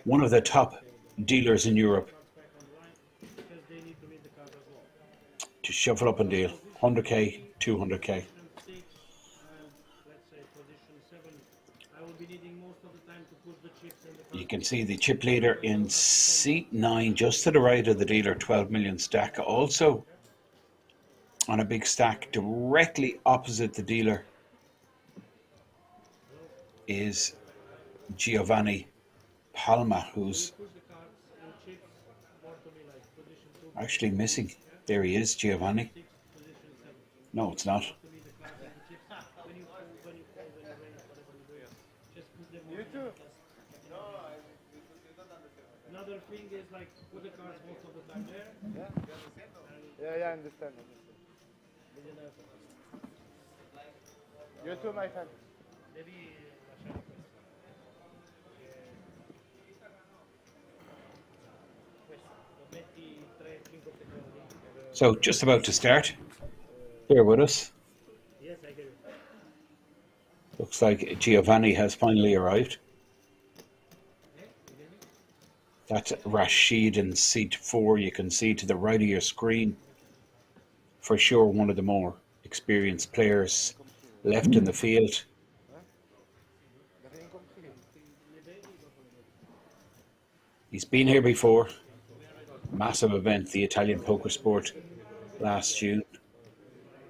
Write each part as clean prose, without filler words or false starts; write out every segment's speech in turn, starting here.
one of the top dealers in Europe, to shuffle up and deal. 100k, 200k. You can see the chip leader in seat 9, just to the right of the dealer, 12 million stack. Also on a big stack directly opposite the dealer is Giovanni Palmer, who's actually missing. There he is, Giovanni. No, it's not. Another thing is like put the cards most of the time there. Yeah, I understand. You too, my friend. So just about to start. Bear with us. Yes, I get it. Looks like Giovanni has finally arrived. That's Rashid in seat 4. You can see to the right of your screen. For sure, one of the more experienced players left in the field. He's been here before. Massive event, the Italian Poker Sport, last June.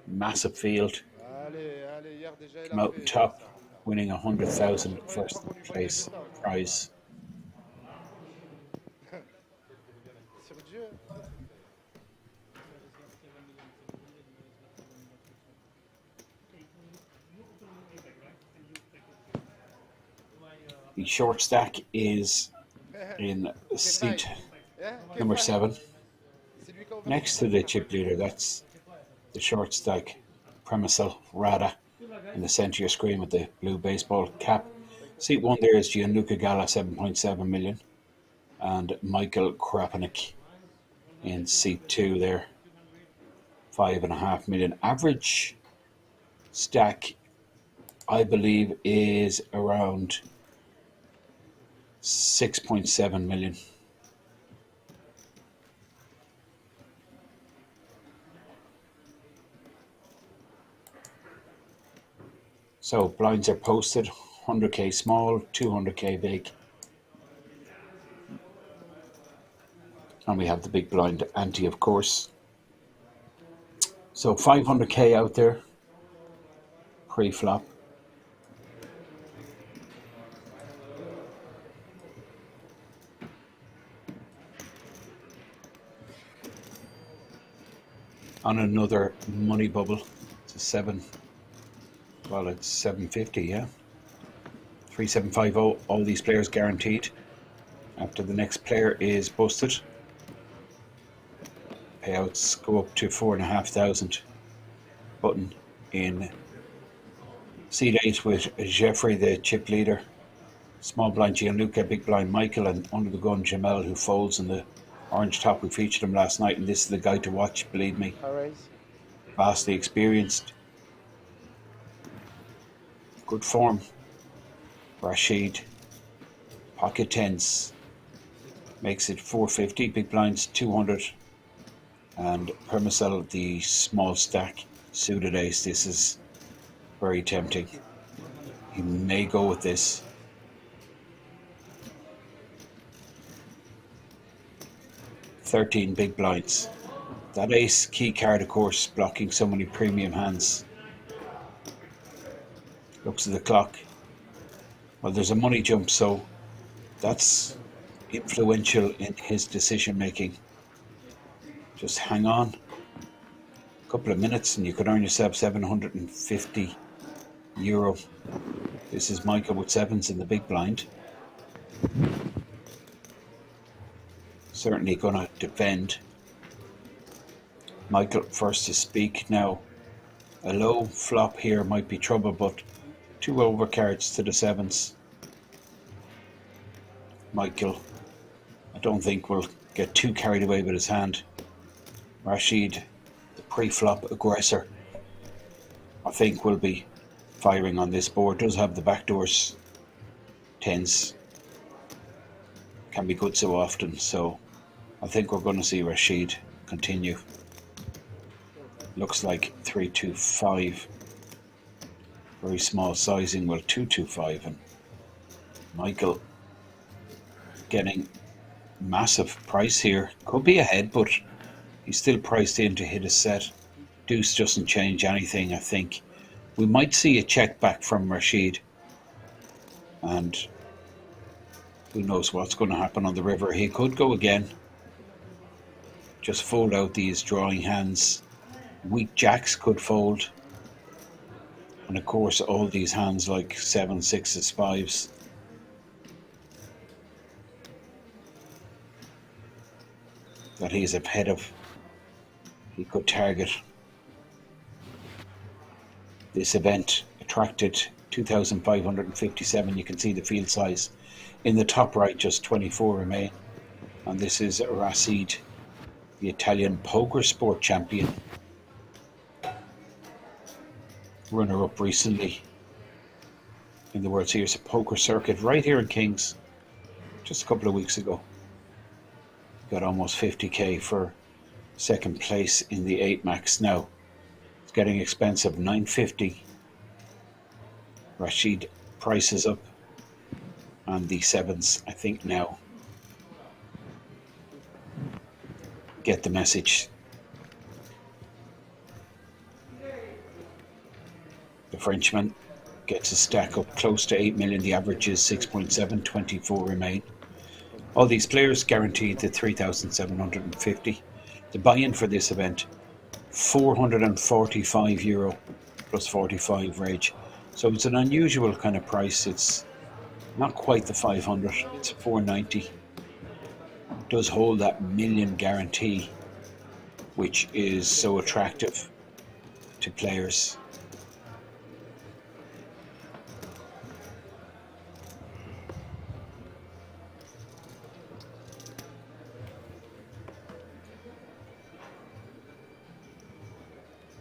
Massive field. Came out on top, winning 100,000 first place prize. The short stack is in seat number 7, next to the chip leader. That's the short stack, Premisel Rada, in the centre of your screen with the blue baseball cap. Seat 1 there is Gianluca Gala, 7.7 million, and Michael Krapanik in seat 2 there, 5.5 million. Average stack, I believe, is around 6.7 million. So blinds are posted, 100k small, 200k big. And we have the big blind ante, of course. So 500k out there, pre-flop. On another money bubble, it's a 7. Well, it's 750, yeah. 3750, all these players guaranteed. After the next player is busted, payouts go up to 4,500. Button in seat 8 with Jeffrey, the chip leader. Small blind Gianluca, big blind Michael, and under the gun Jamel, who folds in the orange top. We featured him last night, and this is the guy to watch, believe me. Vastly experienced. Good form. Rashid, pocket tens, makes it 450, big blinds 200, and Permacel, the small stack, suited ace. This is very tempting. He may go with this. $13 big blinds. That ace key card, of course, blocking so many premium hands. Looks at the clock. Well, there's a money jump, so that's influential in his decision making. Just hang on a couple of minutes and you could earn yourself €750. This is Michael with 7s in the big blind. Certainly going to defend. Michael first to speak now. A low flop here might be trouble, but 2 overcards to the 7s. Michael, I don't think will get too carried away with his hand. Rashid, the pre-flop aggressor, I think will be firing on this board. Does have the backdoors, 10s. can be good so often. So I think we're going to see Rashid continue. Looks like 325. Very small sizing. Well, 225, and Michael getting massive price here. Could be ahead, but he's still priced in to hit a set. Deuce doesn't change anything. I think we might see a check back from Rashid, and who knows what's going to happen on the river. He could go again, just fold out these drawing hands. Weak jacks could fold, and of course all these hands like 7, 6s, 5s. That he's ahead of. He could target. This event attracted 2,557. You can see the field size. In the top right, just 24 remain. And this is Rashid, the Italian poker sport champion. Runner-up recently in the World Series of Poker circuit right here in Kings just a couple of weeks ago. Got almost 50k for second place in the 8 max. Now it's getting expensive. 950. Rashid prices up, and the 7s I think now get the message. The Frenchman gets a stack up close to 8 million. The average is 6.7. 24 remain. All these players guaranteed the 3,750. The buy-in for this event, €445 plus 45 rage. So it's an unusual kind of price. It's not quite the 500. It's 490. Does hold that million guarantee, which is so attractive to players.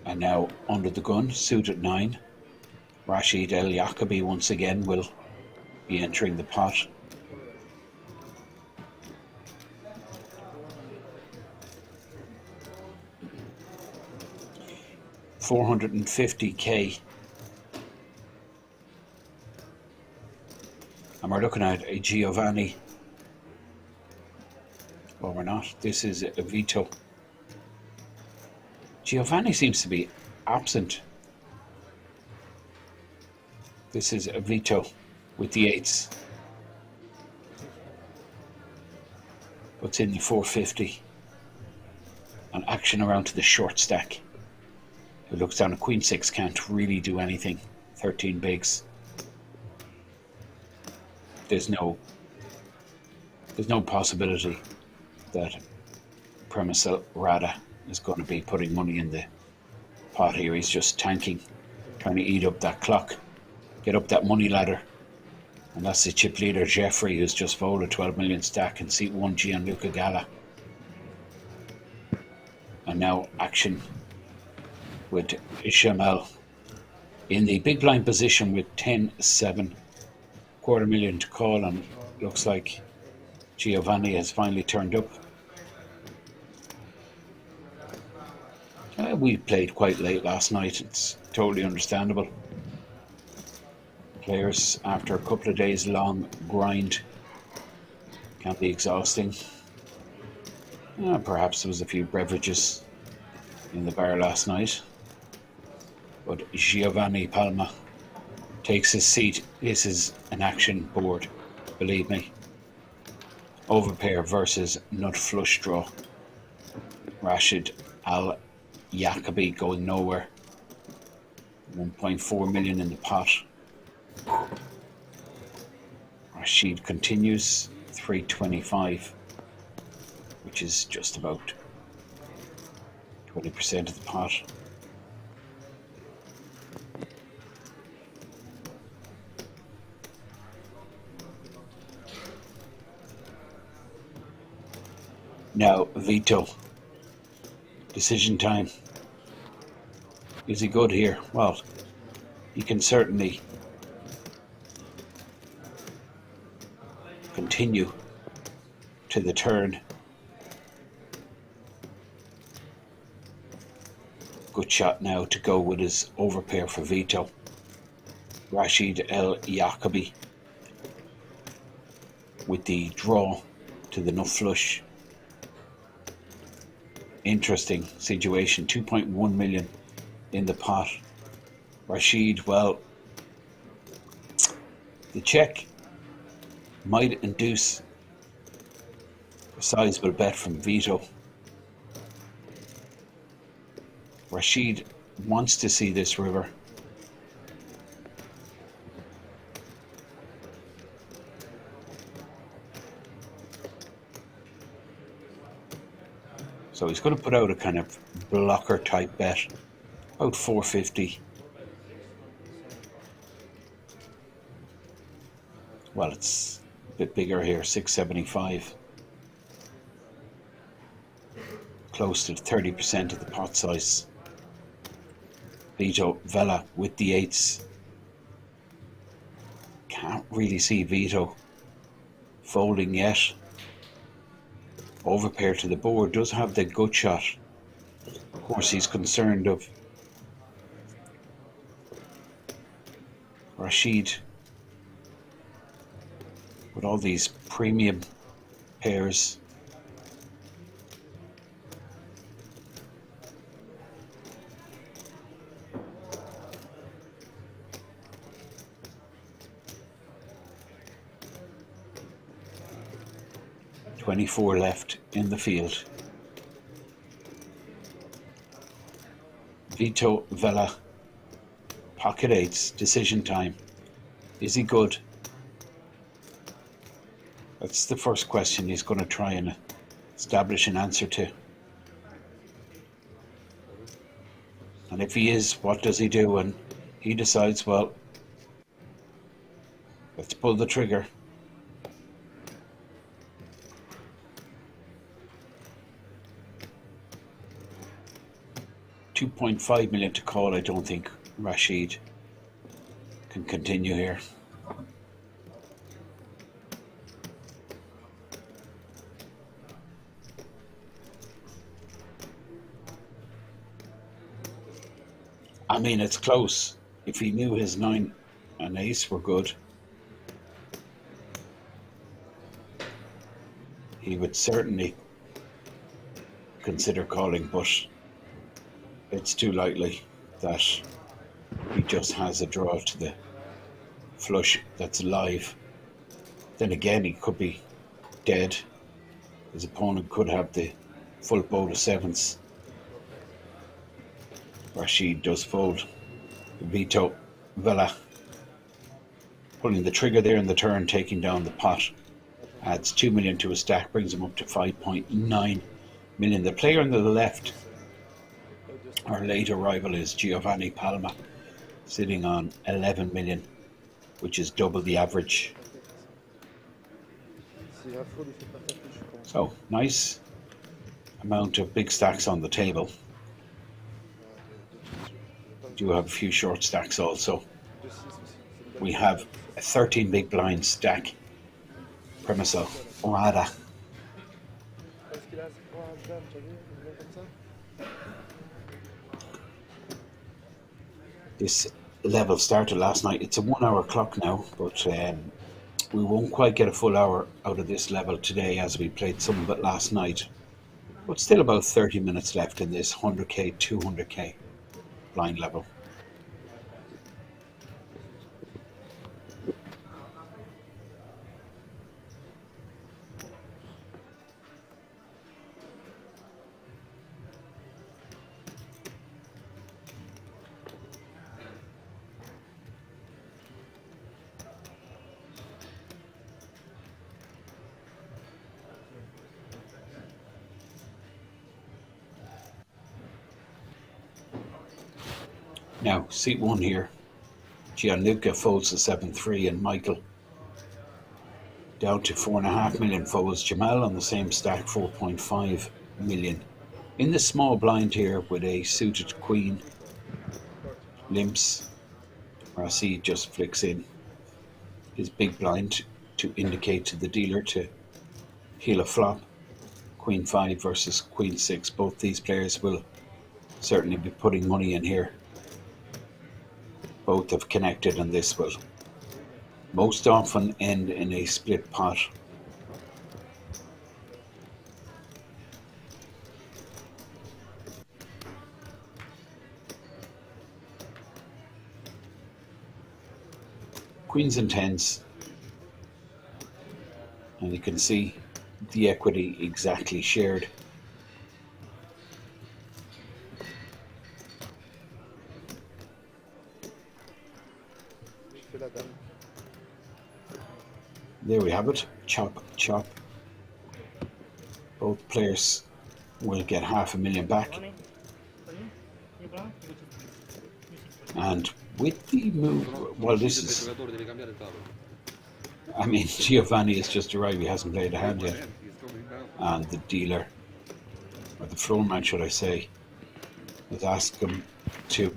And now under the gun, suited 9. Rashid El Yacobi once again will be entering the pot. $450k. And we're looking at a Giovanni. Well, we're not. This is a Vito. Giovanni seems to be absent. This is a Vito with the 8s. Puts in the 450. And action around to the short stack. Who looks down at Queen 6, can't really do anything. 13 bigs. There's no possibility that Premisel Rada is going to be putting money in the pot here. He's just tanking, trying to eat up that clock, get up that money ladder. And that's the chip leader Jeffrey, who's just folded 12 million stack in seat 1, Gianluca Gala. And now action with Ishamel in the big blind position with 10-7, $250,000 to call, and looks like Giovanni has finally turned up. We played quite late last night. It's totally understandable. Players, after a couple of days long grind, can be exhausting. Perhaps there was a few beverages in the bar last night. But Giovanni Palmer takes his seat. This is an action board, believe me. Overpair versus nut flush draw. Rashid Al Yacobi going nowhere. 1.4 million in the pot. Rashid continues 325, which is just about 20% of the pot. Now Vito, decision time. Is he good here? Well, he can certainly continue to the turn. Good shot now to go with his overpair for veto. Rashid El Yacobi with the draw to the nut flush. Interesting situation. 2.1 million in the pot. Rashid, well, the Czech might induce a sizable bet from veto. Rashid wants to see this river. So he's going to put out a kind of blocker type bet, about 450. Well, it's a bit bigger here, 675. Close to 30% of the pot size. Vito Vela with the eights. Can't really see Vito folding yet. Overpair to the board, does have the gut shot. Of course, he's concerned of Rashid with all these premium pairs. .24 left in the field. Vito Vela, pocket eights, decision time. Is he good? That's the first question he's going to try and establish an answer to. And if he is, what does he do? And he decides, well, let's pull the trigger. $2.5 million to call. I don't think Rashid can continue here. I mean, it's close. If he knew his 9 and ace were good, he would certainly consider calling, but it's too likely that he just has a draw to the flush that's live. Then again, he could be dead. His opponent could have the full boat of sevens. Rashid does fold. Vito Vela pulling the trigger there in the turn, taking down the pot. Adds 2 million to his stack, brings him up to 5.9 million. The player on the left, our late arrival, is Giovanni Palmer, sitting on 11 million, which is double the average. So, nice amount of big stacks on the table. Do have a few short stacks also. We have a 13 big blind stack. Premiso Rada. This level started last night. It's a 1 hour clock now, but we won't quite get a full hour out of this level today as we played some of it last night. But still about 30 minutes left in this 100k, 200k blind level. Now, seat 1 here. Gianluca folds the 7-3 and Michael down to 4.5 million folds. Jamal on the same stack, 4.5 million. In the small blind here with a suited queen, limps. Rashid just flicks in his big blind to indicate to the dealer to heel of flop, queen 5 versus queen 6. Both these players will certainly be putting money in here. Both have connected, and this will most often end in a split pot. Queens and tens, and you can see the equity exactly shared. There we have it, chop chop. Both players will get $500,000 back. And with the move, well, this is, I mean, Giovanni has just arrived, he hasn't played a hand yet. And the dealer, or the floor man should I say, has asked him to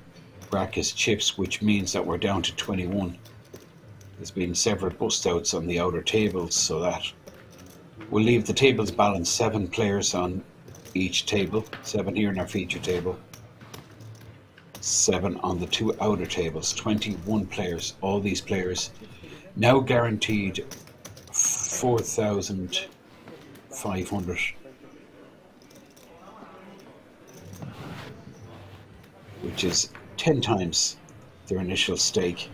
rack his chips, which means that we're down to 21. There's been several bust outs on the outer tables, so that will leave the tables balanced. 7 players on each table, 7 here in our feature table, 7 on the 2 outer tables, 21 players. All these players now guaranteed 4,500. Which is 10 times their initial stake.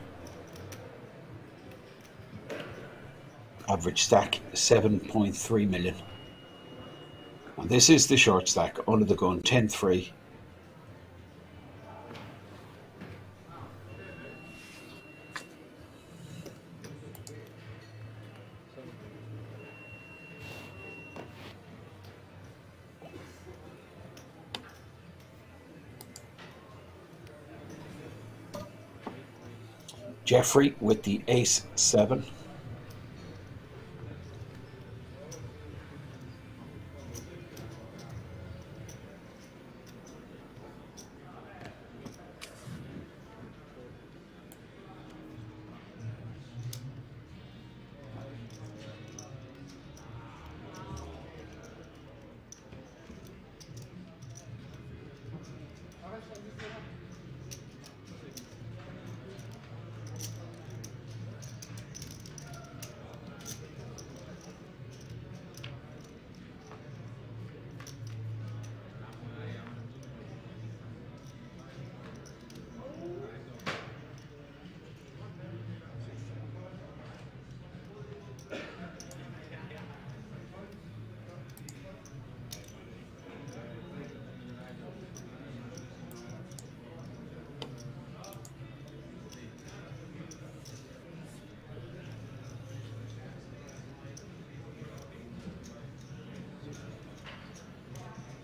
Average stack 7.3 million. And this is the short stack, under the gun, 10-3. Jeffrey with the ace 7.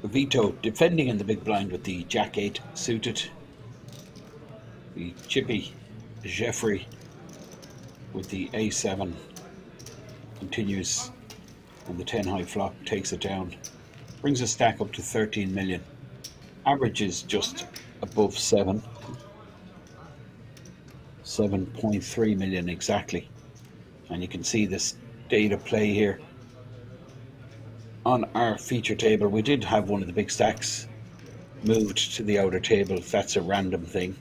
Vito defending in the big blind with the Jack 8 suited. The chippy Jeffrey with the A7 continues on the 10 high flop, takes it down, brings a stack up to 13 million. Average is just above 7.3 million exactly. And you can see this data play here. On our feature table, we did have one of the big stacks moved to the outer table. That's a random thing.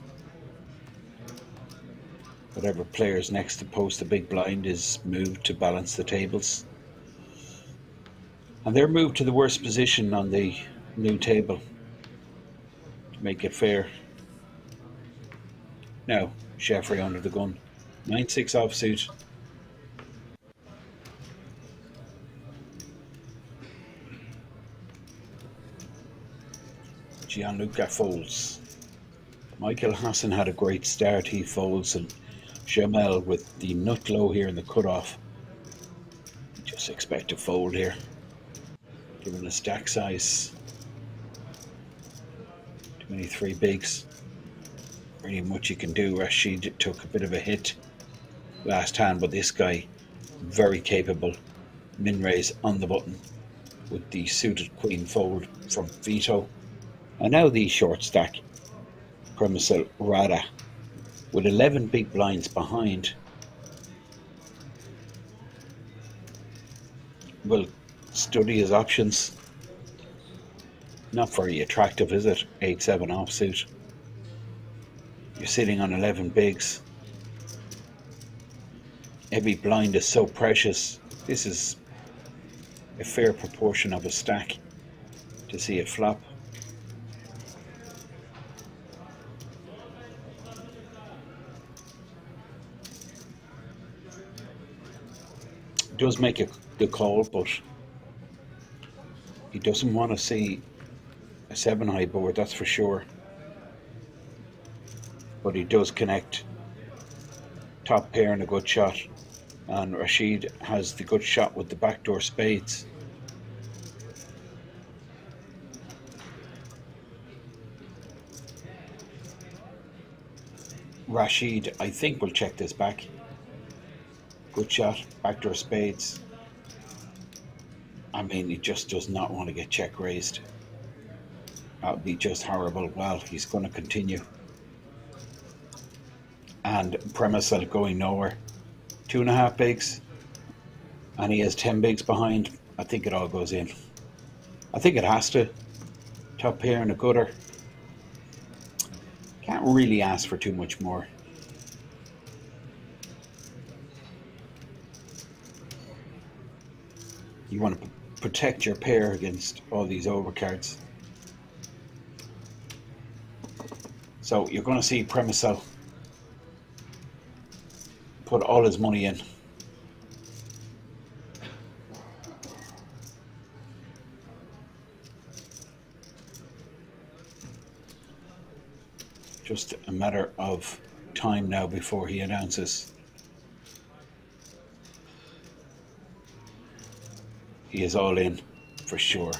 Whatever player's next to post the big blind is moved to balance the tables. And they're moved to the worst position on the new table to make it fair. Now, Jeffrey under the gun. 9-6 offsuit. Gianluca folds. Michael Hassan had a great start, he folds, and Jamel with the nut low here in the cutoff. Just expect to fold here. Given the stack size. Too many 3 bigs. Pretty much you can do. Rashid took a bit of a hit last hand, but this guy very capable. Min raise on the button with the suited queen fold from Vito. And now the short stack, Premisel Rada, with 11 big blinds behind, will study his options. Not very attractive, is it? 8-7 offsuit. You're sitting on 11 bigs. Every blind is so precious. This is a fair proportion of a stack to see it flop. Does make a good call, but he doesn't want to see a 7 high board, that's for sure. But he does connect top pair and a good shot, and Rashid has the good shot with the backdoor spades. Rashid, I think, will check this back. Good shot, backdoor spades. I mean, he just does not want to get check raised. That would be just horrible. Well, he's going to continue. And Premisel going nowhere. 2.5 bigs. And he has 10 bigs behind. I think it all goes in. I think it has to. Top pair and a gutter. Can't really ask for too much more. You want to protect your pair against all these overcards. So you're going to see Premisel put all his money in. Just a matter of time now before he announces. He is all in for sure.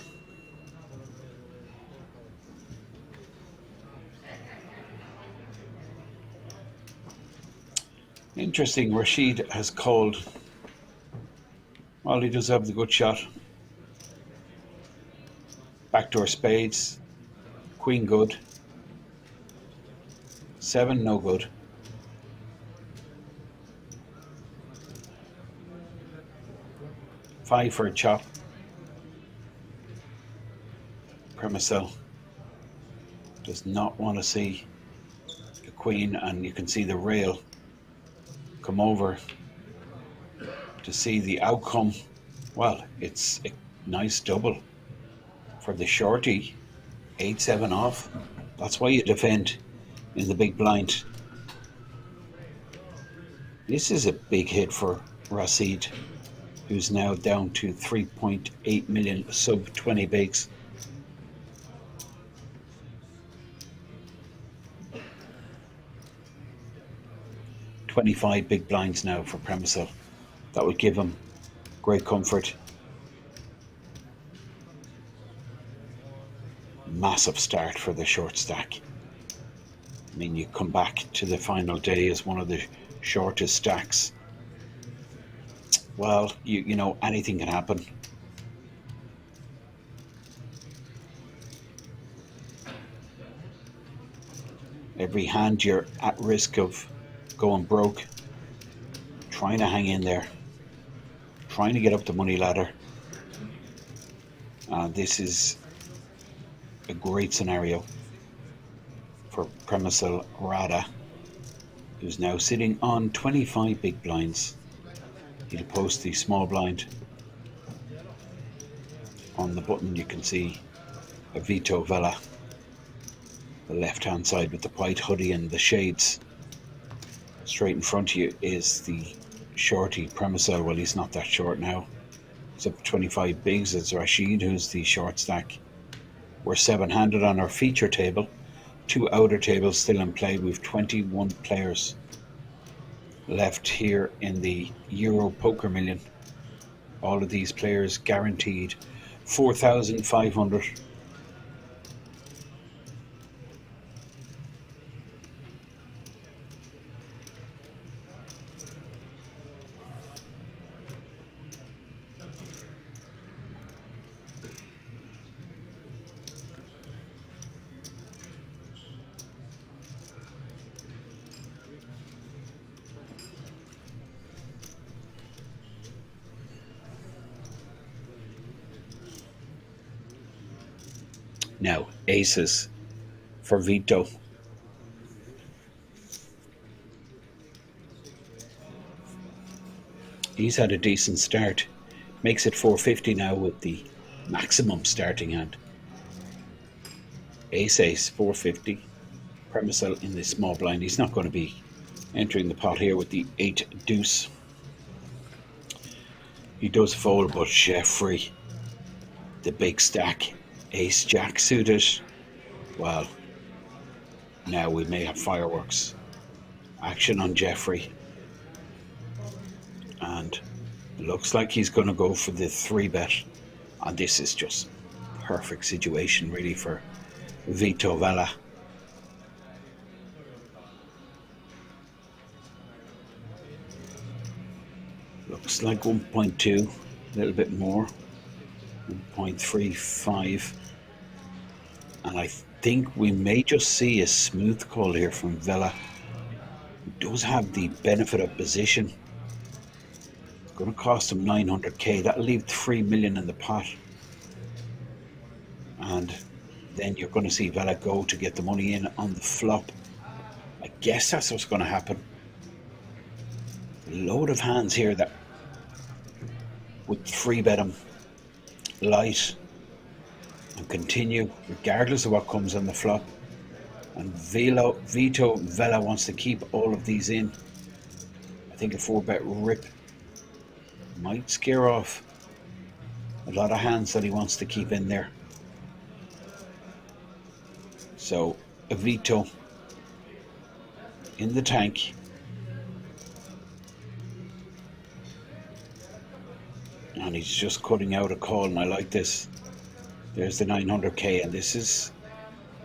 Interesting, Rashid has called. Well, he does have the good shot. Backdoor spades. Queen good. 7 no good. Five for a chop. Premisel does not want to see the queen, and you can see the rail come over to see the outcome. Well, it's a nice double for the shorty. 8-7 off. That's why you defend in the big blind. This is a big hit for Rashid, who's now down to 3.8 million sub 20 bigs. $25 big blinds now for Premisel. That would give him great comfort. Massive start for the short stack. I mean, you come back to the final day as one of the shortest stacks. Well, you know, anything can happen. Every hand you're at risk of going broke. Trying to hang in there. Trying to get up the money ladder. This is a great scenario for Premisel Rada, who's now sitting on 25 big blinds. He'll post the small blind. On the button you can see a Vito Vela, the left hand side with the white hoodie and the shades. Straight in front of you is the shorty Premisel. Well, he's not that short now. He's up 25 bigs. It's Rashid who's the short stack. We're 7-handed on our feature table. 2 outer tables still in play. We've 21 players left here in the Euro Poker Million. All of these players guaranteed 4,500. Now, aces for Vito. He's had a decent start. Makes it 450 now with the maximum starting hand. Ace, 450. Premisel in the small blind. He's not going to be entering the pot here with the 8 deuce. He does fold, but Jeffrey, the big stack, ace jack suited. Well, now we may have fireworks action on Jeffrey. And looks like he's going to go for the 3-bet. And this is just perfect situation really for Vito Vella. Looks like 1.2, a little bit more, 1.35. And I think we may just see a smooth call here from Vella. He does have the benefit of position. It's going to cost him 900k. That'll leave 3 million in the pot. And then you're going to see Vella go to get the money in on the flop. I guess that's what's going to happen. A load of hands here that would 3-bet him light and continue regardless of what comes on the flop. And Vito Vella wants to keep all of these in. I think a 4-bet rip might scare off a lot of hands that he wants to keep in there. So a Vito in the tank. And he's just cutting out a call, and I like this. There's the 900k, and this is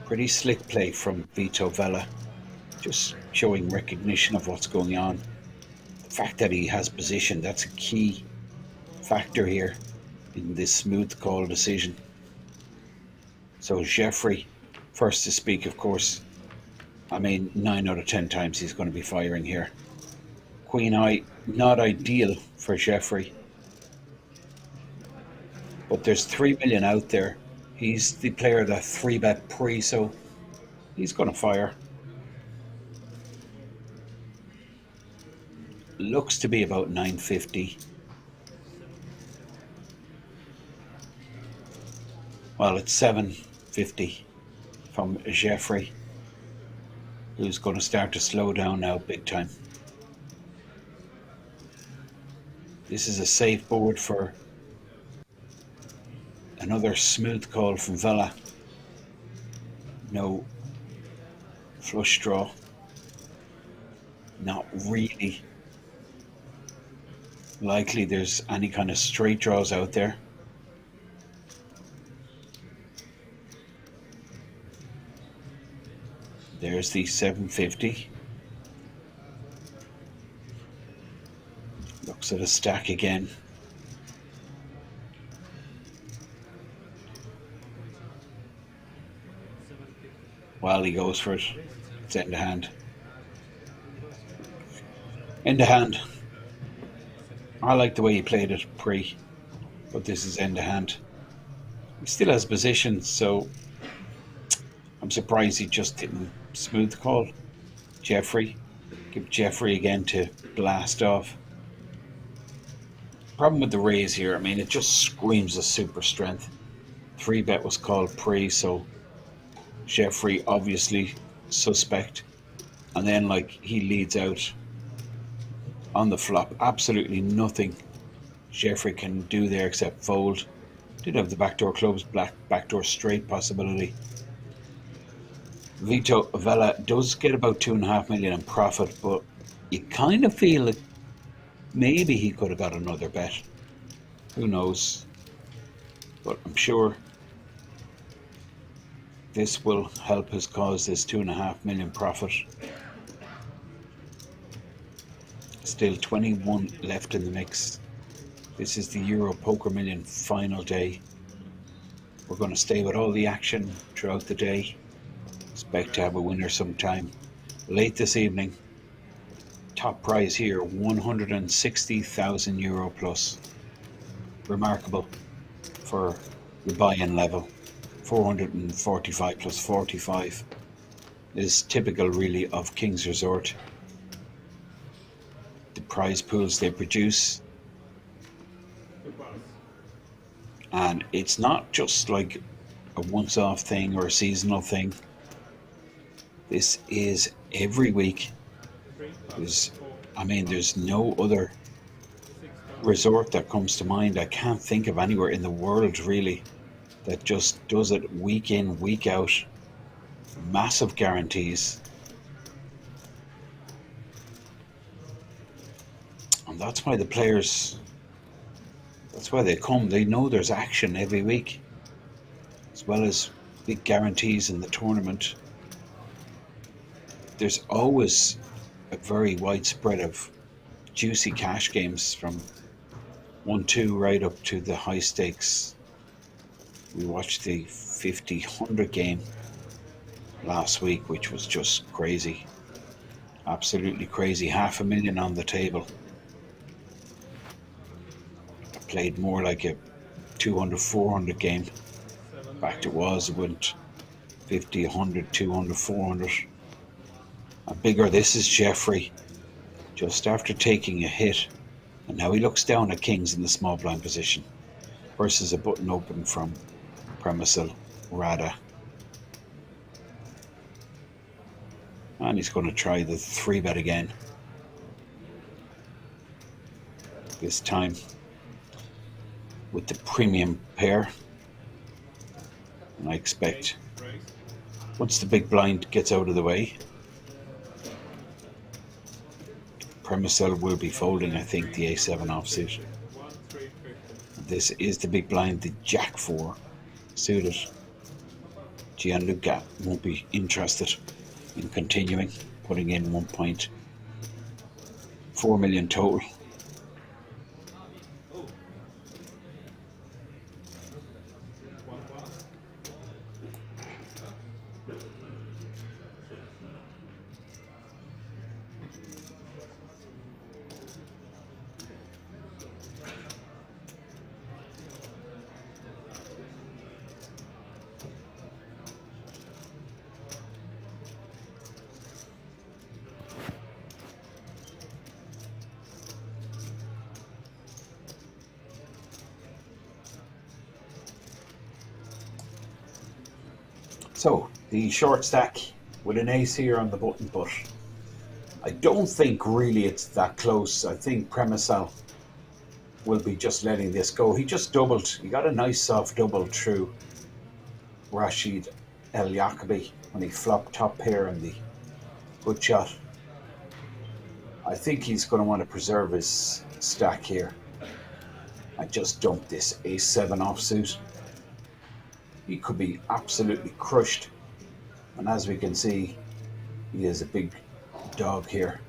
pretty slick play from Vito Vella. Just showing recognition of what's going on. The fact that he has position, that's a key factor here in this smooth call decision. So Jeffrey, first to speak, of course. I mean, 9 out of 10 times he's going to be firing here. Queen eye, not ideal for Jeffrey. But there's 3 million out there. He's the player that 3-bet pre, so he's going to fire. Looks to be about 950. Well, it's 750 from Jeffrey, who's going to start to slow down now big time. This is a safe board for another smooth call from Vella. No flush draw. Not really likely there's any kind of straight draws out there. There's the 750. Looks at a stack again. Well, he goes for it. It's end of hand. End of hand. I like the way he played it pre, but this is end of hand. He still has position, so I'm surprised he just didn't smooth call Jeffrey. Give Jeffrey again to blast off. Problem with the raise here, I mean, it just screams of super strength. 3-bet was called pre, so Jeffrey obviously suspect, and then like he leads out on the flop. Absolutely nothing Jeffrey can do there except fold. Did have the backdoor clubs, backdoor straight possibility. Vito Vella does get about 2.5 million in profit, but you kind of feel like maybe he could have got another bet. Who knows? But I'm sure this will help his cause, this 2.5 million profit. Still 21 left in the mix. This is the Euro Poker Million final day. We're going to stay with all the action throughout the day. Expect to have a winner sometime late this evening. Top prize here, 160,000 euro plus. Remarkable for the buy-in level 445 plus 45 is typical really of King's Resort. The prize pools they produce, and it's not just like a once-off thing or a seasonal thing. This is every week. There's no other resort that comes to mind. I can't think of anywhere in the world really that just does it week in, week out. Massive guarantees. And that's why the players, that's why they come. They know there's action every week, as well as big guarantees in the tournament. There's always a very wide spread of juicy cash games from 1-2 right up to the high stakes. We watched the 50-100 game last week, which was just crazy. Absolutely crazy. $500,000 on the table. I played more like a 200-400 game. In fact, it went 50, 100, 200, 400. And bigger, this is Jeffrey, just after taking a hit. And now he looks down at Kings in the small blind position versus a button open from Premisil Rada. And he's going to try the 3-bet again. This time with the premium pair. And I expect once the big blind gets out of the way, Premisil will be folding, I think, the A7 offsuit. This is the big blind, the Jack 4 suited. Gianluca won't be interested in continuing, putting in 1.4 million total. So, the short stack with an ace here on the button, but I don't think really it's that close. I think Premisil will be just letting this go. He just doubled. He got a nice soft double through Rashid El Yaqubi when he flopped top pair in the good shot. I think he's going to want to preserve his stack here. I just dumped this A7 offsuit. He could be absolutely crushed, and as we can see, he is a big dog here.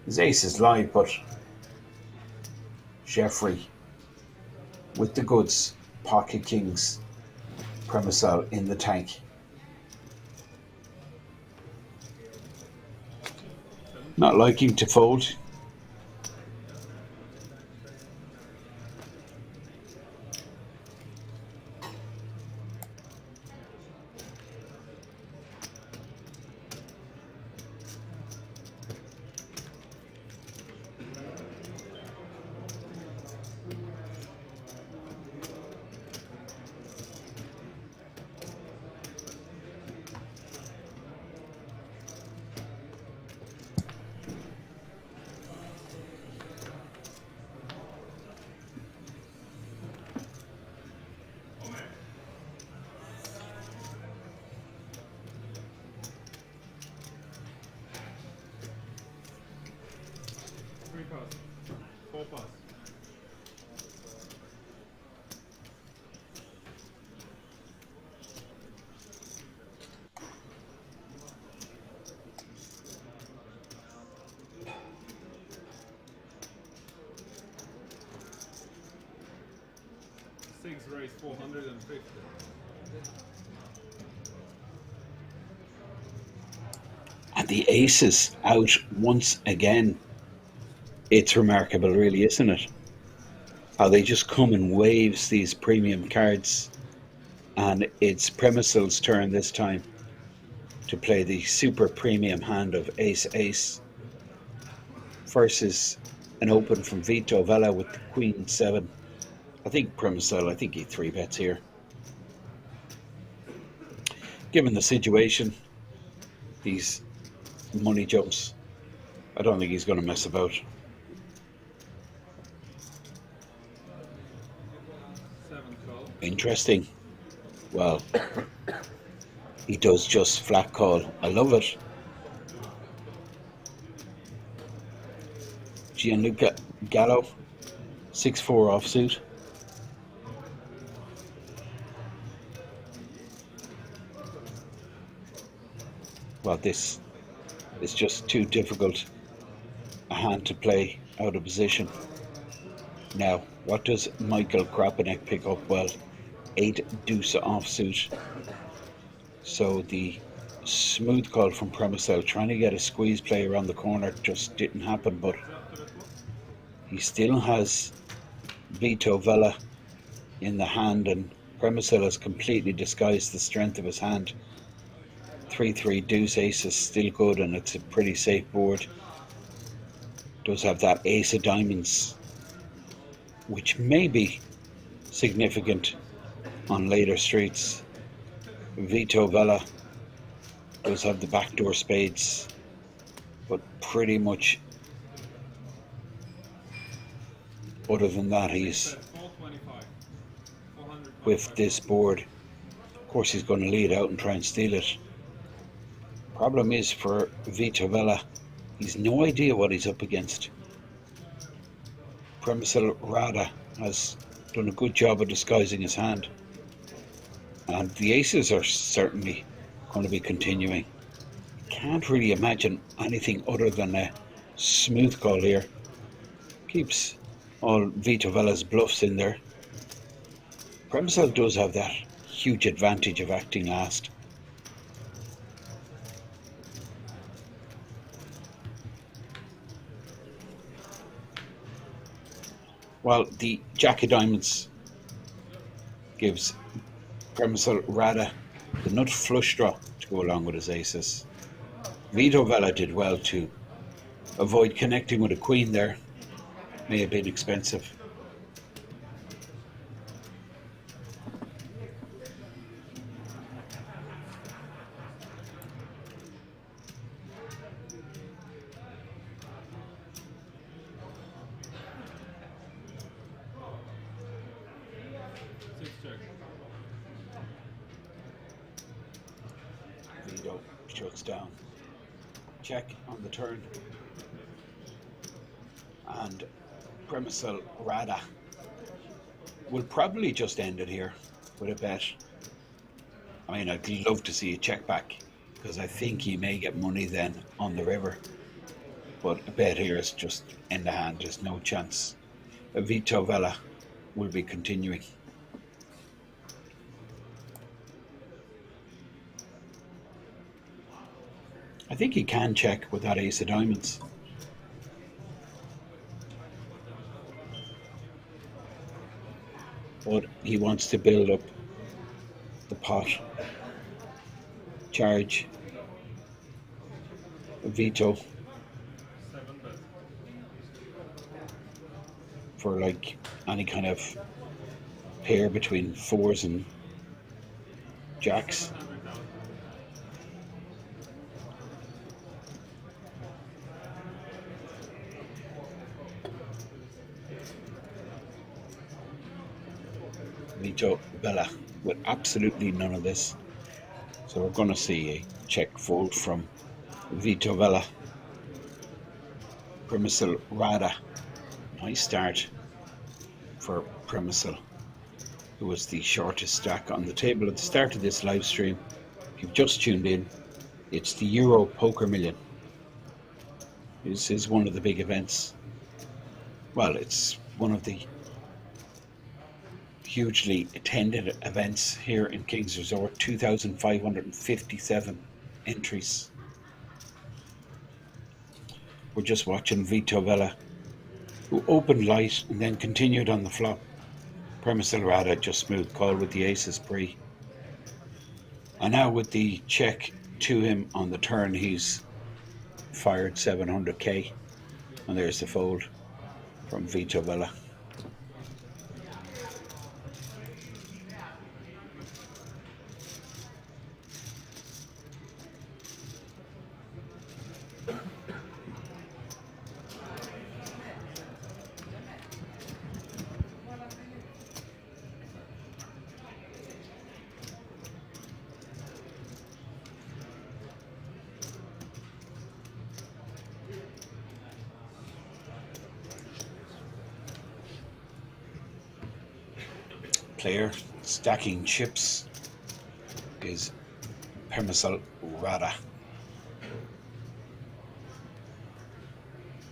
His ace is live, but Jeffrey with the goods, pocket kings, Premisil in the tank. Not liking to fold. Raise 450. And the aces out once again. It's remarkable, really, isn't it? How they just come in waves, these premium cards. And it's Premisel's turn this time to play the super premium hand of ace-ace versus an open from Vito Vella with the queen 7. I think Premisel, I think he 3-bets here. Given the situation, these money jumps, I don't think he's going to mess about. 7 call. Interesting. Well, he does just flat call. I love it. Gianluca Gallo, 6-4 offsuit. Well, this is just too difficult a hand to play out of position. Now, what does Michael Krapenek pick up? Well, 8 deuce offsuit. So the smooth call from Premisel, trying to get a squeeze play around the corner, just didn't happen, but he still has Vito Vella in the hand, and Premisel has completely disguised the strength of his hand. 3-3 deuce ace is still good, and it's a pretty safe board. Does have that ace of diamonds, which may be significant on later streets. Vito Vella does have the backdoor spades, but pretty much other than that, he's with this board. Of course, he's going to lead out and try and steal it. Problem is for Vito Vella, he's no idea what he's up against. Premisel Rada has done a good job of disguising his hand, and the aces are certainly going to be continuing. Can't really imagine anything other than a smooth call here. Keeps all Vito Vella's bluffs in there. Premisel does have that huge advantage of acting last. Well, the Jack of Diamonds gives Premisel Rada the nut flush draw to go along with his aces. Vito Vella did well to avoid connecting with a queen there. May have been expensive. Vito shuts down. Check on the turn. And Premisel Rada will probably just end it here with a bet. I mean, I'd love to see a check back, because I think he may get money then on the river. But a bet here is just in the hand. There's no chance. Vito Vella will be continuing. I think he can check with that ace of diamonds. But he wants to build up the pot. Charge. Vito. For like any kind of pair between fours and jacks. Vito Vella with absolutely none of this. So we're going to see a check fold from Vito Vella. Premisel Rada. Nice start for Premisel, who was the shortest stack on the table at the start of this live stream. If you've just tuned in, it's the Euro Poker Million. This is one of the big events. Well, it's one of the hugely attended events here in Kings Resort. 2,557 entries. We're just watching Vito Vella, who opened light and then continued on the flop. Premisel Rada just smooth call with the aces pre. And now with the check to him on the turn, he's fired 700k. And there's the fold from Vito Villa. Player stacking chips is Permisal Rada.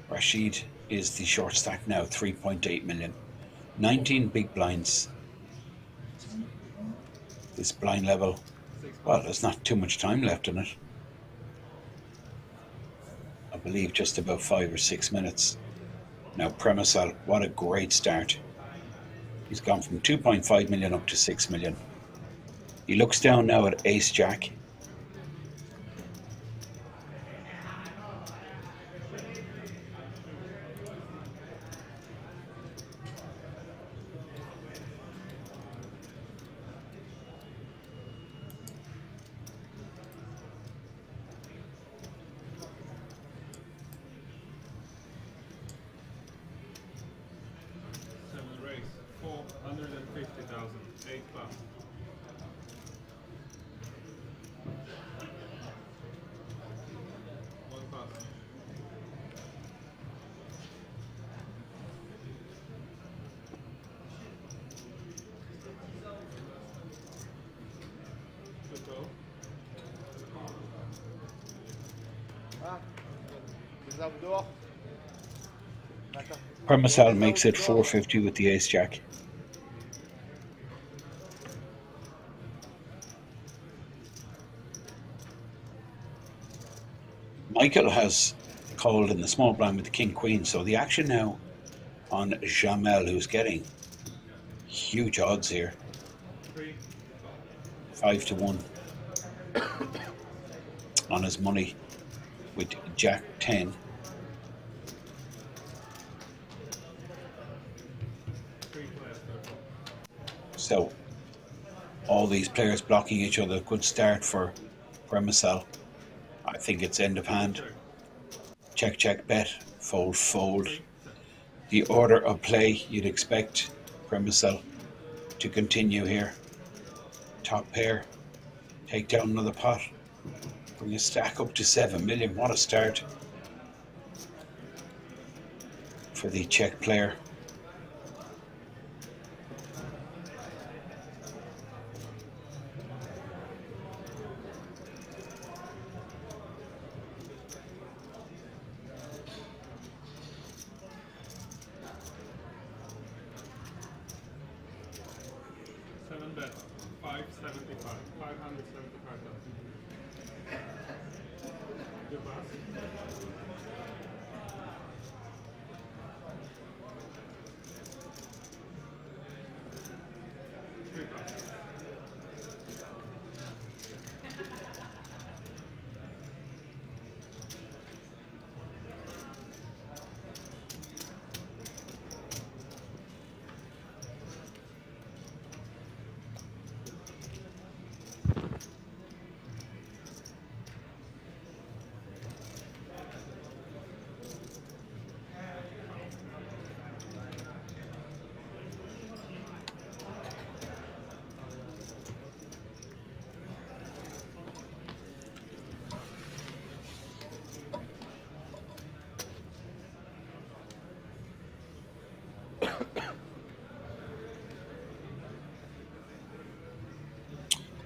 Rashid is the short stack now, 3.8 million. 19 big blinds. This blind level, well, there's not too much time left in it. I believe just about 5 or 6 minutes. Now Permisal, what a great start. He's gone from 2.5 million up to 6 million. He looks down now at Ace Jack. Seven race, 450,000, 8 plus. One pass. Good go. Ah, les arbres dehors. D'accord. Permisal makes it 450 with the Ace Jack. Michael has called in the small blind with the King Queen, so the action now on Jamel, who's getting huge odds here. 3. 5 to 1 on his money with Jack 10. 3 players, therefore. So all these players blocking each other. Good start for Permisal. I think it's end of hand. Check, check, bet. Fold, fold. The order of play you'd expect Permisal to continue here. Top pair. Take down another pot. Bring a stack up to 7 million. What a start for the Czech player. Seven bet, 575, 575,000. Good pass. Three pass.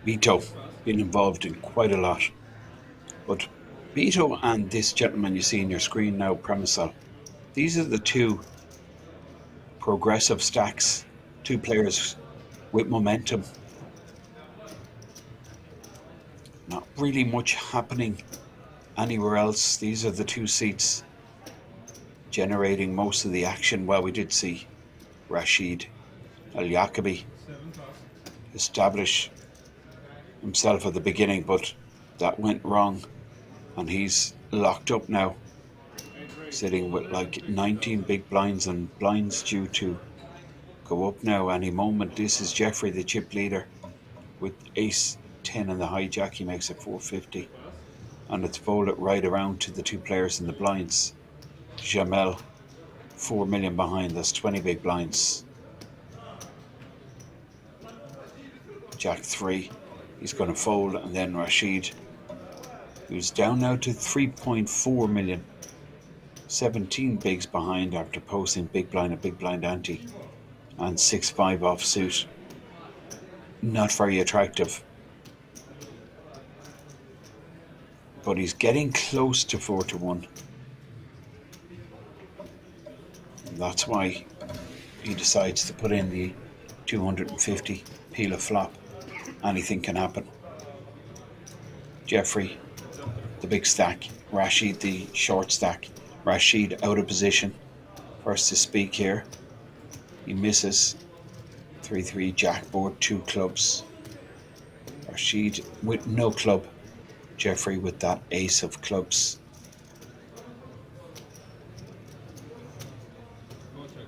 Vito been involved in quite a lot. But Vito and this gentleman you see on your screen now, Permisal, these are the two progressive stacks, two players with momentum. Not really much happening anywhere else. These are the two seats generating most of the action. Well, we did see Rashid Al Yaqubi Seven pass. establish himself at the beginning, but that went wrong, and he's locked up now, sitting with like 19 big blinds and blinds due to go up now any moment. This is Jeffrey, the chip leader, with ace 10 and the hijack. He makes it 450, and it's folded right around to the two players in the blinds. Jamel, 4 million behind. There's 20 big blinds. Jack 3, he's going to fold, and then Rashid, who's down now to 3.4 million. 17 bigs behind after posting big blind and big blind ante, and 6-5 offsuit. Not very attractive, but he's getting close to 4-1. And that's why he decides to put in the 250 peel a flop. Anything can happen. Jeffrey, the big stack. Rashid, the short stack. Rashid out of position. First to speak here. He misses. 3-3 jack board, 2 clubs. Rashid with no club. Jeffrey with that ace of clubs. Go check.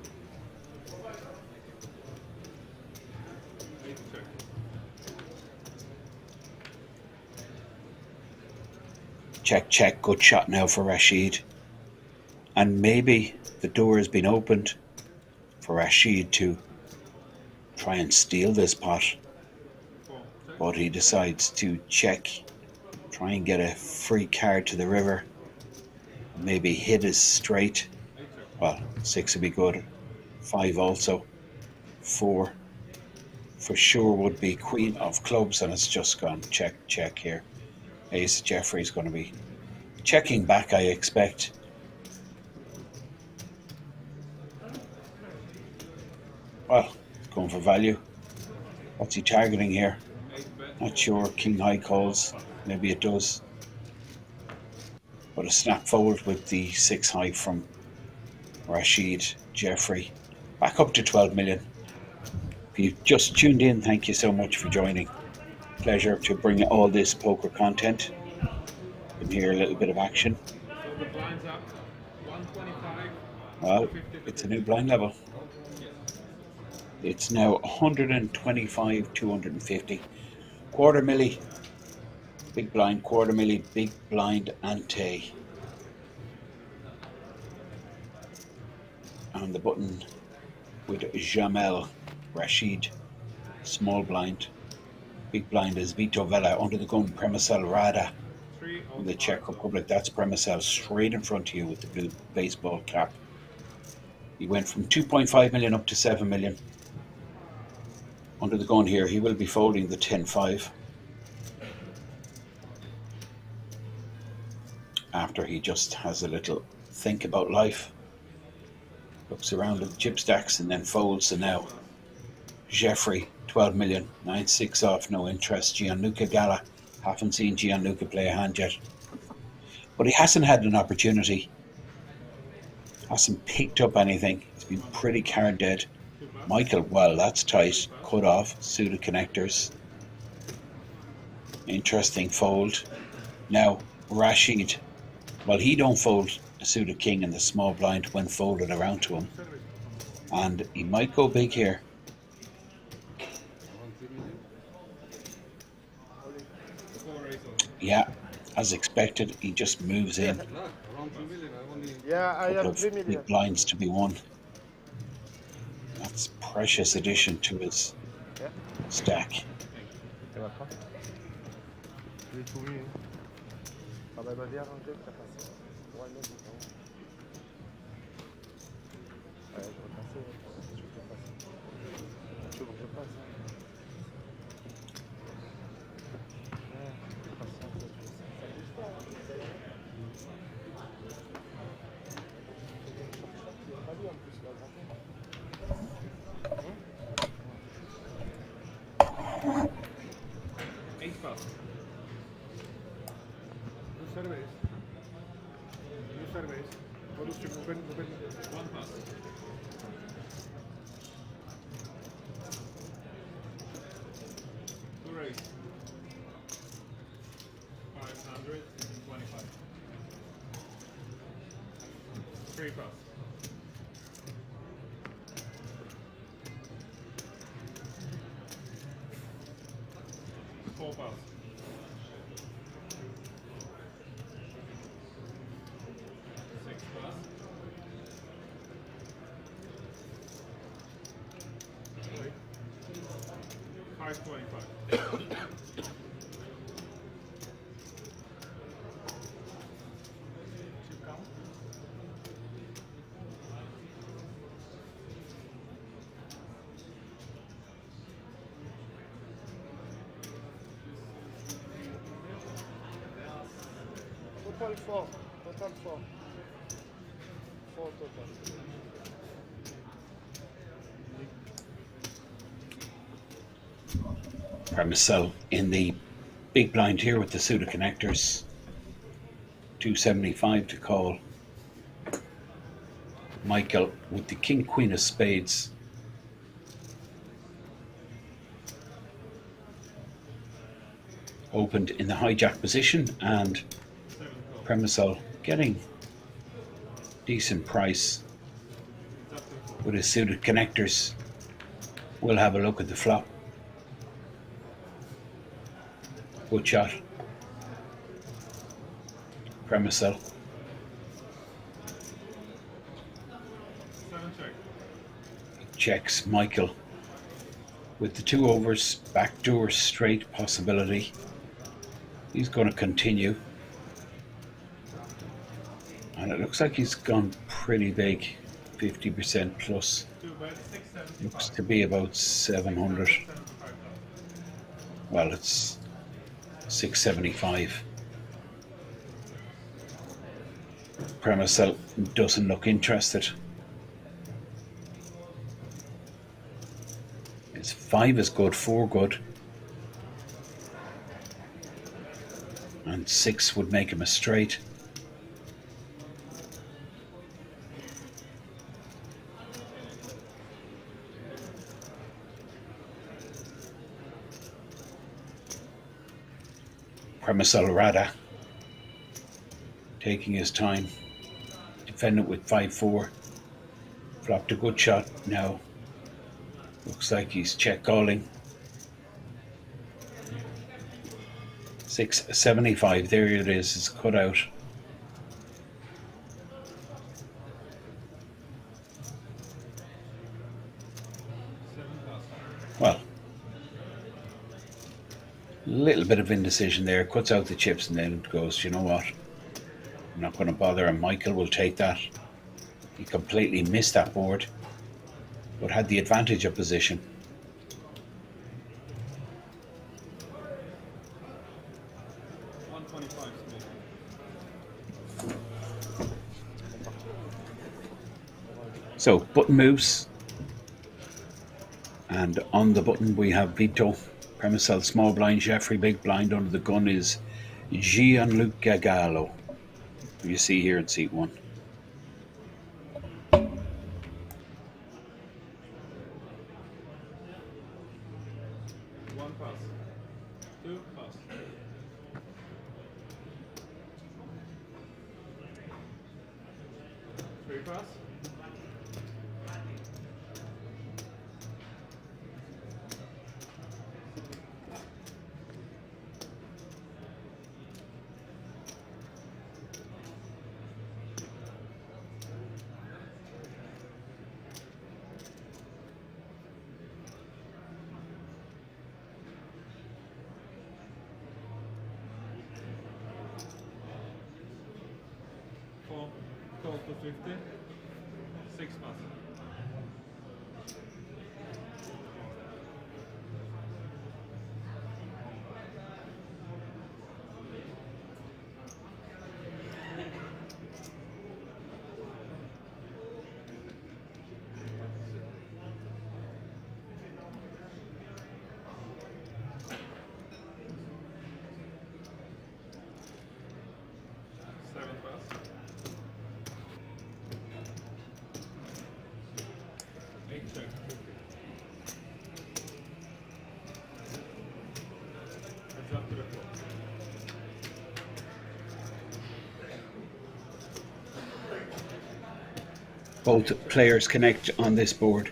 Check, check. Good shot now for Rashid. And maybe the door has been opened for Rashid to try and steal this pot. But he decides to check, try and get a free card to the river. Maybe hit his straight. Well, 6 would be good. 5 also. 4 for sure would be queen of clubs, and it's just gone check, check here. Ace Jeffrey's going to be checking back, I expect. Well, going for value. What's he targeting here? Not sure. King high calls. Maybe it does. But a snap fold with the 6 high from Rashid Jeffrey. Back up to 12 million. If you've just tuned in, thank you so much for joining. Pleasure to bring all this poker content. You can hear a little bit of action. So the blinds up 125. Well, it's a new blind level. It's now 125, 250. Quarter milli, big blind, quarter milli, big blind ante. On the button with Jamel, Rashid, small blind. Big blind is Vito Vella, under the gun, Premisel Rada. In the Czech Republic, that's Premisel straight in front of you with the blue baseball cap. He went from 2.5 million up to 7 million. Under the gun here, he will be folding the 10-5. After he just has a little think about life. Looks around at the chip stacks and then folds. And now, Jeffrey, 12 million, 9-6 off, no interest. Gianluca Gala, haven't seen Gianluca play a hand yet. But he hasn't had an opportunity. Hasn't picked up anything. He's been pretty card dead. Michael, well, that's tight. Cut off, suited connectors. Interesting fold. Now, Rashid, well, he don't fold a suited king in the small blind when folded around to him. And he might go big here. Yeah, as expected, he just moves in. Yeah, I Couple have of 3 million. big blinds to be won. That's precious addition to his stack. Ça va pas? J'ai tout vu. Ah bah bien rangé, ça passe. Ouais, mais c'est bon. Ouais, je vais passer. Je vais passer. Tu veux que je passe? Ouais, patience, je vais pas lui en plus, là, Ace pass. New surveys. What is to open? One pass. Two raise. 3 pass. 4 pass. 6 pass. 3. 525. Chip count. Total 4. Total 4. 4 total. Premisel in the big blind here with the suited connectors. 275 to call. Michael with the king queen of spades. Opened in the hijack position, and Premisel getting decent price with his suited connectors. We'll have a look at the flop. Good shot. Premisel. 7 check. Checks Michael with the 2 overs, backdoor straight possibility. He's going to continue. And it looks like he's gone pretty big, 50% plus. 2 bet, 675. Looks to be about 700. 75,000. Well, it's 675. Premisel doesn't look interested. His 5 is good, 4 good. And 6 would make him a straight. Premisel Rada taking his time. Defendant with 5-4. Flopped a good shot now. Looks like he's check calling. 675, there it is, it's cut out. Well, a little bit of indecision there, cuts out the chips and then goes, you know what, I'm not going to bother, and Michael will take that. He completely missed that board, but had the advantage of position. So button moves, and on the button we have Vito. Premisel small blind, Jeffrey big blind. Under the gun is Gianluca Gallo, who you see here in seat 1. 1 pass. 2 pass. 3 pass. 4 call to 50. 6 pass. 7 pass. Both players connect on this board.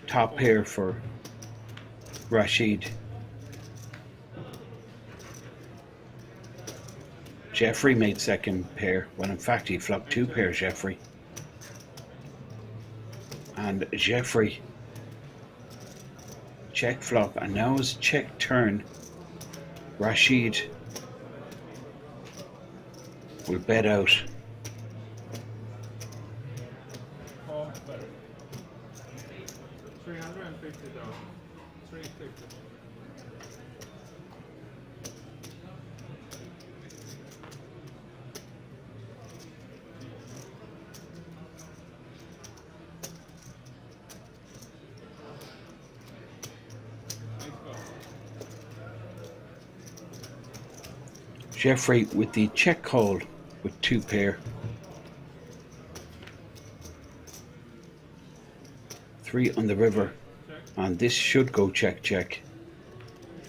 Top pair for Rashid. Jeffrey made second pair, when in fact he flopped two pair, Jeffrey. And Jeffrey check flop, and now it's check turn. Rashid will bet out. Oh, better. 350,000. 350. Jeffrey with the check call with two pair. 3 on the river, and this should go check check.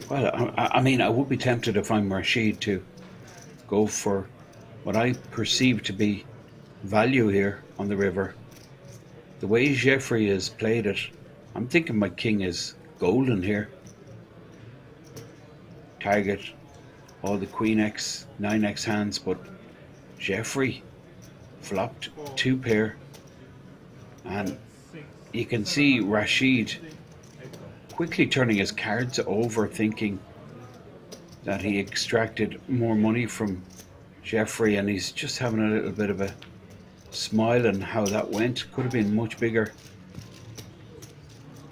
Well, I mean, I would be tempted if I'm Rashid to go for what I perceive to be value here on the river. The way Jeffrey has played it, I'm thinking my king is golden here. Target all the Queen X, 9X hands, but Jeffrey flopped two pair, and you can see Rashid quickly turning his cards over, thinking that he extracted more money from Jeffrey, and he's just having a little bit of a smile on how that went. Could have been much bigger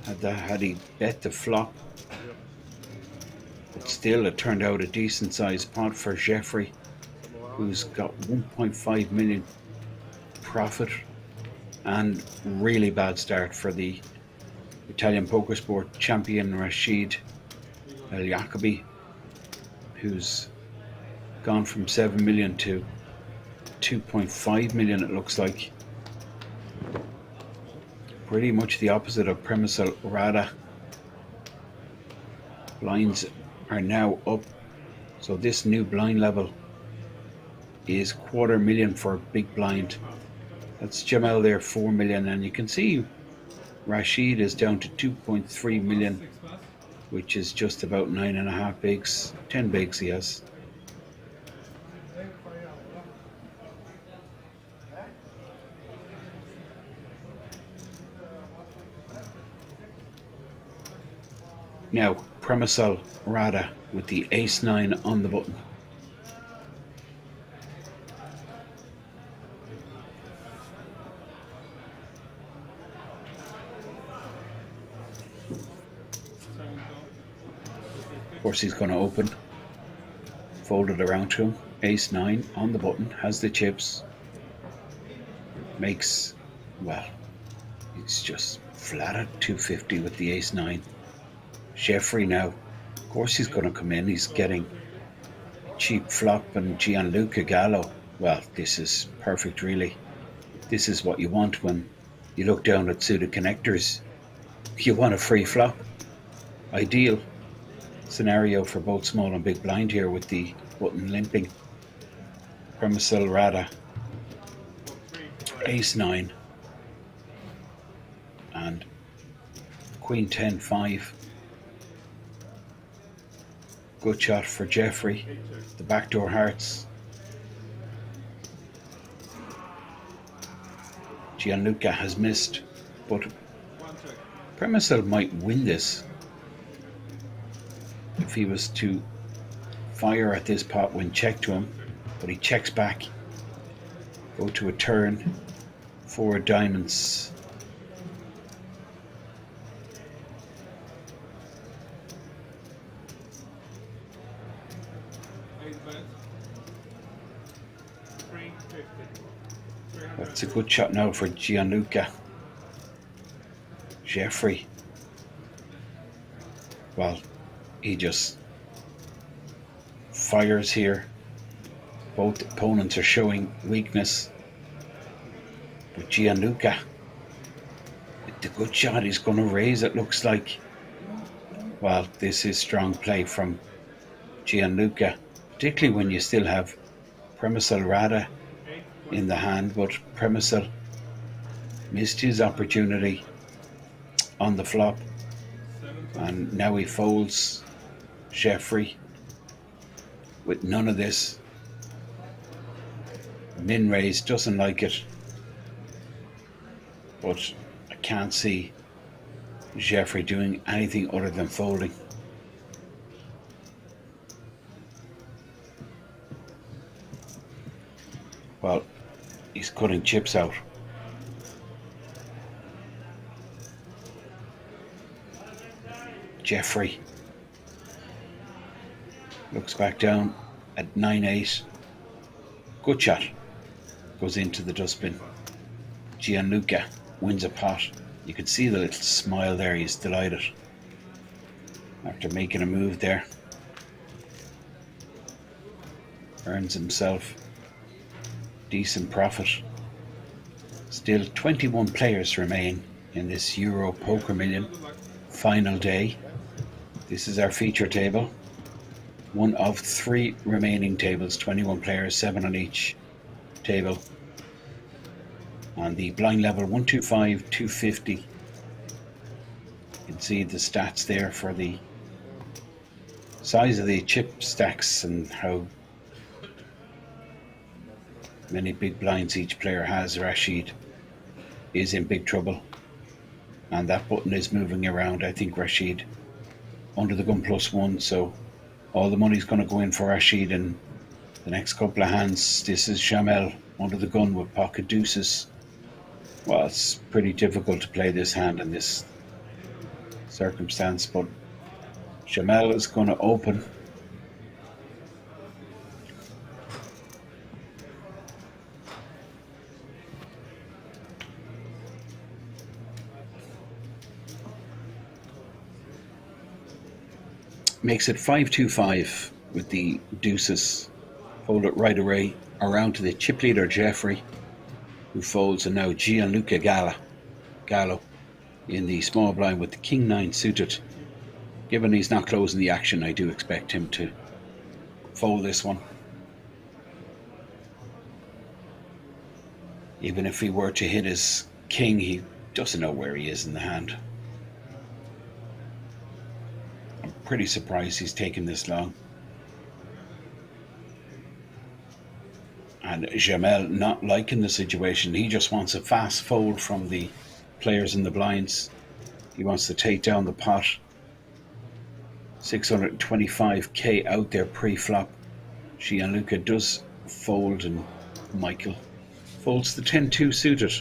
had he bet the flop. But still, it turned out a decent sized pot for Jeffrey, who's got 1.5 million profit, and really bad start for the Italian poker sport champion Rashid El Jacobi, who's gone from 7 million to 2.5 million, it looks like. Pretty much the opposite of Premisal Rada. Blinds are now up, so this new blind level is 250,000 for big blind. That's Jamal there, 4 million, and you can see Rashid is down to 2.3 million, which is just about 9.5 bigs, 10 bigs he has. Now, Premisal Rada with the ace-9 on the button. Of course, he's going to open, fold it around to him. Ace-9 on the button, has the chips, makes, well, he's just flat at 250 with the ace-9. Jeffrey now, of course he's going to come in, he's getting cheap flop and Gianluca Gallo. Well, this is perfect really. This is what you want when you look down at suited connectors. You want a free flop. Ideal scenario for both small and big blind here with the button limping. Premisal Rada, ace-9 and queen 10-5. Good shot for Jeffrey. The backdoor hearts. Gianluca has missed, but Premisal might win this if he was to fire at this pot when checked to him, but he checks back. Go to a turn, 4 diamonds. That's a good shot now for Gianluca. Jeffrey, well, he just fires here. Both opponents are showing weakness, but Gianluca with the good shot, he's going to raise, it looks like. Well, this is strong play from Gianluca, particularly when you still have Premisal Rada in the hand, but Premisal Missed his opportunity on the flop, and now he folds Jeffrey with none of this. Min raise, doesn't like it, but I can't see Jeffrey doing anything other than folding. Well, he's cutting chips out. Jeffrey looks back down at 9-8. Good shot. Goes into the dustbin. Gianluca wins a pot. You can see the little smile there. He's delighted after making a move there. Earns himself decent profit. Still 21 players remain in this Euro Poker Million final day. This is our feature table. One of 3 remaining tables, 21 players, 7 on each table. On the blind level 125, 250. You can see the stats there for the size of the chip stacks and how many big blinds each player has. Rashid is in big trouble, and that button is moving around. I think Rashid under the gun +1, so all the money's going to go in for Rashid in the next couple of hands. This is Jamel under the gun with pocket deuces. Well, it's pretty difficult to play this hand in this circumstance, but Jamel is going to open. Makes it 5-2-5 with the deuces. Fold it right away around to the chip leader Jeffrey, who folds, and now Gianluca Gallo in the small blind with the king-9 suited. Given he's not closing the action, I do expect him to fold this one. Even if he were to hit his king, he doesn't know where he is in the hand. I'm pretty surprised he's taken this long. And Jamel not liking the situation. He just wants a fast fold from the players in the blinds. He wants to take down the pot. 625k out there pre-flop. Gianluca does fold, and Michael folds the 10-2 suited.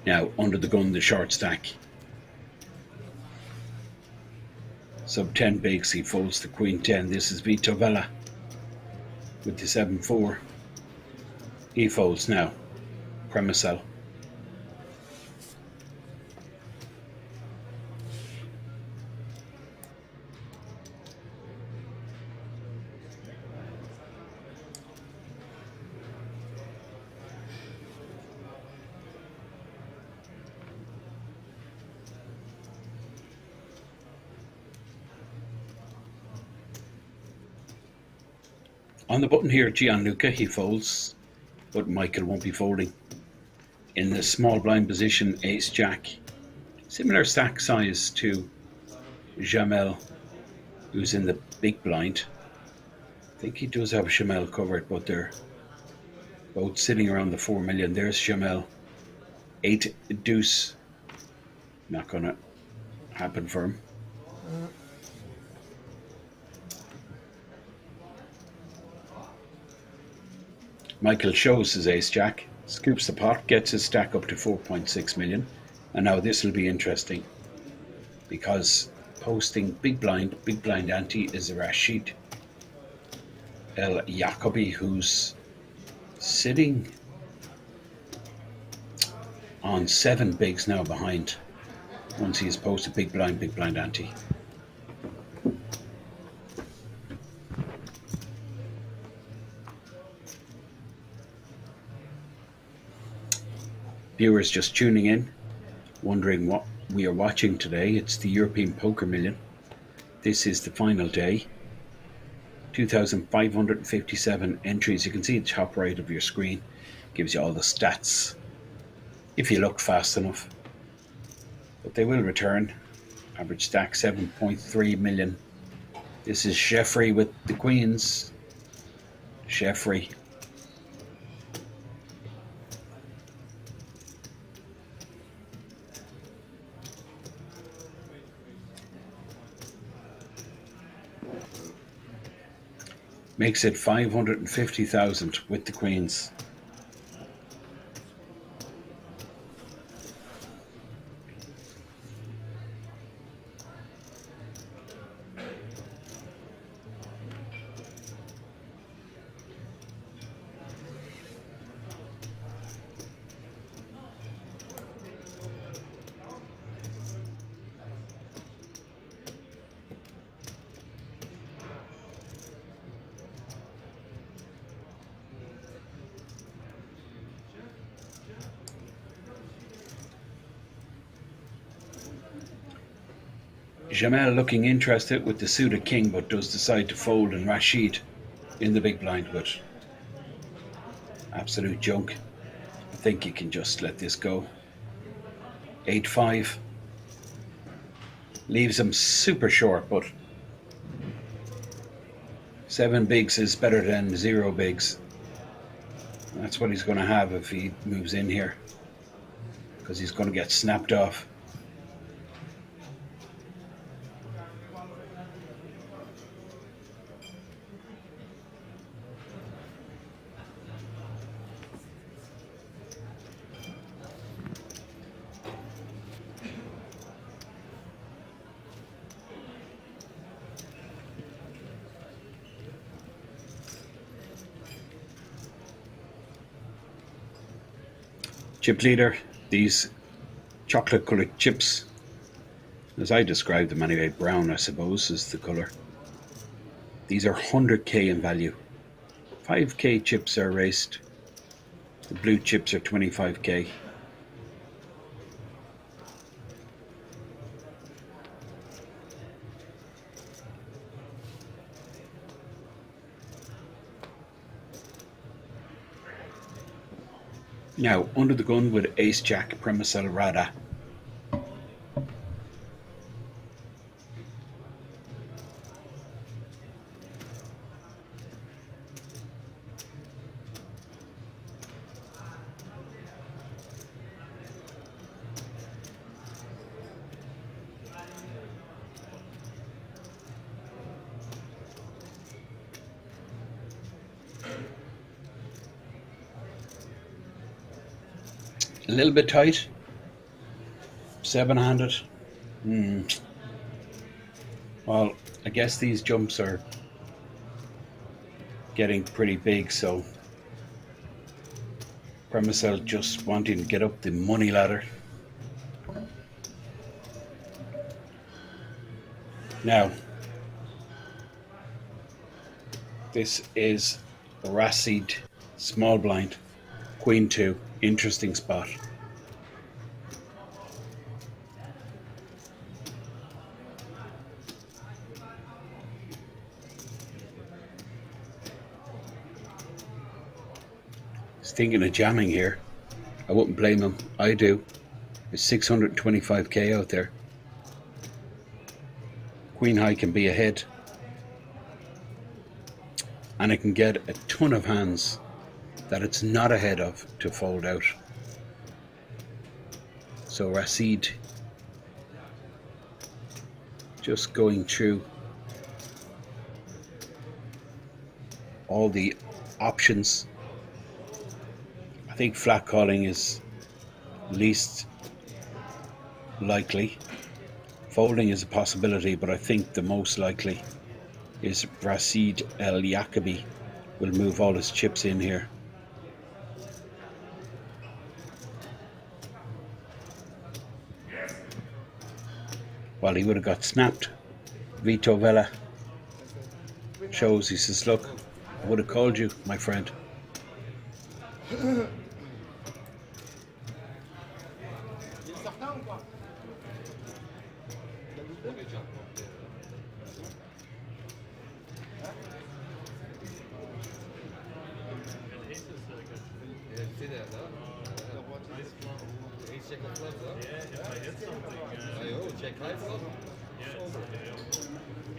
Now under the gun, the short stack. Sub 10 bigs, he folds the queen 10. This is Vito Vella with the 7-4. He folds now. Premisel. On the button here, Gianluca, he folds, but Michael won't be folding. In the small blind position, Ace-Jack. Similar stack size to Jamel, who's in the big blind. I think he does have Jamel covered, but they're both sitting around the 4 million. There's Jamel. 8 deuce. Not going to happen for him. Michael shows his ace-jack, scoops the pot, gets his stack up to 4.6 million, And now this will be interesting because posting big blind ante is Rashid El Jacobi, who's sitting on 7 bigs now behind once he's posted big blind ante. Viewers just tuning in, wondering what we are watching today. It's the European Poker Million. This is the final day. 2,557 entries. You can see the top right of your screen gives you all the stats if you look fast enough. But they will return. Average stack 7.3 million. This is Jeffrey with the queens. Jeffrey. Makes it 550,000 with the queens. Jamel looking interested with the suited king, but does decide to fold, and Rashid in the big blind with absolute junk. I think you can just let this go. 8-5 leaves him super short, but 7 bigs is better than 0 bigs. That's what he's going to have if he moves in here, because he's going to get snapped off. Chip leader, these chocolate coloured chips, as I describe them anyway, brown I suppose is the colour. These are 100k in value. 5k chips are raced. The blue chips are 25k. Now, under the gun with Ace Jack, Premisel Rada. A little bit tight. 7-handed. Well, I guess these jumps are getting pretty big, so Premisel just wanting to get up the money ladder. Now, this is Rashid small blind, Queen 2, interesting spot. He's thinking of jamming here. I wouldn't blame him. I do. It's 625k out there. Queen high can be ahead, and it can get a ton of hands that it's not ahead of to fold out. So Rashid just going through all the options. I think flat calling is least likely. Folding is a possibility, but I think the most likely is Rasid El Yacobi will move all his chips in here. Well, he would have got snapped. Vito Vella shows, he says, look, I would have called you, my friend.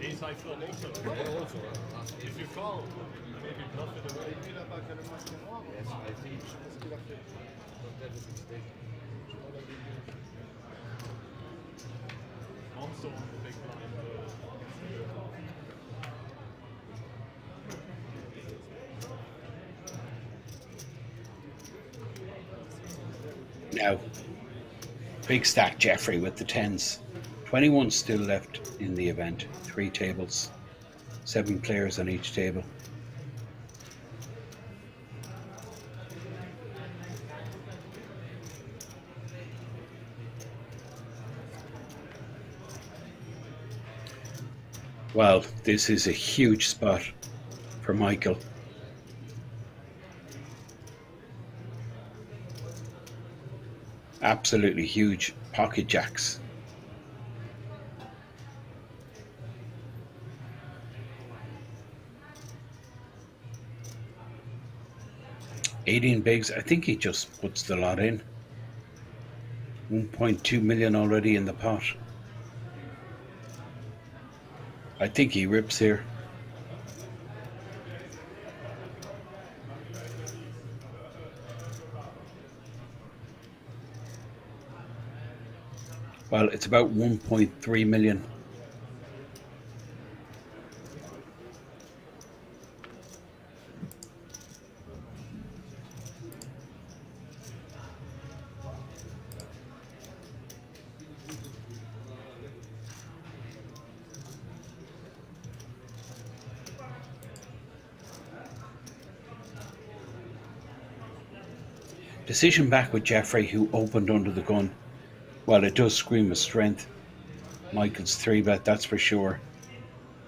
Ace high flop also. If you call, maybe bluff it away. Yes, I think. Not everything stays. Also on the big blind. Now, big stack Jeffrey with the tens. 21 still left in the event. 3 tables. 7 players on each table. Well, this is a huge spot for Michael. Absolutely huge. Pocket jacks. $18 bigs. I think he just puts the lot in. 1.2 million already in the pot. I think he rips here. Well, it's about 1.3 million. Decision back with Jeffrey, who opened under the gun. Well, it does scream of strength. Michael's 3-bet, that's for sure.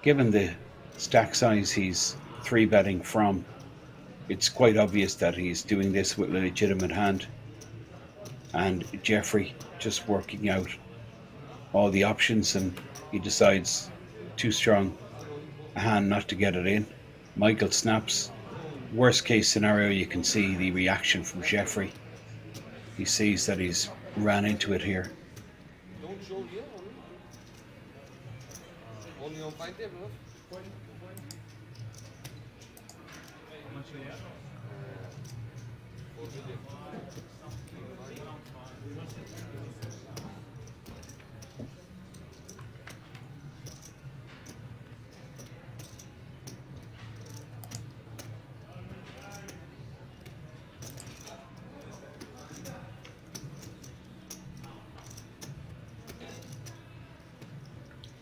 Given the stack size he's 3-betting from, it's quite obvious that he's doing this with a legitimate hand. And Jeffrey just working out all the options, and he decides too strong a hand not to get it in. Michael snaps. Worst case scenario, you can see the reaction from Jeffrey. He sees that he's ran into it here. Don't show here only on 5 table, huh? How much do you have? 4 million.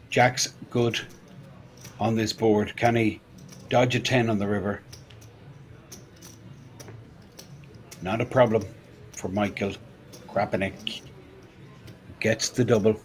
Jack's good on this board. Can he dodge a 10 on the river? Not a problem for Michael. Krapenik gets the double.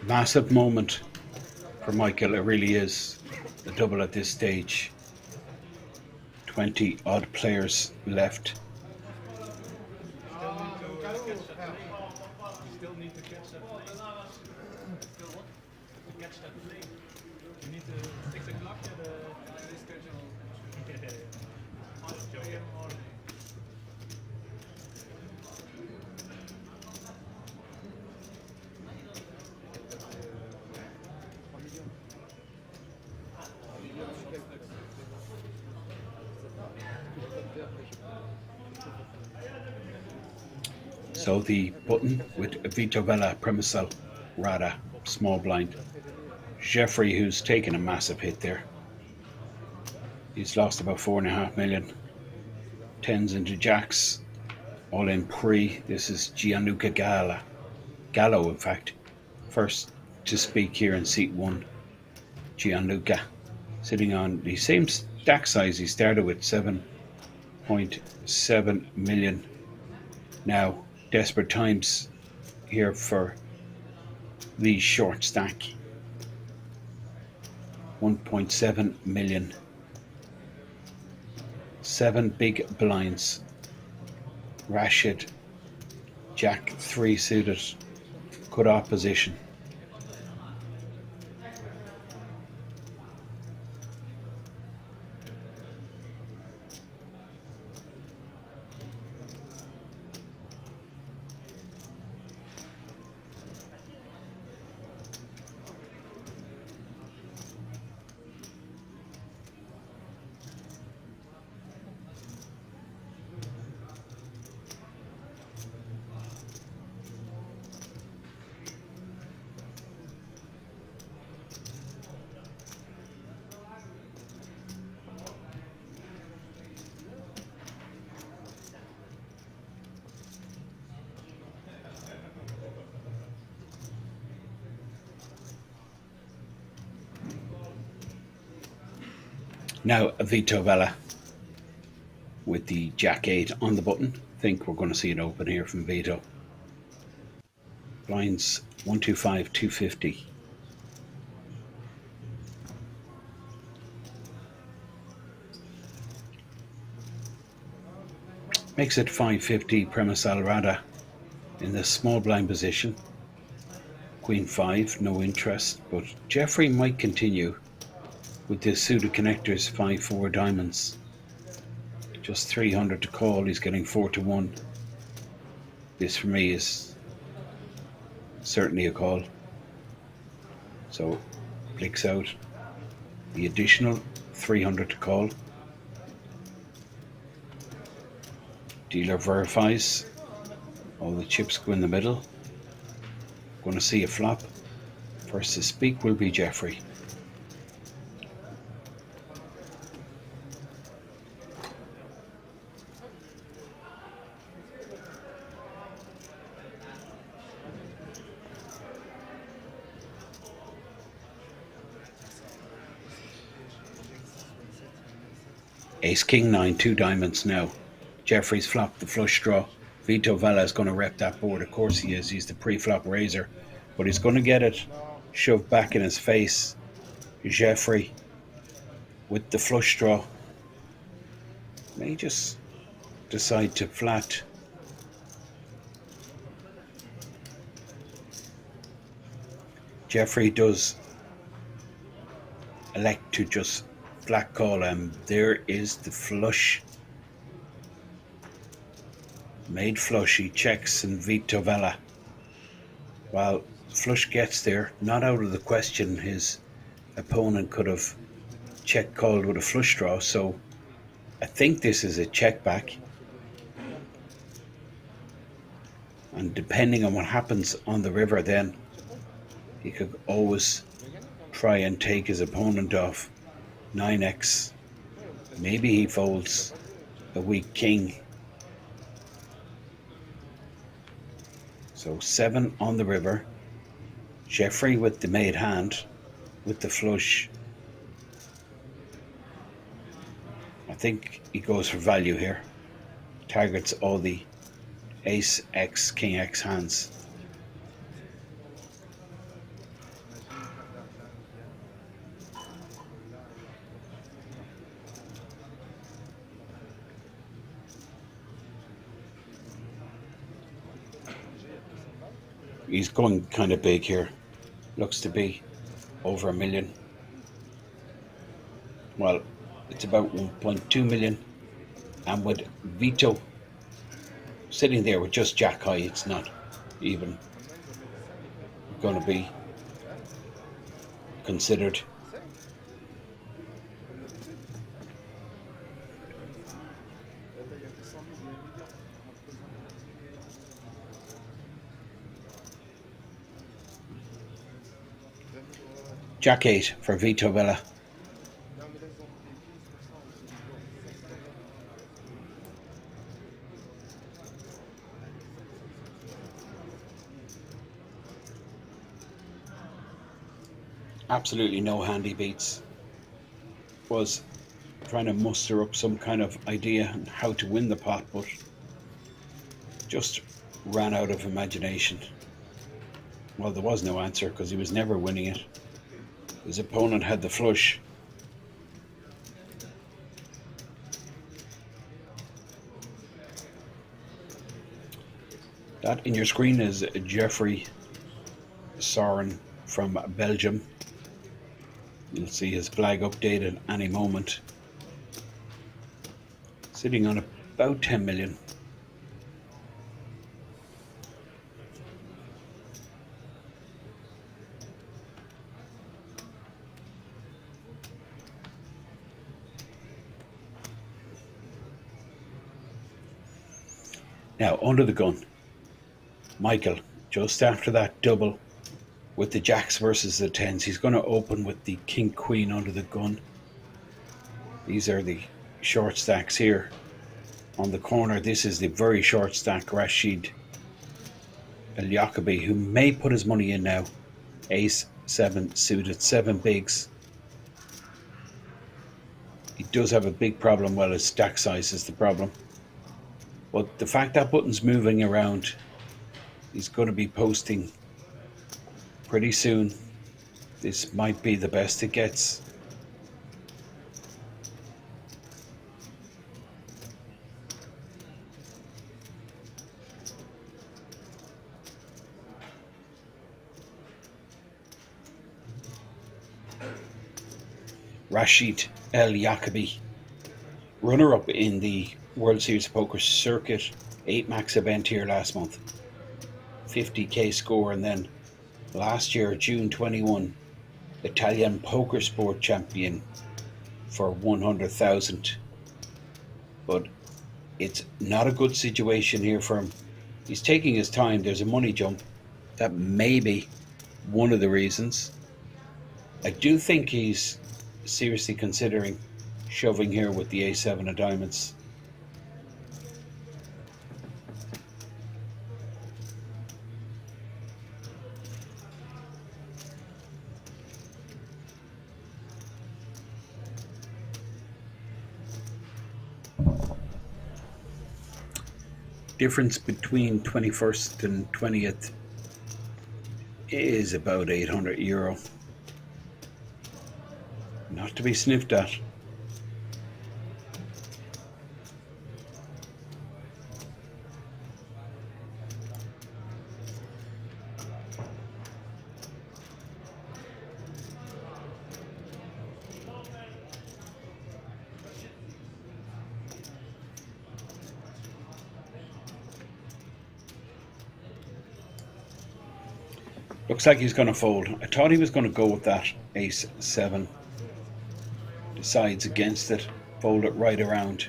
Massive moment for Michael. It really is. The double at this stage. 20 odd players left. Still need to catch that play. Still what? To catch that play. You need to 6 o'clock at the schedule. Joking. So the button with Vito Vella, Premisel, Rada, small blind. Jeffrey, who's taken a massive hit there. He's lost about 4.5 million. Tens into jacks, all in pre. This is Gianluca Gallo, in fact. First to speak here in seat 1. Gianluca sitting on the same stack size he started with, 7.7 million. Now, desperate times here for the short stack. 1.7 million. 7 big blinds. Rashid, Jack 3 suited, good opposition. Now Vito Vella with the Jack 8 on the button. I think we're going to see an open here from Vito. Blinds 125, 250. Makes it 550. Premisal Rada in the small blind position. Queen 5, no interest, but Jeffrey might continue with this suited connectors, 5-4 diamonds. Just 300 to call. He's getting 4-1. This for me is certainly a call. So clicks out the additional 300 to call. Dealer verifies. All the chips go in the middle. Going to see a flop. First to speak will be Jeffrey. Ace King 9, 2 diamonds now. Jeffrey's flopped the flush draw. Vito Vella is going to rep that board. Of course he is. He's the pre-flop raiser. But he's going to get it shoved back in his face. Jeffrey with the flush draw may just decide to flat. Jeffrey does elect to just flat call, and there is the flush. Made flush, he checks, and Vito Vella. While flush gets there, not out of the question his opponent could have check called with a flush draw, so I think this is a check back. And depending on what happens on the river, then he could always try and take his opponent off 9x. Maybe he folds a weak king. So 7 on the river. Jeffrey with the made hand with the flush. I think he goes for value here. Targets all the ace x, king x hands. he's going kind of big here. Looks to be over $1 million. Well, it's about 1.2 million. And with Vito sitting there with just Jack high, it's not even going to be considered. Jack 8 for Vito Villa. Absolutely no handy beats. Was trying to muster up some kind of idea on how to win the pot, but just ran out of imagination. Well, there was no answer because he was never winning it. His opponent had the flush. That in your screen is Jeffrey Soren from Belgium. You'll see his flag updated any moment. Sitting on about 10 million. Now, under the gun, Michael, just after that double with the jacks versus the tens, he's going to open with the king queen under the gun. These are the short stacks here. On the corner, this is the very short stack Rashid El Yacobi, who may put his money in now. Ace 7 suited, 7 bigs. He does have a big problem. Well, his stack size is the problem. But the fact that button's moving around, he's going to be posting pretty soon. This might be the best it gets. Rashid El Yacobi, runner-up in the World Series of Poker Circuit 8 Max event here last month. 50k score, and then last year, June 21, Italian Poker Sport champion for 100,000. But it's not a good situation here for him. He's taking his time. There's a money jump. That may be one of the reasons. I do think he's seriously considering shoving here with the A7 of diamonds. Difference between 21st and 20th is about €800. Not to be sniffed at. Looks like he's going to fold. I thought he was going to go with that ace 7. Decides against it. Fold it right around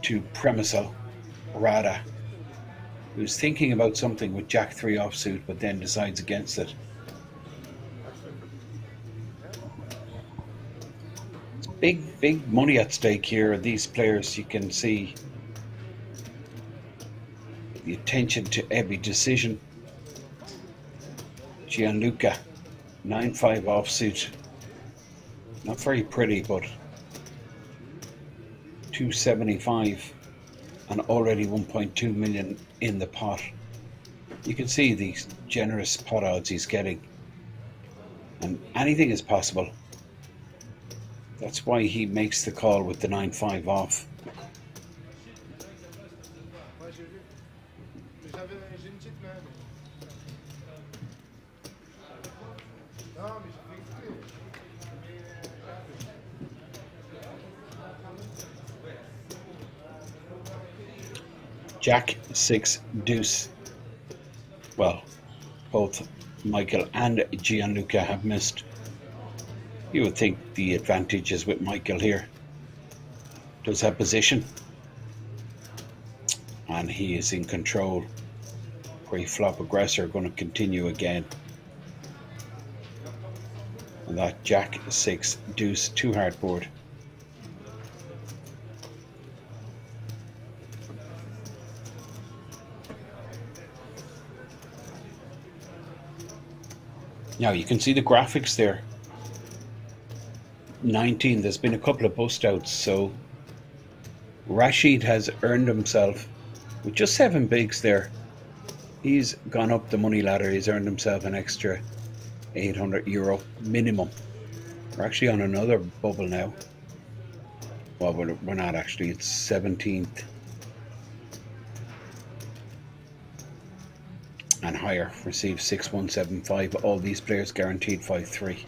to Premisel Rada, who's thinking about something with Jack 3 offsuit, but then decides against it. It's big money at stake here. These players, you can see the attention to every decision. Gianluca, 9-5 offsuit. Not very pretty, but 275 and already 1.2 million in the pot. You can see the generous pot odds he's getting. And anything is possible. That's why he makes the call with the 9-5 off. une petite main. Non, mais j'ai fait exprès. Jack 6 deuce. Well, both Michael and Gianluca have missed. You would think the advantage is with Michael here. Does have position. And he is in control. Pre-flop aggressor going to continue again. And that Jack 6 deuce 2 hard board. Now you can see the graphics there. 19, there's been a couple of bust outs, so Rashid has earned himself with just 7 bigs there. He's gone up the money ladder. He's earned himself an extra €800 minimum. We're actually on another bubble now. Well, we're not actually. It's 17th and higher. Receive 6175. All these players guaranteed 5-3.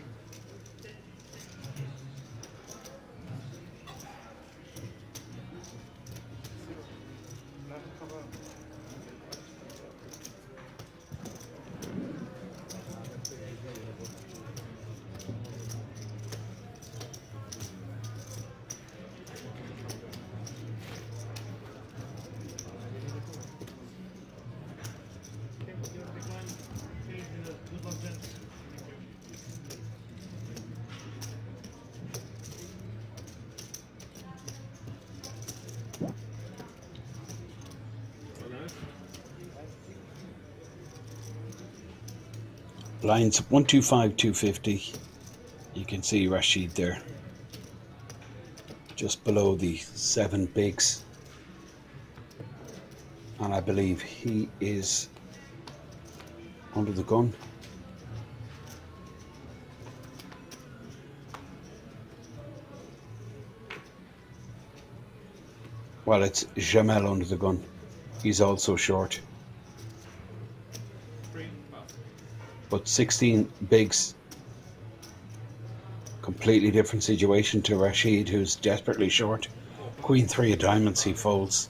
Lines 125, 250. You can see Rashid there, just below the 7 bigs, and I believe he is under the gun. Well, it's Jamel under the gun. He's also short. But 16 bigs. Completely different situation to Rashid, who's desperately short. Queen 3 of diamonds, he folds.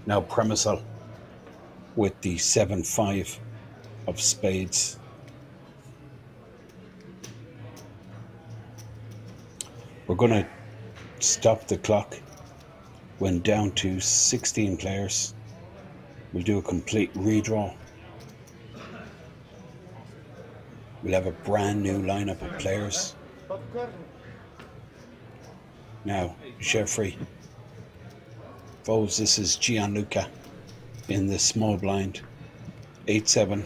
Now Premisal with the 7-5 of spades. We're going to stop the clock when down to 16 players. We'll do a complete redraw. We'll have a brand new lineup of players. Now, Jeffrey folds. This is Gianluca in the small blind. 8-7.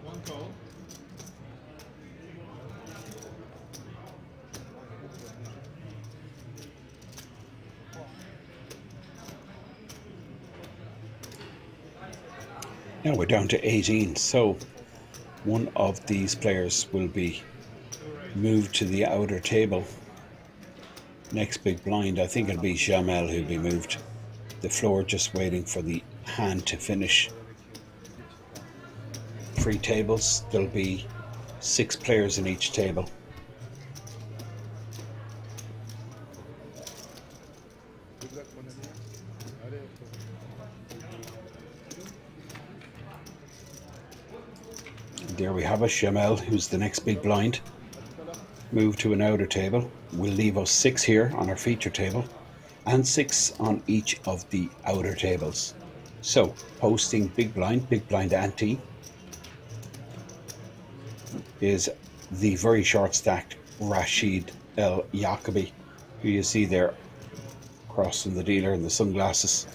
One call. Now we're down to 18, so one of these players will be moved to the outer table. Next big blind, I think it'll be Jamel who'll be moved. The floor just waiting for the hand to finish. 3 tables, there'll be 6 players in each table. There we have a Jamel, who's the next big blind. Move to an outer table. Will leave us 6 here on our feature table and 6 on each of the outer tables. So, hosting big blind ante is the very short stacked Rashid El Yacobi, who you see there crossing the dealer in the sunglasses.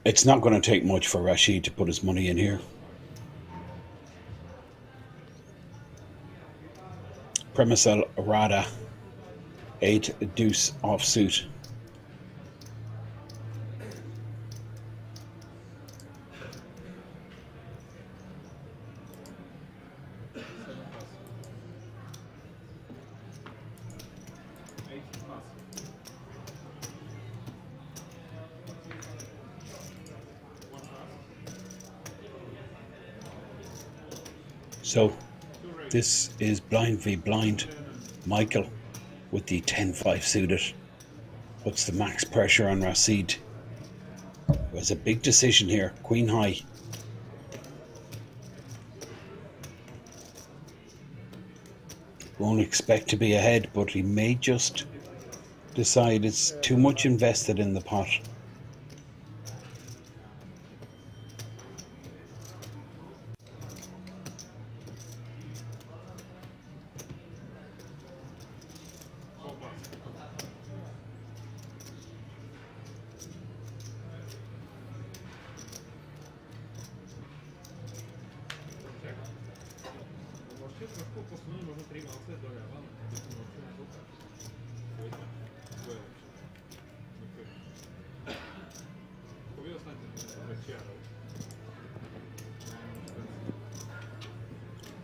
It's not going to take much for Rashid to put his money in here. Premisal Rada, 8 deuce offsuit. So this is blind v blind. Michael with the 10-5 suited puts the max pressure on Rashid. It was a big decision here, queen high. Won't expect to be ahead, but he may just decide it's too much invested in the pot. Můžete trošku posunout možná 3 malce doleva, aby to noci nekoukat. Pojďme, to je lepší. Děkuji. Pověděl snad večerou.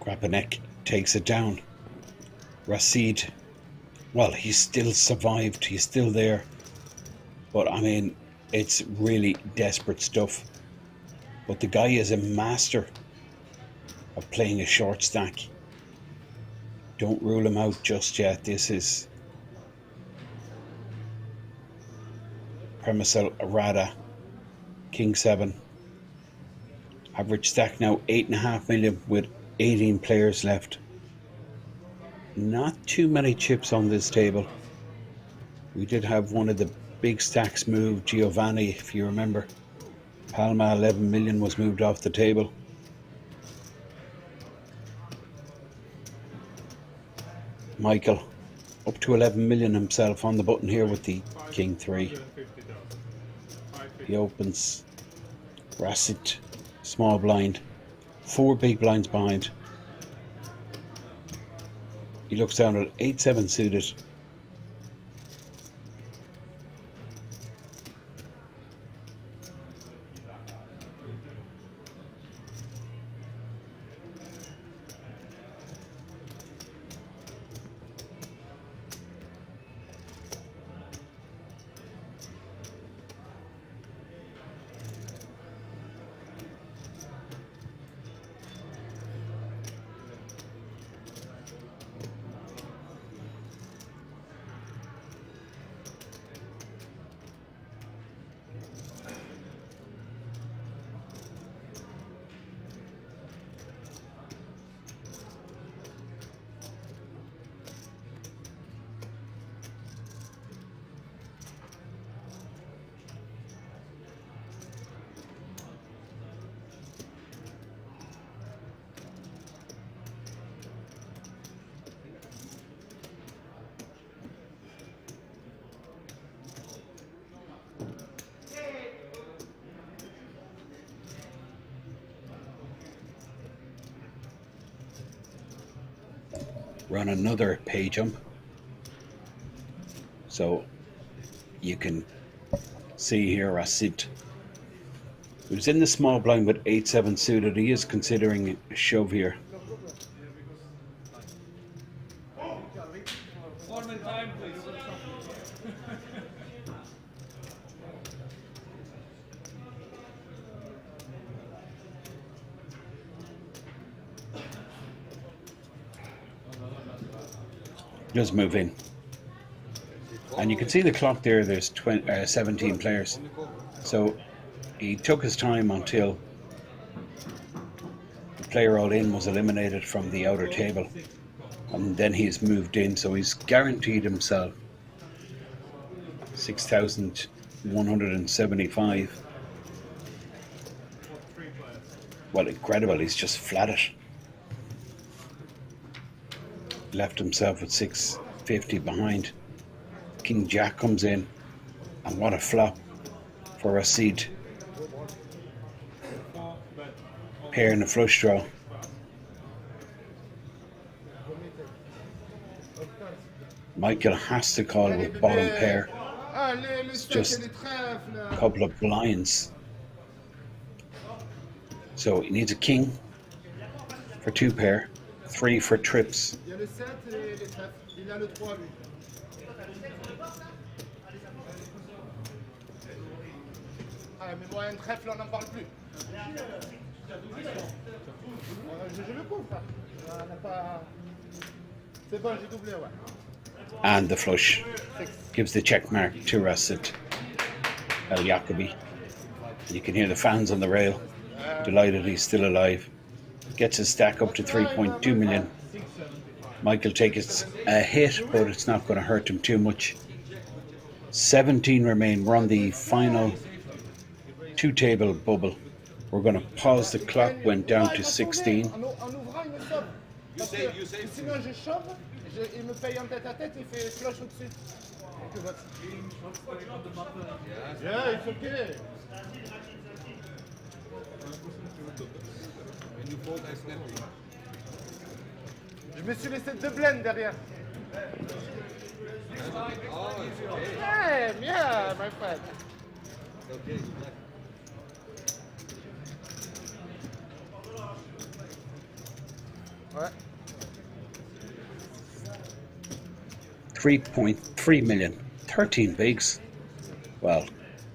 Krapenek takes it down. Rashid, well, he's still survived, he's still there. But I mean, it's really desperate stuff. But the guy is a master of playing a short stack. Don't rule him out just yet. This is Premisal Rada, King 7. Average stack now 8.5 million with 18 players left. Not too many chips on this table. We did have one of the big stacks moved, Giovanni, if you remember. Palmer 11 million was moved off the table. Michael up to 11 million himself on the button here with the King 3. He opens. Rashid, small blind. 4 big blinds behind. He looks down at 8-7 suited. Run another pay jump, so you can see here Rashid, who's in the small blind with 8-7 suited. He is considering a shove here. Form and time, please. Does move in, and you can see the clock there. There's 17 players, so he took his time until the player all in was eliminated from the outer table, and then he's moved in, so he's guaranteed himself 6,175. Well, incredible. He's just flat it. Left himself with 650 behind. King Jack comes in, and what a flop for Rashid. Pair in the flush draw. Michael has to call with bottom pair. Ah, le It's 5 just et les trèfles. a couple of blinds. So he needs a king for 2 pair, 3 for trips. Il y a le 7 et les trèfles. Il a le 3, lui. Ah, mais moi, un trèfle, on n'en parle plus. Je le couvre, frère. On n'a pas... C'est bon, j'ai doublé, ouais. And the flush gives the check mark to Russet El Jacobi. You can hear the fans on the rail, delighted he's still alive. Gets his stack up to 3.2 million. Michael takes a hit, but it's not going to hurt him too much. 17 remain. We're on the final 2-table bubble. We're going to pause the clock, went down to 16. En ouvrant, il me sauve. Parce que sinon, je chauffe, il me paye en tête à tête, il fait flush au-dessus. Yeah, it's okay. Je me suis laissé 2 blends derrière. Yeah, yeah, my friend. Ouais. 3.3 million. 13 bigs. Well,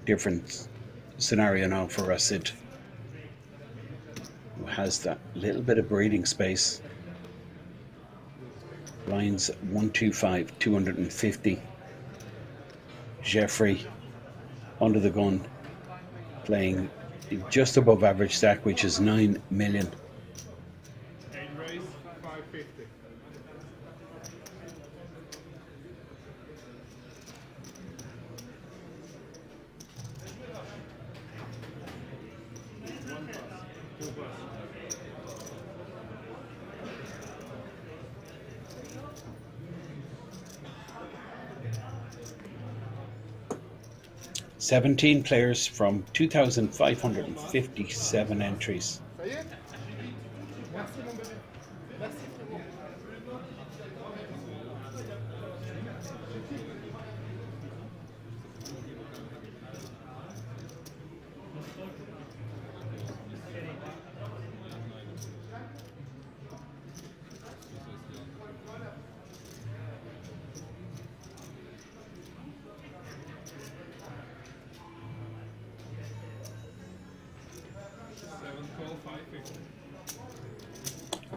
different scenario now for Russet, who has that little bit of breathing space. Lines 125, 250. Jeffrey under the gun, playing just above average stack, which is 9 million. And raise 550. $17 players from 2,557 entries. Ça y est? Merci mon bébé. Merci frérot.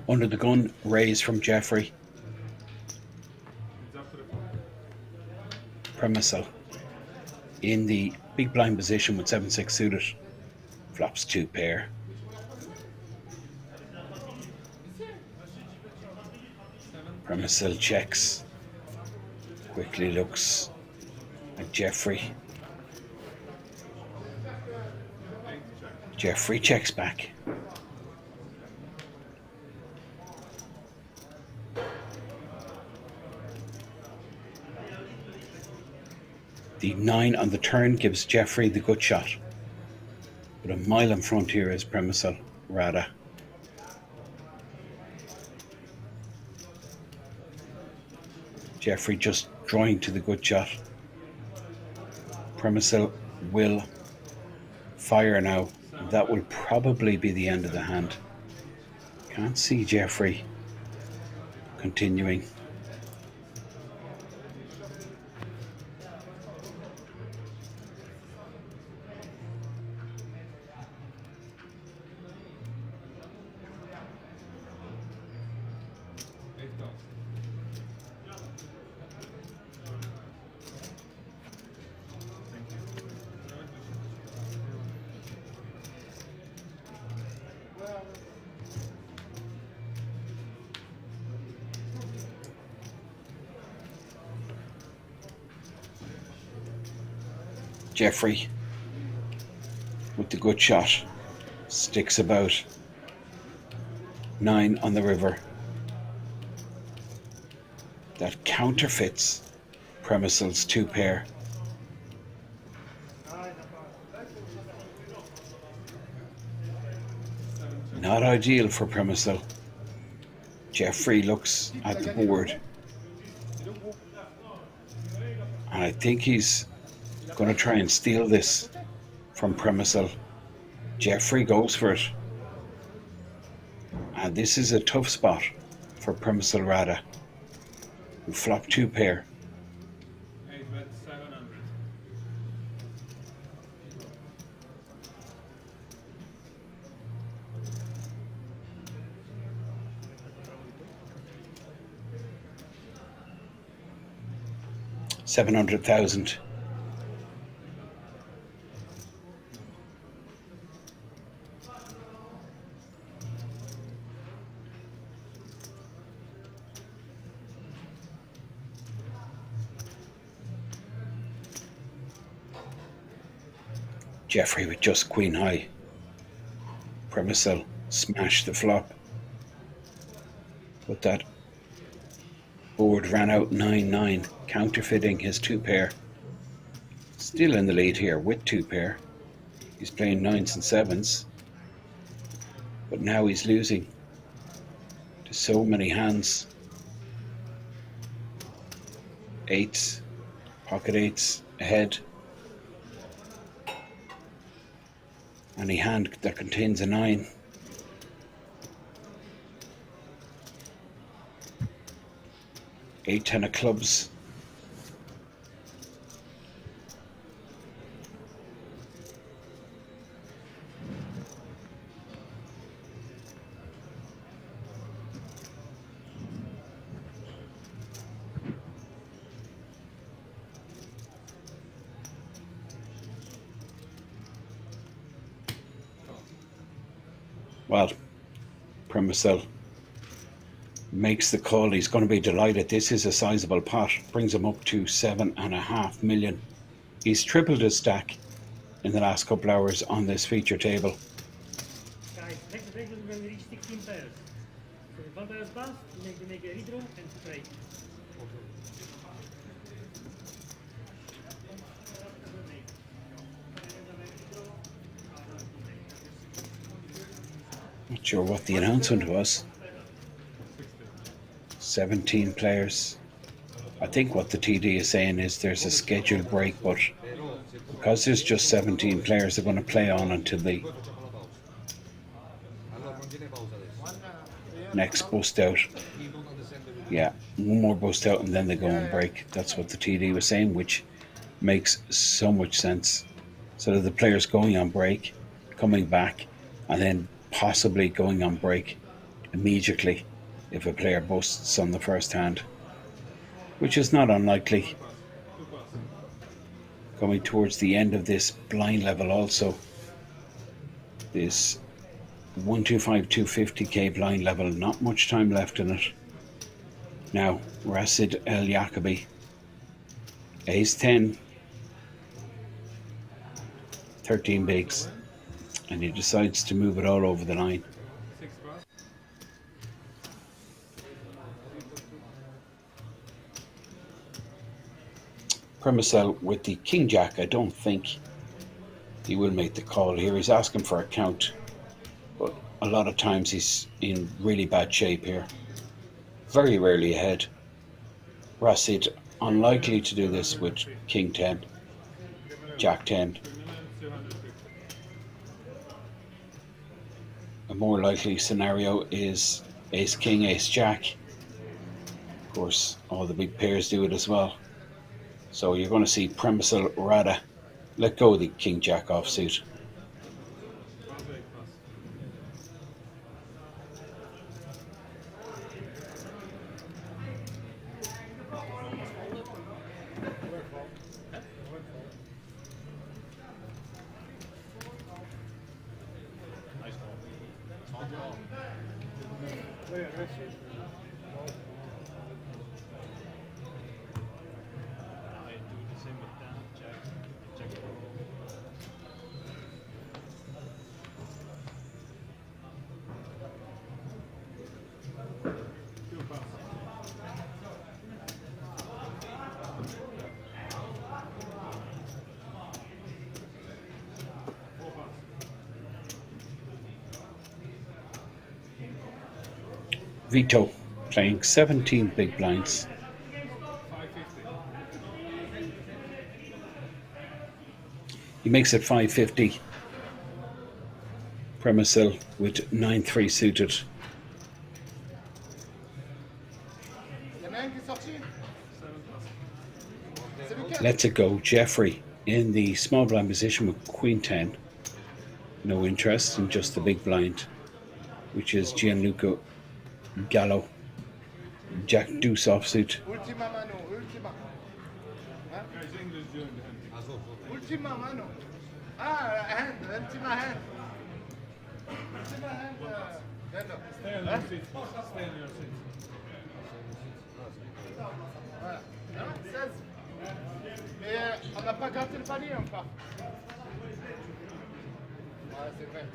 Under the gun, raise from Jeffrey. Premisel in the big blind position with 7-6 suited. Flops 2 pair. Premisel checks. Quickly looks at Jeffrey. Jeffrey checks back. The 9 on the turn gives Jeffrey the good shot. But a mile in front here is Premisel Rada. Jeffrey just drawing to the good shot. Premisel will fire now. That will probably be the end of the hand. Can't see Jeffrey continuing. Jeffrey with the good shot sticks about 9 on the river. That counterfeits Premisel's 2 pair. Not ideal for Premisel. Jeffrey looks at the board. And I think he's going to try and steal this from Premisel. Jeffrey goes for it. And this is a tough spot for Premisel Rada, who flopped 2 pair. 8 bet 700. $700,000. Jeffrey with just queen high. Premisel smashed the flop. But that board ran out 9-9, counterfeiting his 2 pair. Still in the lead here with 2 pair. He's playing 9s and 7s. But now he's losing to so many hands. 8s, pocket 8s ahead. Any hand that contains a 9. Eight, 10 of clubs. Well, Premisel makes the call. He's going to be delighted. This is a sizable pot. Brings him up to 7.5 million. He's tripled his stack in the last couple hours on this feature table. Guys, next break we're going to reach 16 pairs. So if 1 pair is passed, you make a redraw and straight. Not sure what the announcement was. 17 players. I think what the TD is saying is there's a scheduled break, but because there's just 17 players, they're going to play on until the next bust out. Yeah, one more bust out and then they go on break. That's what the TD was saying, which makes so much sense. So the players going on break, coming back, and then possibly going on break immediately if a player busts on the first hand, which is not unlikely. Coming towards the end of this blind level also, this 125 250k blind level, not much time left in it. Now Rasid El Yacobi, ace 10, 13 bigs, and he decides to move it all over the line. Premisel with the king jack. I don't think he will make the call here. He's asking for a count, but a lot of times he's in really bad shape here. Very rarely ahead. Rasid unlikely to do this with king 10, jack 10. A more likely scenario is ace king, ace jack. Of course, all the big pairs do it as well. So you're going to see Premisel Rada let go of the king jack offsuit. Vito playing 17 big blinds. He makes it 550. Premisil with 9-3 suited. Lets it go. Jeffrey in the small blind position with Queen 10. No interest in just the big blind, which is Gianluca, Gallo, Jack Deuce offsuit. Ultima mano, ultima. Ultima mano. Ah, hand, ultima hand. Ultima hand. Gallo. Stay on your seat. Stay on your seat. Voilà. Hein, 16. Mais on n'a pas gratté le palier encore. Ouais, c'est vrai.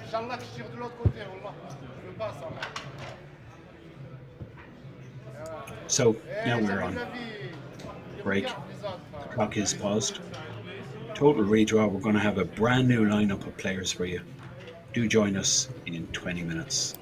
Inch'Allah que je tire de l'autre côté, Wallah. Je veux pas ça, là. So now we're on break. The clock is paused. Total redraw. We're going to have a brand new lineup of players for you. Do join us in 20 minutes.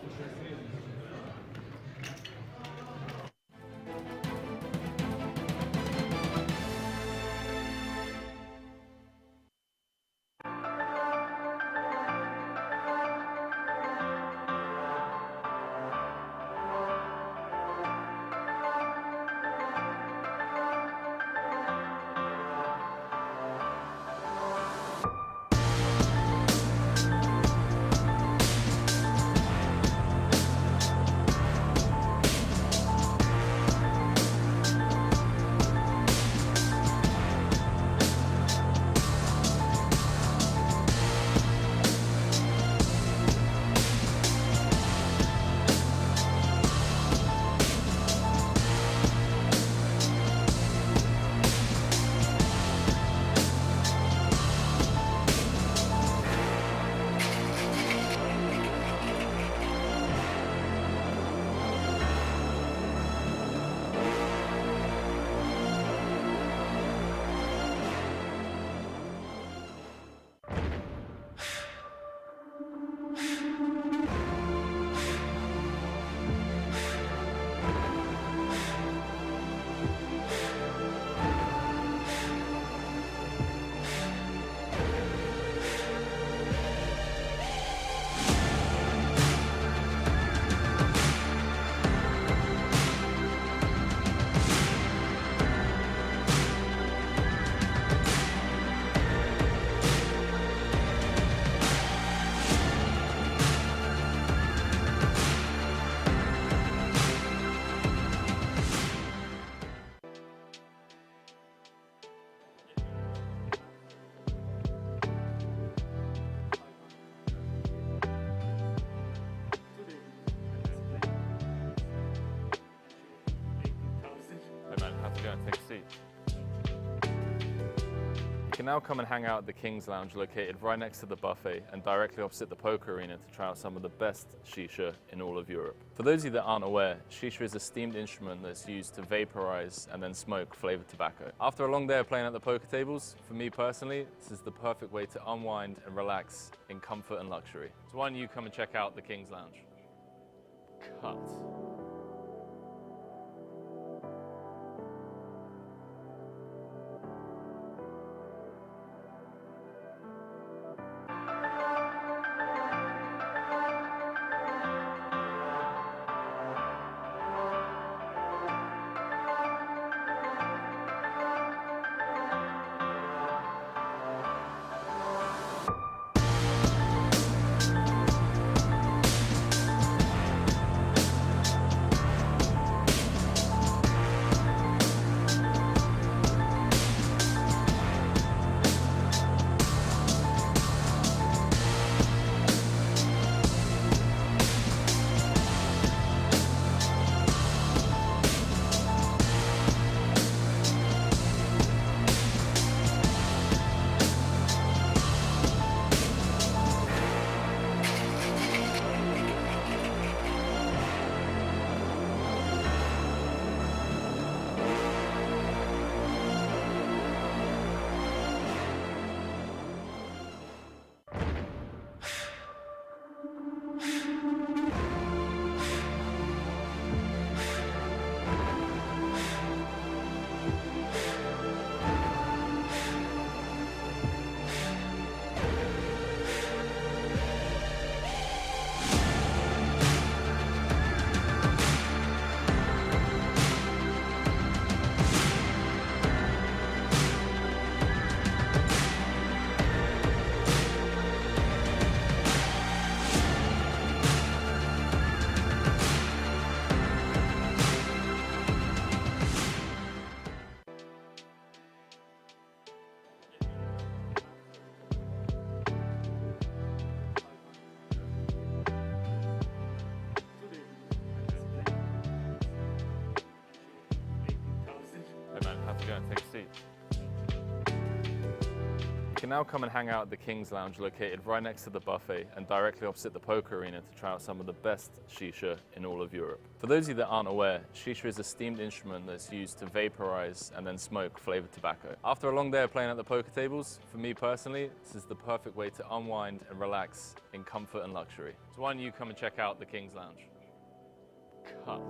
Take a seat. You can now come and hang out at the King's Lounge located right next to the buffet and directly opposite the poker arena to try out some of the best shisha in all of Europe. For those of you that aren't aware, shisha is a steamed instrument that's used to vaporize and then smoke flavored tobacco. After a long day of playing at the poker tables, for me personally, this is the perfect way to unwind and relax in comfort and luxury. So why don't you come and check out the King's Lounge? Cut. go and take a seat. You can now come and hang out at the King's Lounge located right next to the buffet and directly opposite the poker arena to try out some of the best shisha in all of Europe. For those of you that aren't aware, shisha is a steamed instrument that's used to vaporize and then smoke flavored tobacco. After a long day of playing at the poker tables, for me personally, this is the perfect way to unwind and relax in comfort and luxury. So why don't you come and check out the King's Lounge? Cut.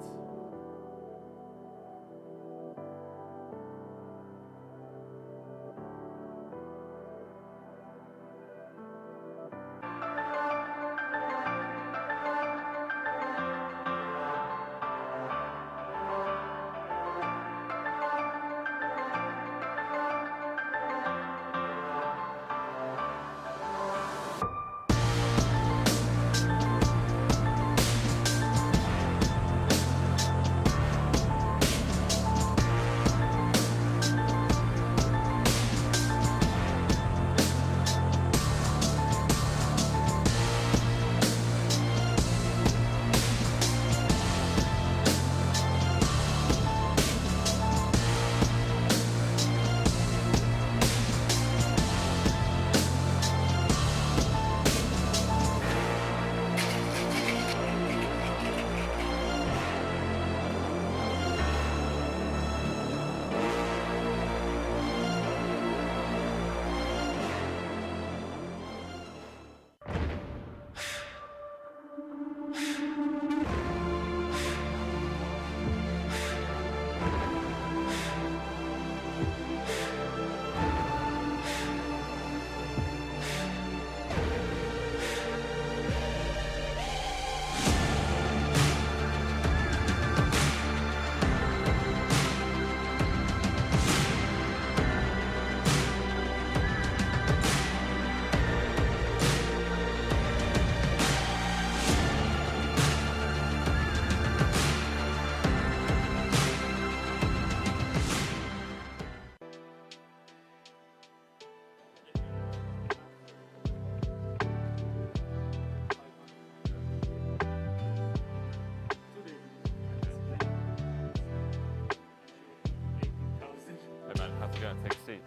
Go and take a seat.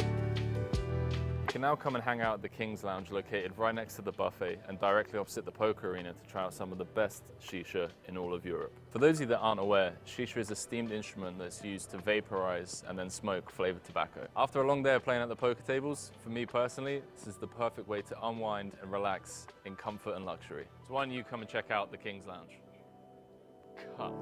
You can now come and hang out at the King's Lounge located right next to the buffet and directly opposite the poker arena to try out some of the best shisha in all of Europe. For those of you that aren't aware, shisha is a steamed instrument that's used to vaporize and then smoke flavored tobacco. After a long day of playing at the poker tables, for me personally, this is the perfect way to unwind and relax in comfort and luxury. So why don't you come and check out the King's Lounge? Cut.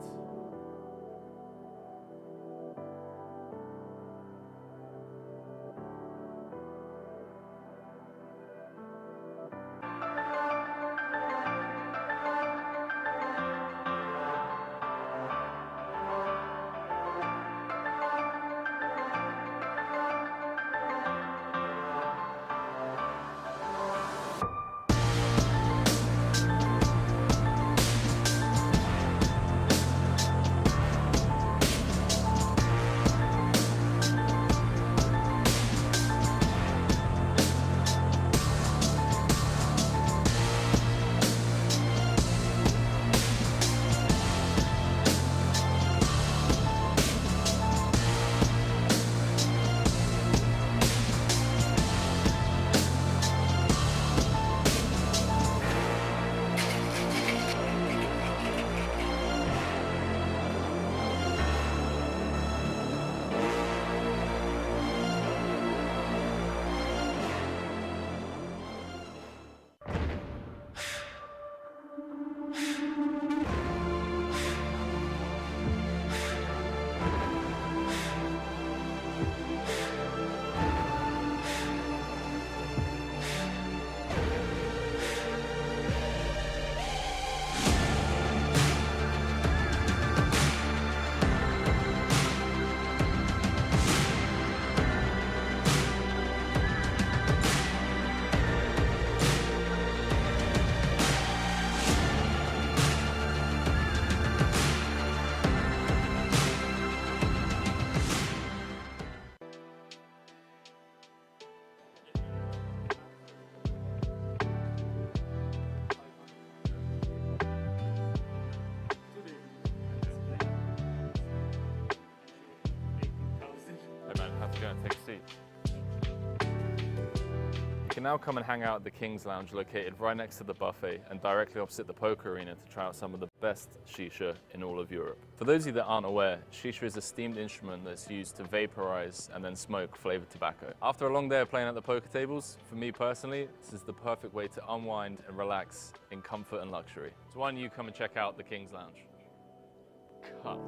go and take a seat. You can now come and hang out at the King's Lounge located right next to the buffet and directly opposite the poker arena to try out some of the best shisha in all of Europe. For those of you that aren't aware, shisha is a steamed instrument that's used to vaporize and then smoke flavored tobacco. After a long day of playing at the poker tables, for me personally, this is the perfect way to unwind and relax in comfort and luxury. So why don't you come and check out the King's Lounge? Cut.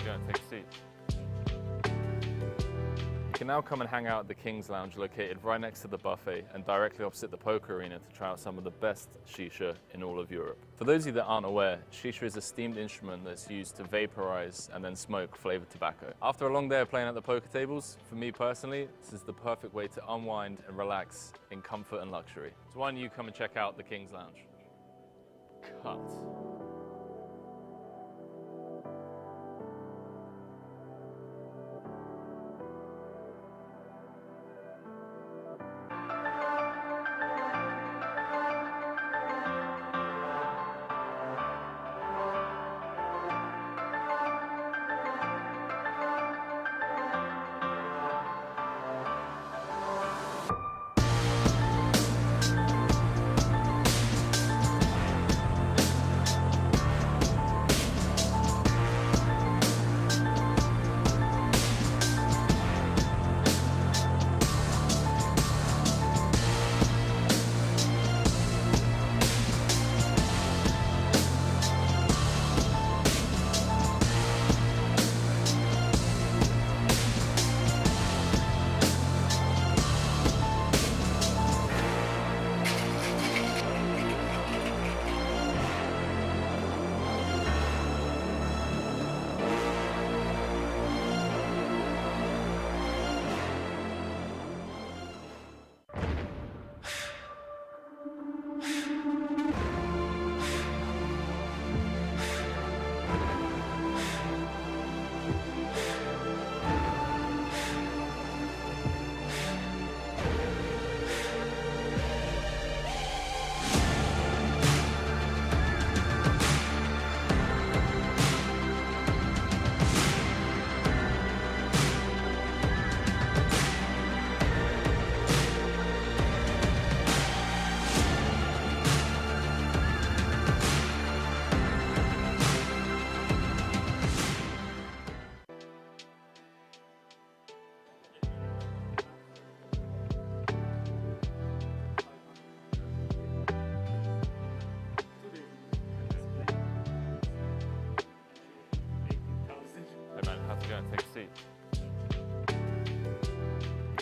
Go and take a seat. You can now come and hang out at the King's Lounge located right next to the buffet and directly opposite the poker arena to try out some of the best shisha in all of Europe. For those of you that aren't aware, shisha is a steamed instrument that's used to vaporize and then smoke flavored tobacco. After a long day of playing at the poker tables, for me personally, this is the perfect way to unwind and relax in comfort and luxury. So why don't you come and check out the King's Lounge? Cut.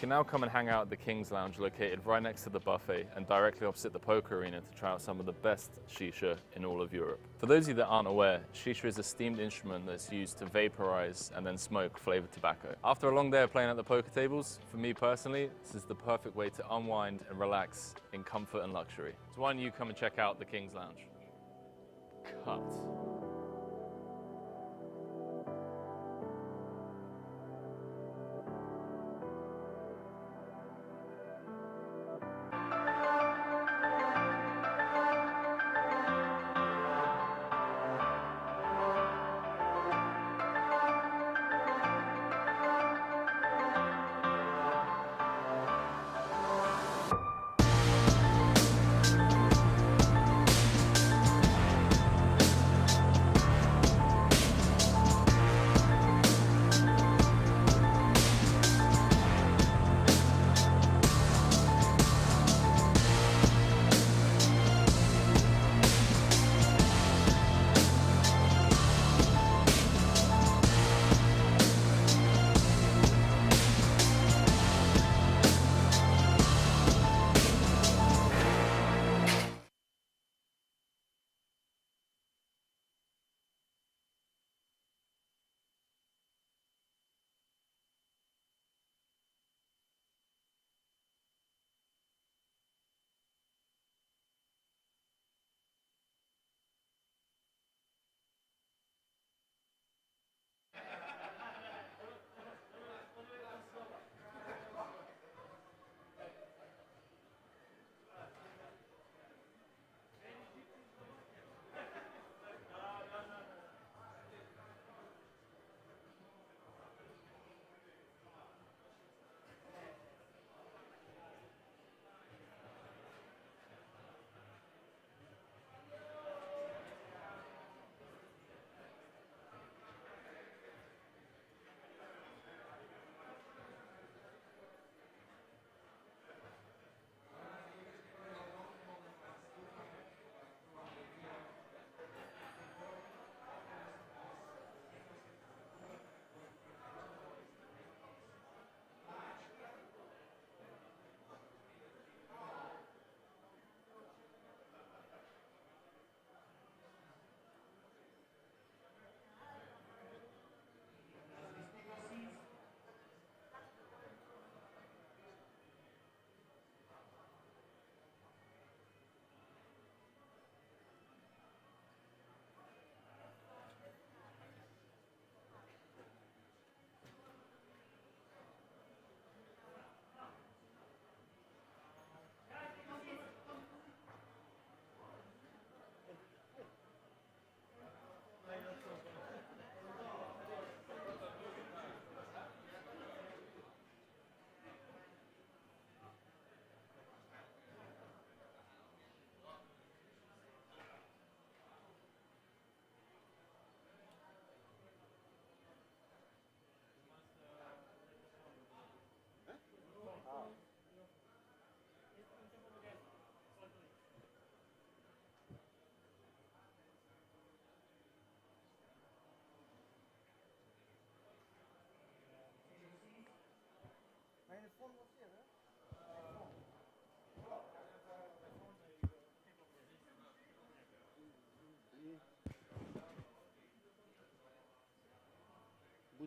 can now come and hang out at the King's Lounge located right next to the buffet and directly opposite the poker arena to try out some of the best shisha in all of Europe. For those of you that aren't aware, shisha is a steamed instrument that's used to vaporize and then smoke flavored tobacco. After a long day of playing at the poker tables, for me personally, this is the perfect way to unwind and relax in comfort and luxury. So why don't you come and check out the King's Lounge? Cut.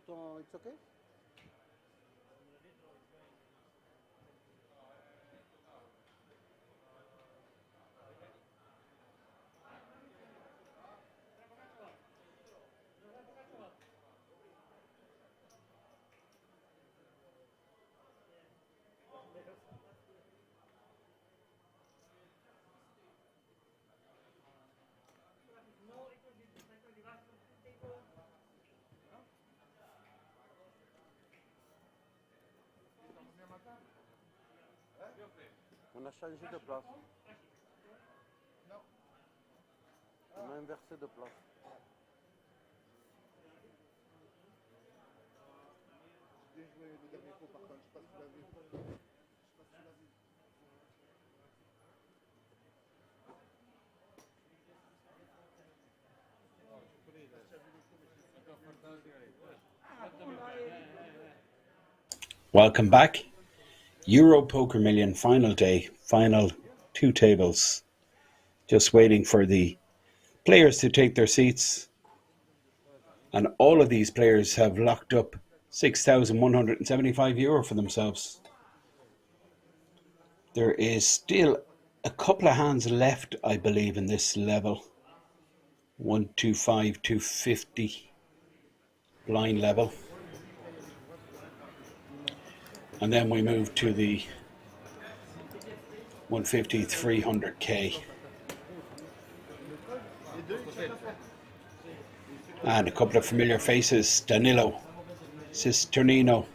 Bouton, it's okay? On a changé de place. On a inversé de place. J'ai joué le dernier coup par contre, je sais pas si tu l'as vu. Welcome back. Euro Poker Million final day, final 2 tables. Just waiting for the players to take their seats. And all of these players have locked up €6,175 for themselves. There is still a couple of hands left, I believe, in this level. 125, 250 blind level. And then we move to the 150, 300k. And a couple of familiar faces. Danilo Cisgenino,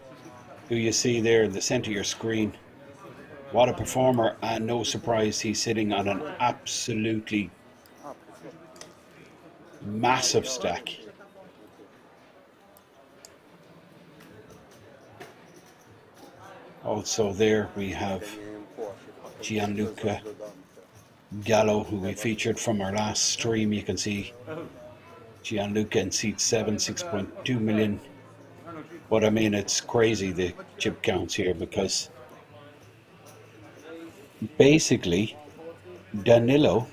who you see there in the center of your screen. What a performer, and no surprise he's sitting on an absolutely massive stack. Also there we have Gianluca, Gallo, who we featured from our last stream. You can see Gianluca in seat 7, 6.2 million. But I mean, it's crazy the chip counts here, because basically Danilo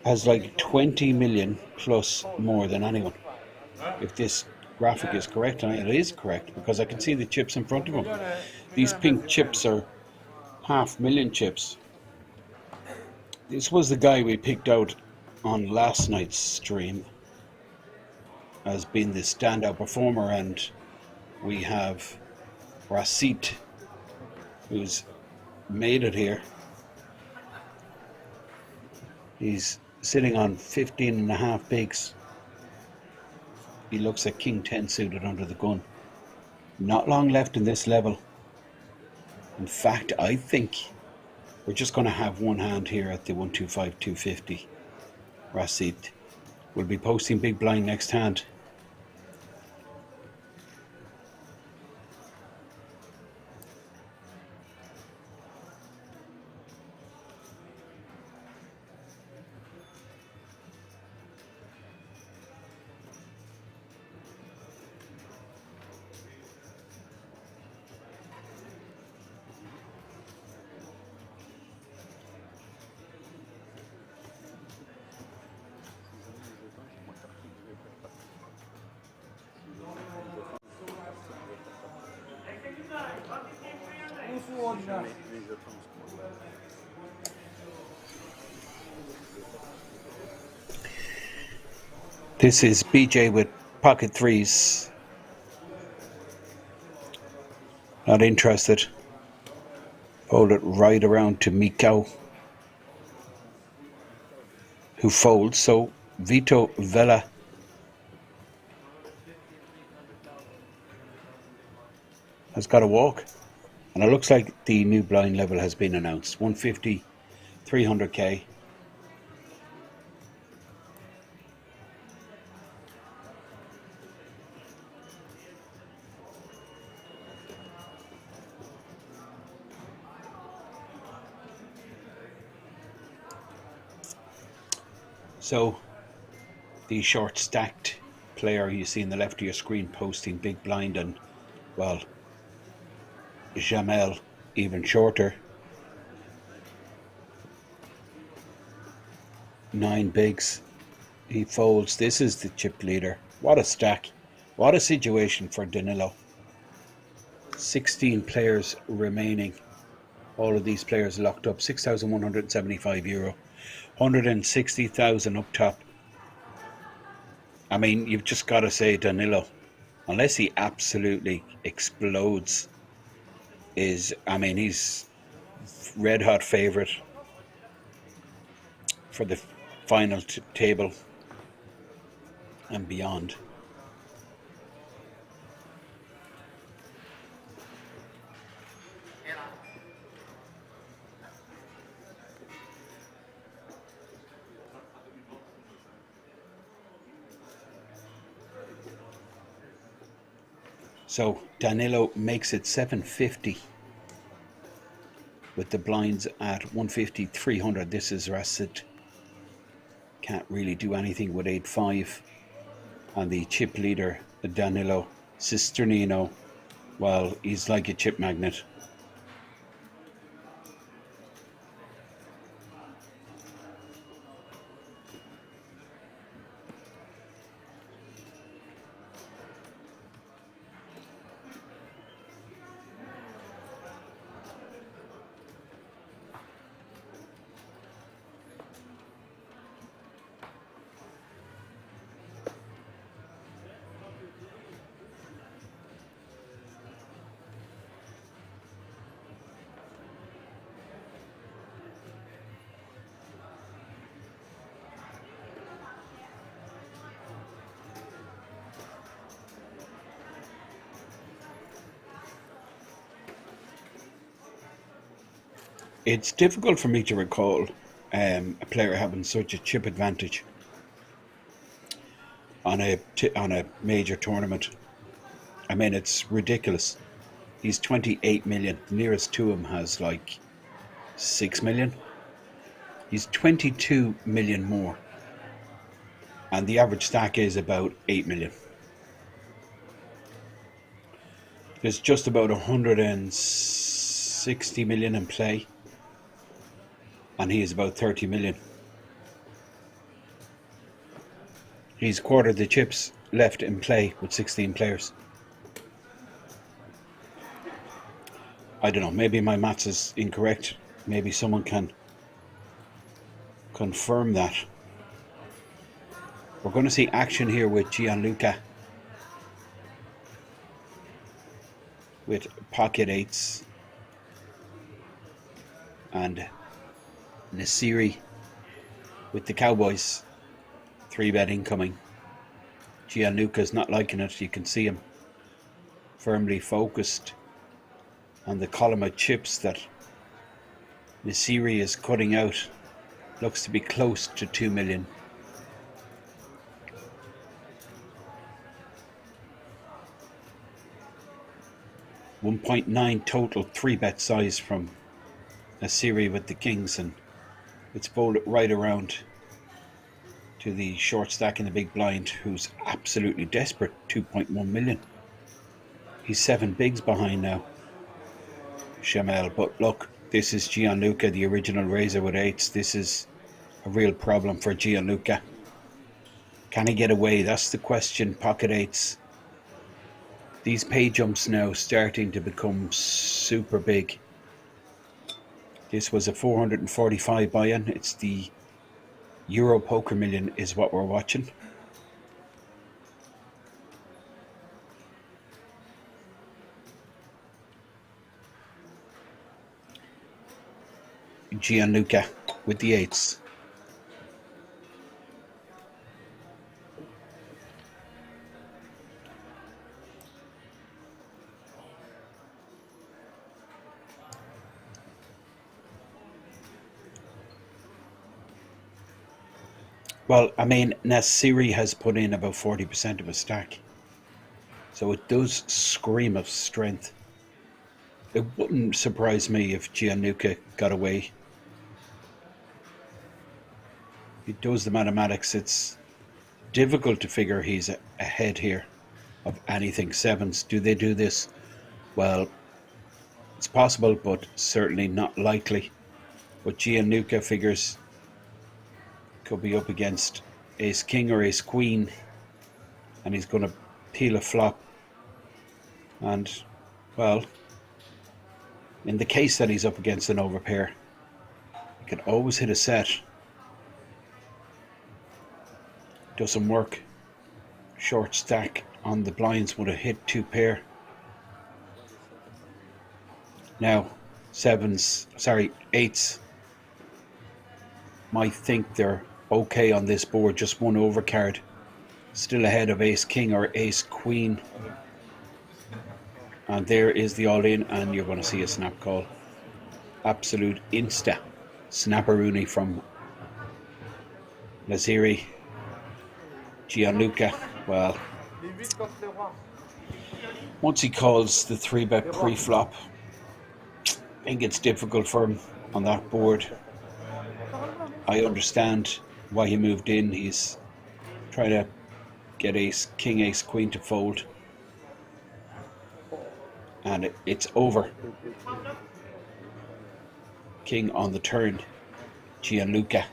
has like 20 million plus more than anyone. If this graphic is correct, and it is correct, because I can see the chips in front of him. These pink chips are 500,000 chips. This was the guy we picked out on last night's stream as being the standout performer, and we have Rasit, who's made it here. He's sitting on 15.5 bigs. He looks at King 10 suited under the gun. Not long left in this level. In fact, I think we're just going to have one hand here at the 125, 250. Rasit will be posting big blind next hand. This is BJ with pocket threes. Not interested. Fold it right around to Mikau, who folds. So Vito Vela has got a walk. And it looks like the new blind level has been announced. 150, 300k. So the short stacked player you see in the left of your screen posting big blind, and well, Jamel even shorter. 9 bigs. He folds. This is the chip leader. What a stack. What a situation for Danilo. 16 players remaining. All of these players locked up. €6,175. 160,000 up top. I mean, you've just got to say Danilo, unless he absolutely explodes, he's red hot favorite for the final table and beyond. So Danilo makes it 750 with the blinds at 150, 300. This is Rasit. Can't really do anything with 8-5. And the chip leader, Danilo Cisgenino, well, he's like a chip magnet. It's difficult for me to recall a player having such a chip advantage on a major tournament. I mean, it's ridiculous. He's 28 million. The nearest to him has like 6 million. He's 22 million more. And the average stack is about 8 million. There's just about 160 million in play. And he is about 30 million. He's quartered the chips left in play with 16 players. I don't know, maybe my maths is incorrect. Maybe someone can confirm that. We're going to see action here with Gianluca with pocket eights and Nasiri with the Cowboys. 3-bet incoming. Gianluca's not liking it. You can see him firmly focused on the column of chips that Nasiri is cutting out. Looks to be close to 2 million. $1.9 total 3-bet size from Nasiri with the Kings, and it's folded right around to the short stack in the big blind, who's absolutely desperate. 2.1 million. He's 7 bigs behind now, Shamel. But look, this is Gianluca, the original raiser with eights. This is a real problem for Gianluca. Can he get away? That's the question. Pocket eights. These pay jumps now starting to become super big. This was a 445 buy-in. It's the Euro Poker Million is what we're watching. Gianluca with the eights. Well, I mean, Nasiri has put in about 40% of his stack. So it does scream of strength. It wouldn't surprise me if Gianluca got away. He does the mathematics. It's difficult to figure he's ahead here of anything. Sevens, do they do this? Well, it's possible, but certainly not likely. But Gianluca figures could be up against ace king or ace queen, and he's going to peel a flop. And well, in the case that he's up against an overpair, he can always hit a set. Doesn't work. Short stack on the blinds would have hit 2 pair. Now eights might think they're okay on this board, just one overcard, still ahead of ace king or ace queen. And there is the all-in, and you're going to see a snap call. Absolute insta snapperoonie from Nasiri. Gianluca, well, once he calls the 3-bet pre-flop, I think it's difficult for him on that board. I understand why he moved in. He's trying to get ace king, ace queen to fold. And it's over. King on the turn. Gianluca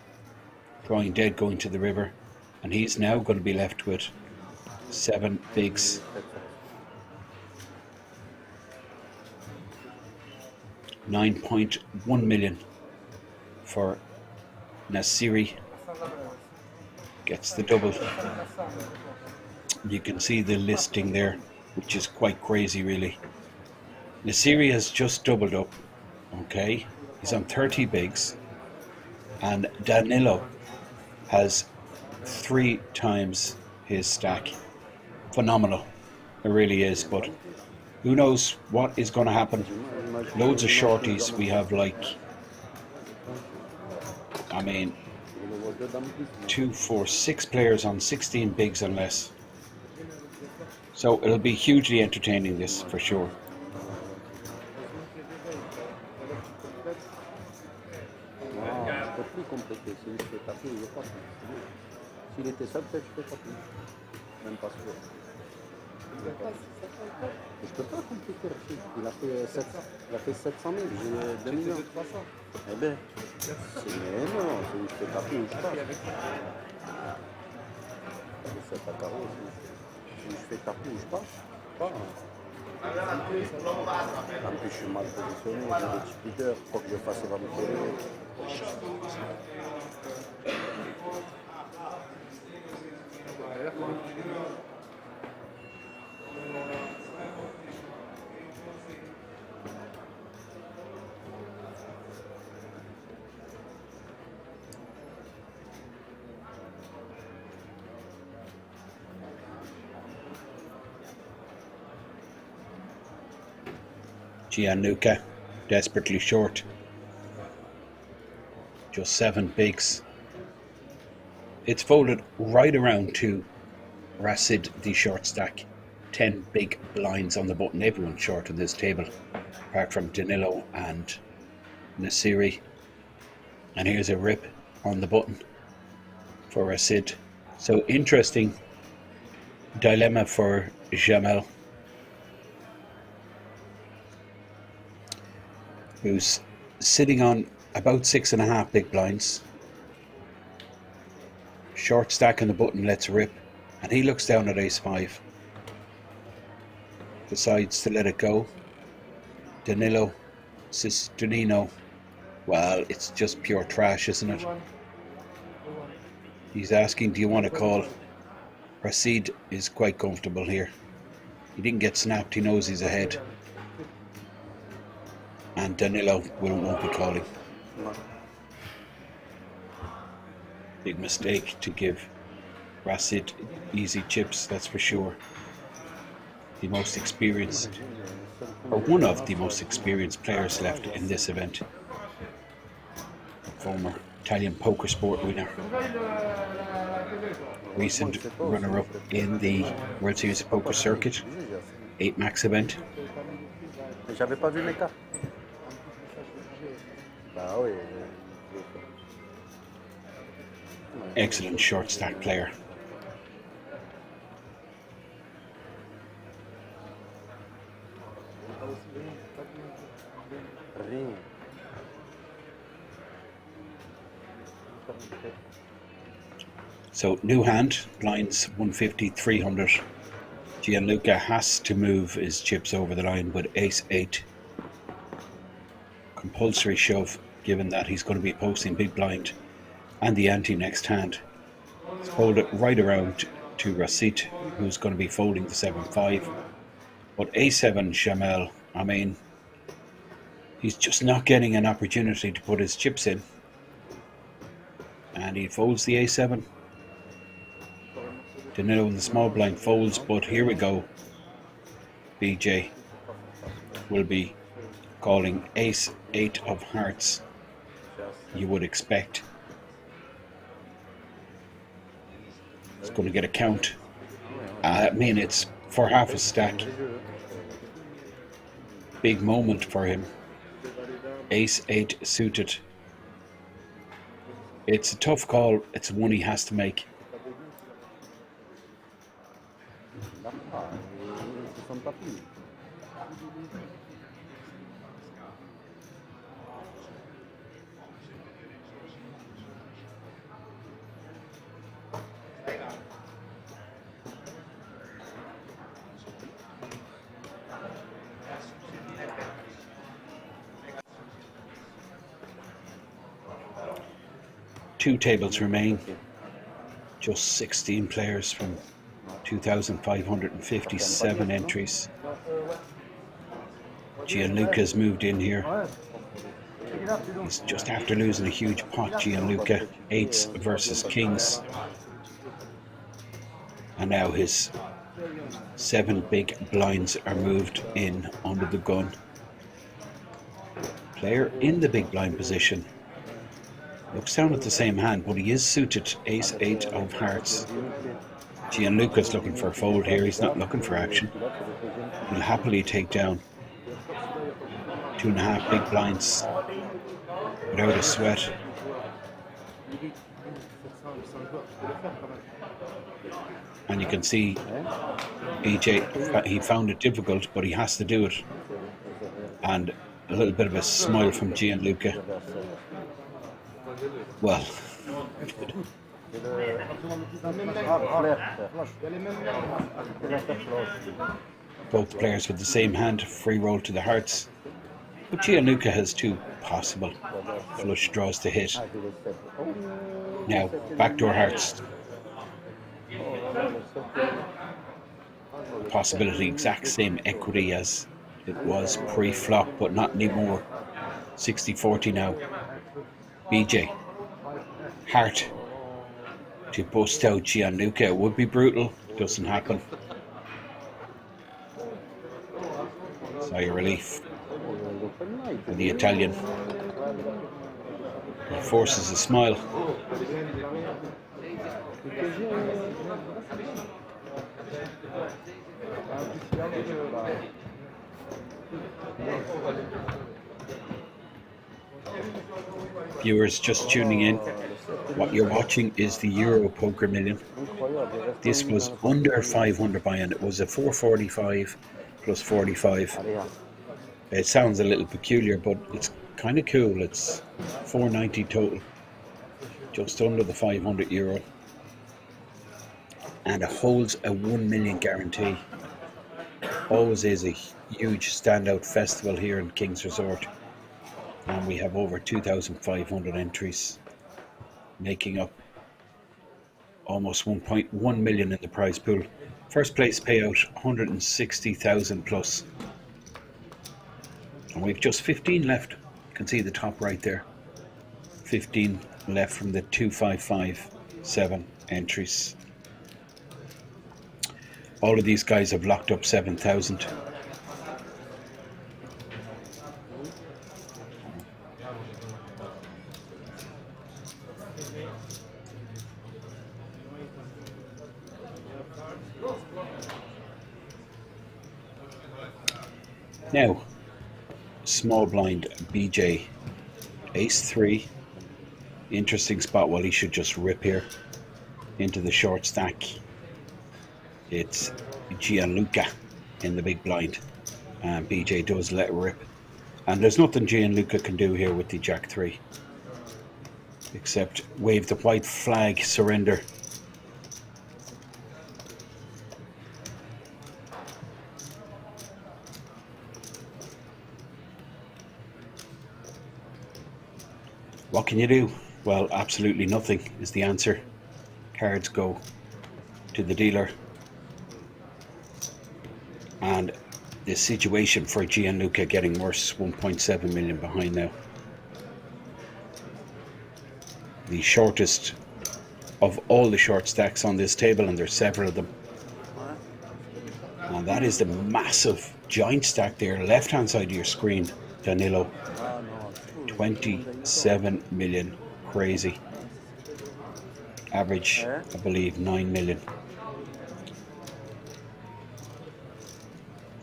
drawing dead, going to the river. And he's now going to be left with 7 bigs. $9.1 million for Nasiri. Gets the double. You can see the listing there, which is quite crazy really. Nasiri has just doubled up. Okay, he's on 30 bigs, and Danilo has 3 times his stack. Phenomenal, it really is. But who knows what is going to happen. Loads of shorties. We have like I mean, 2, 4, 6 players on 16 bigs and less. So it'll be hugely entertaining, this for sure. Je peux plus compléter. Si je fais taper, il n'y a pas plus. S'il était seul, peut-être je peux taper. Même pas sûr. Je peux pas compléter. Il a fait 700 000. J'ai 2 millions. Eh bien, mais non, si je fais taper, je passe. C'est pas carreau. Si je fais taper, je passe. Pas. En plus, je suis mal positionné. J'ai des petits leaders. Quoi que je fasse, il va me tirer. Gianluca, desperately short. Just 7 bigs. It's folded right around to Rasid, the short stack. 10 big blinds on the button. Everyone's short on this table, apart from Danilo and Nasiri. And here's a rip on the button for Rasid. So interesting dilemma for Jamel, who's sitting on about 6.5 big blinds. Short stack on the button, let's rip, and he looks down at ace-5. Decides to let it go. Danilo Cisgenino, well, it's just pure trash, isn't it? He's asking, do you want to call? Rasid is quite comfortable here. He didn't get snapped, he knows he's ahead. And Danilo won't be calling. Big mistake to give Rasid easy chips, that's for sure. The most experienced, or one of the most experienced players left in this event. Former Italian poker sport winner. Recent runner-up in the World Series of Poker circuit. 8 max event. J'avais pas vu mes cartes. Bah oui. Excellent short stack player. Rien. So new hand, blinds 150, 300. Gianluca has to move his chips over the line with ace-8. Compulsory shove, given that he's going to be posting big blind and the ante next hand. Let's hold it right around to Rasid, who's going to be folding the 7-5. But a7 Jamel, I mean, he's just not getting an opportunity to put his chips in. And he folds the a7. Danilo in the small blind folds, but here we go. BJ will be calling ace-8 of hearts, you would expect. He's going to get a count. I mean, it's for half a stack. Big moment for him. Ace-8 suited. It's a tough call. It's one he has to make. Two tables remain. Just 16 players from 2,557 entries. Gianluca's moved in here. He's just after losing a huge pot, Gianluca. 8s versus kings. And now his 7 big blinds are moved in under the gun. Player in the big blind position Looks down at the same hand, but he is suited ace-8 of hearts. Gianluca's looking for a fold here. He's not looking for action. He'll happily take down 2.5 big blinds without a sweat. And you can see BJ, he found it difficult, but he has to do it. And a little bit of a smile from Gianluca. Well, both players with the same hand, free roll to the hearts. But Gianluca has 2 possible flush draws to hit. Now, backdoor hearts. Possibility exact same equity as it was pre-flop, but not anymore. 60-40 now. BJ. Heart to bust out Gianluca. It would be brutal. Doesn't happen. Sigh of relief. And the Italian. He forces a smile. Viewers just tuning in, what you're watching is the Euro Poker Million. This was under 500 buy-in. It was a 445 plus 45. It sounds a little peculiar, but it's kind of cool. It's 490 total, just under the 500 euro, and it holds a 1 million guarantee. Always is a huge standout festival here in Kings Resort, and we have over 2,500 entries, making up almost 1.1 million in the prize pool. First place payout 160,000 plus, and we've just 15 left. You can see the top right there, 15 left from the 2557 entries. All of these guys have locked up 7,000. Now, small blind BJ, ace 3, interesting spot. Well, he should just rip here into the short stack. It's Gianluca in the big blind, and BJ does let it rip, and there's nothing Gianluca can do here with the jack 3 except wave the white flag, surrender. What can you do? Well, absolutely nothing is the answer. Cards go to the dealer. And the situation for Gianluca getting worse, 1.7 million behind now. The shortest of all the short stacks on this table, and there's several of them. And that is the massive giant stack there, left hand side of your screen, Danilo. 27 million, crazy. Average, I believe, 9 million.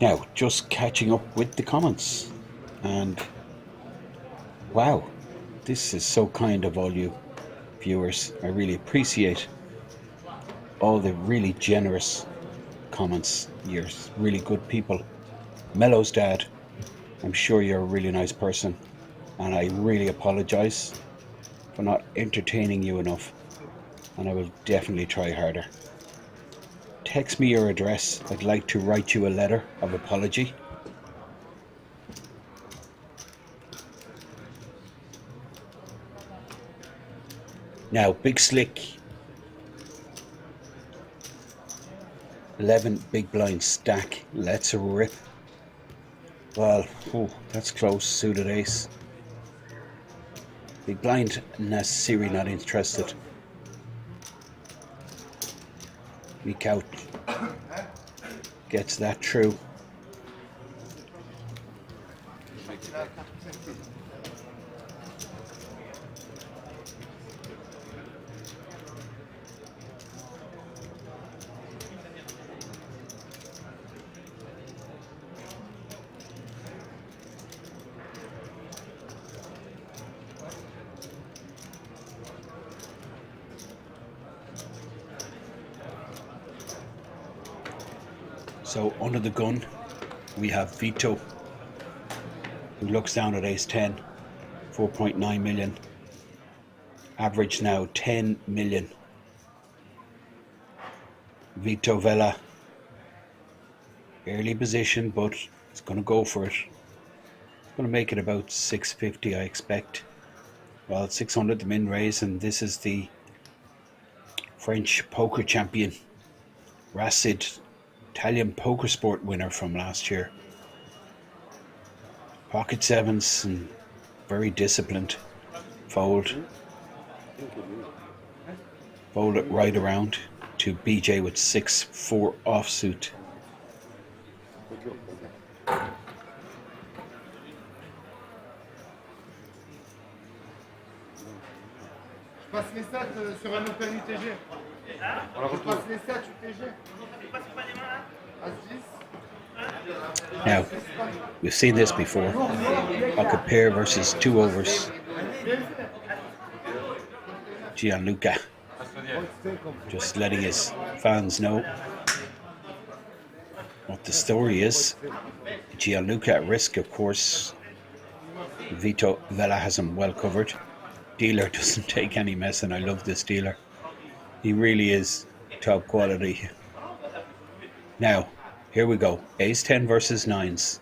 Now, just catching up with the comments, and wow, this is so kind of all you viewers. I really appreciate all the really generous comments. You're really good people. Mello's dad, I'm sure you're a really nice person, and I really apologize for not entertaining you enough, and I will definitely try harder. Text me your address. I'd like to write you a letter of apology. Now, Big Slick. 11 big blind stack. Let's rip. Well, that's close. Suited ace. Big blind. Nasiri not interested. Weak out. Gets that true. So under the gun, we have Vito, who looks down at ace 10, 4.9 million. Average now 10 million. Vito Vela, early position, but it's going to go for it. It's going to make it about 650, I expect. Well, 600 the min raise, and this is the French poker champion, Racid, Italian poker sport winner from last year. Pocket sevens and very disciplined. Fold. Fold it right around to BJ with 6-4 offsuit. Je passe les stats sur un open UTG. Je passe les stats UTG. Now, we've seen this before. Pocket pair versus 2 overs. Gianluca just letting his fans know what the story is. Gianluca at risk, of course. Vito Vela has him well covered. Dealer doesn't take any mess, and I love this dealer. He really is top quality. Now, here we go. Ace 10 versus 9s.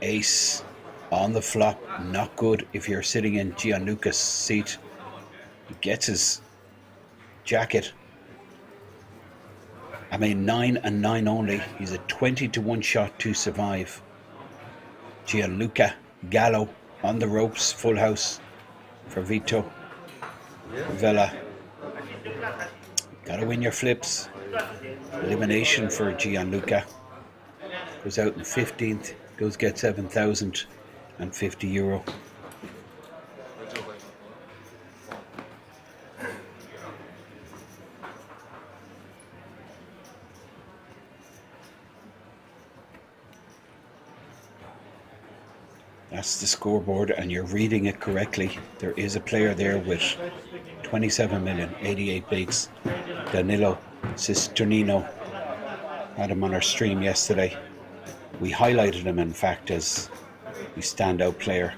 Ace on the flop, not good if you're sitting in Gianluca's seat. He gets his jacket. I mean, 9 and 9 only. He's a 20 to 1 shot to survive. Gianluca, Gallo on the ropes, full house for Vito Vela. Gotta win your flips. Elimination for Gianluca. Goes out in 15th. Goes get €7,050. That's the scoreboard, and you're reading it correctly. There is a player there with 27 million, 88 bigs. Danilo Cisgenino. Had him on our stream yesterday. We highlighted him, in fact, as the standout player,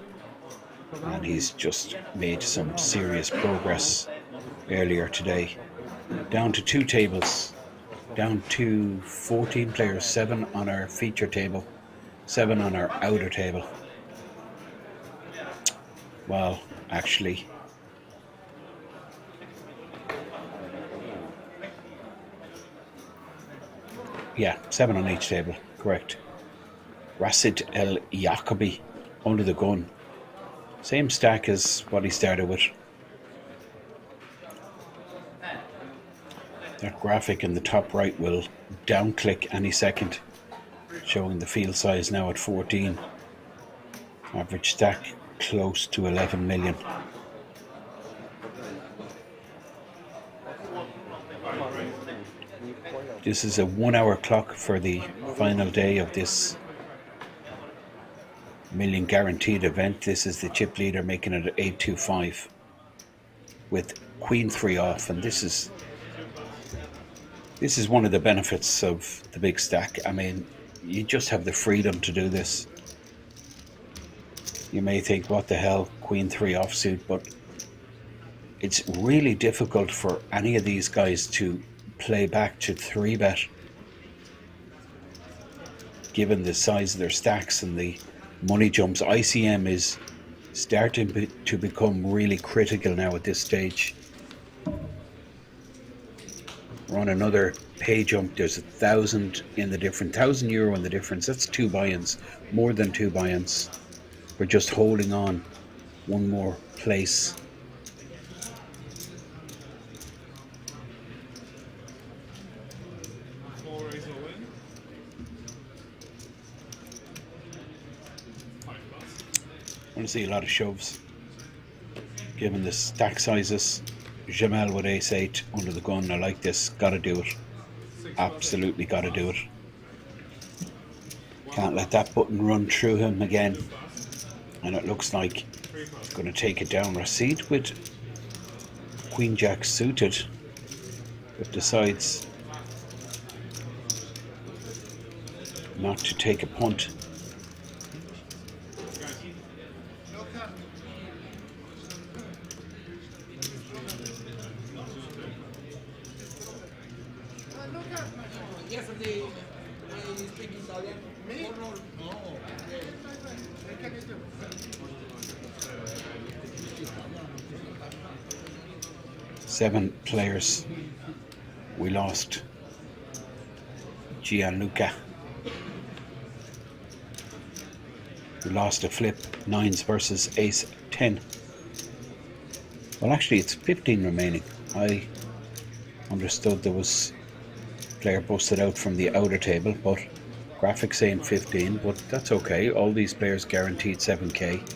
and he's just made some serious progress earlier today. Down to 2 tables, down to 14 players, 7 on our feature table, 7 on our outer table. Well, actually, yeah, 7 on each table, correct. Racid El Jacobi under the gun. Same stack as what he started with. That graphic in the top right will down click any second, showing the field size now at 14. Average stack close to 11 million. This is a 1 hour clock for the final day of this million guaranteed event. This is the chip leader making it at 825 with Queen 3 off, and this is one of the benefits of the big stack. I mean, you just have the freedom to do this. You may think, what the hell, Queen 3 offsuit, but it's really difficult for any of these guys to play back to 3-bet, given the size of their stacks and the money jumps. ICM is starting to become really critical now at this stage. We're on another pay jump. There's €1,000 in the difference, €1,000 in the difference. That's 2 buy-ins, more than 2 buy-ins. We're just holding on one more place. I want to see a lot of shoves, given the stack sizes. Jamal with ace 8 under the gun. I like this. Gotta do it. Absolutely gotta do it. Can't let that button run through him again. And it looks like he's going to take it down. Racid with Queen Jack suited, but decides not to take a punt. Seven players. We lost Gianluca. We lost a flip. 9s versus ace 10. Well, actually, it's 15 remaining. I understood there was player busted out from the outer table, but graphics saying 15, but that's okay. All these players guaranteed 7k.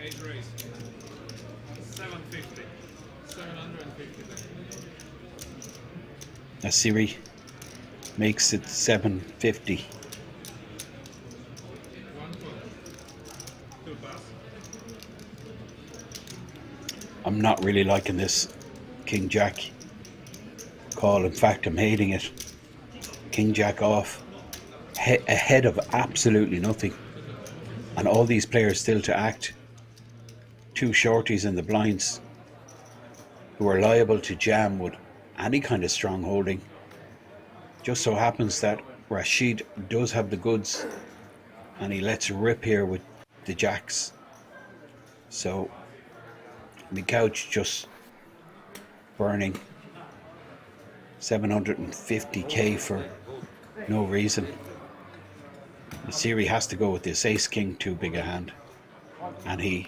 Age race. 750. 750. Siri makes it 750. 2 pass. I'm not really liking this King Jack call. In fact, I'm hating it. King Jack off. Ahead of absolutely nothing. And all these players still to act. 2 shorties in the blinds who are liable to jam with any kind of strong holding. Just so happens that Rashid does have the goods and he lets rip here with the jacks. So the couch just burning 750k for no reason. The Siri has to go with this ace king too big a hand, and he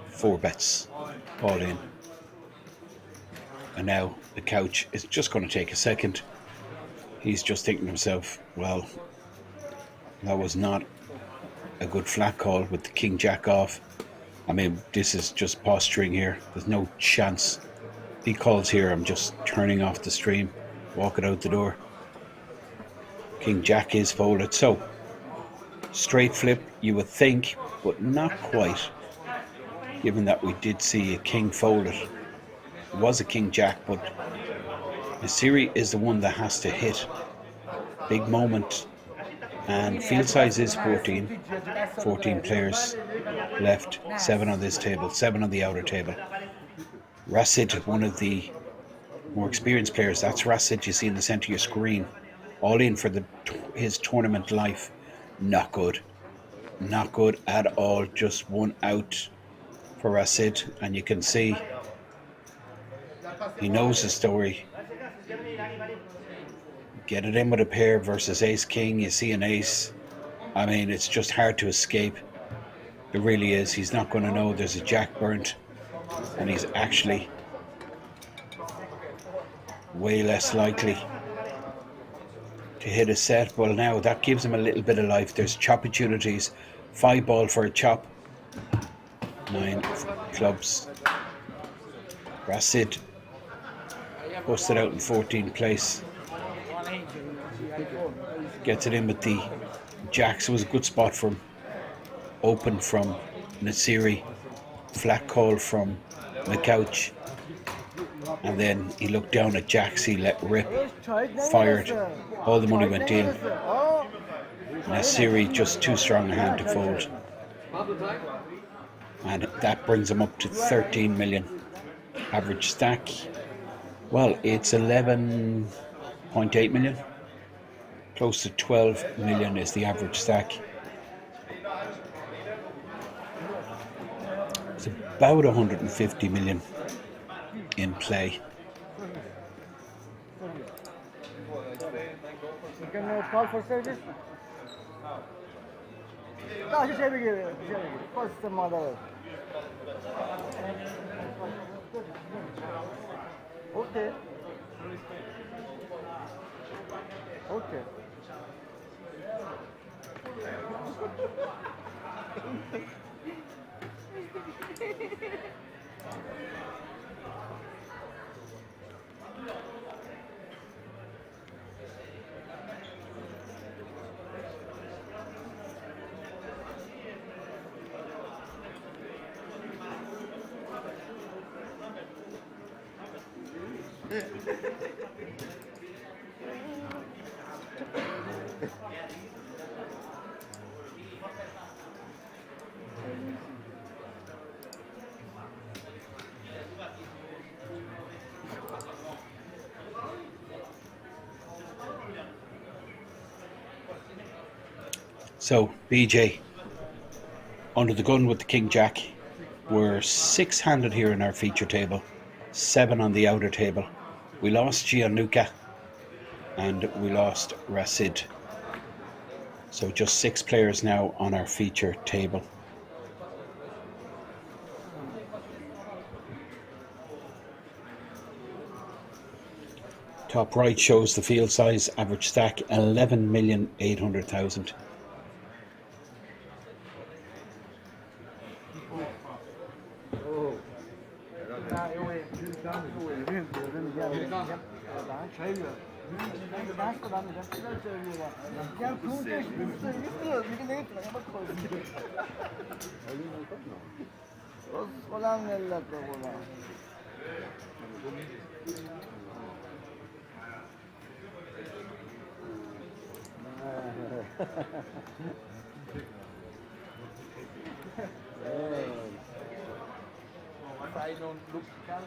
4 bets all in. And now the couch is just going to take a second. He's just thinking to himself, well, that was not a good flat call with the King Jack off. I mean, this is just posturing here. There's no chance. He calls here, I'm just turning off the stream, walking out the door. King Jack is folded. So, straight flip, you would think, but not quite. Given that we did see a king folded. It was a King Jack, but Siri is the one that has to hit. Big moment. And field size is 14. 14 players left. 7 on this table. 7 on the outer table. Rasid, one of the more experienced players. That's Rasid you see in the centre of your screen. All in for his tournament life. Not good. Not good at all. Just 1 out for Rasid. And you can see he knows the story. Get it in with a pair versus ace king. You see an ace. I mean, it's just hard to escape. It really is. He's not going to know there's a jack burnt. And he's actually way less likely to hit a set. Well, now that gives him a little bit of life. There's chop opportunities. 5 ball for a chop. 9 clubs. Rasid busted out in 14th place. Gets it in with the jacks. It was a good spot for him. Open from Nasiri. Flat call from the couch. And then he looked down at jacks. He let rip. Fired. All the money went in. Nasiri just too strong a hand to fold. And that brings him up to 13 million. Average stack. Well, it's 11.8 million. Close to 12 million is the average stack. It's about 150 million in play. You can call for service? No, just have it. What's the mother? Okay. Okay. So, BJ, under the gun with the King Jack. We're 6-handed here in our feature table, 7 on the outer table. We lost Gianluca and we lost Rasid. So just 6 players now on our feature table. Top right shows the field size, average stack 11,800,000. Rozvadov nella propola. Sai non lucca.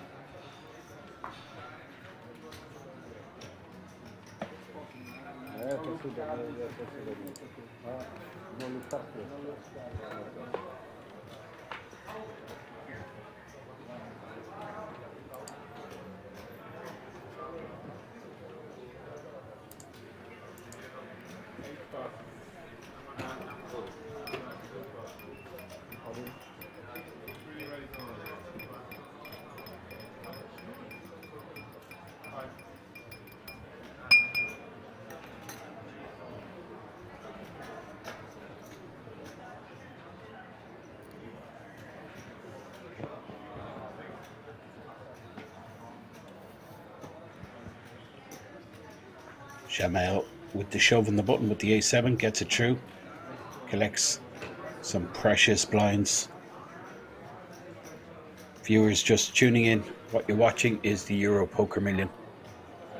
Non luttare più. Jamel with the shove in the button with the A7 gets it through, collects some precious blinds. Viewers just tuning in, what you're watching is the Euro Poker Million.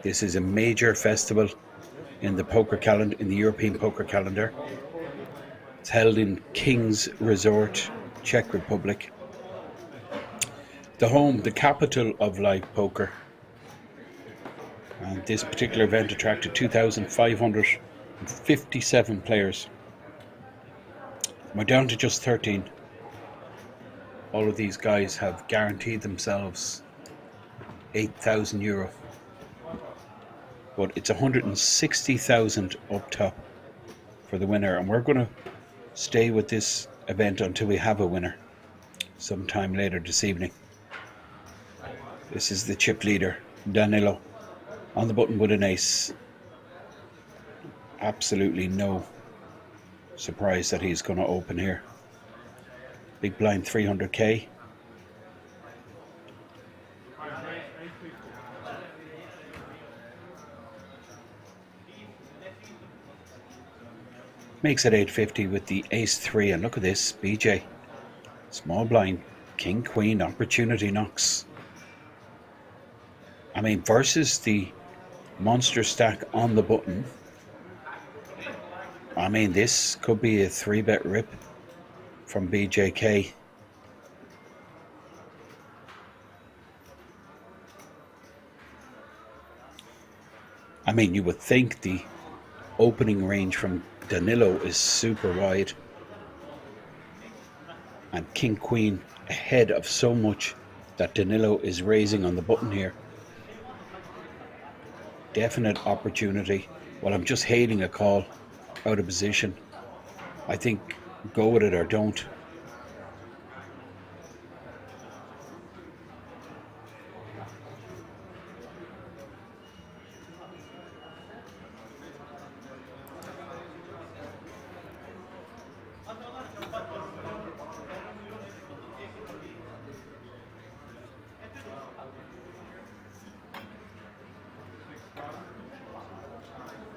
This is a major festival in the poker calendar, in the European poker calendar. It's held in Kings Resort, Czech Republic. The capital of live poker. And this particular event attracted 2,557 players. We're down to just 13. All of these guys have guaranteed themselves €8,000. But it's 160,000 up top for the winner. And we're going to stay with this event until we have a winner sometime later this evening. This is the chip leader, Danilo, on the button with an ace. Absolutely no surprise that he's going to open here. Big blind 300k. Makes it 850 with the ace 3, and look at this, BJ. Small blind, king queen, opportunity knocks. I mean, versus the monster stack on the button, I mean, this could be a 3-bet rip from BJK. I mean, you would think the opening range from Danilo is super wide, and king queen ahead of so much that Danilo is raising on the button here. Definite opportunity. Well, I'm just hating a call out of position. I think go with it or don't.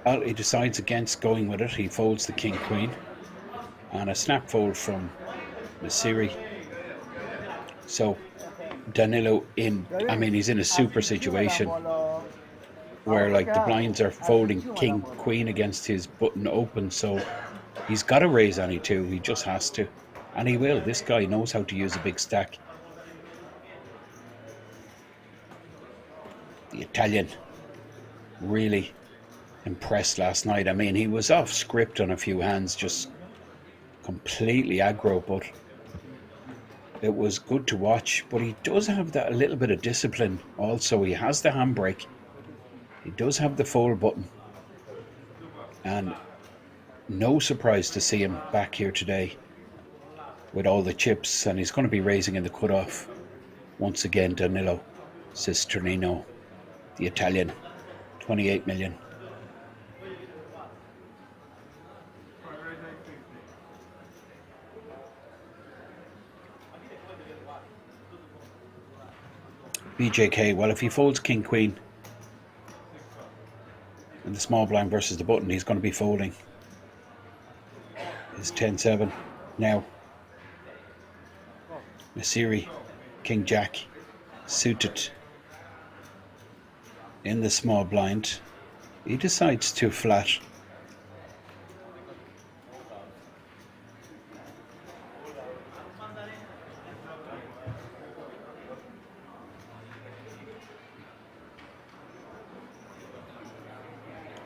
Well, he decides against going with it. He folds the king queen and a snap fold from Nasiri. So Danilo in, I mean, he's in a super situation where like the blinds are folding king, queen against his button open, so he's got to raise any two. He just has to. And he will. This guy knows how to use a big stack. The Italian really impressed last night. I mean, he was off script on a few hands, just completely aggro, but it was good to watch. But he does have that a little bit of discipline also. He has the handbrake. He does have the fold button. And no surprise to see him back here today with all the chips, and he's going to be raising in the cutoff. Once again, Danilo Cisgenino, the Italian, 28 million. BJK, well, if he folds king queen in the small blind versus the button, he's going to be folding. It's 10-7 now. Nasiri, king jack, suited in the small blind. He decides to flat.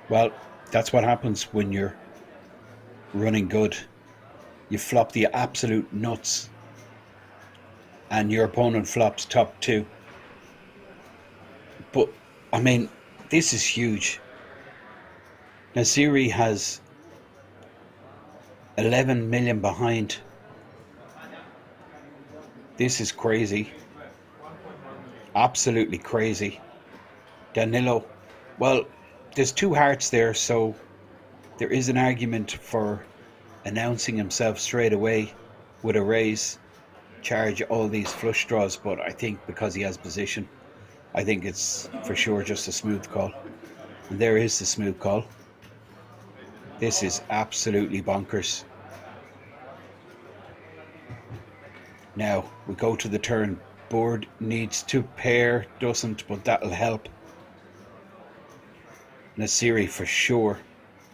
Well, that's what happens when you're running good. You flop the absolute nuts and your opponent flops top two. But, I mean, this is huge. Nasiri has 11 million behind. This is crazy. Absolutely crazy. Danilo, well, there's two hearts there, so there is an argument for announcing himself straight away with a raise, charge all these flush draws, but I think because he has position, I think it's for sure just a smooth call. And there is the smooth call. This is absolutely bonkers. Now we go to the turn. Board needs to pair, doesn't, but that'll help. Nasiri for sure,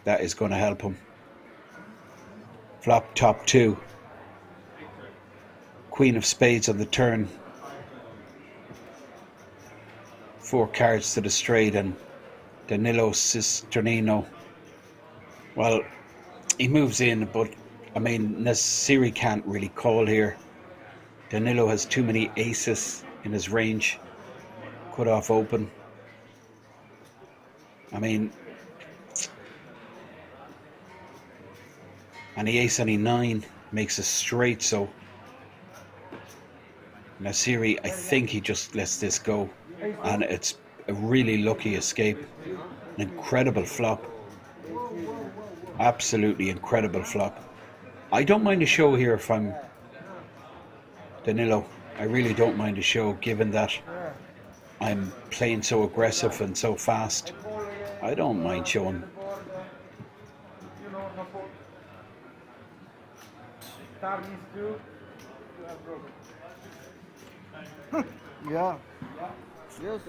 that is going to help him. Flop top two. Queen of spades on the turn. 4 cards to the straight, and Danilo Cisgenino, well, he moves in, but I mean, Nasiri can't really call here. Danilo has too many aces in his range. Cut off open. I mean, and the ace on e9 makes a straight, so Nasiri, I think he just lets this go, and it's a really lucky escape. An incredible flop. Absolutely incredible flop. I don't mind a show here if I'm Danilo. I really don't mind a show, given that I'm playing so aggressive and so fast. I don't mind showing. Yeah. Yes.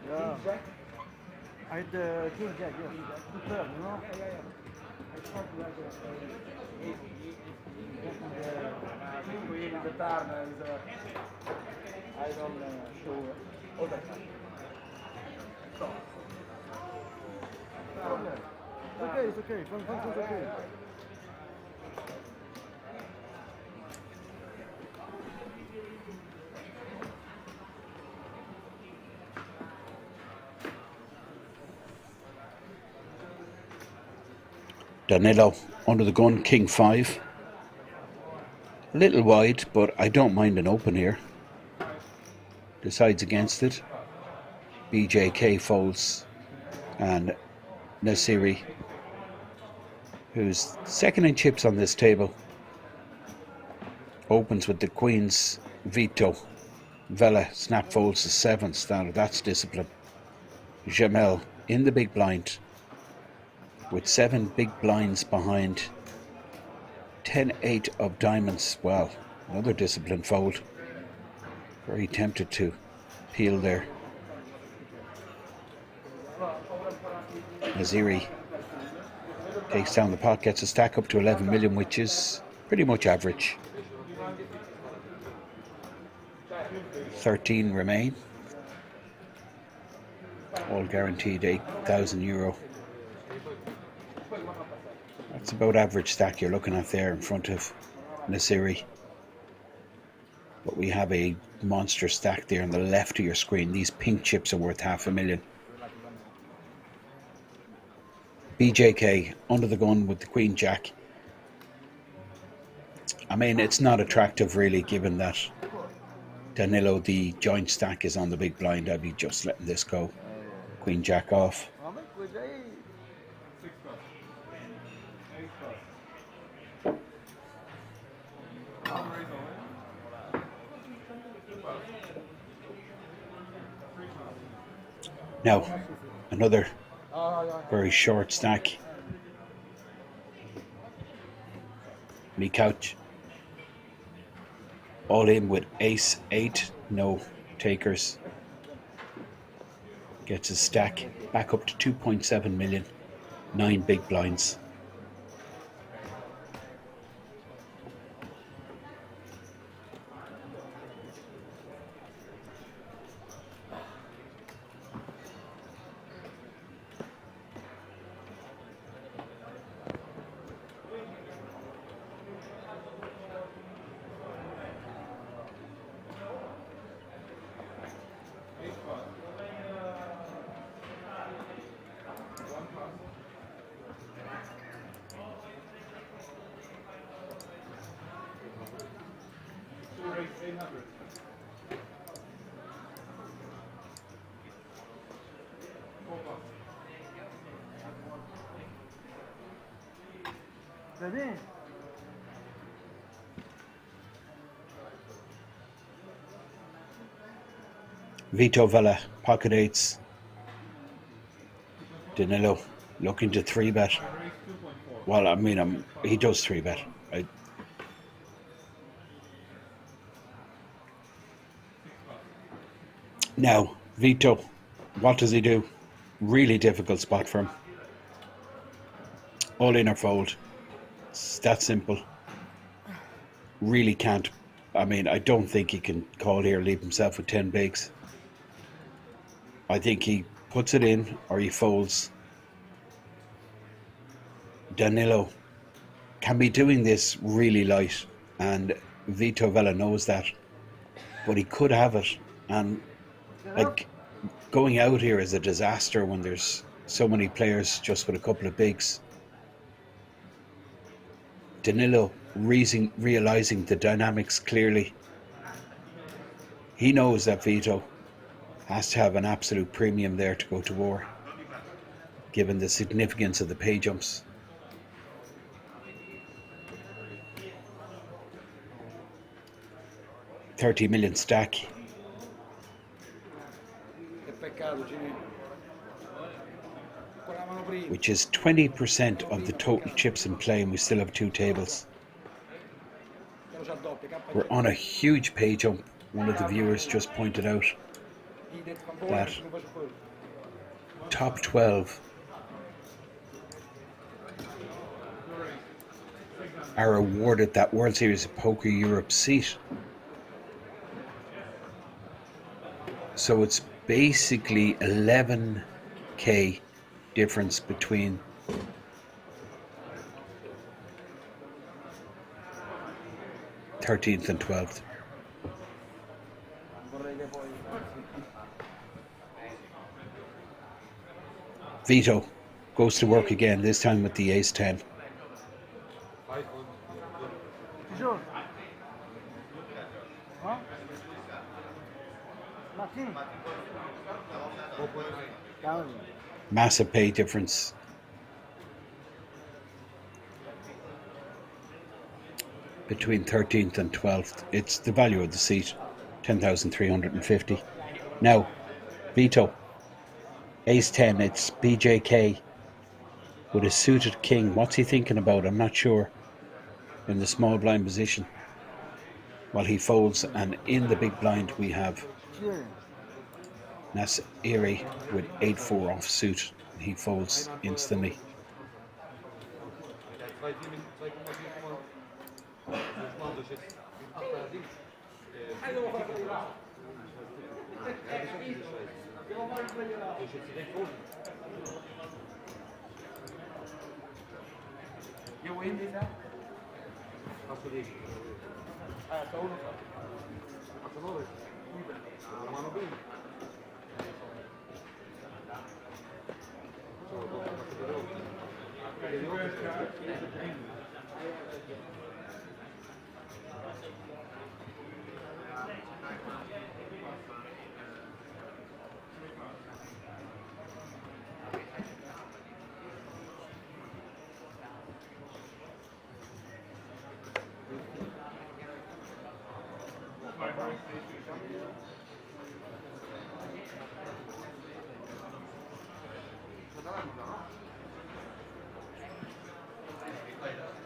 Yeah. I had king jack, yes. 2 turn, you know? I don't show other time. It's okay. It's okay. Danilo under the gun, king 5. A little wide, but I don't mind an open here. Decides against it. BJK folds, and Nasiri, who's second in chips on this table, opens with the queen's veto. Vela snap folds to 7th. Now that's discipline. Jamel in the big blind with 7 big blinds behind. 10-8 of diamonds. Wow, another discipline fold. Very tempted to peel there. Naziri takes down the pot, gets a stack up to 11 million, which is pretty much average. 13 remain. All guaranteed €8,000. That's about average stack you're looking at there in front of Nasiri. But we have a monster stack there on the left of your screen. These pink chips are worth $500,000. BJK under the gun with the Queen Jack. I mean, it's not attractive really, given that Danilo, the joint stack, is on the big blind. I'd be just letting this go. Queen Jack off. Now, another very short stack. Me couch. All in with ace 8, no takers. Gets his stack back up to 2.7 million, 9 big blinds. Vito Vela, pocket 8s. Danilo looking to 3-bet. Well, I mean, he does 3-bet. Now, Vito, what does he do? Really difficult spot for him. All in or fold. It's that simple. Really can't. I mean, I don't think he can call here, leave himself with 10 bigs. I think he puts it in or he folds. Danilo can be doing this really light, and Vito Vela knows that, but he could have it. And like, going out here is a disaster when there's so many players just with a couple of bigs. Danilo realizing the dynamics clearly. He knows that Vito has to have an absolute premium there to go to war, given the significance of the pay jumps. $30 million stack. Which is 20% of the total chips in play, and we still have 2 tables. We're on a huge pay jump. One of the viewers just pointed out that top 12 are awarded that World Series of Poker Europe seat. So it's basically 11k difference between '13th and 12th. Vito goes to work again, this time with the ace-10. Sure. Huh? Martin. Down. Massive pay difference. Between 13th and 12th. It's the value of the seat, 10,350. Now, Vito, ace-10, it's BJK with a suited king. What's he thinking about? I'm not sure. In the small blind position. While he folds, and in the big blind we have Sure. Nasiri with 8-4 offsuit. He folds instantly.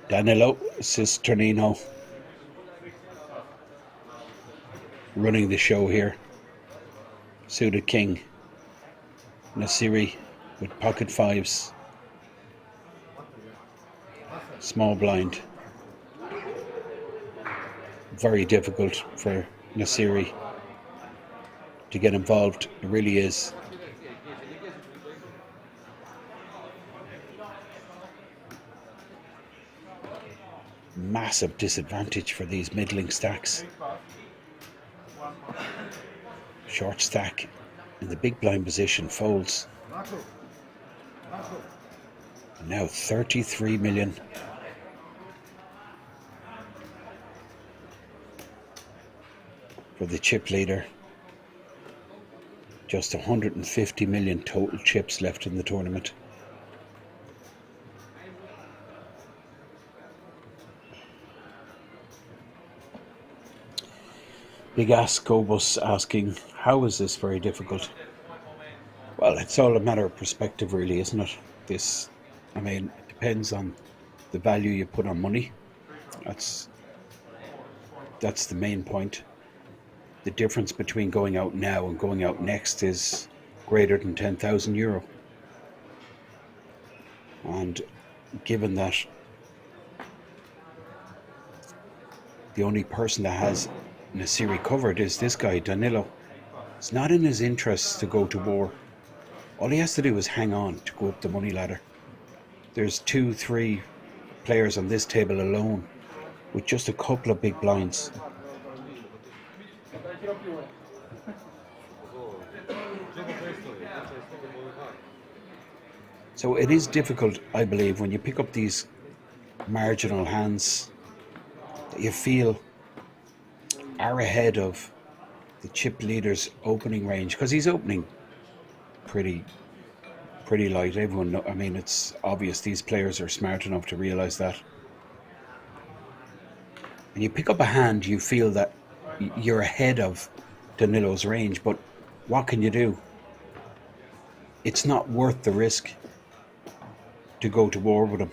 Danilo Cisgenino running the show here. Suited king. Nasiri with pocket fives. Small blind. Very difficult for Nasiri to get involved. It really is. Massive disadvantage for these middling stacks. Short stack in the big blind position folds. Now 33 million. For the chip leader. Just 150 million total chips left in the tournament. Big Ass Gobus asking, how is this very difficult? Well, it's all a matter of perspective really, isn't it? This, I mean, it depends on the value you put on money. That's the main point. The difference between going out now and going out next is greater than €10,000. And given that the only person that has Nasiri covered is this guy, Danilo. It's not in his interests to go to war. All he has to do is hang on to go up the money ladder. There's 2-3 players on this table alone with just a couple of big blinds. So it is difficult, I believe, when you pick up these marginal hands that you feel are ahead of the chip leader's opening range, because he's opening pretty light. Everyone know, I mean, it's obvious these players are smart enough to realize that. And you pick up a hand, you feel that you're ahead of Danilo's range, but what can you do? It's not worth the risk to go to war with him.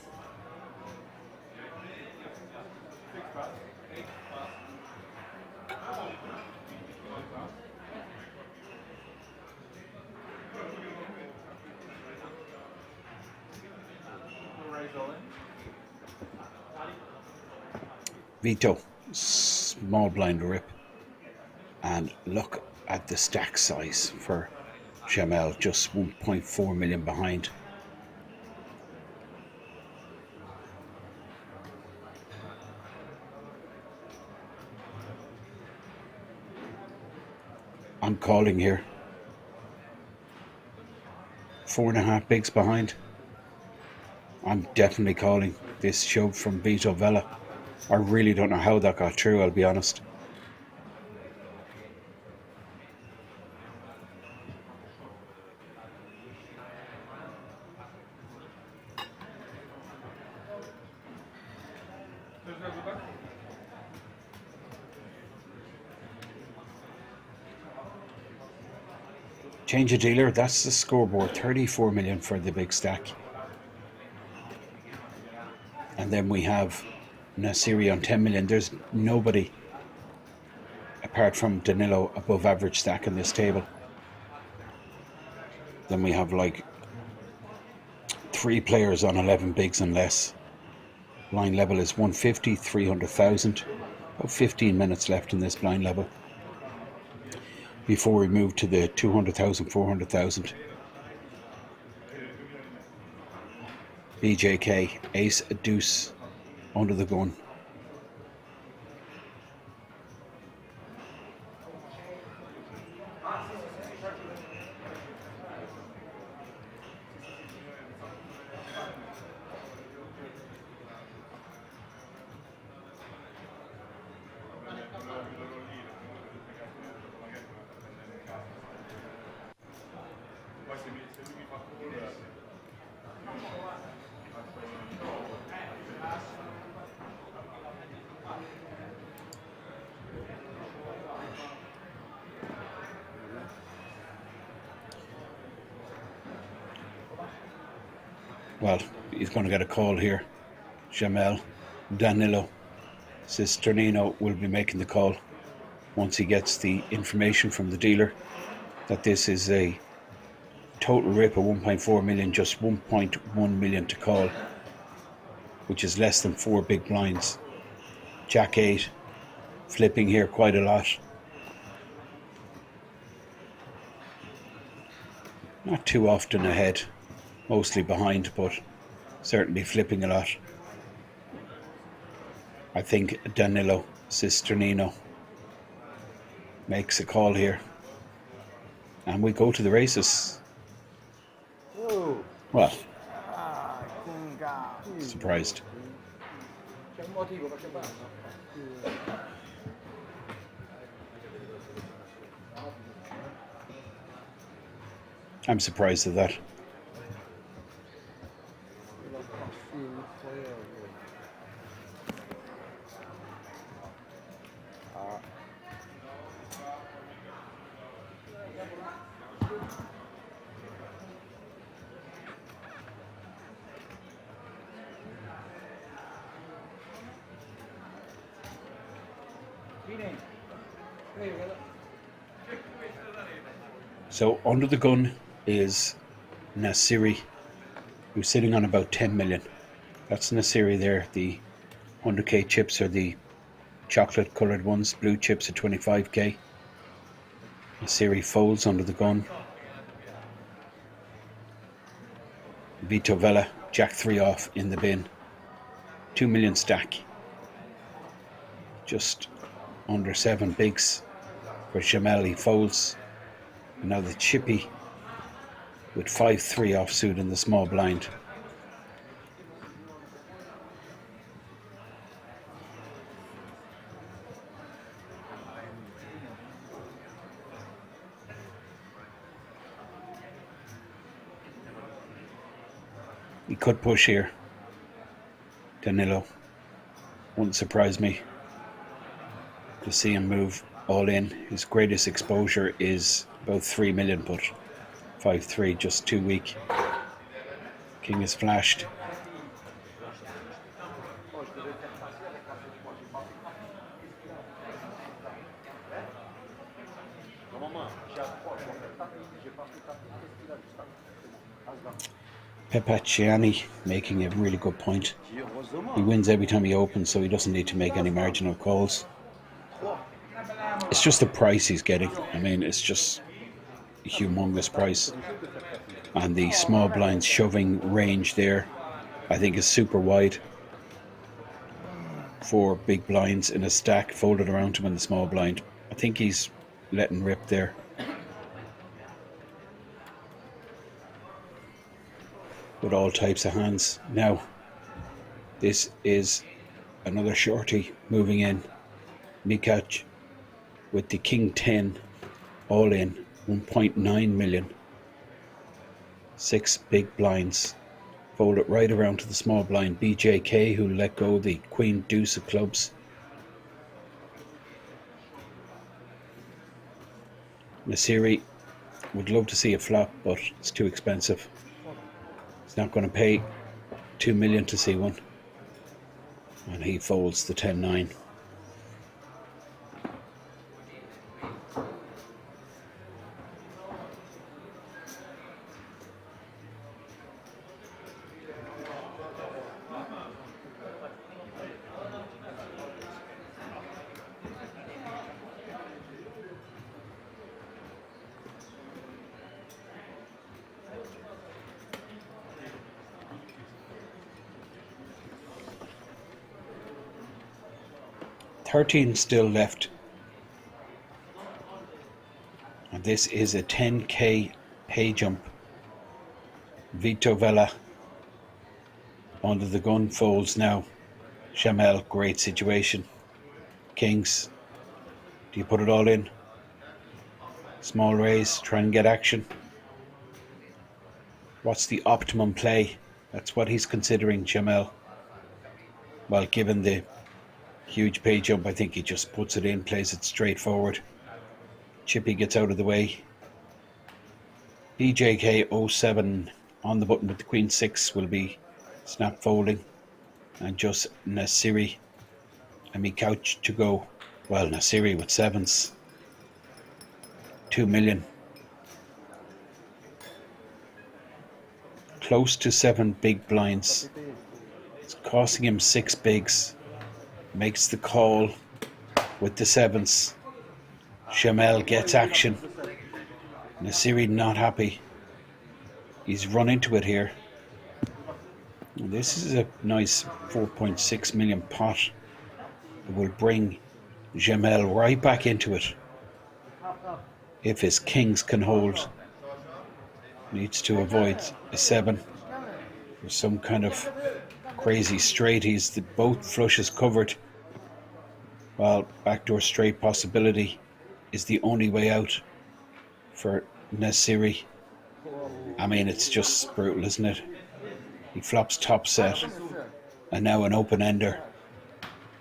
Vito, small blind rip. And look at the stack size for Jamel, just 1.4 million behind. I'm calling here. 4.5 bigs behind. I'm definitely calling this shove from Vito Vella. I really don't know how that got through, I'll be honest. Change of dealer, that's the scoreboard. 34 million for the big stack. And then we have Nasiri on 10 million. There's nobody apart from Danilo above average stack in this table. Then we have like 3 players on 11 bigs and less. Blind level is 150, 300,000. About 15 minutes left in this blind level before we move to the 200,000, 400,000. BJK, ace, a deuce, under the gun. Well, he's going to get a call here. Jamel, Danilo Cisgenino will be making the call once he gets the information from the dealer that this is a total rip of 1.4 million, just 1.1 million to call, which is less than 4 big blinds. Jack 8, flipping here quite a lot. Not too often ahead, mostly behind, but certainly flipping a lot. I think Danilo Cisgenino makes a call here. And we go to the races. Well, surprised. I'm surprised at that. So under the gun is Nasiri, who's sitting on about 10 million. That's Nasiri there. The 100k chips are the chocolate coloured ones. Blue chips are 25k. Nasiri folds under the gun. Vito Vella, Jack 3 off in the bin. 2 million stack. Just under 7 bigs for Jamel. He folds. And now the chippy with 5-3 offsuit in the small blind. He could push here. Danilo. Wouldn't surprise me to see him move all in. His greatest exposure is about 3 million, but 5-3 just too weak. King is flashed. Pepacciani making a really good point. He wins every time he opens, so he doesn't need to make any marginal calls. It's just the price he's getting. I mean, it's just a humongous price. And the small blinds shoving range there, I think, is super wide. 4 big blinds in a stack folded around him in the small blind. I think he's letting rip there. With all types of hands. Now, this is another shorty moving in. Mikac with the King 10 all in, 1.9 million. 6 big blinds. Fold it right around to the small blind. BJK, who let go the Queen Deuce of clubs. Nasiri would love to see a flop, but it's too expensive. He's not going to pay 2 million to see one. And he folds the 10-9. $13 still left, and this is a 10k pay jump. Vito Vella under the gun folds now. Jamel, great situation. Kings, do you put it all in? Small raise, try and get action. What's the optimum play? That's what he's considering, Jamel. Well, given the huge pay jump, I think he just puts it in, plays it straightforward. Chippy gets out of the way. BJK 07 on the button with the Queen 6 will be snap folding. And just Nasiri and me couch to go. Well, Nasiri with 7s. 2 million. Close to 7 big blinds. It's costing him 6 bigs. Makes the call with the 7s. Jamel gets action. Nasiri not happy. He's run into it here. This is a nice 4.6 million pot. It will bring Jamel right back into it. If his kings can hold. Needs to avoid a 7. Or some kind of crazy straight. He's the both flushes covered. Well, backdoor straight possibility is the only way out for Nasiri. I mean, it's just brutal, isn't it? He flops top set and now an open ender.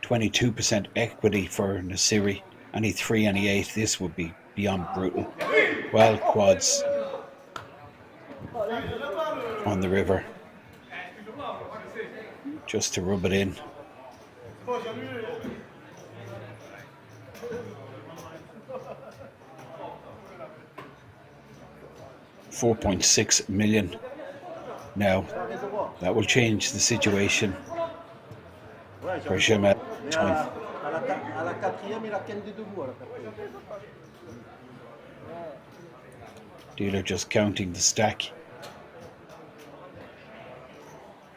22% equity for Nasiri. Any 3, any 8. This would be beyond brutal. Well, quads on the river. Just to rub it in. $4.6 million. Now, that will change the situation for Jamel. Dealer just counting the stack.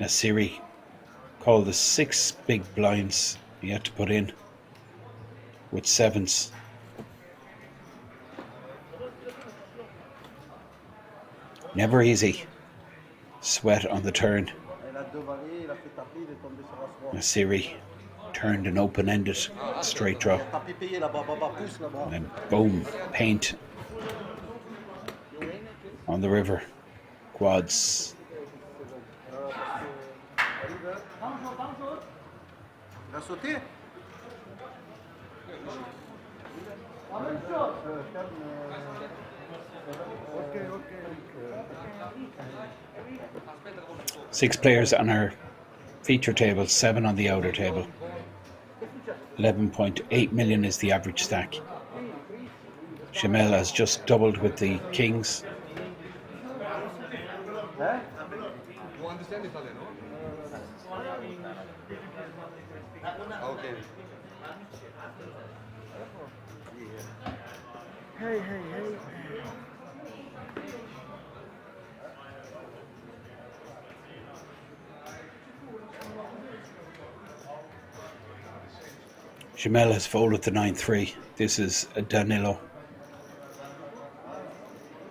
Nasiri called the 6 big blinds he had to put in with 7s. Never easy. Sweat on the turn. Nasiri turned and open-ended straight draw. And then boom, paint on the river. Quads. Six players on our feature table, 7 on the outer table. 11.8 million is the average stack. Jamel has just doubled with the kings. You understand Italian, no? Okay. Hey, hey, hey. Jamel has folded the 9-3. This is a Danilo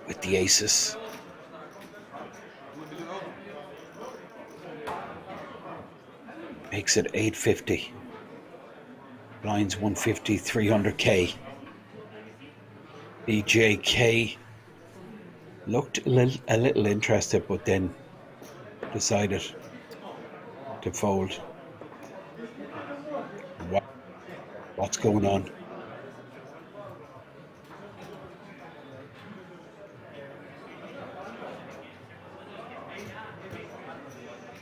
with the aces. Makes it 850. Blinds 150, 300k. BJK looked a little interested, but then decided to fold. What's going on?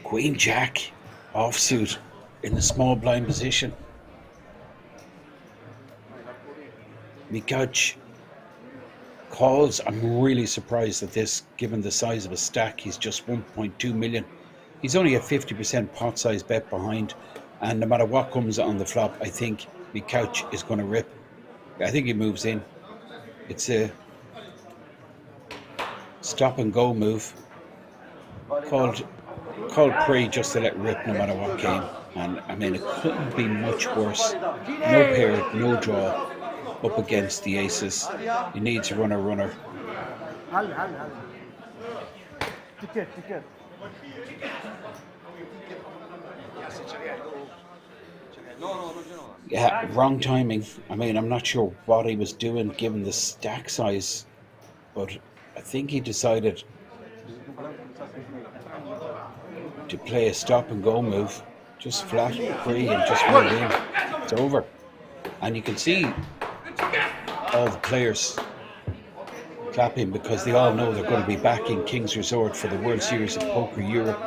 Queen Jack offsuit in a small blind position. Mikauch calls. I'm really surprised at this, given the size of a stack. He's just 1.2 million. He's only a 50% pot size bet behind, and no matter what comes on the flop, I think Mikauch is going to rip. I think he moves in. It's a stop and go move. Called pre just to let rip no matter what came. And I mean, it couldn't be much worse. No pair, no draw, up against the aces. He needs a runner. Hal. Ticket. Yeah, wrong timing. I mean, I'm not sure what he was doing given the stack size, but I think he decided to play a stop and go move, just flat free and just went in. It's over. And you can see all the players clapping because they all know they're going to be back in King's Resort for the World Series of Poker Europe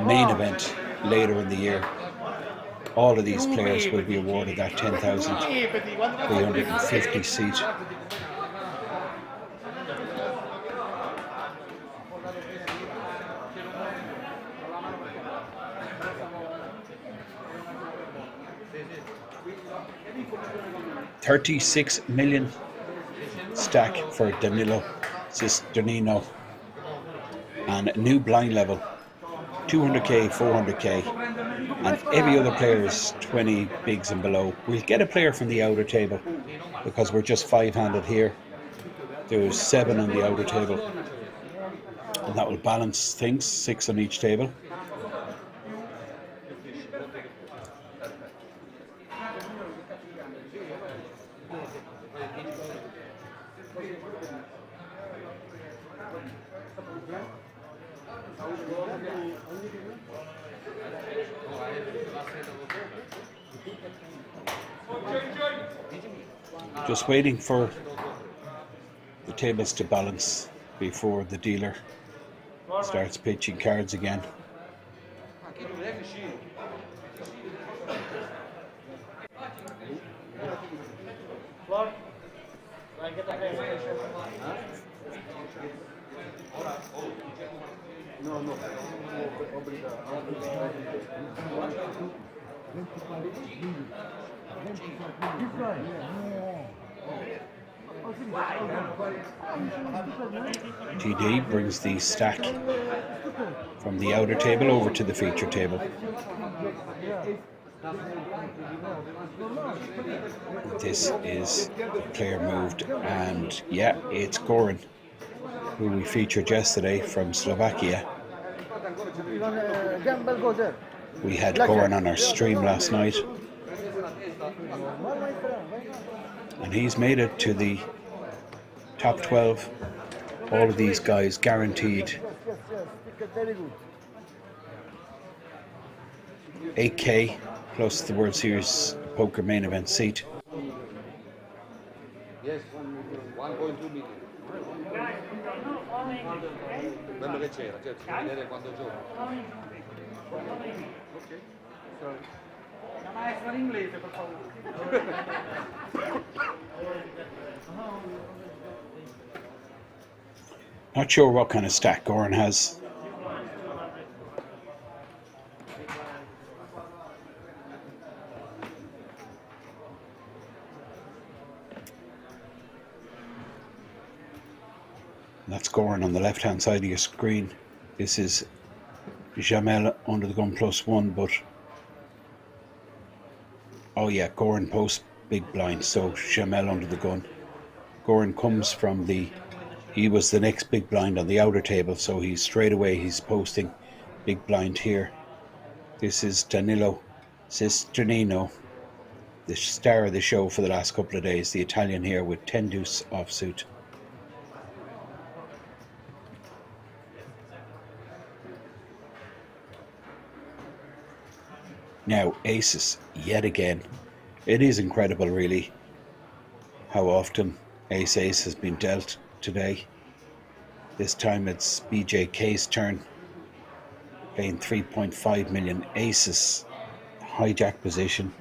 main event later in the year. All of these players will be awarded that 10,350 seat. $36 million stack for Danilo Cisgenino, and a new blind level 200k, 400k, and every other player is 20 bigs and below. We'll get a player from the outer table because we're just 5-handed here. There's 7 on the outer table, and that will balance things, 6 on each table. Just waiting for the tables to balance before the dealer starts pitching cards again. TD brings the stack from the outer table over to the feature table. This is player moved, and yeah, it's Goran, who we featured yesterday from Slovakia. We had Goran on our stream last night, and he's made it to the top 12. All of these guys guaranteed 8k plus the World Series Poker main event seat. Yes, 1.2 million. Quello che c'era, certo, vedere quando gioca. Ok, sorry. La maestra in inglese, per favore. Not sure what kind of stack Goran has. scoring on the left hand side of your screen. This is Jamel under the gun +1, but oh yeah, Goran post big blind, so Jamel under the gun. Goran comes from he was the next big blind on the outer table, so he's posting big blind here. This is Danilo Cisgenino, the star of the show for the last couple of days, the Italian here with 10 deuce offsuit. Now aces yet again. It is incredible really how often ace has been dealt today. This time it's BJK's turn, playing 3.5 million. Aces hijack position.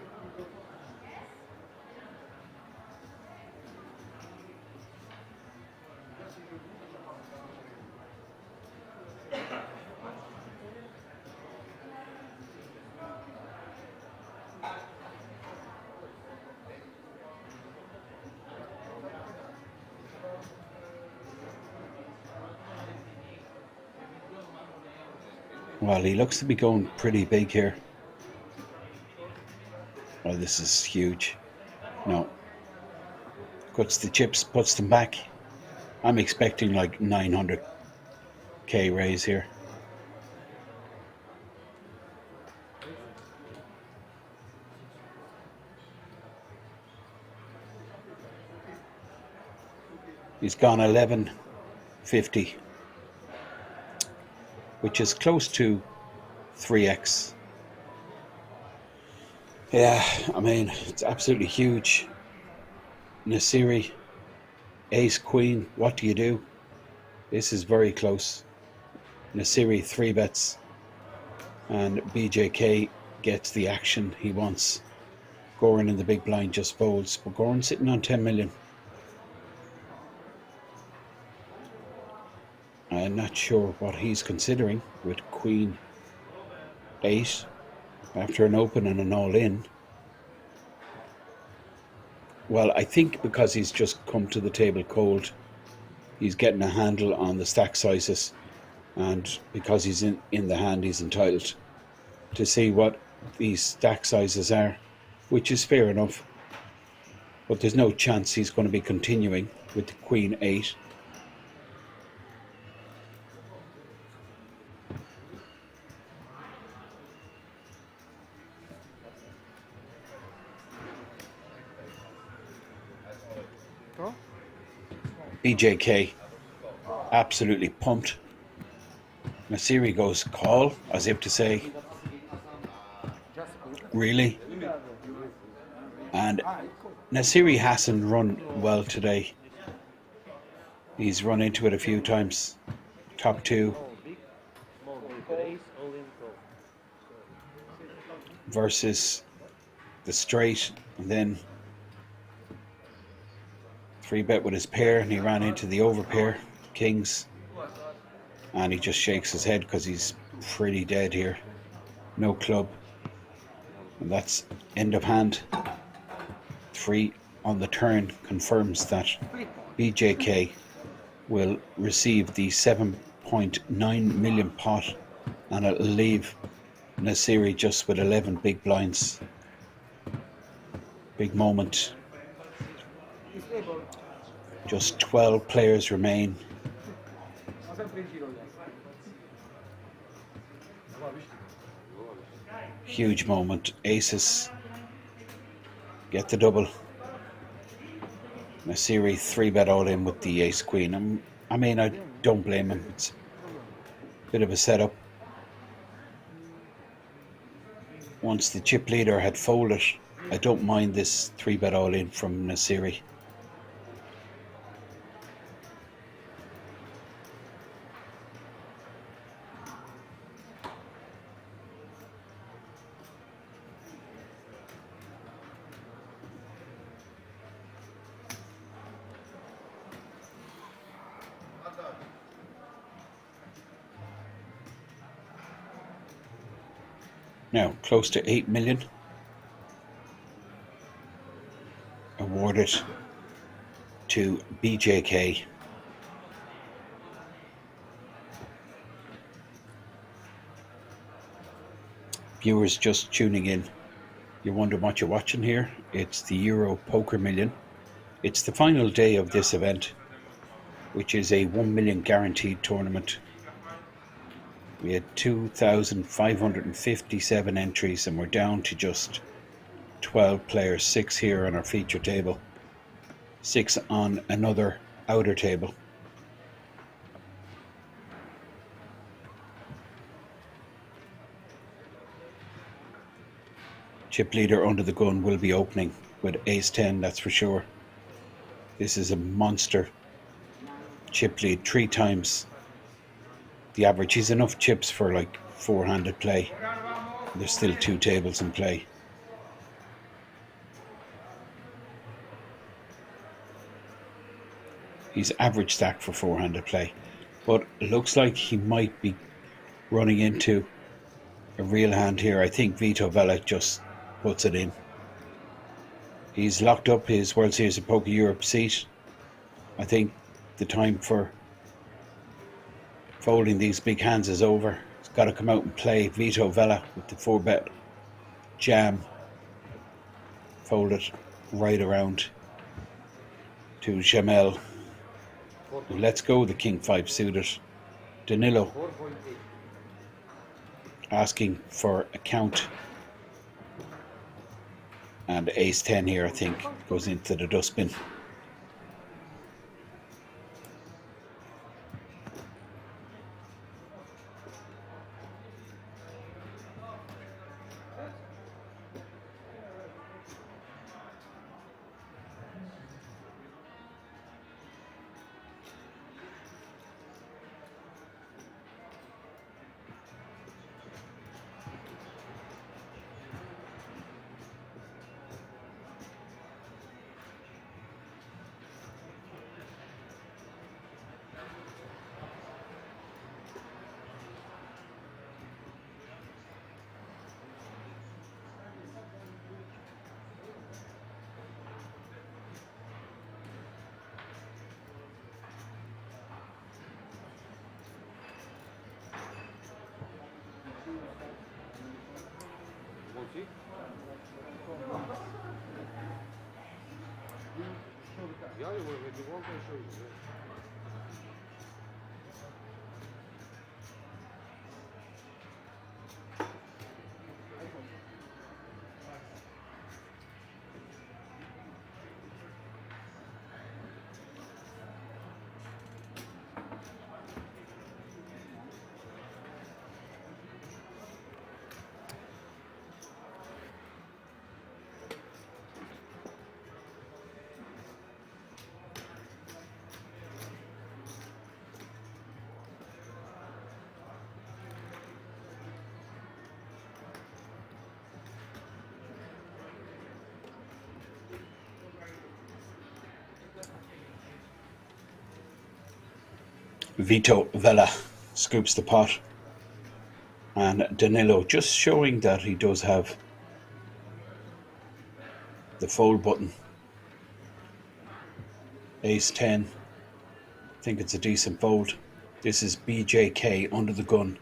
Well, he looks to be going pretty big here. Oh, this is huge. No. Cuts the chips, puts them back. I'm expecting like 900k raise here. He's gone 1150. Which is close to 3x. Yeah, I mean, it's absolutely huge. Nasiri, ace, queen, what do you do? This is very close. Nasiri 3-bets, and BJK gets the action he wants. Goran in the big blind just folds, but Goran sitting on 10 million. I'm not sure what he's considering with Queen 8 after an open and an all-in. Well, I think because he's just come to the table cold, he's getting a handle on the stack sizes, and because he's in the hand, he's entitled to see what these stack sizes are, which is fair enough. But there's no chance he's going to be continuing with the Queen 8. BJK absolutely pumped. Nasiri goes call, as if to say, really? And Nasiri hasn't run well today. He's run into it a few times. Top two versus the straight, and then 3-bet with his pair, and he ran into the overpair, kings, and he just shakes his head because he's pretty dead here. No club, and that's end of hand. 3 on the turn confirms that BJK will receive the 7.9 million pot, and it'll leave Nasiri just with 11 big blinds. Big moment. Just 12 players remain. Huge moment. Aces get the double. Nasiri 3-bet all in with the ace queen. I mean, I don't blame him. It's a bit of a setup. Once the chip leader had folded, I don't mind this 3-bet all in from Nasiri. Now, close to 8 million awarded to BJK. viewers just tuning in, you wonder what you're watching here. It's the Euro Poker Million. It's the final day of this event, which is a 1 million guaranteed tournament. We had 2,557 entries and we're down to just 12 players, 6 here on our feature table, 6 on another outer table. Chip leader under the gun will be opening with ace-10, that's for sure. This is a monster chip lead, 3 times the average. He's enough chips for like 4-handed play. There's still 2 tables in play. He's average stack for 4-handed play, but it looks like he might be running into a real hand here. I think Vito Vella just puts it in. He's locked up his World Series of Poker Europe seat. I think the time for folding these big hands is over. He's got to come out and play. Vito Vella with the 4-bet jam. Folded right around to Jamel. And let's go the King 5 suited. Danilo asking for a count. And ace-10 here, I think, goes into the dustbin. Vito Vella scoops the pot, and Danilo just showing that he does have the fold button. Ace-10, I think it's a decent fold. This is BJK under the gun,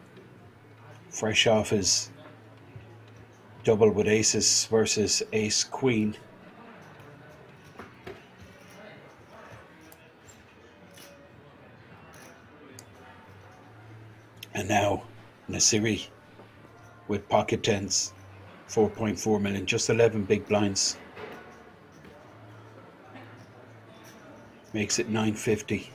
fresh off his double with aces versus ace-queen. And now Nasiri with pocket tens, 4.4 million, just 11 big blinds. Makes it 950.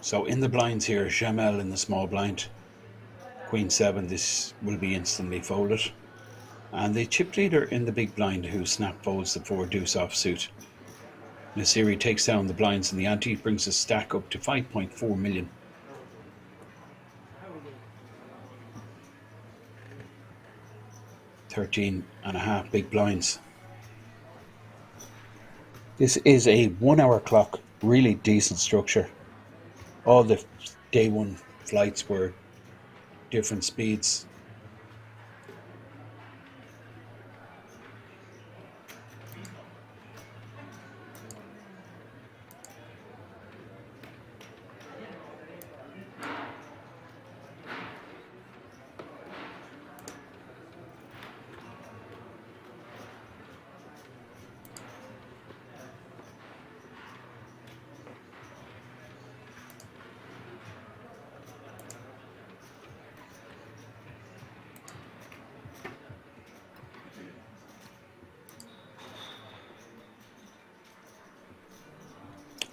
So in the blinds here, Jamel in the small blind, Queen 7, this will be instantly folded. And the chip leader in the big blind who snap folds the 4 deuce offsuit. Nasiri takes down the blinds and the ante, brings the stack up to 5.4 million. $13.5 big blinds. This is a 1 hour clock, really decent structure. All the day one flights were different speeds.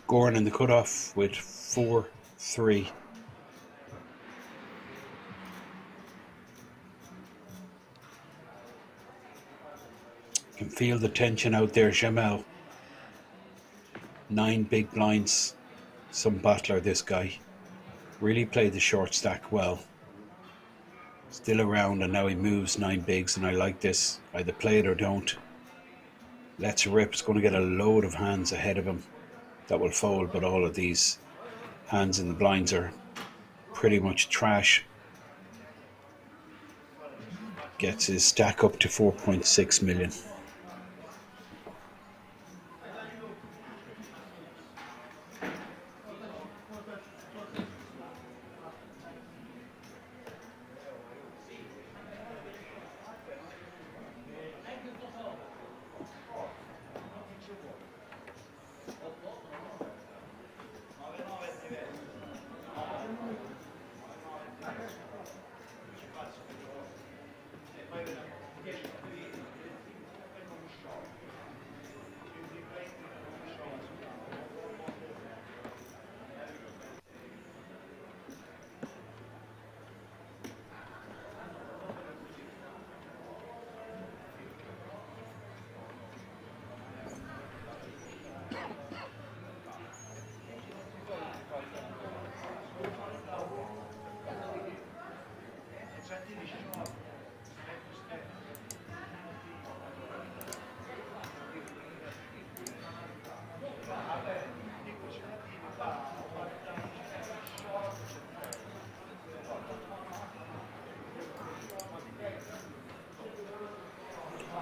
Goran in the cutoff with 4-3. Can feel the tension out there, Jamel. 9 big blinds. Some battler, this guy. Really played the short stack well. Still around, and now he moves 9 bigs, and I like this. Either play it or don't. Let's rip. It's going to get a load of hands ahead of him that will fold, but all of these hands in the blinds are pretty much trash. Gets his stack up to 4.6 million.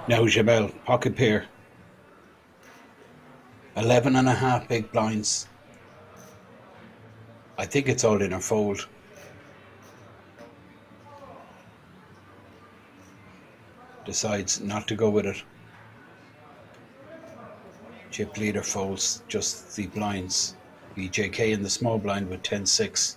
Now Jamel, pocket pair. 11.5 big blinds. I think it's all in or fold. Decides not to go with it. Chip leader folds just the blinds. BJK in the small blind with 10-6.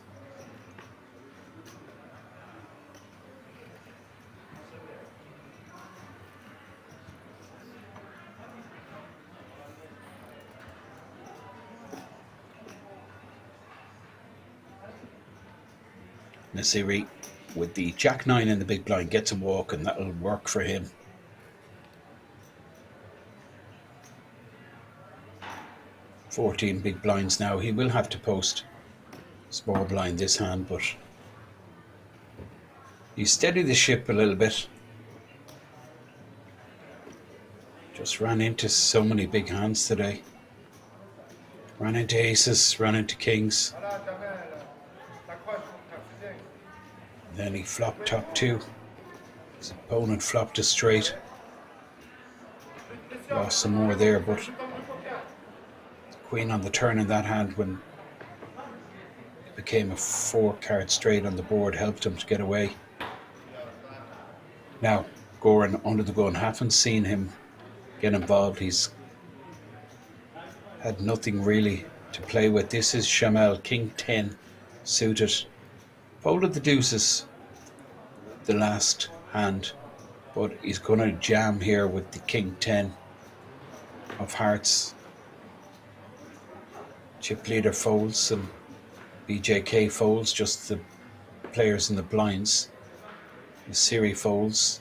Nasiri with the Jack 9 in the big blind gets a walk, and that'll work for him. $14 big blinds now. He will have to post small blind this hand, but he steadied the ship a little bit. Just ran into so many big hands today. Ran into aces, ran into kings. Then he flopped top 2. His opponent flopped a straight. Lost some more there, but the queen on the turn in that hand, when it became a 4-card straight on the board, helped him to get away. Now, Goran under the gun. Haven't seen him get involved. He's had nothing really to play with. This is Jamel, King 10 suited. Folded the deuces the last hand, but he's going to jam here with the King 10 of hearts. Chip leader folds and BJK folds, just the players in the blinds. Siri folds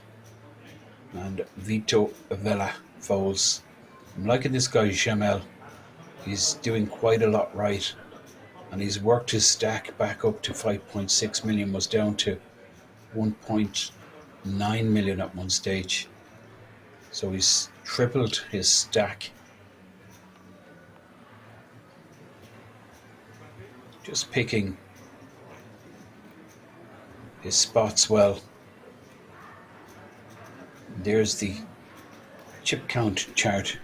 and Vito Vela folds. I'm liking this guy Jamel. He's doing quite a lot right, and he's worked his stack back up to 5.6 million, was down to 1.9 million at one stage. So he's tripled his stack. Just picking his spots well. There's the chip count chart.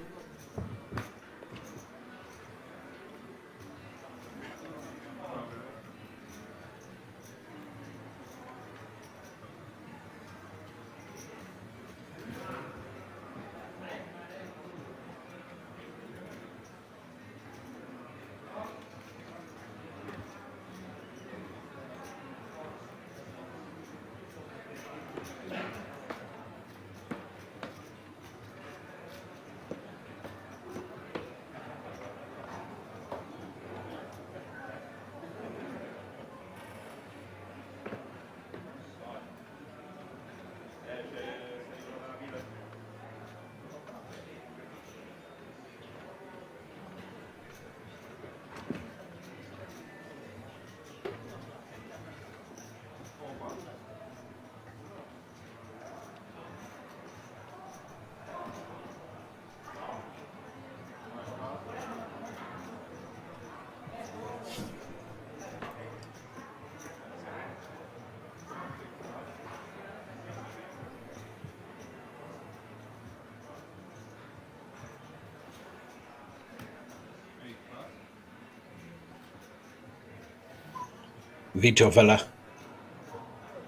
Vito Villa,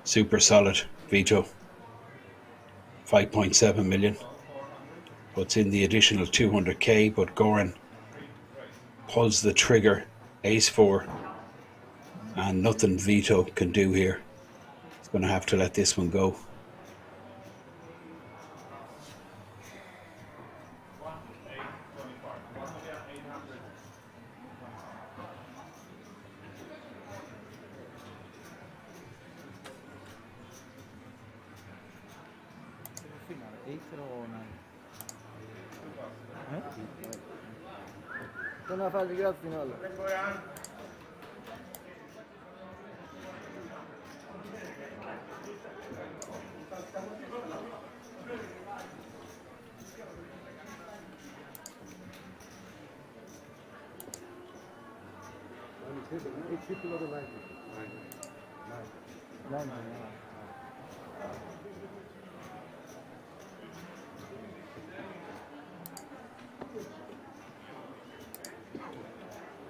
super solid Vito, 5.7 million, puts in the additional 200k, but Goran pulls the trigger, ace 4, and nothing Vito can do here. He's going to have to let this one go. Sono fatti grazie Nollo.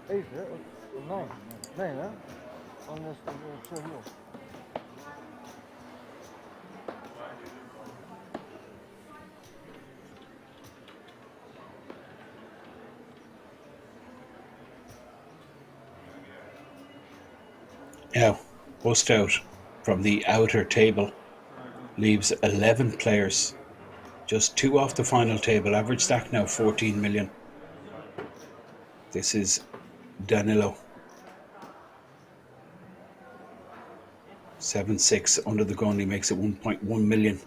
Ace, nine, huh? On this, so here. Now, bust out from the outer table leaves 11 players, just 2 off the final table. Average stack now 14 million. This is Danilo, 7-6 under the gun. He makes it 1.1 million.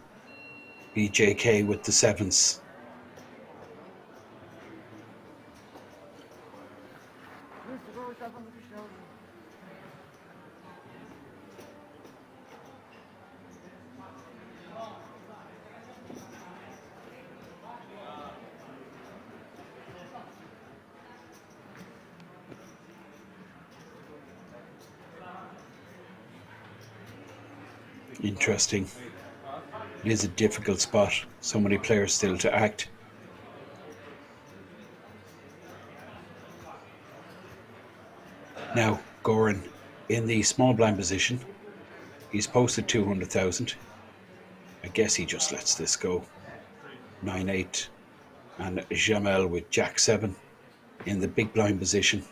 BJK with the sevens. Interesting. It is a difficult spot. So many players still to act. Now, Goran in the small blind position. He's posted 200,000. I guess he just lets this go. 9-8. And Jamel with Jack 7 in the big blind position.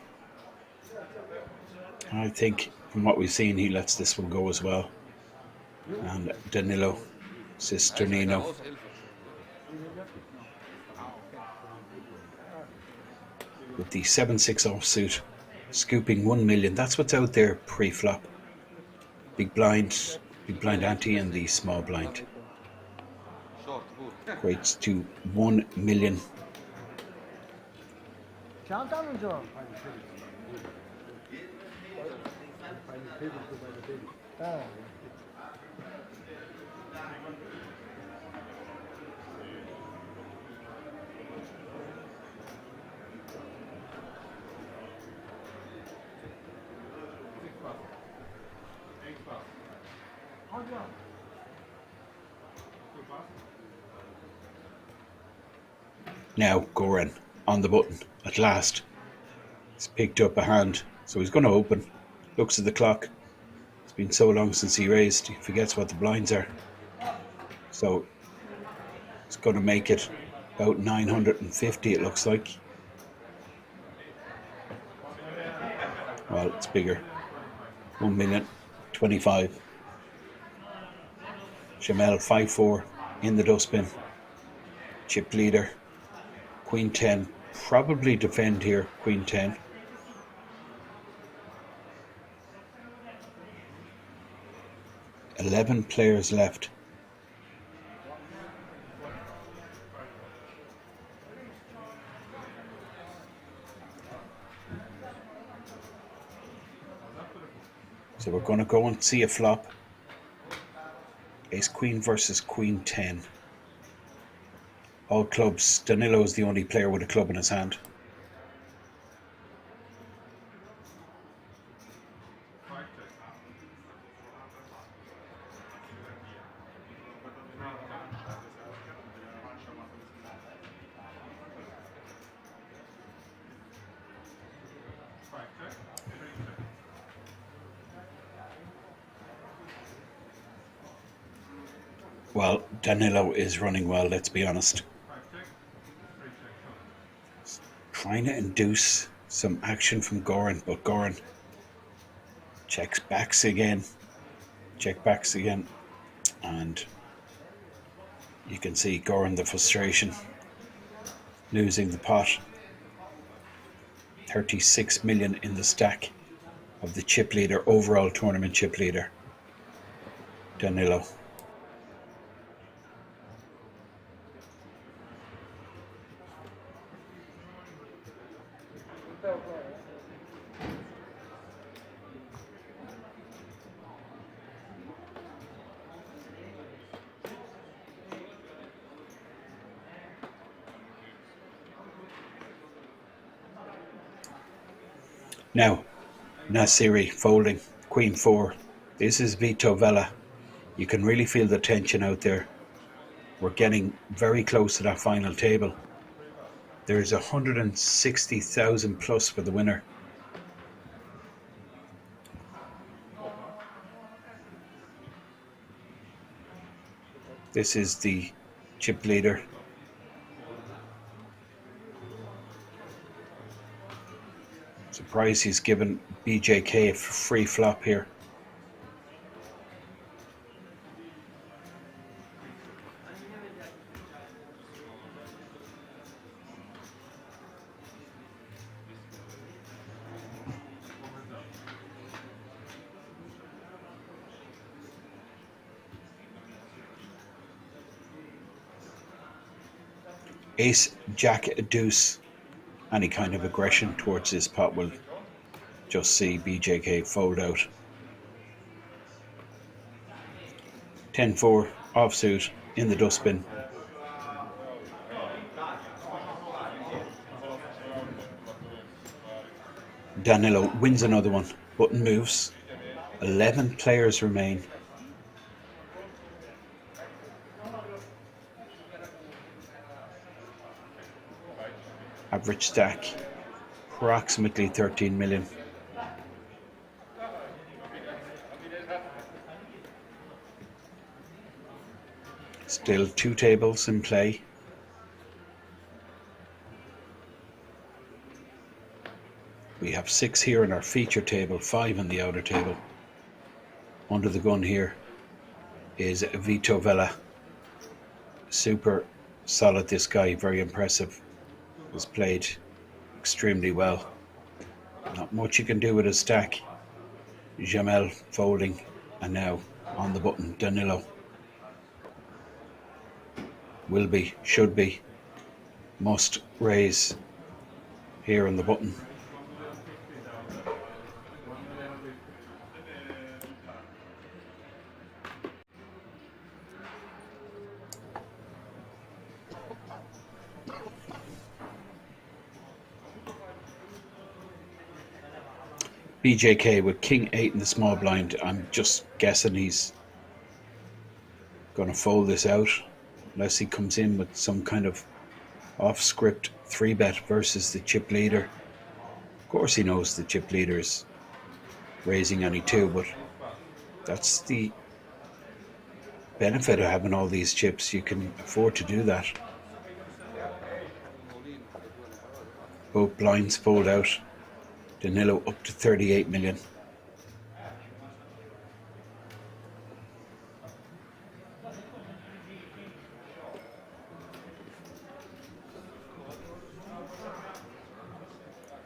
I think from what we've seen, he lets this one go as well. And Danilo Cisgenino with the 7-6 offsuit, scooping 1 million. That's what's out there pre-flop. Big blind ante, and the small blind. Equates to 1 million. Now Goran on the button at last. He's picked up a hand, so he's going to open. Looks at the clock. It's been so long since he raised, he forgets what the blinds are. So it's going to make it about 950, it looks like. Well, it's bigger. 1,025,000. Jamel 5-4 in the dustbin. Chip leader. Queen 10. Probably defend here. Queen 10. $11 players left. So we're going to go and see a flop. Ace Queen versus Queen 10. All clubs. Danilo is the only player with a club in his hand. Well, Danilo is running well, let's be honest. Trying to induce some action from Goran, but Goran checks backs again. Check backs again. And you can see Goran, the frustration. Losing the pot. 36 million in the stack of the chip leader, overall tournament chip leader, Danilo. Now, Nasiri folding, Queen 4. This is Vito Vella. You can really feel the tension out there. We're getting very close to that final table. There's 160,000 plus for the winner. This is the chip leader. Surprised he's given BJK a free flop here. Ace, Jack, Deuce. Any kind of aggression towards this pot will just see BJK fold out. 10-4 offsuit in the dustbin. Danilo wins another one. Button moves. 11 players remain. Average stack, approximately 13 million. Still 2 tables in play. We have 6 here in our feature table, 5 in the outer table. Under the gun here is Vito Vella. Super solid, this guy, very impressive. Has played extremely well. Not much you can do with a stack. Jamel folding, and now on the button Danilo. Will be, should be, must raise here on the button. BJK with King 8 in the small blind. I'm just guessing he's going to fold this out unless he comes in with some kind of off-script 3-bet versus the chip leader. Of course he knows the chip leader is raising any 2, but that's the benefit of having all these chips. You can afford to do that. Both blinds fold out. Danilo up to 38 million.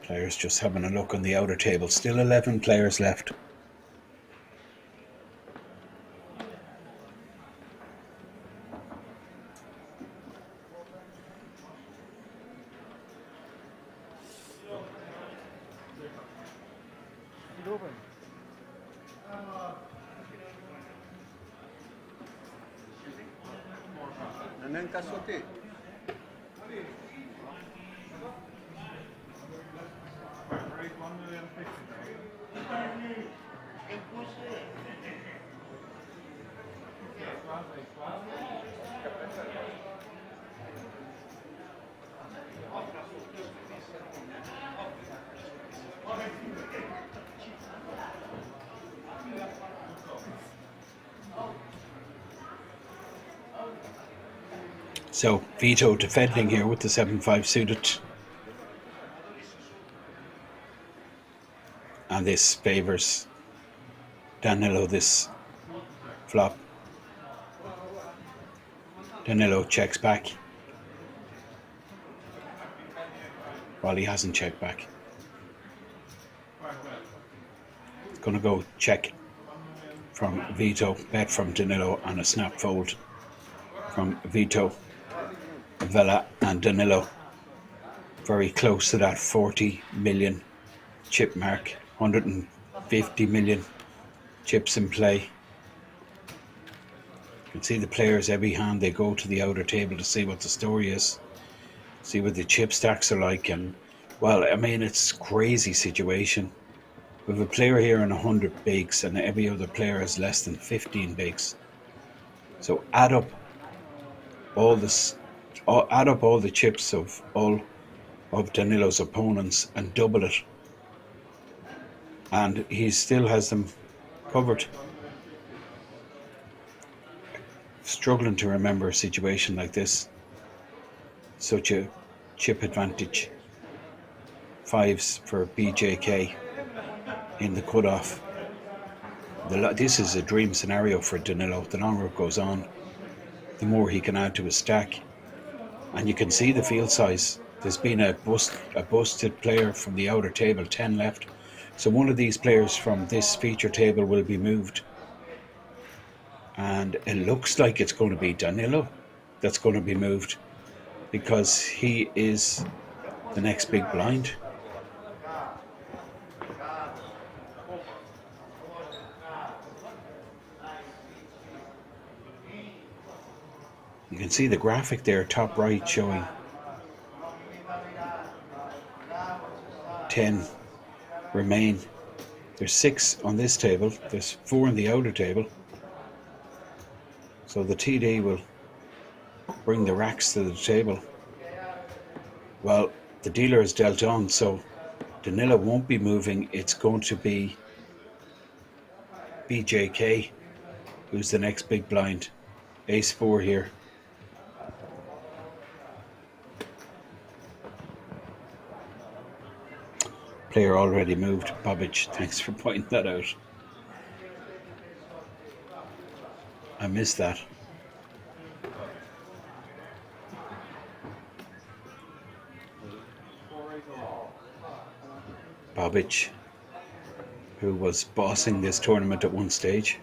Players just having a look on the outer table. Still 11 players left. Non è un cassotte. So Vito defending here with the 7-5 suited. And this favours Danilo this flop. Danilo checks back. While he hasn't checked back. It's going to go check from Vito, bet from Danilo, and a snap fold from Vito, Vela and Danilo. Very close to that 40 million chip mark. 150 million chips in play. You can see the players every hand they go to the outer table to see what the story is, see what the chip stacks are like. And well, I mean, it's a crazy situation. We have a player here in 100 bigs and every other player has less than 15 bigs. So add up all this, add up all the chips of all of Danilo's opponents and double it, and he still has them covered. Struggling to remember a situation like this. Such a chip advantage. 5s for BJK in the cutoff. This is a dream scenario for Danilo. The longer it goes on, the more he can add to his stack. And you can see the field size. There's been a busted player from the outer table, 10 left. So one of these players from this feature table will be moved. And it looks like it's going to be Danilo that's going to be moved, because he is the next big blind. You can see the graphic there, top right, showing 10 remain. There's 6 on this table, there's 4 on the outer table. So the TD will bring the racks to the table. Well, the dealer is dealt on, so Danilo won't be moving. It's going to be BJK who's the next big blind. Ace 4 here. Player already moved. Bobic, thanks for pointing that out. I missed that. Bobic, who was bossing this tournament at one stage.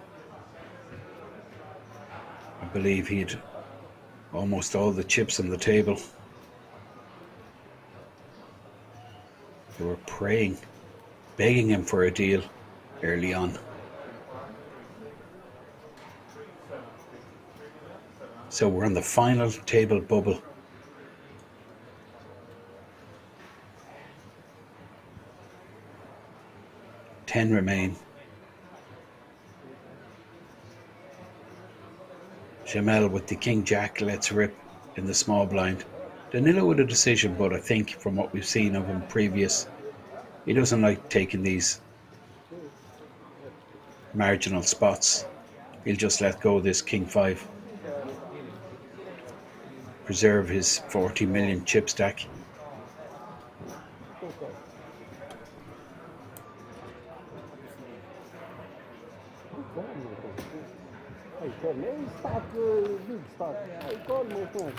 I believe he had almost all the chips on the table. They were praying, begging him for a deal early on. So we're on the final table bubble. Ten remain. Jamel with the King Jack lets rip in the small blind. Danilo with a decision, but I think from what we've seen of him previous, he doesn't like taking these marginal spots. He'll just let go of this King 5. Preserve his 40 million chip stack. Nem staat, big staat. Hij kan me gewoon.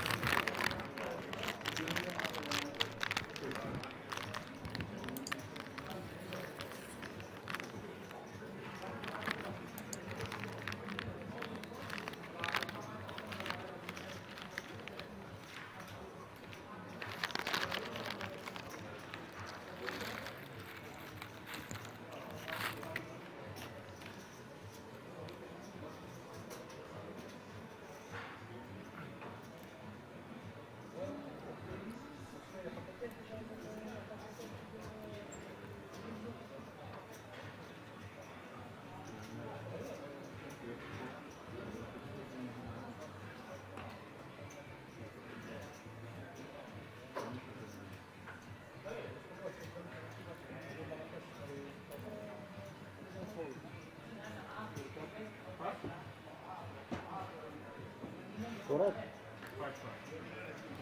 Correct.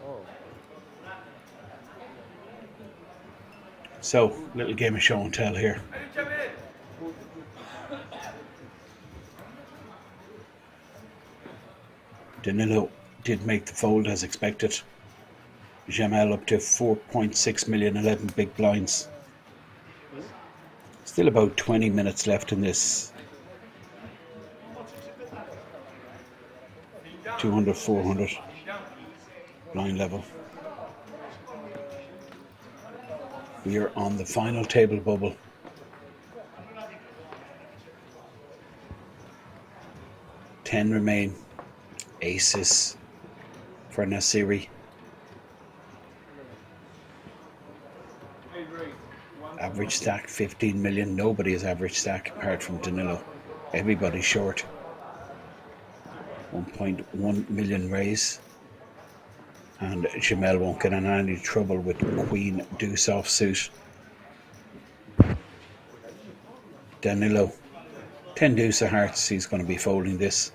Oh. So, little game of show and tell here. Danilo did make the fold as expected. Jamel up to 4.6 million, 11 big blinds. Still about 20 minutes left in this 200, 400 blind level. We are on the final table bubble. Ten remain. Aces for Nasiri. Average stack 15 million. Nobody has average stack apart from Danilo. Everybody's short. 1.1 million raise. And Jamel won't get in any trouble with Queen Deuce offsuit. Danilo, 10 deuce of hearts, he's going to be folding this.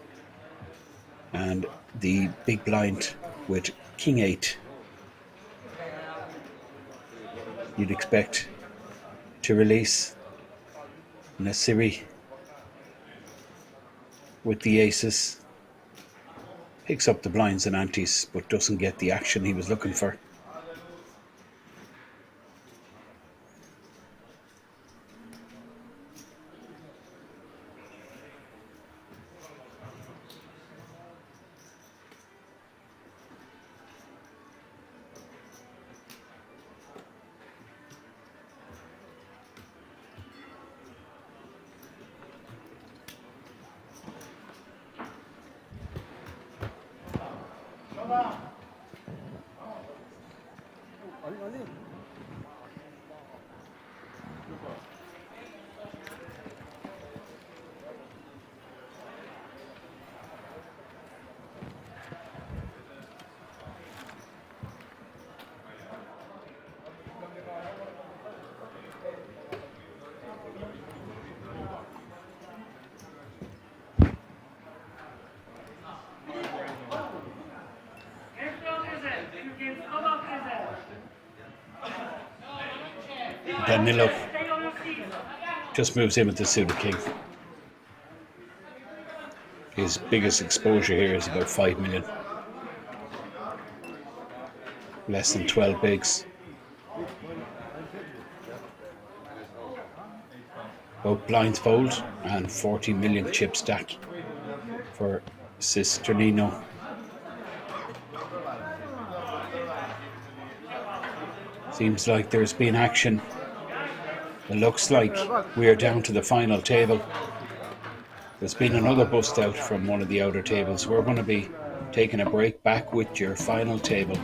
And the big blind with King 8. You'd expect to release Nasiri with the aces. Picks up the blinds and antes, but doesn't get the action he was looking for. Danilo just moves in with the suited king. His biggest exposure here is about 5 million. Less than 12 bigs. Both blinds fold and 40 million chip stack for Cisgenino. Seems like there's been action. It looks like we are down to the final table. There's been another bust out from one of the outer tables. We're going to be taking a break. Back with your final table.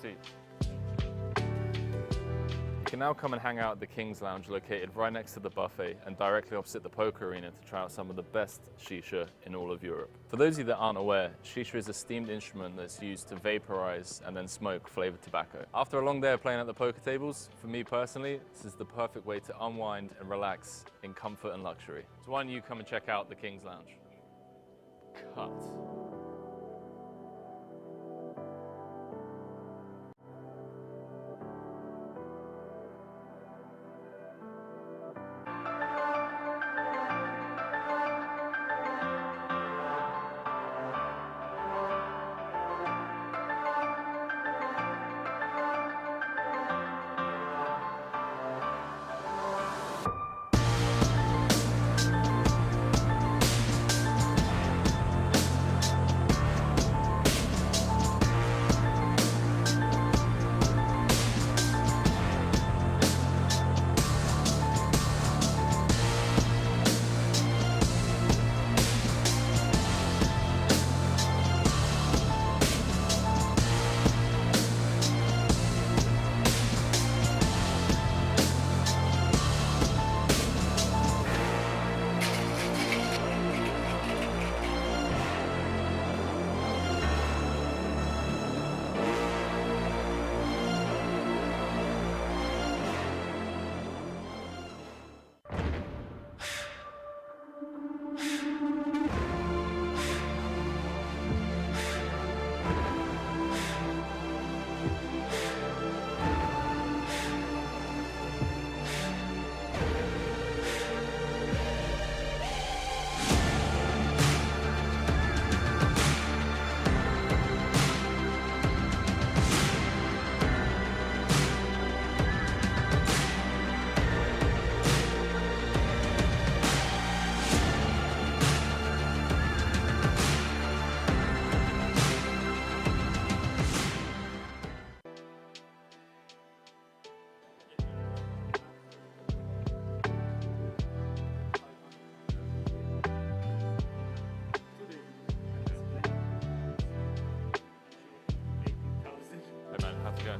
seat. You can now come and hang out at the King's Lounge located right next to the buffet and directly opposite the poker arena to try out some of the best shisha in all of Europe. For those of you that aren't aware, shisha is a steamed instrument that's used to vaporize and then smoke flavored tobacco. After a long day of playing at the poker tables, for me personally, this is the perfect way to unwind and relax in comfort and luxury. So why don't you come and check out the King's Lounge? Cut.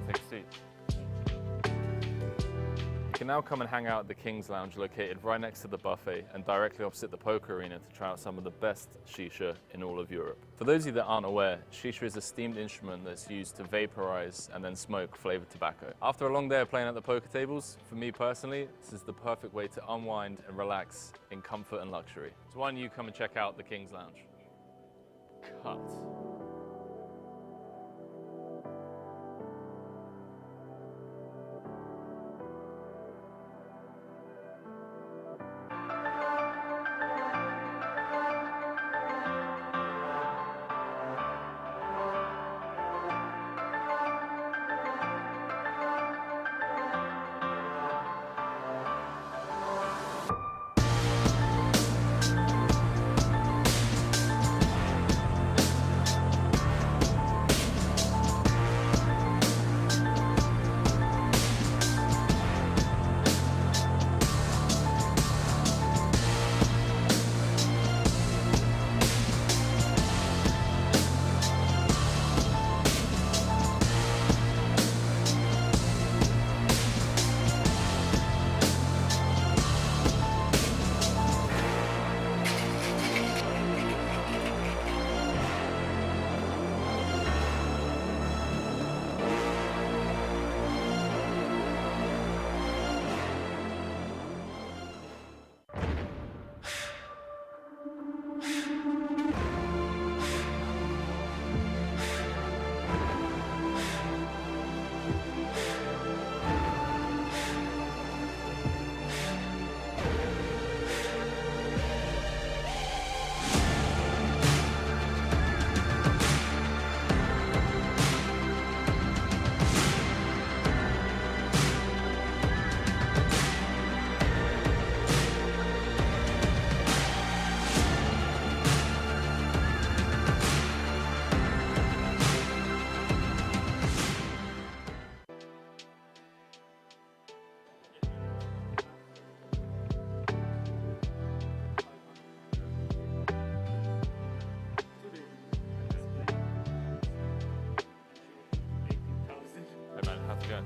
Take a seat. You can now come and hang out at the King's Lounge located right next to the buffet and directly opposite the poker arena to try out some of the best shisha in all of Europe. For those of you that aren't aware, shisha is a steamed instrument that's used to vaporize and then smoke flavored tobacco. After a long day of playing at the poker tables, for me personally, this is the perfect way to unwind and relax in comfort and luxury. So why don't you come and check out the King's Lounge? Cut.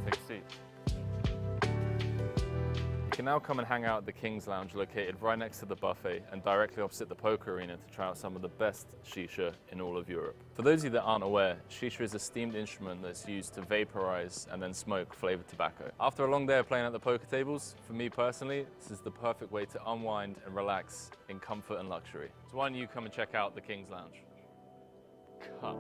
take a seat. You can now come and hang out at the King's Lounge located right next to the buffet and directly opposite the poker arena to try out some of the best shisha in all of Europe. For those of you that aren't aware, shisha is a steamed instrument that's used to vaporize and then smoke flavored tobacco. After a long day of playing at the poker tables, for me personally, this is the perfect way to unwind and relax in comfort and luxury. So why don't you come and check out the King's Lounge? Cut.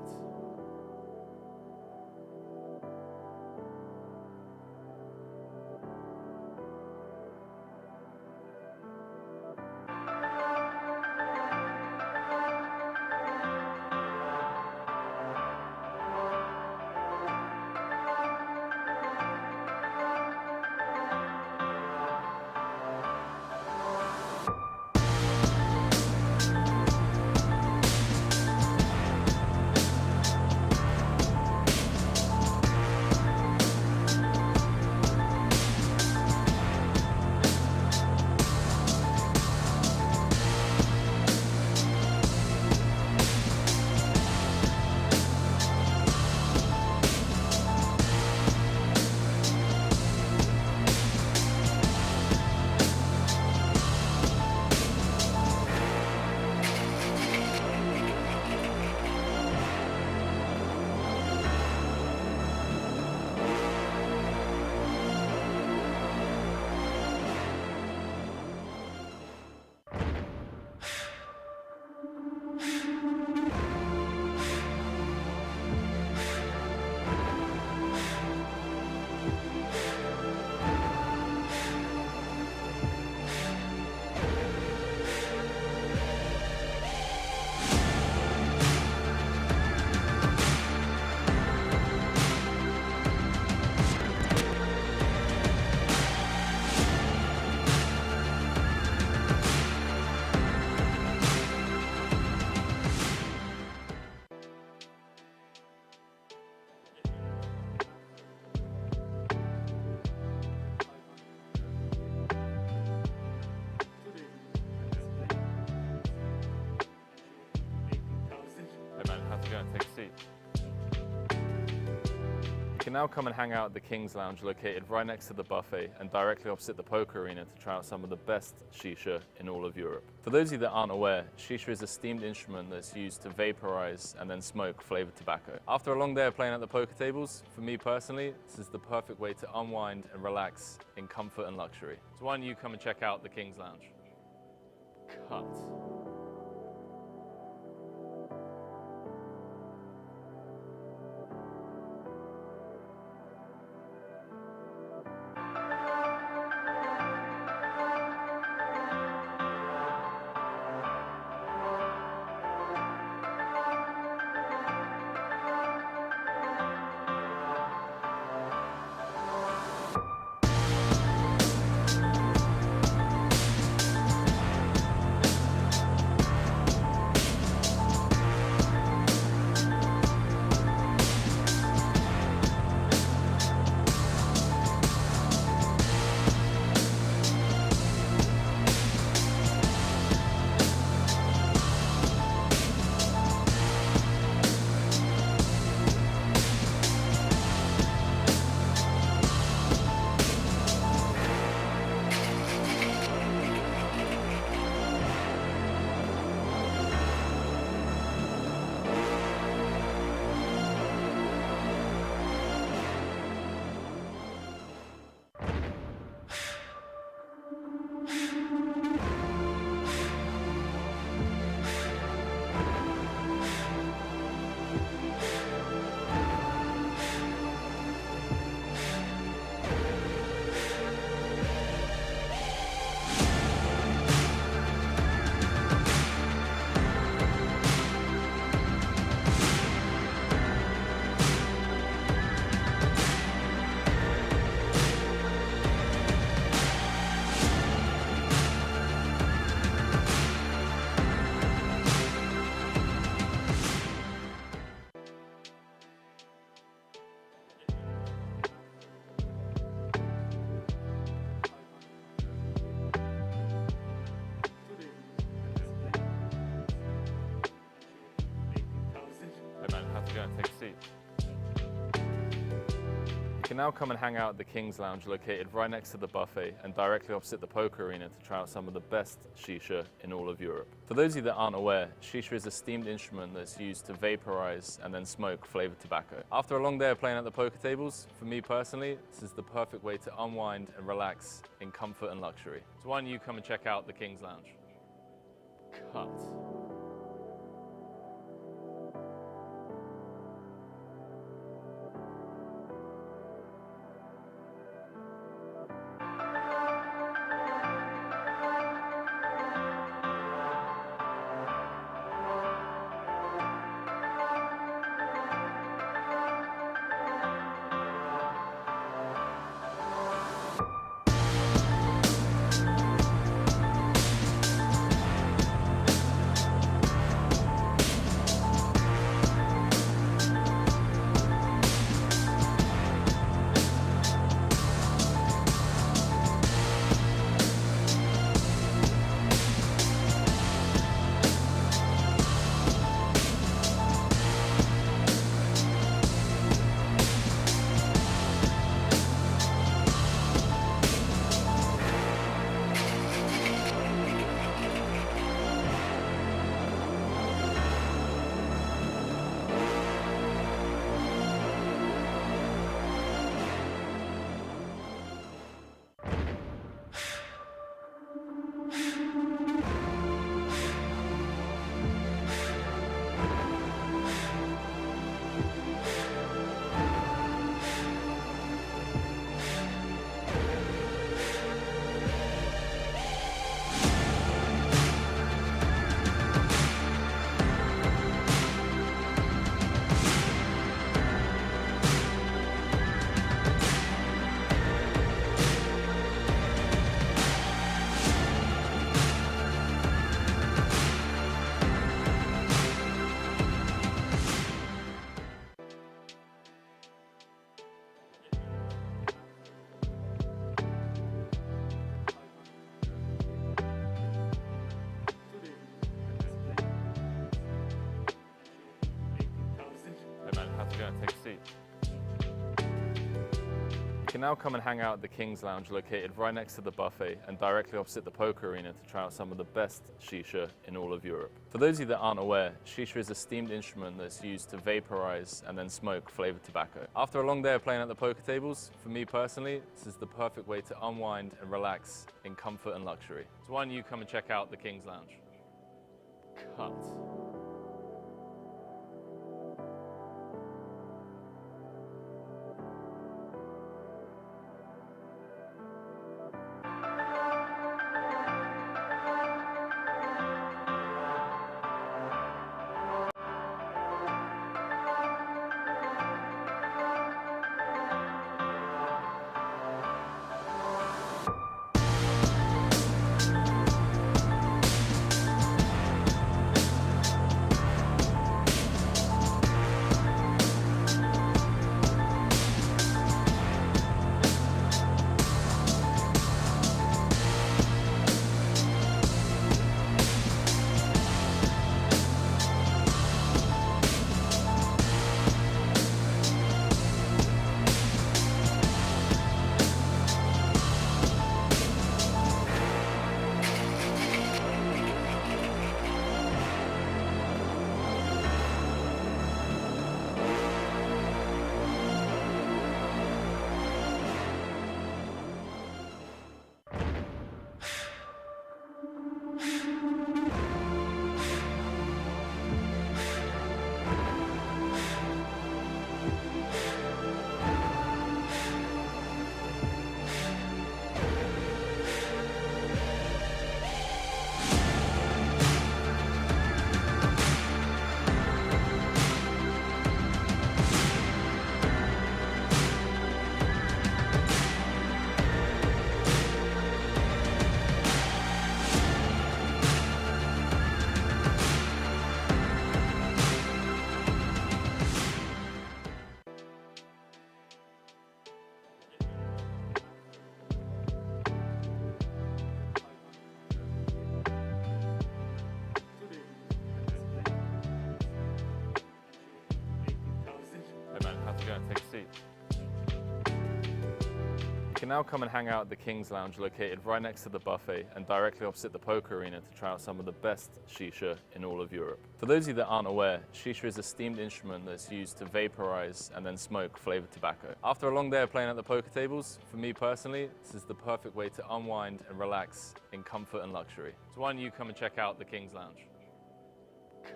Take a seat. You can now come and hang out at the King's Lounge located right next to the buffet and directly opposite the poker arena to try out some of the best shisha in all of Europe. For those of you that aren't aware, shisha is a steamed instrument that's used to vaporize and then smoke flavored tobacco. After a long day of playing at the poker tables, for me personally, this is the perfect way to unwind and relax in comfort and luxury. So why don't you come and check out the King's Lounge? Cut. can now come and hang out at the King's Lounge located right next to the buffet and directly opposite the poker arena to try out some of the best shisha in all of Europe. For those of you that aren't aware, shisha is a steamed instrument that's used to vaporize and then smoke flavored tobacco. After a long day of playing at the poker tables, for me personally, this is the perfect way to unwind and relax in comfort and luxury. So why don't you come and check out the King's Lounge? Cut. Take a seat. You can now come and hang out at the King's Lounge located right next to the buffet and directly opposite the poker arena to try out some of the best shisha in all of Europe. For those of you that aren't aware, shisha is a steamed instrument that's used to vaporize and then smoke flavored tobacco. After a long day of playing at the poker tables, for me personally, this is the perfect way to unwind and relax in comfort and luxury. So why don't you come and check out the King's Lounge? Cut. Take a seat. can now come and hang out at the Kings Lounge located right next to the buffet and directly opposite the poker arena to try out some of the best shisha in all of Europe. For those of you that aren't aware, shisha is a steamed instrument that's used to vaporize and then smoke flavored tobacco. After a long day of playing at the poker tables, for me personally, this is the perfect way to unwind and relax in comfort and luxury. So why don't you come and check out the Kings Lounge?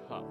Cut.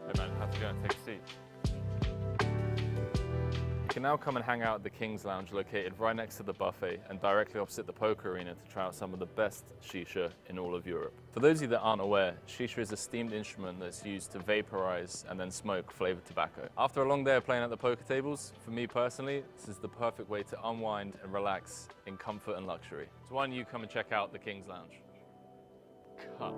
Hey man, have to go and take a seat. You can now come and hang out at the Kings Lounge located right next to the buffet and directly opposite the poker arena to try out some of the best shisha in all of Europe. For those of you that aren't aware, shisha is a steamed instrument that's used to vaporize and then smoke flavored tobacco. After a long day of playing at the poker tables, for me personally, this is the perfect way to unwind and relax in comfort and luxury. So why don't you come and check out the Kings Lounge? Cut.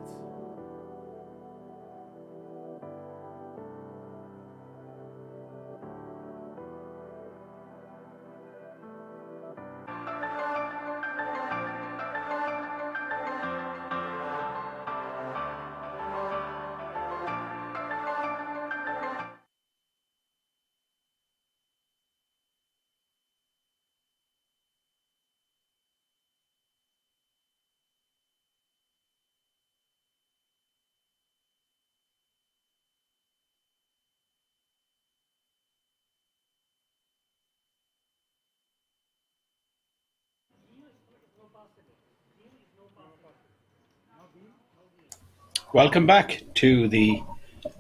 Welcome back to the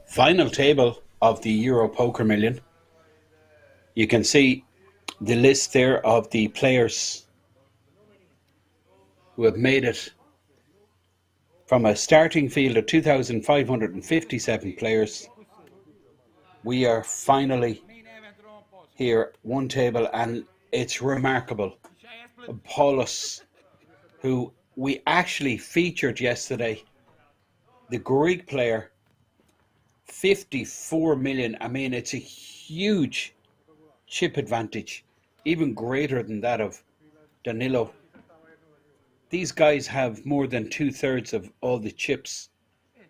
final table of the Euro Poker Million. You can see the list there of the players who have made it from a starting field of 2,557 players. We are finally here, one table, and it's remarkable. Paulus, who we actually featured yesterday, the Greek player, 54 million. I mean, it's a huge chip advantage, even greater than that of Danilo. These guys have more than 2/3 of all the chips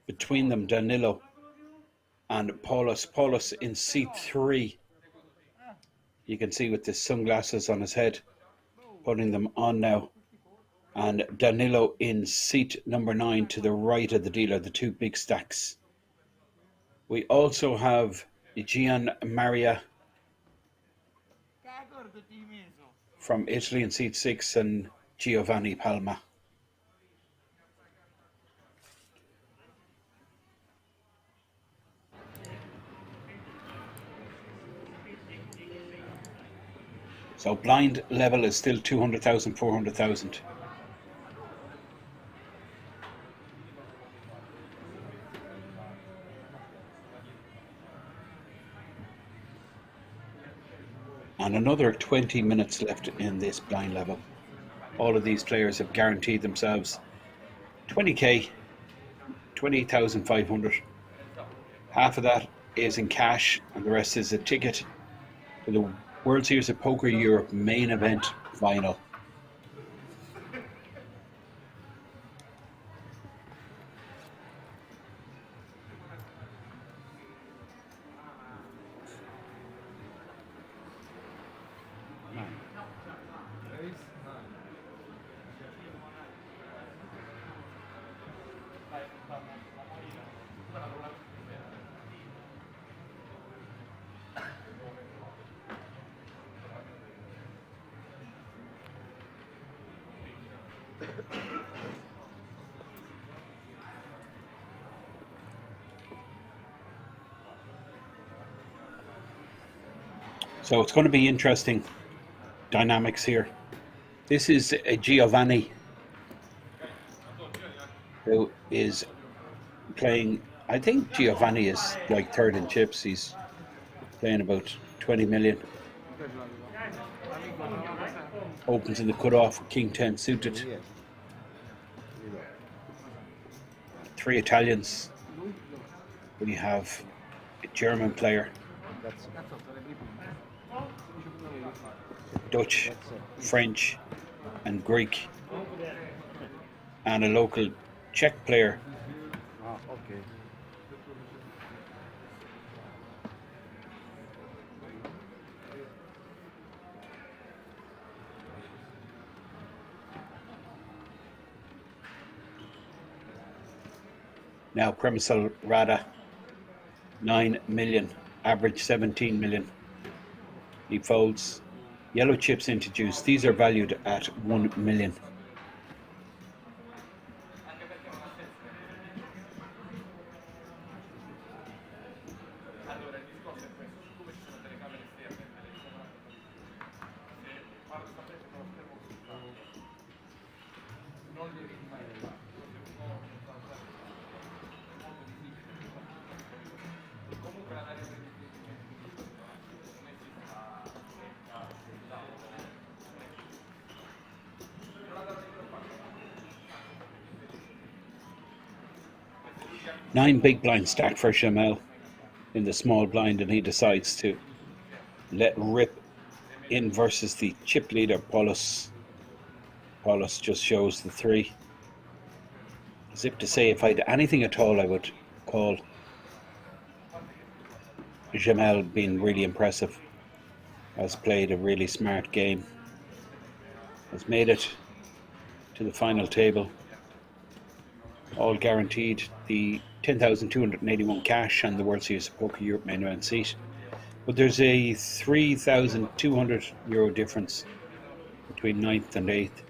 between them, Danilo and Paulus. Paulus in seat 3. You can see with the sunglasses on his head, putting them on now. And Danilo in seat number 9 to the right of the dealer, the two big stacks. We also have Gianluca from Italy in seat 6 and Giovanni Palmer. So blind level is still 200,000, 400,000. And another 20 minutes left in this blind level. All of these players have guaranteed themselves 20k, 28,500. Half of that is in cash and the rest is a ticket to the World Series of Poker Europe main event final. So it's going to be interesting dynamics here. This is a Giovanni who is playing. I think Giovanni is like third in chips. He's playing about 20 million. Opens in the cutoff with King 10 suited. 3 Italians. We have a German player, Dutch, French, and Greek, and a local Czech player. Okay. Now Premisel Rada, 9 million, average 17 million. He folds. Yellow chips introduced. These are valued at 1 million. Nine big blinds stacked for Jamel in the small blind, and he decides to let rip in versus the chip leader Paulus. Paulus just shows the 3. As if to say, if I had anything at all, I would call. Jamel being really impressive, has played a really smart game, has made it to the final table, all guaranteed the 10,281 cash and the World Series of Poker Europe main event seat. But there's a 3,200 euro difference between 9th and 8th.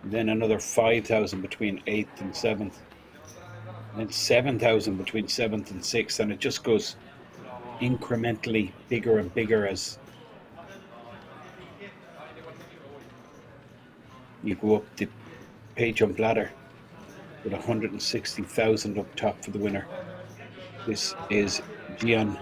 And then another 5,000 between 8th and 7th. And then 7,000 between 7th and 6th. And it just goes incrementally bigger and bigger as you go up the pay jump ladder, with 160,000 up top for the winner. This is Gian.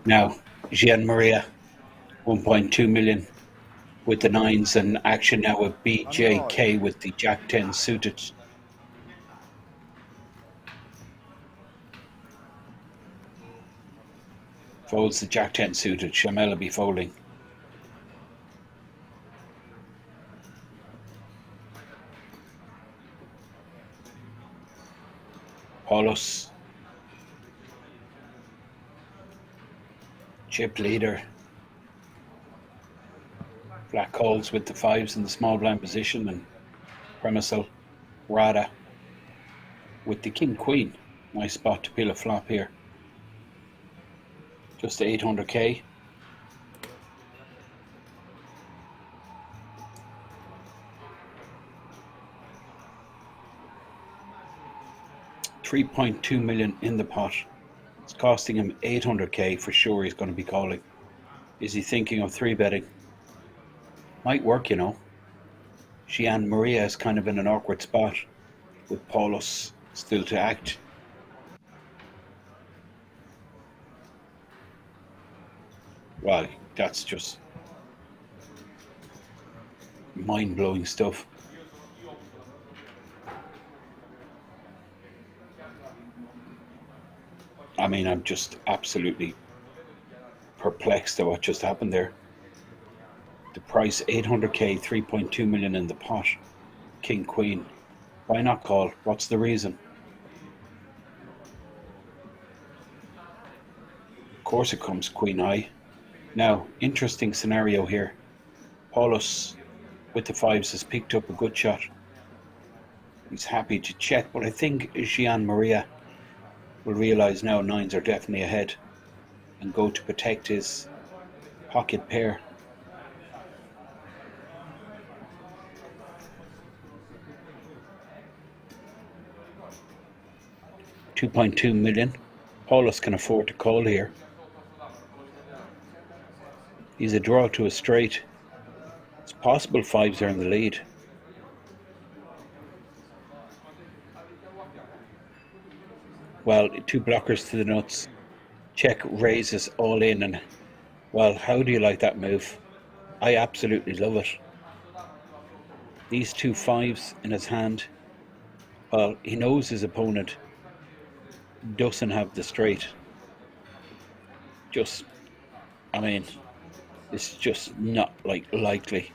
Now, Gian Maria, 1.2 million with the 9s, and action now with BJK with the Jack 10 suited. Folds the Jack 10 suited. Jamel will be folding. Paulus. chip leader. Black calls with the 5s in the small blind position, and Premisal Rada with the king queen. Nice spot to peel a flop here. Just 800k. $3.2 million in the pot. It's costing him 800k for sure. He's going to be calling. Is he thinking of 3-betting? Might work, you know. Gian Maria is kind of in an awkward spot with Paulus still to act. Well, that's just mind-blowing stuff. I mean, I'm just absolutely perplexed at what just happened there. The price 800k, 3.2 million in the pot. King Queen. Why not call? What's the reason? Of course it comes Queen High. Now, interesting scenario here. Paulus with the 5s has picked up a good shot. He's happy to check, but I think Gian Maria will realise now 9s are definitely ahead and go to protect his pocket pair. $2.2 million. Paulus can afford to call here. He's a draw to a straight. It's possible 5s are in the lead. Well, 2 blockers to the nuts. Check raises all in, and well, how do you like that move? I absolutely love it. These 2 5s in his hand. Well, he knows his opponent doesn't have the straight. Just, I mean, it's just not likely.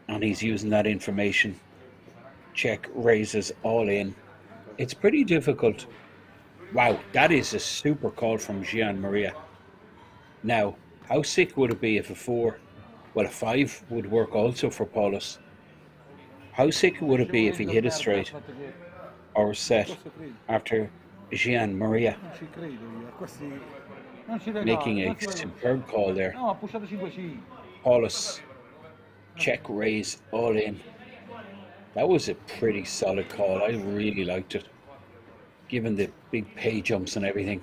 And he's using that information. Check raises all in. It's pretty difficult. Wow, that is a super call from Gian Maria. Now, how sick would it be if a 4, well, a 5 would work also for Paulus? How sick would it be if he hit a straight or a set after Gian Maria making a superb call there? Paulus, check raise all in. That was a pretty solid call. I really liked it, given the big pay jumps and everything.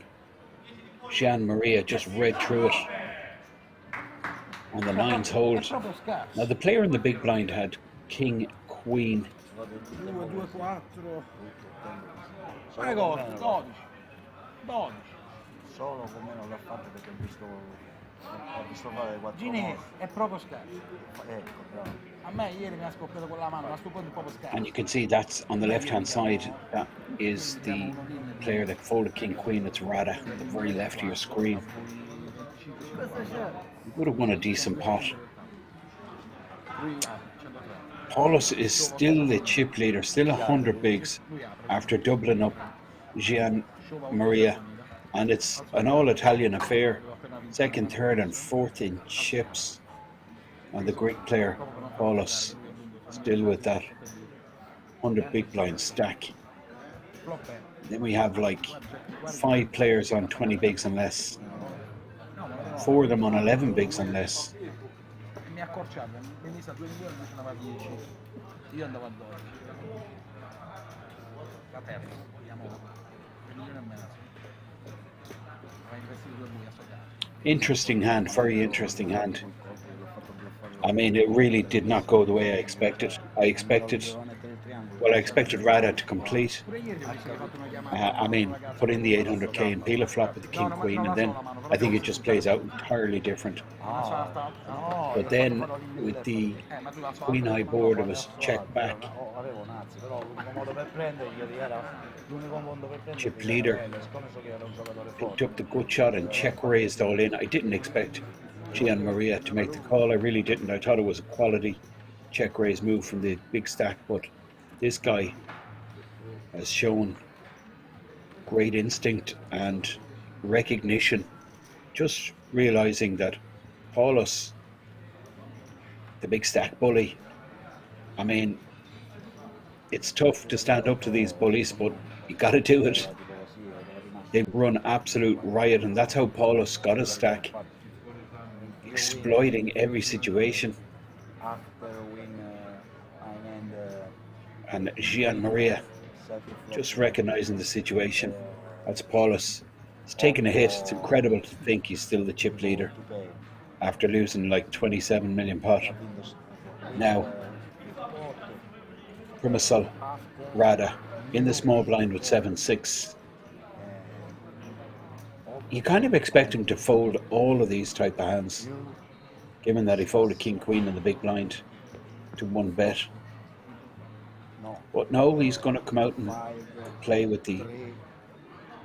Gian Maria just read through it, and the 9s hold. Now the player in the big blind had King Queen. Gini è proprio scarso. A me ieri mi ha scoppiato con la mano, ma sto punto è proprio scarso. And you can see that's on the left hand side. That is the player that folded King Queen. It's Rada at the very left of your screen. Would have won a decent pot. Paulus is still the chip leader, still 100 bigs after doubling up Gian Maria, and it's an all-Italian affair. 2nd, 3rd and 4th in chips, and the Greek player Paulus still with that 100 big blind stack. Then we have like 5 players on 20 bigs and less, 4 of them on 11 bigs and less. Mi ha accorciato, mi ha messo a 2 milioni, invece ne aveva 10. Io andavo a 12. La terza, abbiamo 2 milioni e mezzo. Aveva investito 2 lui a sto caso. Interesting hand, very interesting hand. I mean, it really did not go the way I expected. I expected Rada to complete. I mean, put in the 800k and peel a flop with the King Queen, and then I think it just plays out entirely different. But then with the Queen High board, it was check back. Chip leader picked up the good shot and check raised all in. I didn't expect Gian Maria to make the call. I really didn't. I thought it was a quality check raise move from the big stack, but this guy has shown great instinct and recognition, just realizing that Paulus, the big stack bully, I mean, it's tough to stand up to these bullies, but you got to do it. Tipo così, dove rimasti They run absolute riot, and that's how Paulus got his stack, in few wins exploiting every situation. after win and And Gianluca set flop just recognizing the situation. That's Paulus. He's taking a hit. It's incredible to think he's still the chip leader to pay. after losing like 27 million pot. Now, Primasol Rada in the small blind with 7-6. You kind of expect him to fold all of these type of hands, given that he folded King Queen in the big blind to one bet. No, But no, he's going to come out and 5, play with the 3,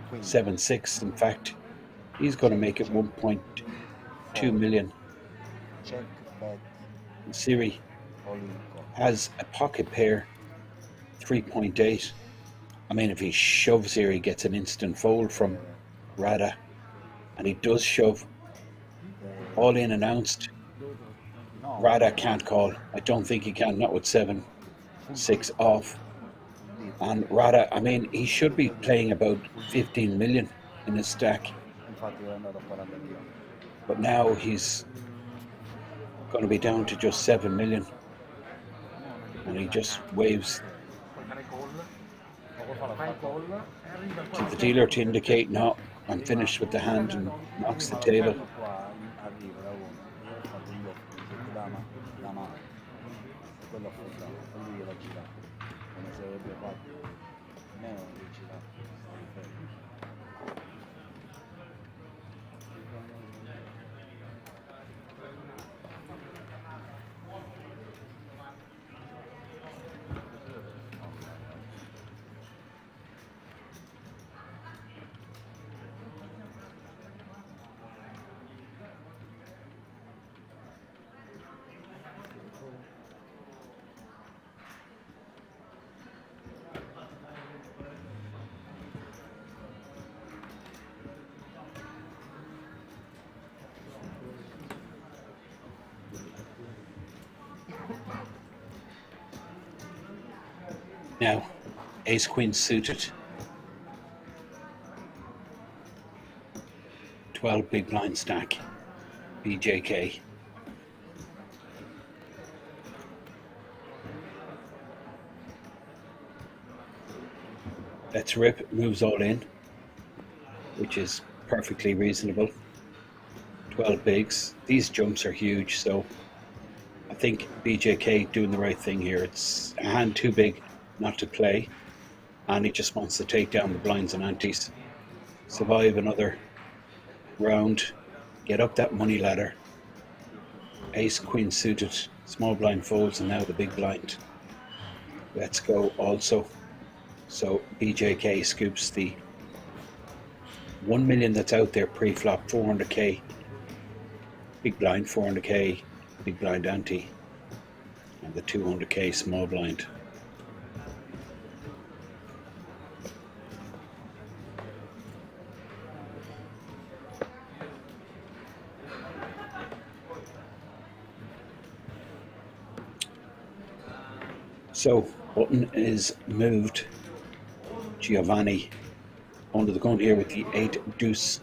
queen. 7-6. In fact, he's going to make it 1.2 million. Check, bet, Siri all in call. has a pocket pair 3.8. I mean, if he shoves here, he gets an instant fold from Rada, and he does shove. All in announced. No, Rada can't call. I don't think he can, not with 7-6 off. And Rada, I mean, he should be playing about 15 million in his stack, infatti è andato a 40 milioni. but now he's going to be down to just 7 million, and he just waves to the dealer to indicate, no, I'm finished with the hand, and knocks the table. Qua arriva da uno, io ho fatto un blocco, sette dama, la mano, e quello ha affrontato, e lui gliel'ha girato, come se avrebbe fatto, meno non l'ha girato, stavo fermo. Now, ace queen suited, 12 big blind stack, BJK. Let's rip, moves all in, which is perfectly reasonable. 12 bigs. These jumps are huge, so I think BJK doing the right thing here. It's a hand too big not to play, and he just wants to take down the blinds and antes, survive another round, get up that money ladder. Ace queen suited, small blind folds, and now the big blind. Let's go also. So BJK scoops the 1 million that's out there pre-flop, 400k big blind, 400k big blind ante, and the 200k small blind. So button is moved. Giovanni under the gun here with the 8 deuce.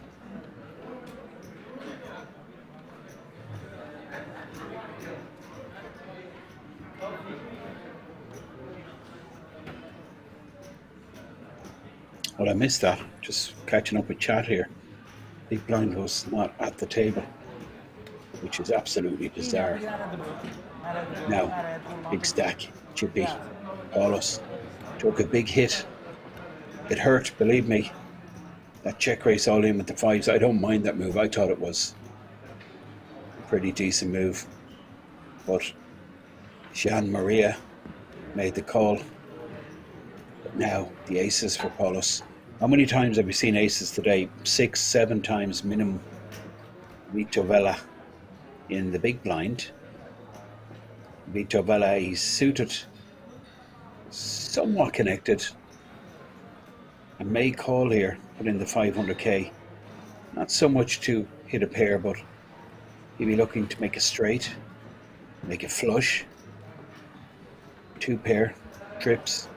Well, I missed that. Just catching up with chat here. Big blind was not at the table, which is absolutely bizarre. Now, big stack, Chippy, Paulus took a big hit. It hurt, believe me. That check raise all in with the 5s. I don't mind that move. I thought it was a pretty decent move. But Jean Maria made the call. But now the aces for Paulus. How many times have we seen aces today? 6, 7 times minimum. Vito Vella in the big blind. Vito Vella, he's suited, somewhat connected. I may call here, put in the 500k. Not so much to hit a pair, but he'd be looking to make a straight, make a flush, 2 pair, trips,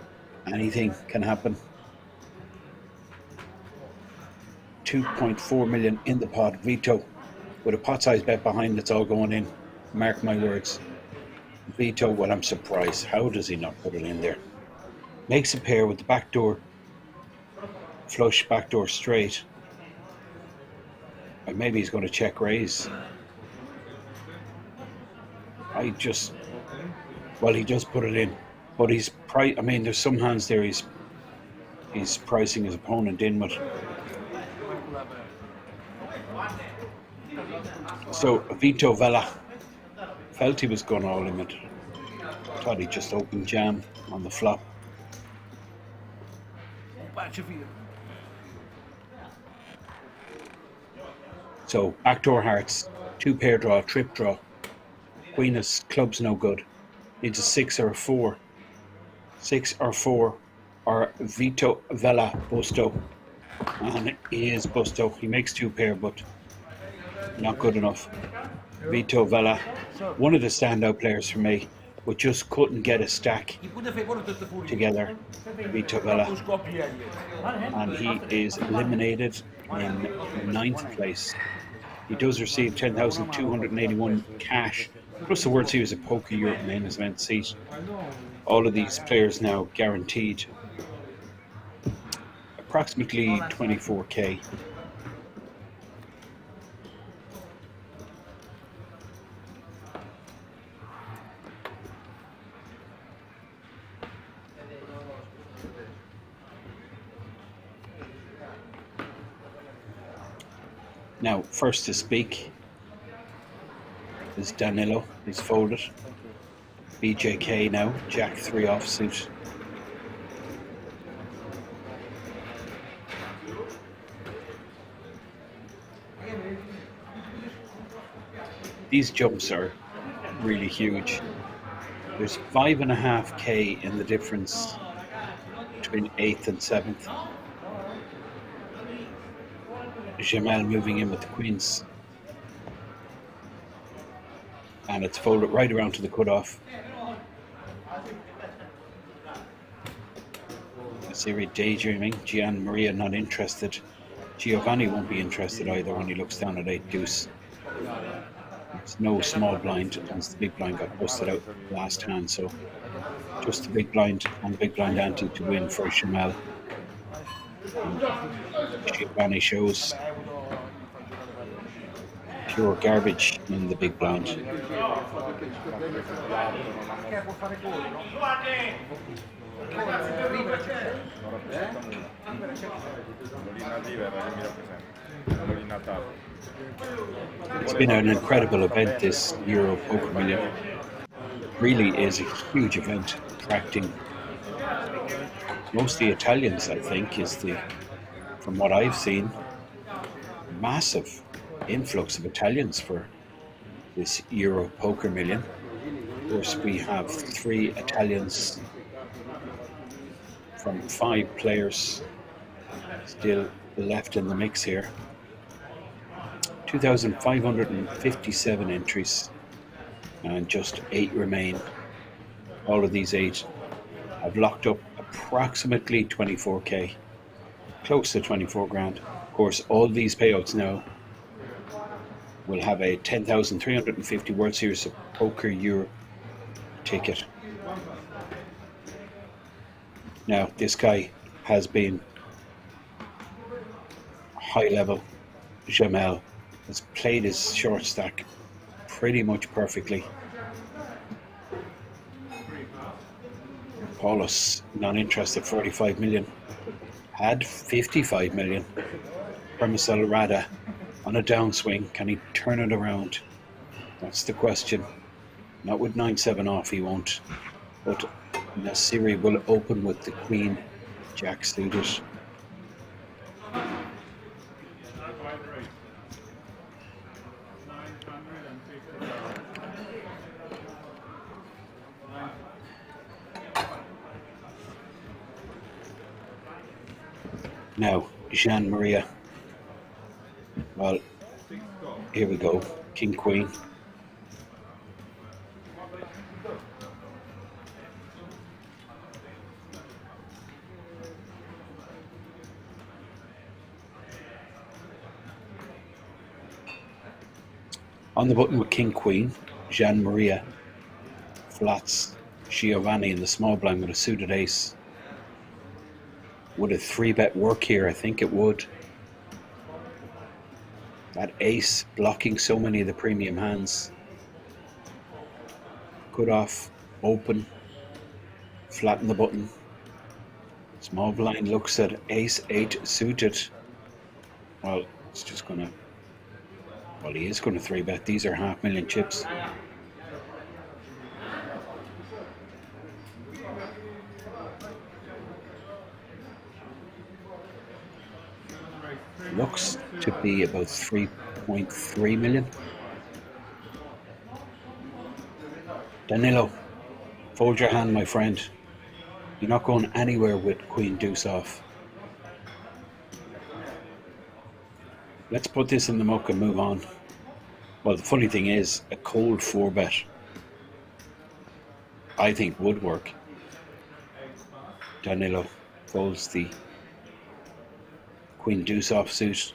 anything can happen. 2.4 million in the pot. Vito with a pot size bet behind, it's all going in. Mark my words. Vito, well, I'm surprised. How does he not put it in there? Makes a pair with the backdoor flush, backdoor straight. Or maybe he's going to check raise. He does put it in, but he's I mean, there's some hands there he's pricing his opponent in with. So Vito Vela felt he was going all in it. Thought he just opened jam on the flop. So backdoor hearts, 2 pair draw, trip draw. Queen of clubs no good. Needs a 6 or a 4. 6 or 4 or Vito Vela Busto. And he is Busto. He makes 2 pair, but not good enough. Vito Vela, one of the standout players for me, but just couldn't get a stack together. Vito Vela. And he is eliminated in 9th place. He does receive 10,281 cash, plus the World Series of Poker Europe main event seat. All of these players now guaranteed approximately 24k. Now, first to speak is Danilo. He's folded. BJK now, Jack 3 offsuit. These jumps are really huge. There's 5.5k in the difference between 8th and 7th. Jamal moving in with the queens. And it's folded right around to the cutoff. Siri daydreaming. Gian Maria not interested. Giovanni won't be interested either when he looks down at 8 deuce. It's no small blind, as the big blind got busted out last hand, so just the big blind and the big blind ante to win for Jamal. Giovanni shows pure garbage in the big blind. It's been an incredible event, this Euro Poker Million. Really is a huge event, attracting mostly Italians, I think, is from what I've seen, massive influx of Italians for this Euro Poker Million. Of course, we have 3 Italians from 5 players still left in the mix here. 2,557 entries and just 8 remain. All of these 8 have locked up approximately 24k, close to 24 grand. Of course, all these payouts now will have a 10,350 World Series of Poker Europe ticket. Now, this guy has been high level. Jamal has played his short stack pretty much perfectly. Paulus, non-interested, 45 million. Had 55 million. Permisel Rada on a downswing. Can he turn it around? That's the question. Not with 9-7 off, he won't. But Nasiri will open with the Queen, Jack suited. Now, Jean Maria. Here we go. King, queen. On the button with king, queen, Gian Maria flats Giovanni in the small blind with a suited ace. Would a 3-bet work here? I think it would. That ace blocking so many of the premium hands. Cut off, open, flatten the button. Small blind looks at ace 8 suited. Well, it's just gonna, well, he is gonna 3-bet. These are $500,000 chips. Looks to be about 3.3 million. Danilo, fold your hand, my friend. You're not going anywhere with queen deuce off. Let's put this in the muck and move on. Well, the funny thing is, a cold 4-bet I think would work. Danilo folds the queen deuce offsuit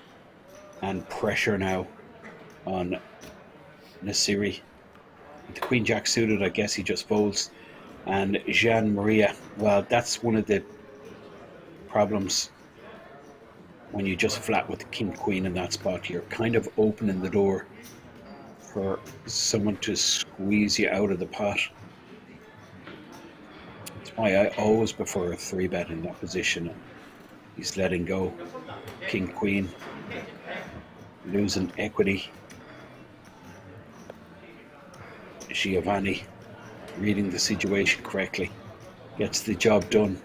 and pressure now on Nasiri. With the queen jack suited, I guess he just folds. And Gian Maria, well, that's one of the problems when you just flat with the king queen in that spot. You're kind of opening the door for someone to squeeze you out of the pot. That's why I always prefer a 3-bet in that position. He's letting go. King queen, losing equity. Giovanni reading the situation correctly, gets the job done,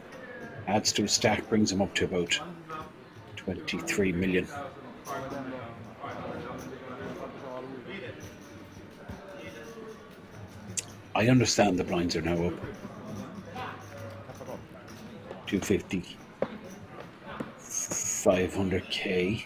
adds to his stack, brings him up to about 23 million. I understand the blinds are now up 250, 500k.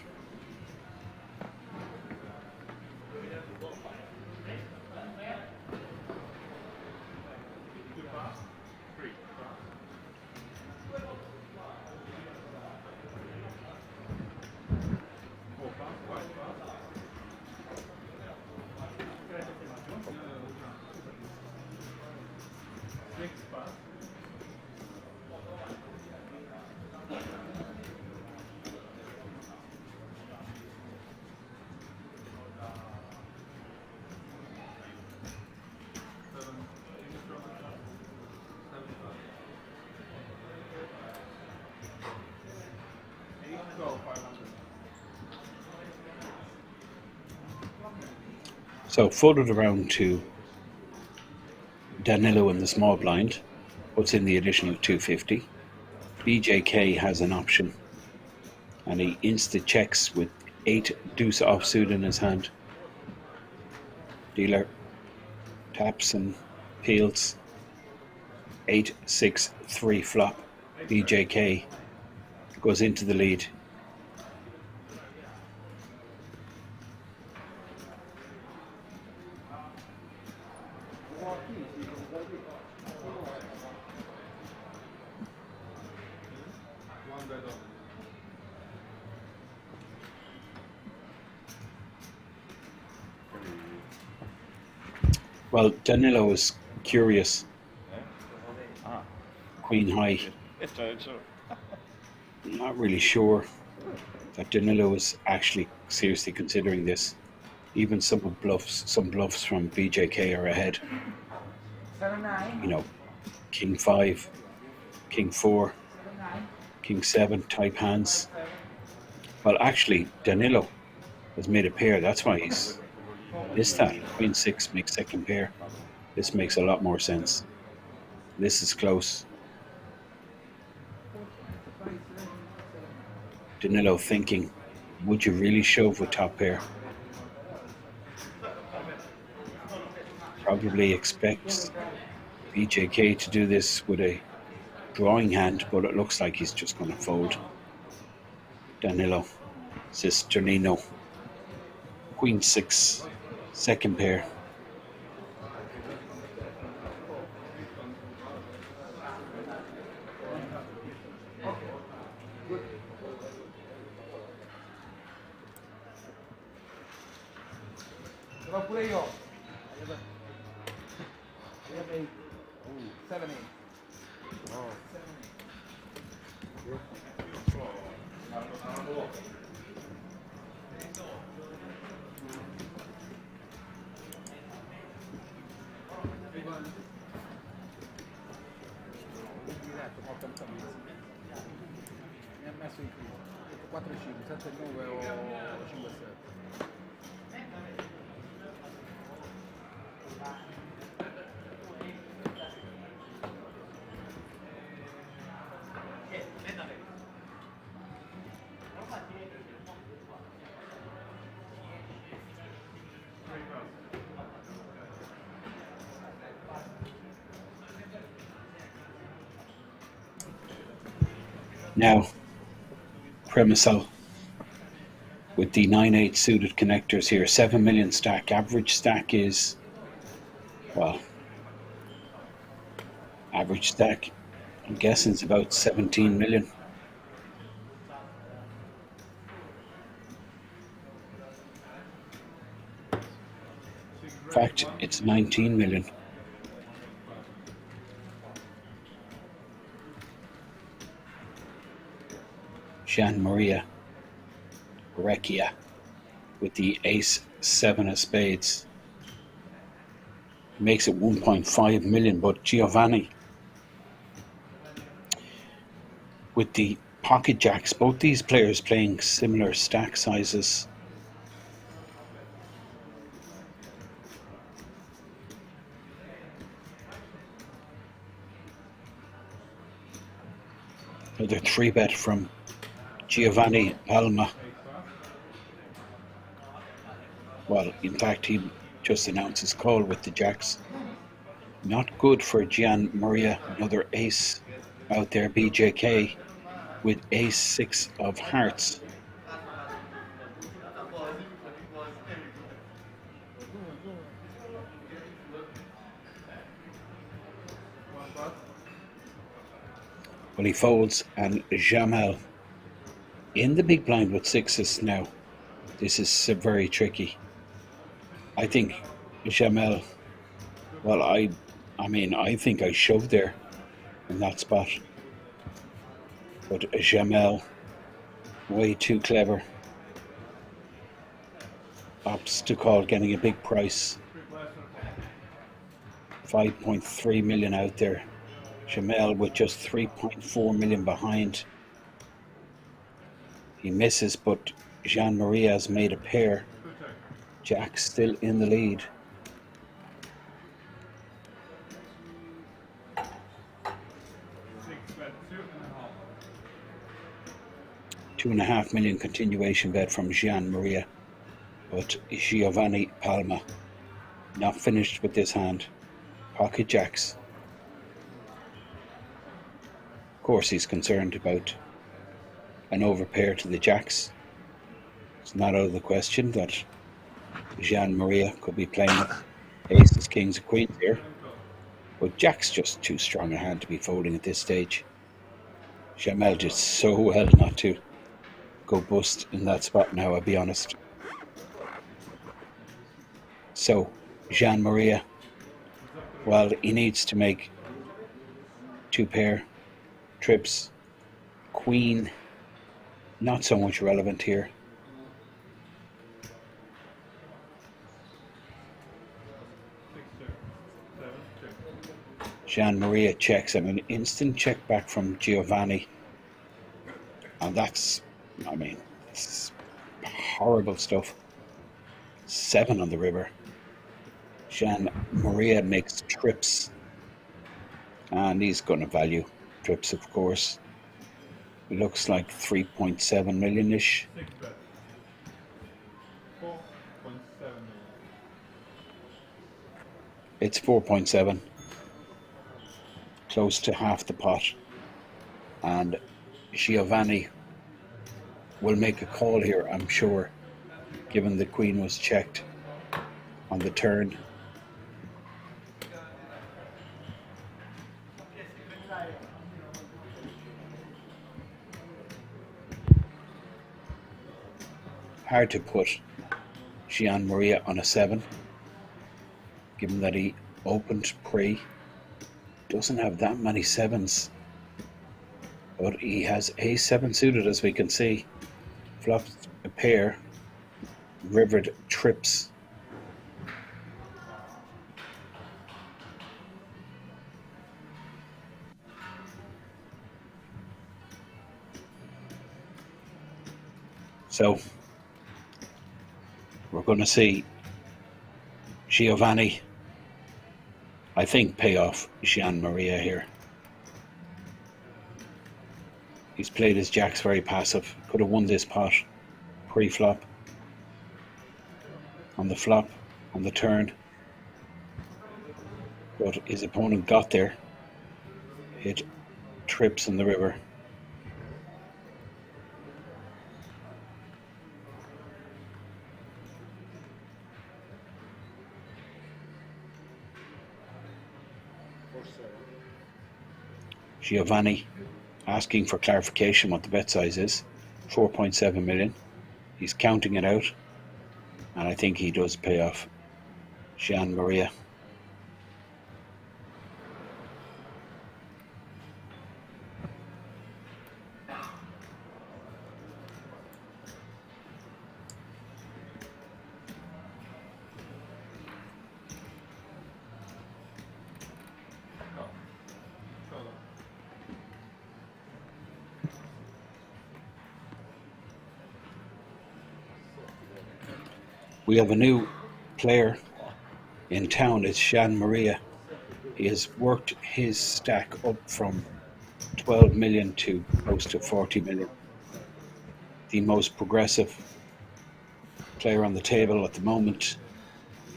So folded around to Danilo in the small blind, puts in the additional 250. BJK has an option and he insta checks with 8 deuce offsuit in his hand. Dealer taps and peels. 8-6-3 flop. BJK goes into the lead. Well, Danilo is curious. Queen high. Not really sure that Danilo is actually seriously considering this. Even some bluffs from BJK are ahead. You know, King 5, King 4, King 7 type hands. Well, actually, Danilo has made a pair. That's why he's missed that. Queen 6 makes second pair. This makes a lot more sense. This is close. Danilo thinking, would you really shove with top pair? Probably expects BJK to do this with a drawing hand, but it looks like he's just going to fold. Danilo Cisgenino, Queen 6, second pair. Ce l'ho pure io. 7-8. Mi ha messo in filo 4 5 7 9 o 5 7. Now, Premisel with the 9-8 suited connectors here. 7 million stack. Average stack is, well, average stack, I'm guessing it's about 17 million. In fact, it's 19 million. Gian Maria Recchia with the ace 7 of spades makes it 1.5 million, but Giovanni with the pocket jacks, both these players playing similar stack sizes. Another 3-bet from Giovanni Palmer. Well, in fact, he just announced his call with the jacks. Not good for Gian Maria. Another ace out there, BJK, with ace 6 of hearts. Well, he folds, and Jamel in the big blind with 6s now. This is very tricky. I think Jamel, well, I mean, I think I shoved there in that spot. But Jamel, way too clever. Opts to call, getting a big price. 5.3 million out there. Jamel with just 3.4 million behind. He misses, but Gian Maria has made a pair. Jack still in the lead. $2.5 million continuation bet from Gian Maria, but Giovanni Palmer not finished with this hand. Pocket jacks. Of course, he's concerned about an overpair to the jacks. It's not out of the question that Gian Maria could be playing aces, kings, and queens here. But jack's just too strong a hand to be folding at this stage. Jamel did so well not to go bust in that spot now, I'll be honest. So, Gian Maria, well, he needs to make 2 pair trips. Queen, not so much relevant here. Gian Maria checks. I mean, instant check back from Giovanni. And that's, I mean, it's horrible stuff. 7 on the river. Gian Maria makes trips. And he's going to value trips, of course. It looks like 3.7 million-ish. It's 4.7. Close to half the pot. And Giovanni will make a call here, I'm sure. given the queen was checked on the turn. Hard to put Gian Maria on a 7, given that he opened pre. Doesn't have that many 7s, but he has a 7 suited, as we can see. Flopped a pair, rivered trips. So we're going to see Giovanni, I think, pay off Gian Maria here. He's played his jacks very passive. Could have won this pot pre-flop. On the flop, on the turn. But his opponent got there. Hit trips in the river. Giovanni asking for clarification what the bet size is. 4.7 million. He's counting it out, and I think he does pay off Gian Maria. We have a new player in town. It's Gian Maria. He has worked his stack up from 12 million to close to 40 million. The most progressive player on the table at the moment.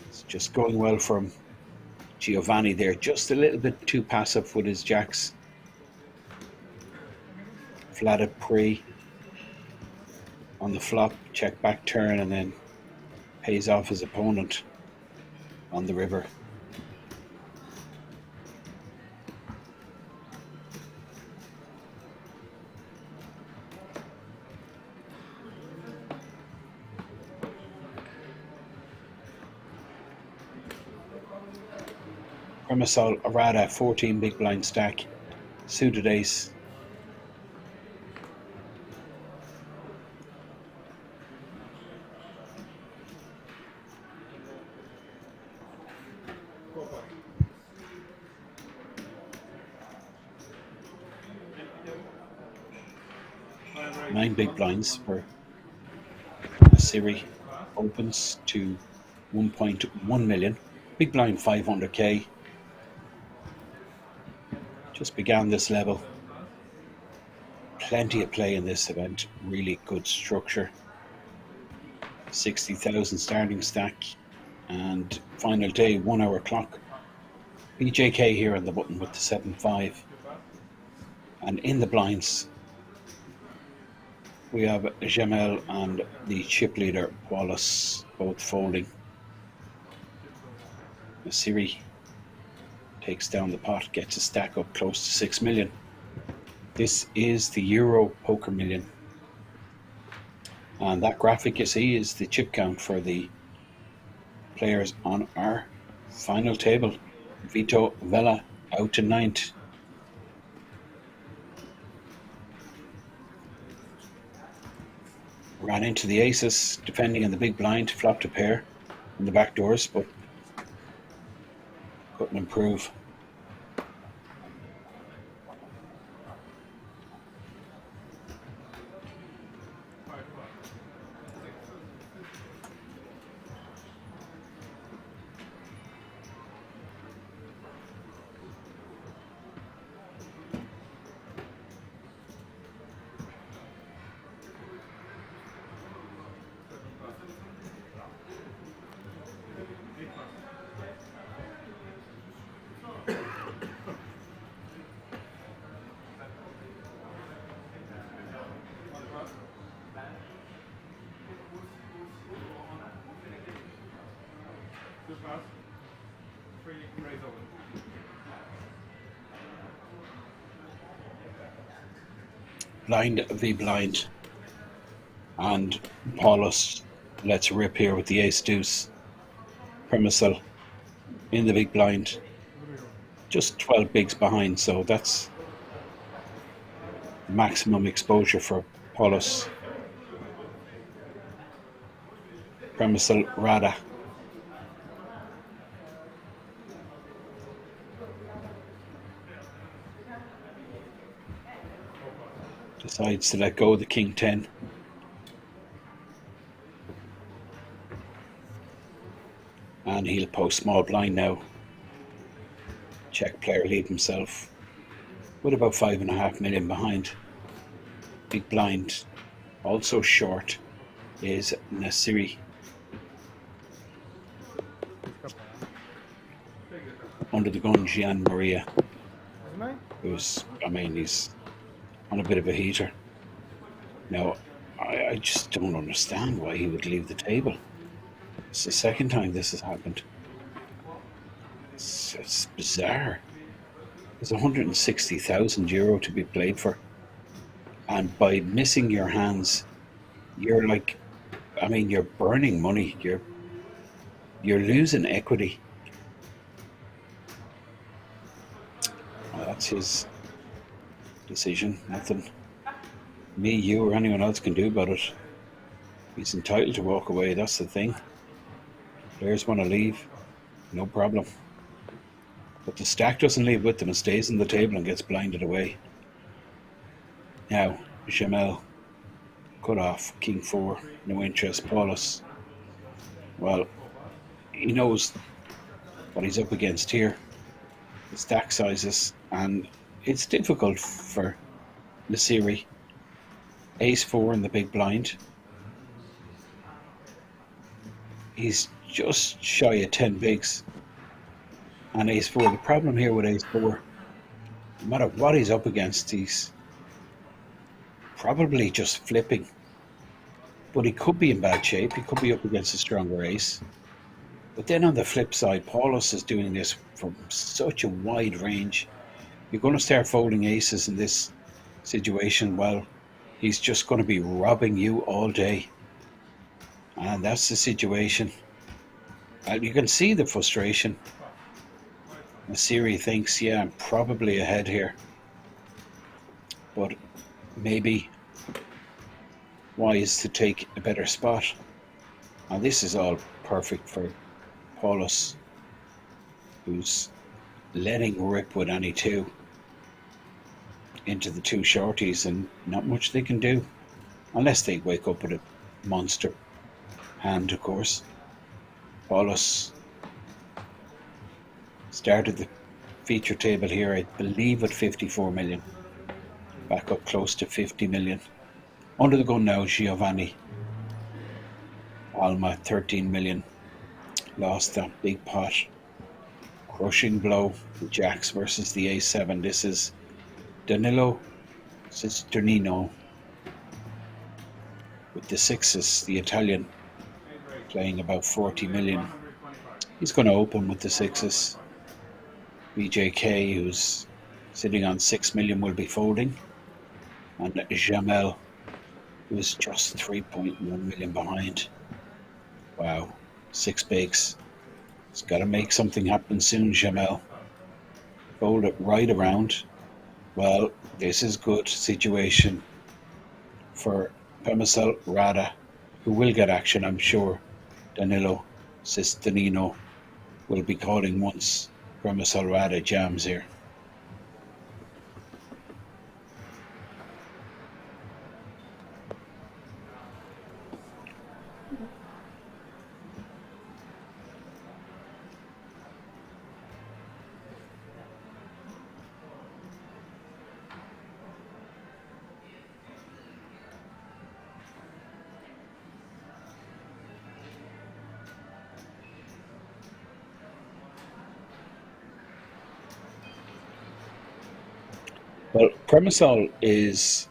It's just going well for him. Giovanni there, just a little bit too passive with his jacks. Flatted pre on the flop, check back turn, and then pays off his opponent on the river. Premisol Arada, 14 big blind stack, suited ace. Nine big blinds for a Siri opens to 1.1 million. Big blind 500k. Just began this level. Plenty of play in this event. Really good structure. 60,000 starting stack. And final day, 1 hour clock. BJK here on the button with the 7-5. And in the blinds, we have Jamel and the chip leader Wallace both folding. Siri takes down the pot, gets a stack up close to 6 million. This is the Euro Poker Million. And that graphic you see is the chip count for the players on our final table. Vito Vella out to 9th. Ran into the aces, defending in the big blind, flopped a pair in the back doors, but couldn't improve. Blind v blind, and Paulus lets rip here with the ace deuce. Premisel in the big blind, just 12 bigs behind, so that's maximum exposure for Paulus. Premisel Rada. Decides to let go the king 10. And he'll post small blind now. Czech player leave himself with about 5.5 million behind. Big blind, also short, is Nasiri. Under the gun, Gian Maria, who's, I mean, he's on a bit of a heater. Now, I just don't understand why he would leave the table. It's the second time this has happened. It's bizarre. There's 160,000 euro to be played for. And by missing your hands, you're like, I mean, you're burning money. You're losing equity. Well, that's his decision. Nothing me, you, or anyone else can do about it. He's entitled to walk away. That's the thing. Players want to leave, no problem. But the stack doesn't leave with them. It stays on the table and gets blinded away. Now, Jamel, cut off, king 4, no interest. Paulus, well, he knows what he's up against here. The stack sizes, and it's difficult for Nasiri. Ace 4 in the big blind. He's just shy of 10 bigs. And ace 4, the problem here with ace 4, no matter what he's up against, he's probably just flipping. But he could be in bad shape. He could be up against a stronger ace. But then on the flip side, Paulus is doing this from such a wide range. You're going to start folding aces in this situation, well, he's just going to be robbing you all day. And that's the situation. You can see the frustration. Nasiri thinks, yeah, I'm probably ahead here. But maybe wise to take a better spot. And this is all perfect for Paulus, who's letting rip with any two into the two shorties, and not much they can do unless they wake up with a monster hand, of course. Paulus started the feature table here, I believe, at 54 million, back up close to 50 million. Under the gun now, Giovanni Palmer, 13 million. Lost that big pot. Crushing blow, the jacks versus the a7. This is Danilo Cisgenino with the sixes, the Italian, playing about 40 million. He's going to open with the sixes. BJK, who's sitting on 6 million, will be folding. And Jamel, who's just 3.1 million behind. Wow, 6 bigs. He's got to make something happen soon, Jamel. Fold it right around. Well, this is good situation for Premisel Rada, who will get action, I'm sure. Danilo Cisgenino will be calling once Premisel Rada jams here. Well, Premisel he's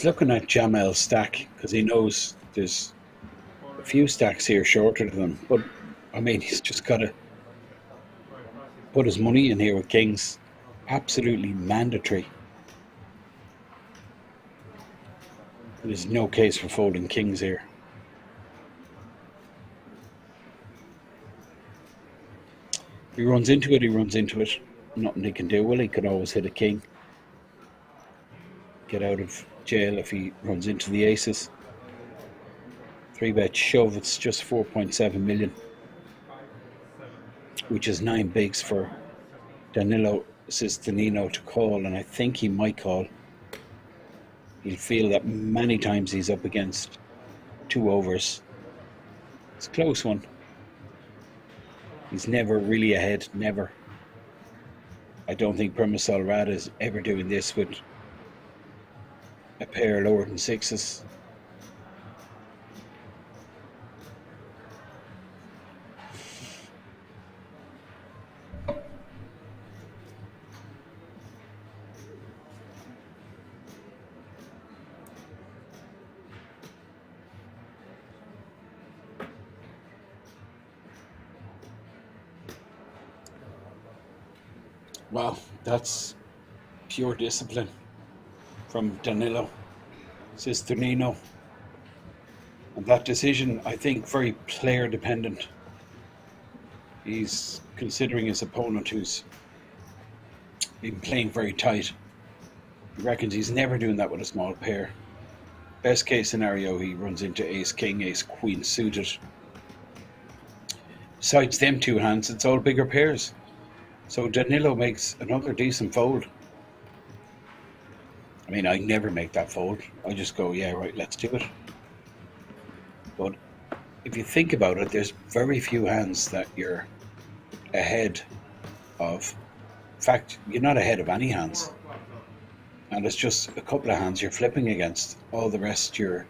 looking at Jamel's stack because he knows there's a few stacks here shorter than him. But I mean, he's just got to put his money in here with kings. Absolutely mandatory. There's no case for folding kings here. He runs into it, he runs into it. Nothing he can do. Well, he could always hit a king. Get out of jail if he runs into the aces. 3-bet shove, it's just 4.7 million, which is 9 bigs for Danilo Cisgenino to call, and I think he might call. He'll feel that many times he's up against 2 overs. It's a close one. He's never really ahead, never. I don't think Permisol Rada is ever doing this with a pair lower than 6s. Wow, that's pure discipline from Danilo Cisgenino. And that decision, I think, very player dependent. He's considering his opponent who's been playing very tight. He reckons he's never doing that with a small pair. Best case scenario, he runs into ace king, ace queen suited. Besides them 2 hands, it's all bigger pairs. So Danilo makes another decent fold. I mean, I never make that fold. I just go, yeah, right, let's do it. But if you think about it, there's very few hands that you're ahead of. In fact, you're not ahead of any hands. And it's just a couple of hands you're flipping against. All the rest you're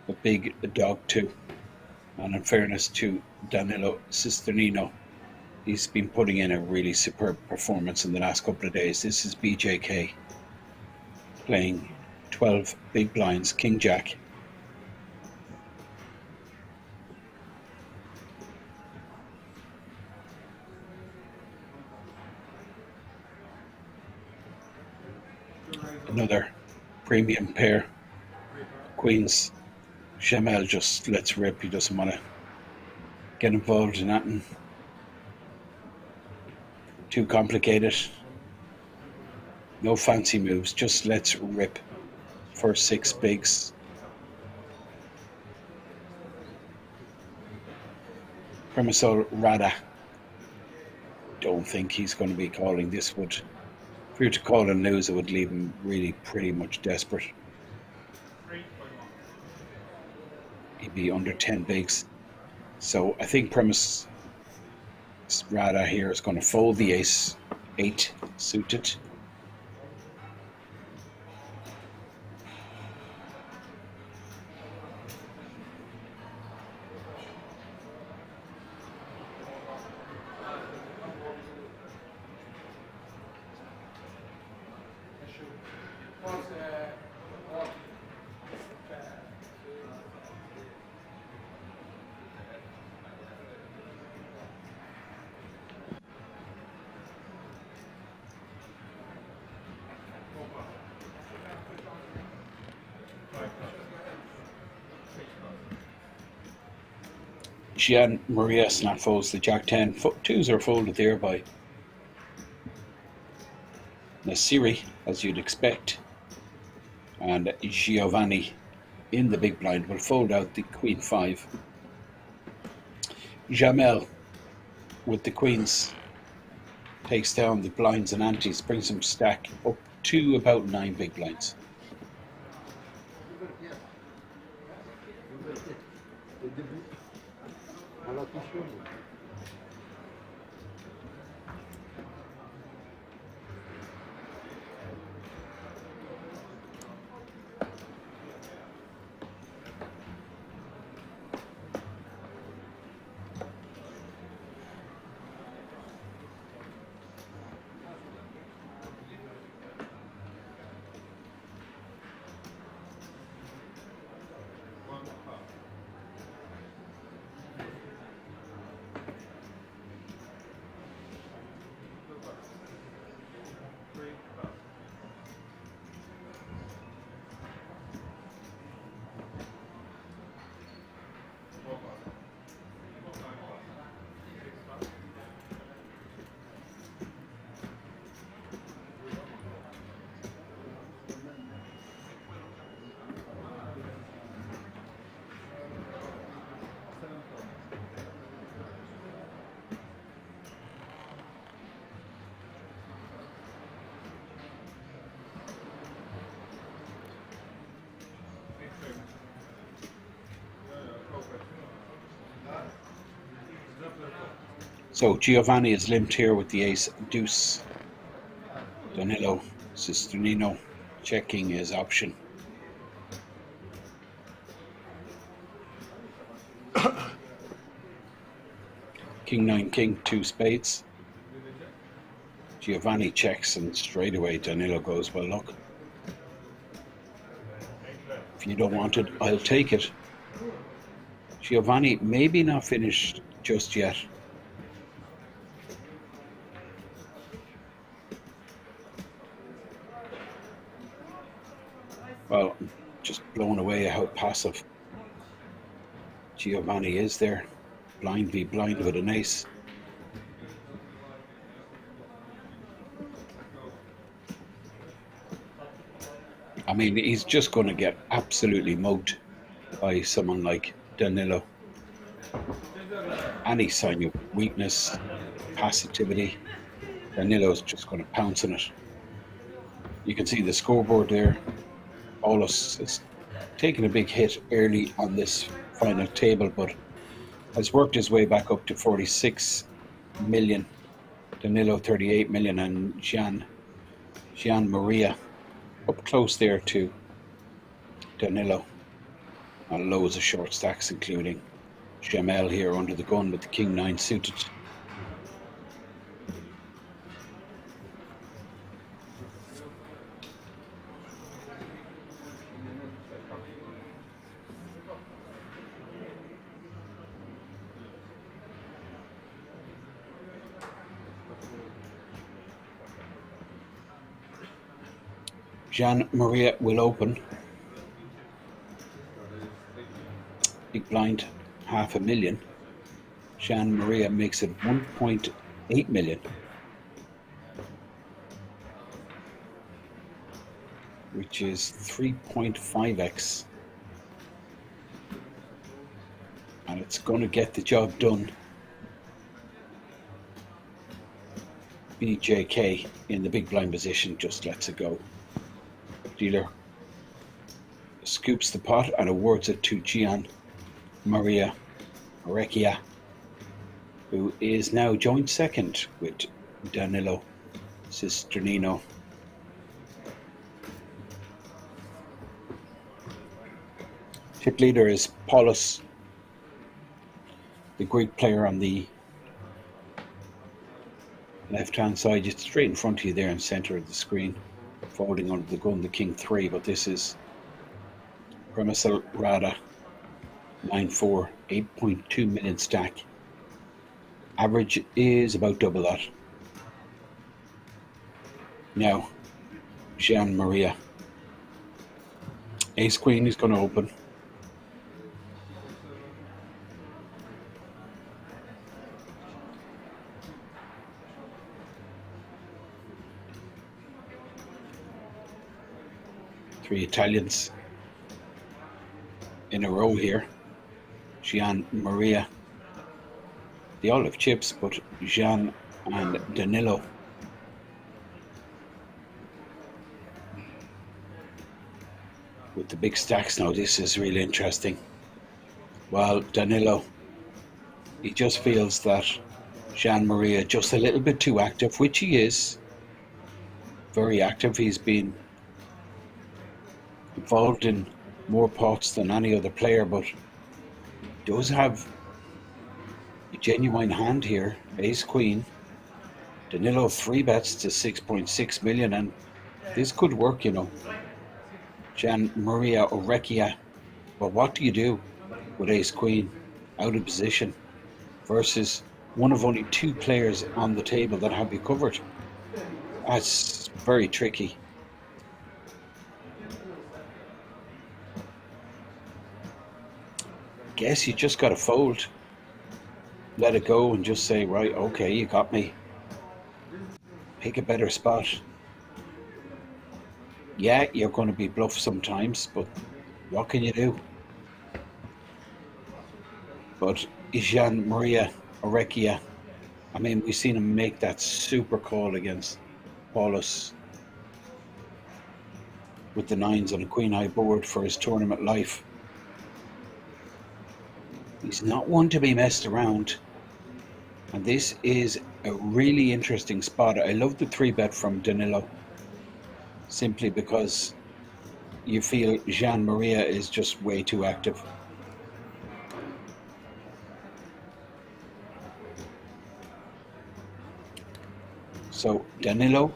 a big dog to. And in fairness to Danilo Cisgenino, he's been putting in a really superb performance in the last couple of days. This is BJK playing 12 big blinds, King Jack. Another premium pair, queens. Jamel just lets rip. He doesn't want to get involved in that and too complicated. No fancy moves, just let's rip for 6 bigs. Permisol Rada. Don't think he's going to be calling this. Would, if you were to call and lose, it would leave him really pretty much desperate. He'd be under 10 bigs. So I think Premise Rada here is going to fold the ace 8 suited. Gian Maria snap folds the Jack 10. 2s are folded there by Nasiri, as you'd expect. And Giovanni in the big blind will fold out the Queen 5. Jamel with the queens takes down the blinds and antes, brings them stack up to about 9 big blinds. So Giovanni is limped here with the ace deuce. Danilo Cisgenino checking his option. King 9 king, 2 spades. Giovanni checks and straight away Danilo goes, well look, if you don't want it, I'll take it. Giovanni maybe not finished just yet. Well, just blown away how passive Giovanni is there. Blind v blind with an ace. I mean, he's just going to get absolutely mugged by someone like Danilo. Any sign of weakness, passivity, Danilo's just going to pounce on it. You can see the scoreboard there. Paulus has taken a big hit early on this final table, but has worked his way back up to 46 million. Danilo 38 million, and Gian Maria up close there to Danilo. And loads of short stacks, including Jamel here under the gun with the King 9 suited. Gian Maria will open. Big blind, 500,000. Gian Maria makes it 1.8 million. Which is 3.5x. And it's going to get the job done. BJK in the big blind position just lets it go. Dealer scoops the pot and awards it to Gian Maria Orecchia, who is now joint second with Danilo Cisgenino. Chip leader is Paulus, the Greek player on the left-hand side, just straight in front of you there in center of the screen, folding under the gun, the King 3, but this is Premisel Rada 9-4, 8.2 million stack. Average is about double that. Now, Gian Maria. Ace Queen is going to open. Three Italians in a row here. Gian Maria. They all have chips, but Gian and Danilo. With the big stacks now, this is really interesting. Well, Danilo, he just feels that Gian Maria just a little bit too active, which he is. Very active. He's been involved in more pots than any other player, but does have a genuine hand here. Ace Queen. Danilo 3 bets to 6.6 million, and this could work, you know. Gian Maria Orecchia. But what do you do with Ace Queen out of position versus one of only 2 players on the table that have you covered? That's very tricky. Guess you just got to fold, let it go, and just say, right, okay, you got me. Pick a better spot. Yeah, you're going to be bluffed sometimes, but what can you do? But Gian Maria Orecchia, I mean, we've seen him make that super call against Paulus with the 9s on a queen high board for his tournament life. He's not one to be messed around. And this is a really interesting spot. I love the 3-bet from Danilo, simply because you feel Gian Maria is just way too active. So Danilo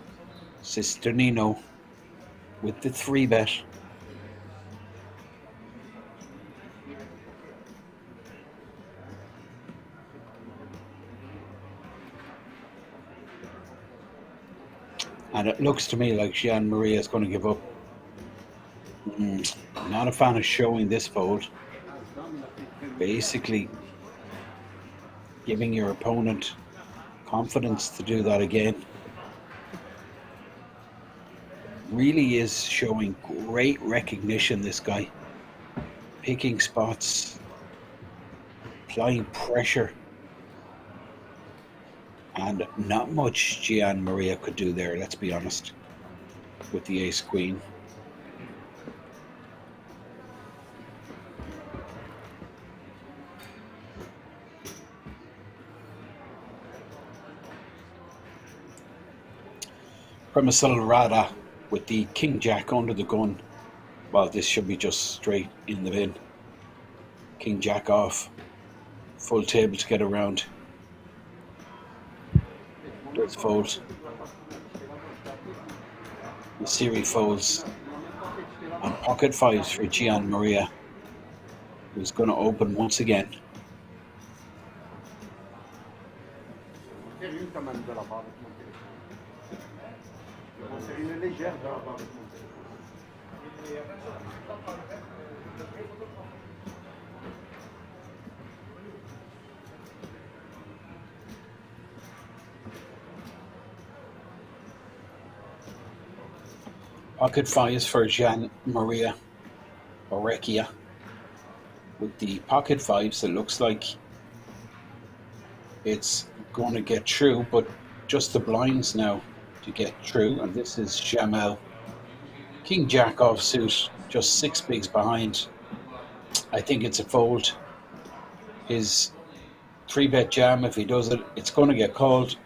Cisgenino with the 3-bet. And it looks to me like Gian Maria is going to give up. Not a fan of showing this fold. Basically giving your opponent confidence to do that again. Really is showing great recognition, this guy. Picking spots, applying pressure. And not much Gian Maria could do there, let's be honest, with the ace queen. Premisal Rada with the king jack under the gun. Well, this should be just straight in the bin. King jack off. Full table to get around. Does fold. The series folds. And pocket fives for Gian Maria, who's going to open once again. Pocket fives for Gian Maria Orecchia. With the pocket fives, it looks like it's going to get through, but just the blinds now to get through. And this is Jamel. King jack offsuit, just 6 bigs behind. I think it's a fold. His 3-bet jam, if he does it, it's going to get called.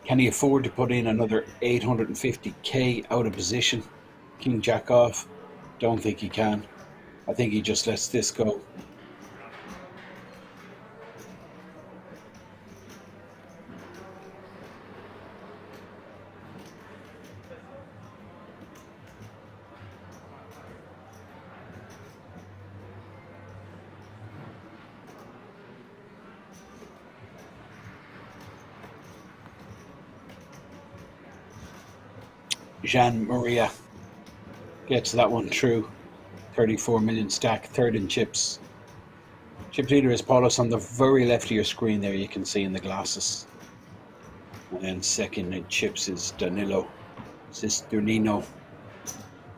Can he afford to put in another 850k out of position? King jack off? Don't think he can. I think he just lets this go. Gian Maria gets that one through. 34 million stack, third in chips. Chip leader is Paulus on the very left of your screen there, you can see in the glasses. And then second in chips is Danilo Cisgenino,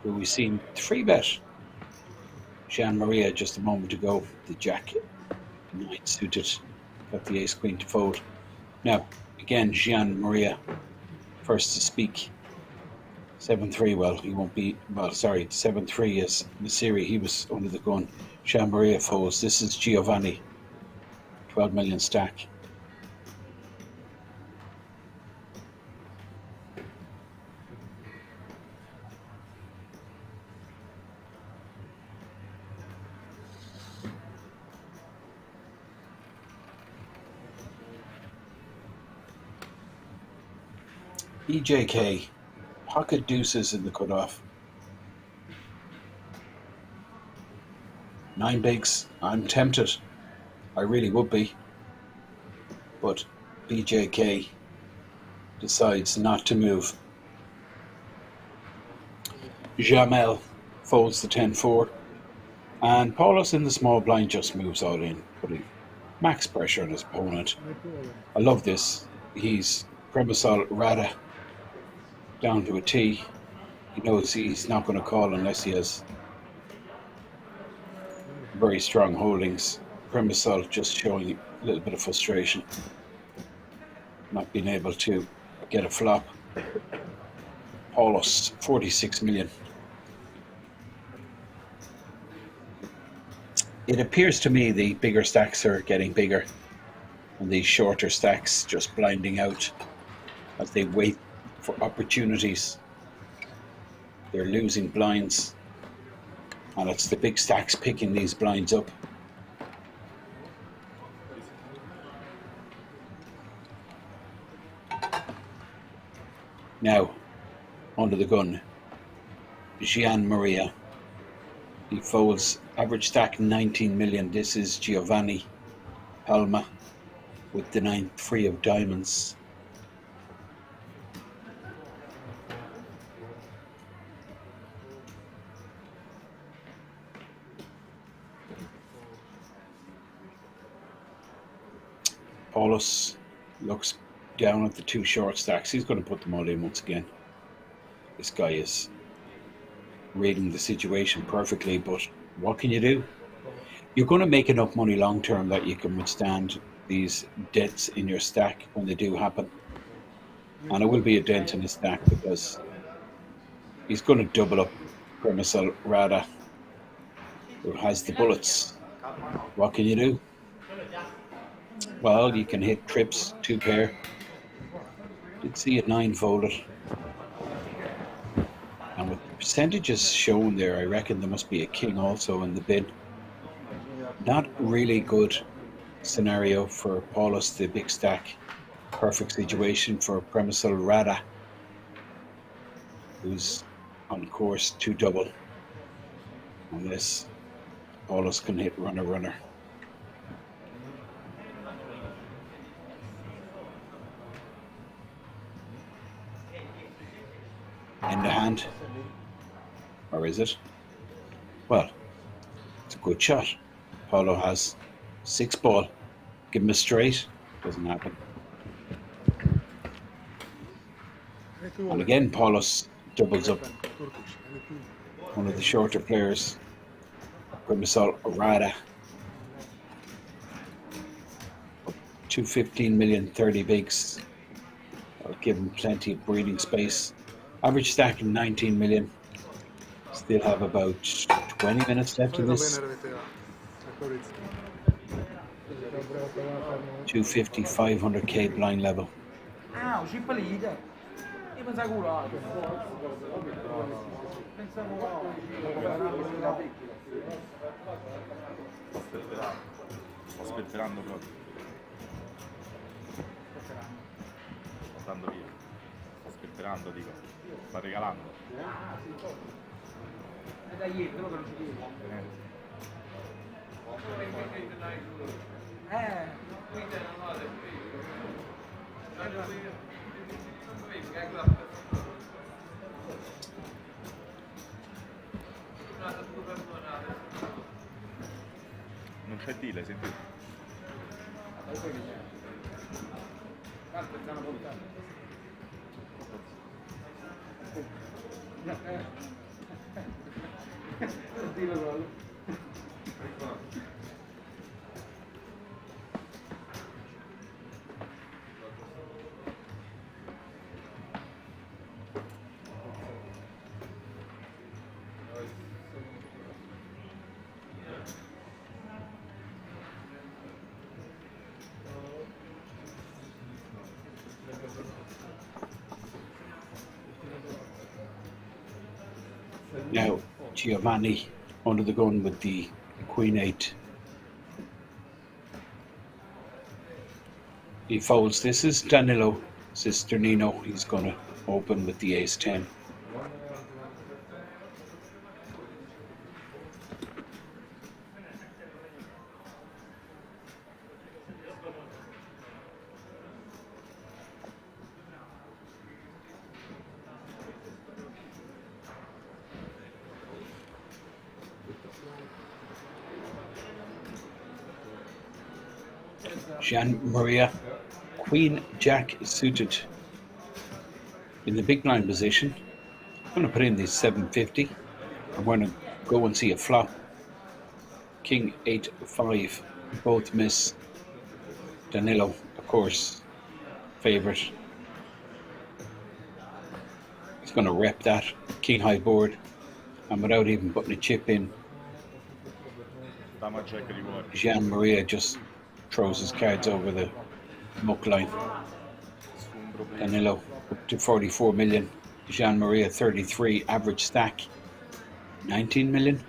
who we've seen 3-bet Gian Maria just a moment ago. The jack 9 suited, got the ace queen to fold. Now, again, Gian Maria first to speak. 7-3, well, he won't be, well, sorry, 7-3 is Nasiri, he was under the gun. Gian Maria folds. This is Giovanni, 12 million stack. EJK. Pocket deuces in the cutoff. 9 bigs. I'm tempted. I really would be. But BJK decides not to move. Jamel folds the 10-4. And Paulus in the small blind just moves all in, putting max pressure on his opponent. I love this. He's Premisal Rada down to a T. He knows he's not going to call unless he has very strong holdings. Premisal just showing a little bit of frustration, not being able to get a flop. Paulus, 46 million. It appears to me the bigger stacks are getting bigger and the shorter stacks just blinding out as they wait for opportunities. They're losing blinds, and it's the big stacks picking these blinds up. Now, under the gun, Gianmaria. He folds average stack 19 million. This is Giovanni Palmer with the 9 free of diamonds. Paulus looks down at the 2 short stacks. He's going to put them all in once again. This guy is reading the situation perfectly, but what can you do? You're going to make enough money long term that you can withstand these dents in your stack when they do happen. And it will be a dent in his stack because he's going to double up Permisal Rada, who has the bullets. What can you do? Well, you can hit trips, 2 pair. Did see a 9 folded. And with the percentages shown there, I reckon there must be a king also in the bid. Not really good scenario for Paulus, the big stack. Perfect situation for Permisal Rada, who's on course to double. Unless Paulus can hit runner. In the hand, or is it? Well, it's a good shot. Paulo has 6 ball. Give him a straight. Doesn't happen. And again, Paulus doubles up. One of the shorter players, Permisal Rada. 215 million, 30 bigs. I'll give him plenty of breathing space. Average stack in 19 million. Still have about 20 minutes left in this. 250, 500k blind level. Ah, un chip leader. Io pensavo curato. Pensavo Sto spetterando proprio. Sto andando via. Sto spetterando, dico. Sto regalando. è da ieri, però non ci vedo. Non c'è dile, senti. Now, Giovanni under the gun with the Queen 8. He folds. This is Danilo Cisgenino. He's going to open with the Ace 10. Gianmaria, Queen Jack suited in the big blind position. I'm going to put in the 750. I'm going to go and see a flop. King 8-5, both miss. Danilo, of course, favorite. He's going to rep that King high board, and without even putting a chip in, Dama Jack rivolge. Gian Maria just throws his cards over the muck line. Nessun problema. Danilo up to 44 million. Gian Maria 33. Average stack 19 million.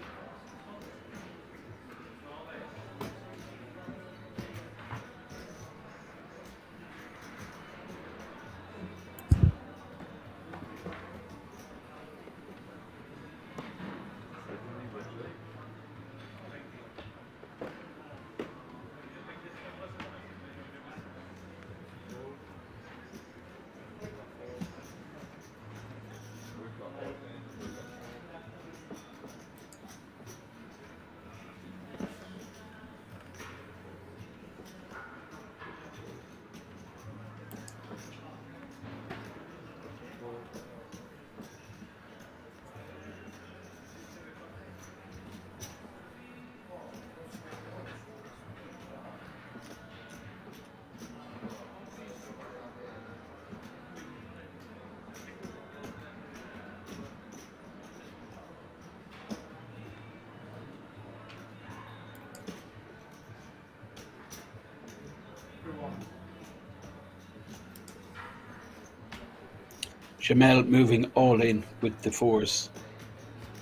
Jamel moving all in with the fours.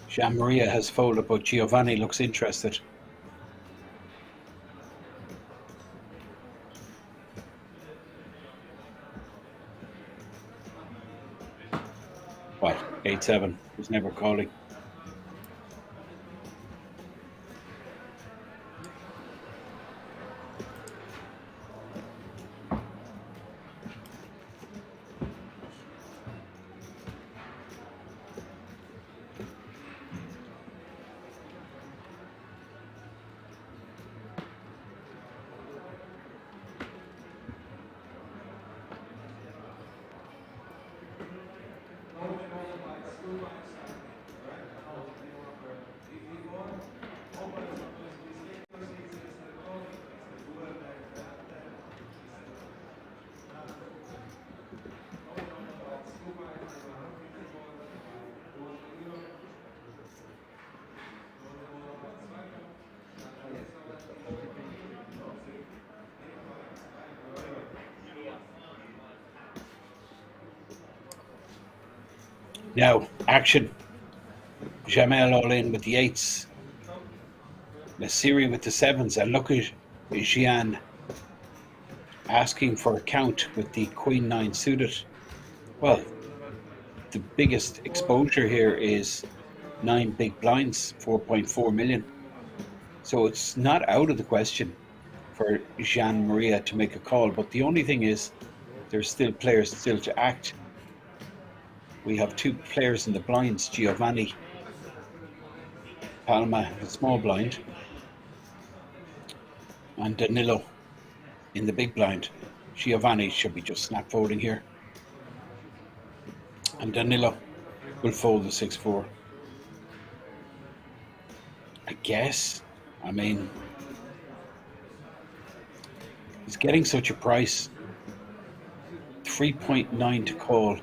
Gian Maria has folded, but Giovanni looks interested. What? 8-7. He's never calling. Now, action. Jamel all in with the eights. Nasiri with the sevens. And look at Gian asking for a count with the queen nine suited. Well, the biggest exposure here is 9 big blinds, 4.4 million. So it's not out of the question for Gian Maria to make a call. But the only thing is, there's still players still to act. We have 2 players in the blinds, Giovanni Palmer, the small blind, and Danilo in the big blind. Giovanni should be just snap folding here. And Danilo will fold the 6-4. I guess. I mean, he's getting such a price. 3.9 to call.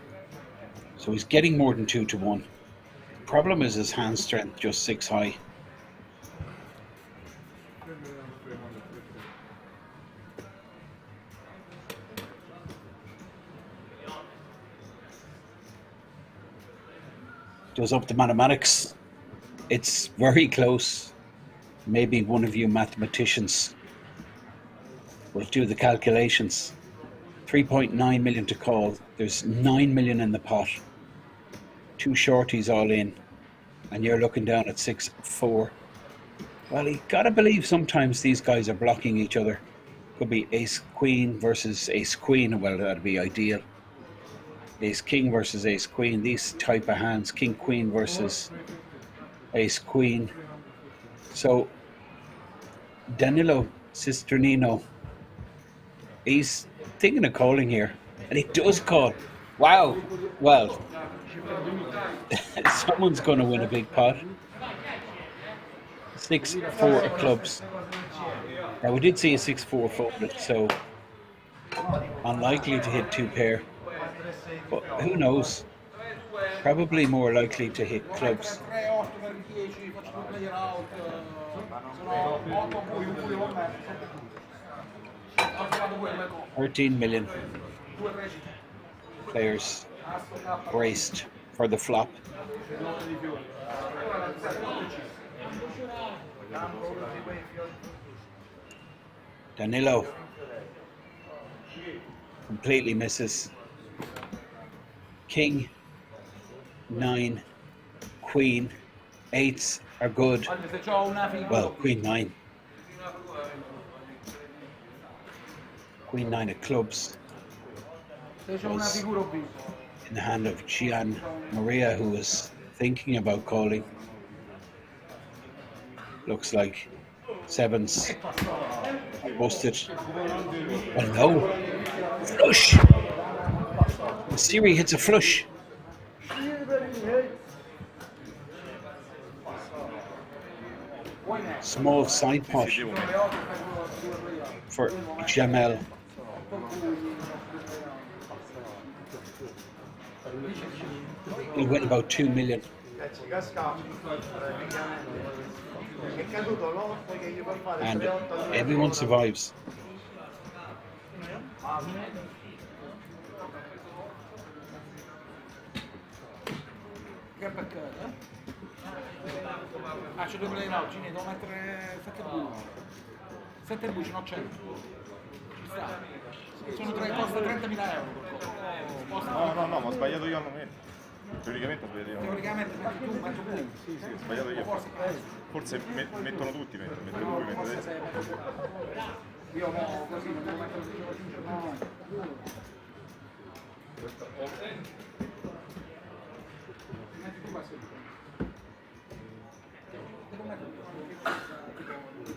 So he's getting more than 2 to 1. The problem is his hand strength just 6 high. Does up the mathematics. It's very close. Maybe one of you mathematicians will do the calculations. 3.9 million to call. There's 9 million in the pot. 2 shorties all in, and you're looking down at 6-4. Well, you gotta believe sometimes these guys are blocking each other. Could be ace queen versus ace queen. Well, that'd be ideal. Ace king versus ace queen. These type of hands, king queen versus ace queen. So Danilo Cisgenino, he's thinking of calling here, and he does call. Wow. Well, someone's going to win a big pot. 6-4 of clubs. Now we did see a 6-4 folded, so unlikely to hit 2 pair. But who knows? Probably more likely to hit clubs. sono 8 poi un pure con me. Ho trovato pure come 13 million 2 presi. players braced for the flop. Danilo completely misses. King, 9, Queen, 8s are good. Se c'ho una figura. Well, Queen 9. Queen 9 of clubs Se c'ho una figura ho vinto. in the hand of Gian Maria, who was thinking about calling. Looks like 7s are busted. Oh no! Flush! Siri hits a flush. Small side pot for Jamel. He'll win about 2 million. And everyone survives. Che peccato, c'è 2 play no, Gini, devo mettere 7 bui. 7 bui, no 100. Ci sta. Sono costa 30.000 euro. No, ma ho sbagliato io a non mettere. Teoricamente ho sbagliato io. Teoricamente metti tu, metto bui. Sì, ho sbagliato io. Forse mettono tutti, metto lui, metto te. Io no, così non devo mettere no. Metti tu basta. Devo mettere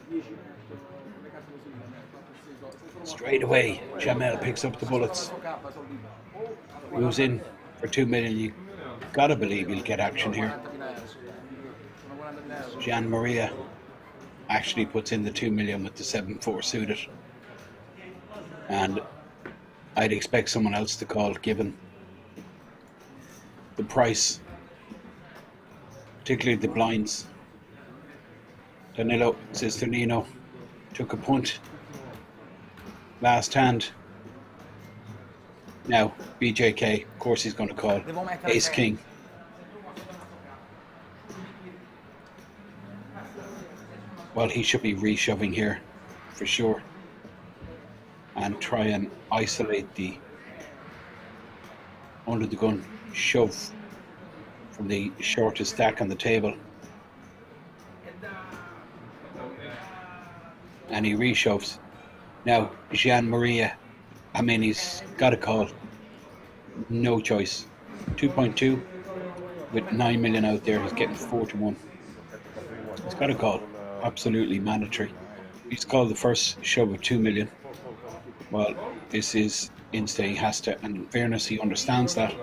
10 le carte così. Straight away, Jamel picks up the bullets. Moves in for 2 million. You gotta believe he'll get action here. Gian Maria actually puts in the 2 million with the 7-4 suited. And I'd expect someone else to call given the price, particularly the blinds. Danilo Cisgenino took a punt last hand. Now BJK, of course he's going to call. Ace King. Well, he should be reshoving here for sure and try and isolate the under the gun shove from the shortest stack on the table. And he reshoves. Now Gian Maria, I mean, he's got a call. No choice. 2.2 with 9 million out there. He's getting 4-1. He's got a call. Absolutely mandatory. He's called the first shove of 2 million. Well, this is insta. He has to, and in fairness, he understands that.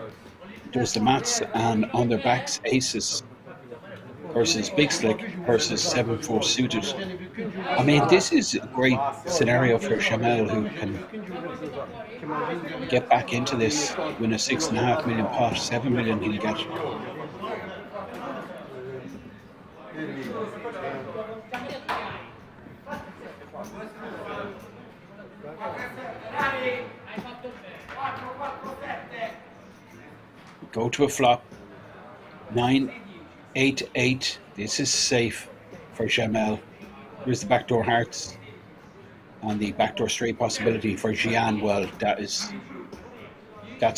Does the maths, and on their backs, aces versus Big Slick versus 7-4 suited. I mean, this is a great scenario for Jamel, who can get back into this, win a 6.5 million pot, 7 million he'll get. Go to a flop. 9-8-8. This is safe for Jamel. Here's the backdoor hearts. And the backdoor straight possibility for Gian. Well, that's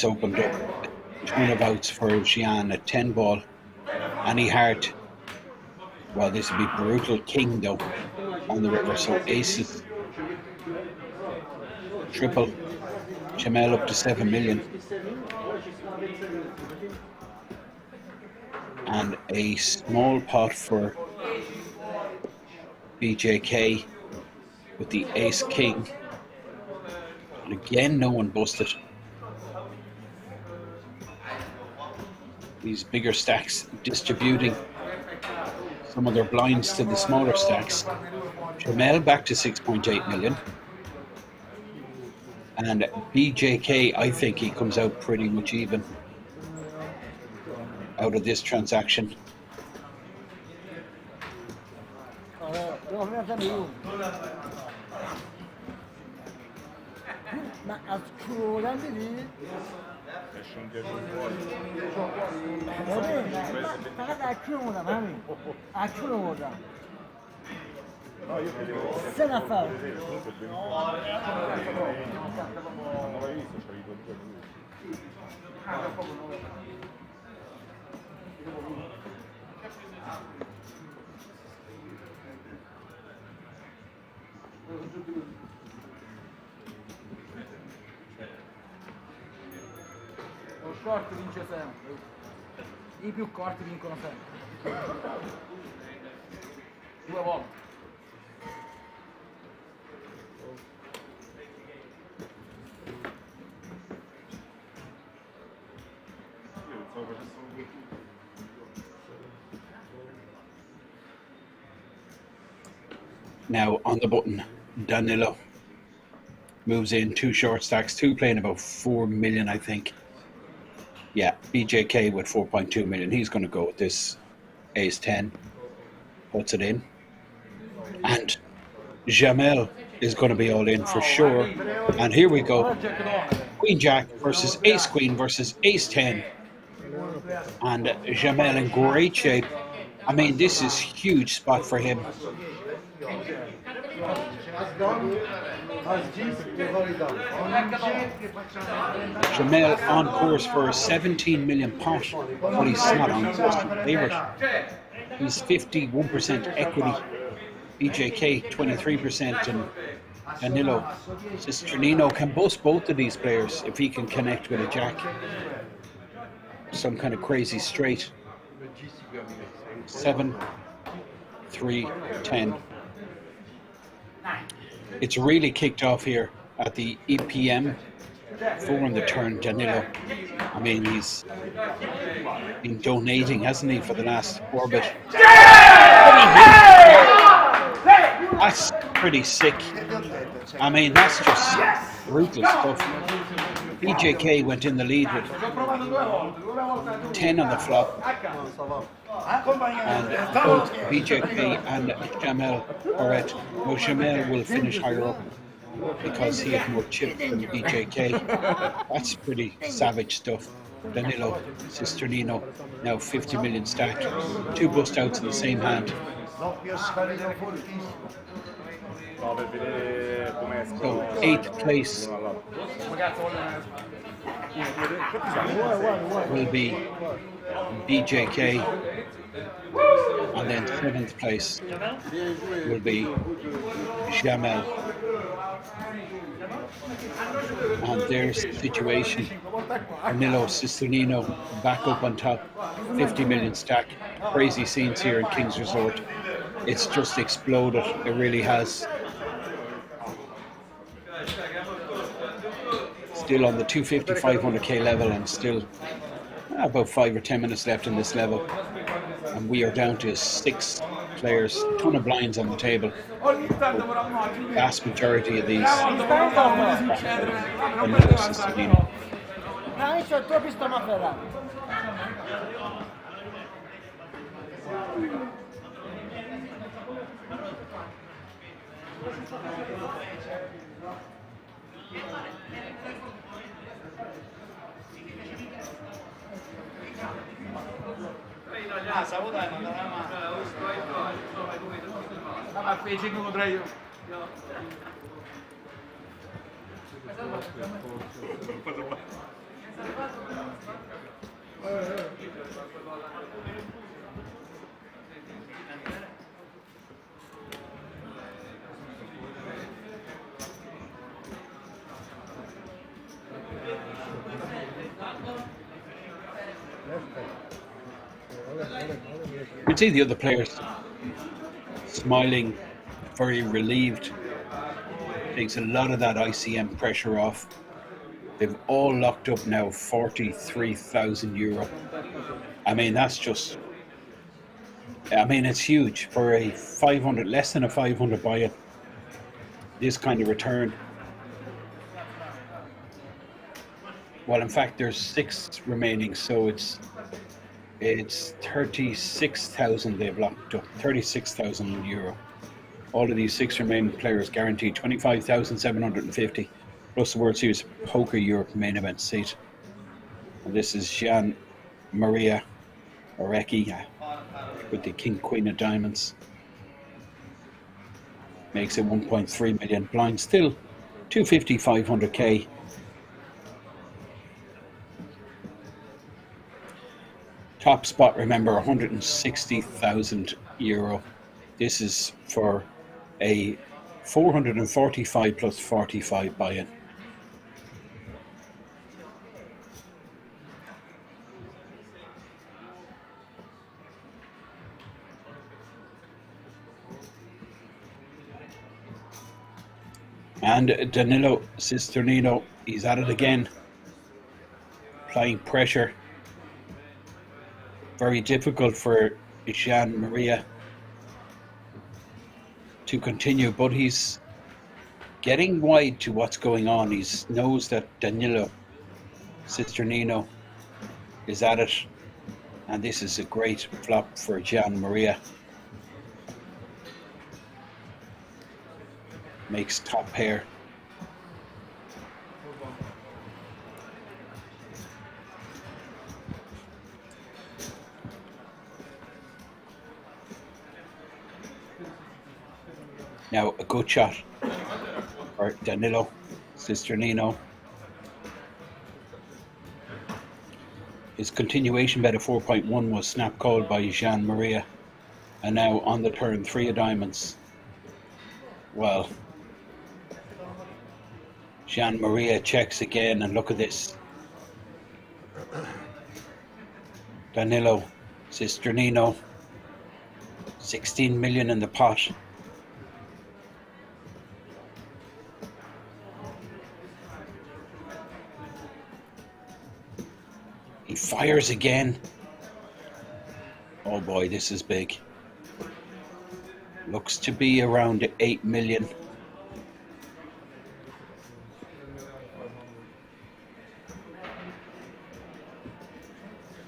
opened up a ton of outs for Gian. A 10 ball. Any heart. Well, this would be brutal. King though on the river. So aces. Triple. Jamel up to 7 million. And a small pot for BJK with the Ace King. And again, no one busted. These bigger stacks distributing some of their blinds to the smaller stacks. Jamel back to 6.8 million. And BJK, I think he comes out pretty much even out of this transaction. Devo prendere io. Ma a scuola lì. Esce un 10 fuori. Guarda a scuola, mami. A scuola. No, io credevo Se la fa. comunque non l'avevi visto, c'avevi quel gioco lui. Lo short vince sempre. I più corti vincono sempre. 2 volte. Now on the button, Danilo moves in 2 short stacks, 2 playing about 4 million, I think. Yeah, BJK with 4.2 million. He's going to go with this ace 10, puts it in. And Jamel is going to be all in for sure. And here we go. Queen Jack versus Ace Queen versus Ace 10. And Jamel in great shape. I mean, this is huge spot for him. Jamel on course for a 17 million pot, but he's not on course to favourite. He's 51% equity, BJK 23%, and Danilo Cisgenino can bust both of these players if he can connect with a jack. Some kind of crazy straight. 7, 3, 10. It's really kicked off here at the EPM. 4 on the turn, Danilo. I mean, he's been donating, hasn't he, for the last orbit? That's pretty sick. I mean, that's just brutal stuff. BJK went in the lead with 10 on the flop. And both BJK and Jamel are at. Well, Jamel will finish higher up because he had more chip than BJK. That's pretty savage stuff. Danilo Cisgenino now 50 million stacked. 2 bust outs in the same hand. So 8th place will be BJK, and then 7th place will be Jamel. And there's the situation. Danilo Cisgenino back up on top, 50 million stack. Crazy scenes here in King's Resort. It's just exploded, it really has. Still on the 250, 500k level, and still about 5 or 10 minutes left in this level. And we are down to 6 players, ton of blinds on the table. The vast majority of these are Danilo Cisgenino. Ma fece che potrei io. You can see the other players smiling, very relieved. Takes a lot of that ICM pressure off. They've all locked up now 43,000 euro. I mean, that's just, I mean, it's huge for a 500, less than a 500 buy-in. This kind of return. Well, in fact, there's 6 remaining, so it's 36,000 they've locked up, 36,000 euro. All of these 6 remaining players guaranteed 25,750 plus the World Series Poker Europe main event seat. And this is Gian Maria Orecki with the King Queen of Diamonds. Makes it 1.3 million. Blind still 250, 500k. Top spot, remember, 160,000 euro. This is for a 445 plus 45 buy-in. And Danilo Cisgenino, he's at it again, applying pressure. Very difficult for Gian Maria to continue, but he's getting wide to what's going on. He knows that Danilo Cisgenino is at it, and this is a great flop for Gian Maria. Makes top pair. Now a good shot for Danilo Cisgenino. His continuation bet of 4.1 was snap called by Gian Maria, and now on the turn 3 of diamonds. Well, Gian Maria checks again, and look at this. Danilo Cisgenino, 16 million in the pot. He fires again. Oh boy, this is big. Looks to be around 8 million.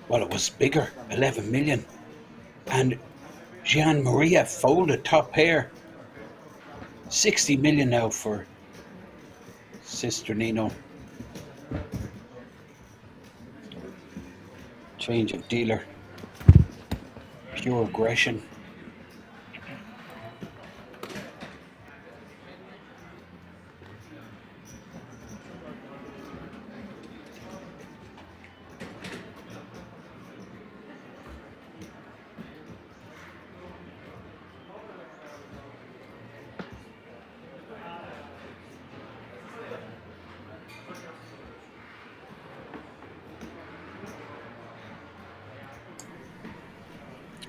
Well, it was bigger, 11 million. And Gian Maria folded top pair. 60 million now for Cisgenino. Change of dealer. Pure aggression.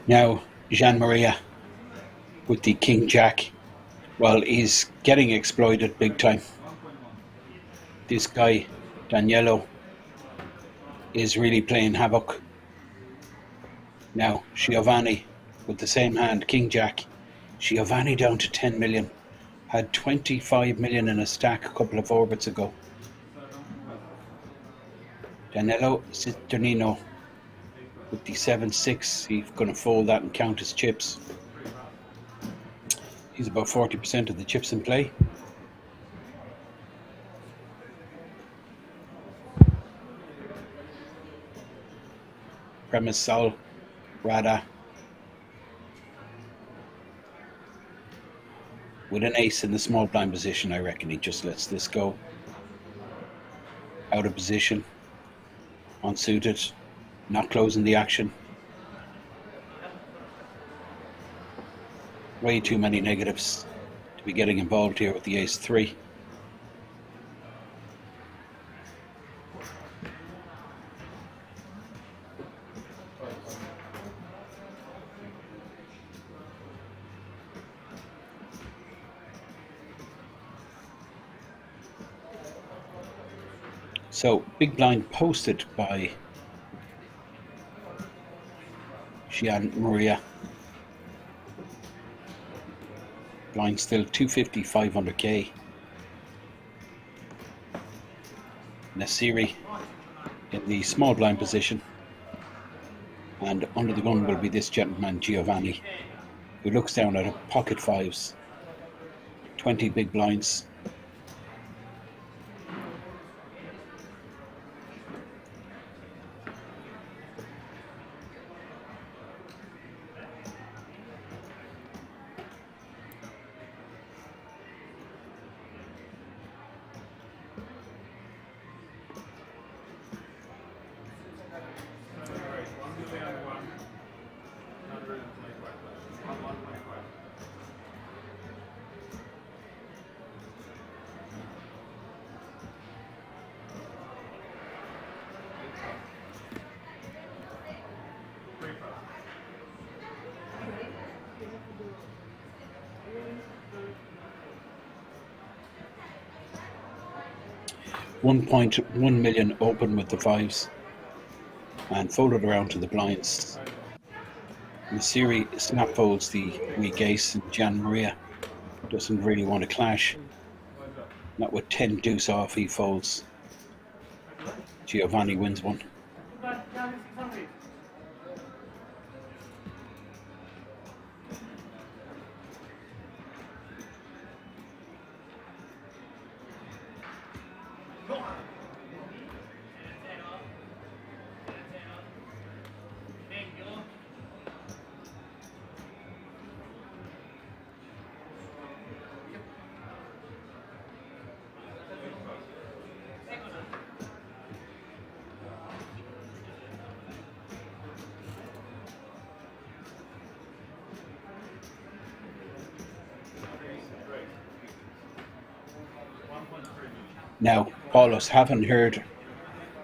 Now, Gian Maria with the King Jack. Well, he's getting exploited big time. This guy, Danilo, is really playing havoc. Now, Giovanni with the same hand, King Jack. Giovanni down to 10 million. Had 25 million in a stack a couple of orbits ago. Danilo Cisgenino with the 7-6, he's going to fold that and count his chips. He's about 40% of the chips in play. Premise Sol, Rada. With an ace in the small blind position, I reckon he just lets this go. Out of position, unsuited. Not closing the action. Way too many negatives to be getting involved here with the ace-3. So, big blind posted by Gian Maria. Blind still 250, 500k. Nasiri in the small blind position. And under the gun will be this gentleman, Giovanni, who looks down at a pocket fives. 20 big blinds. $1.1 million open with the fives and folded around to the blinds. Masiri snap folds the weak ace, and Gian Maria doesn't really want to clash. Not with 10 deuce off, he folds. Giovanni wins one. Now, Paulus, haven't heard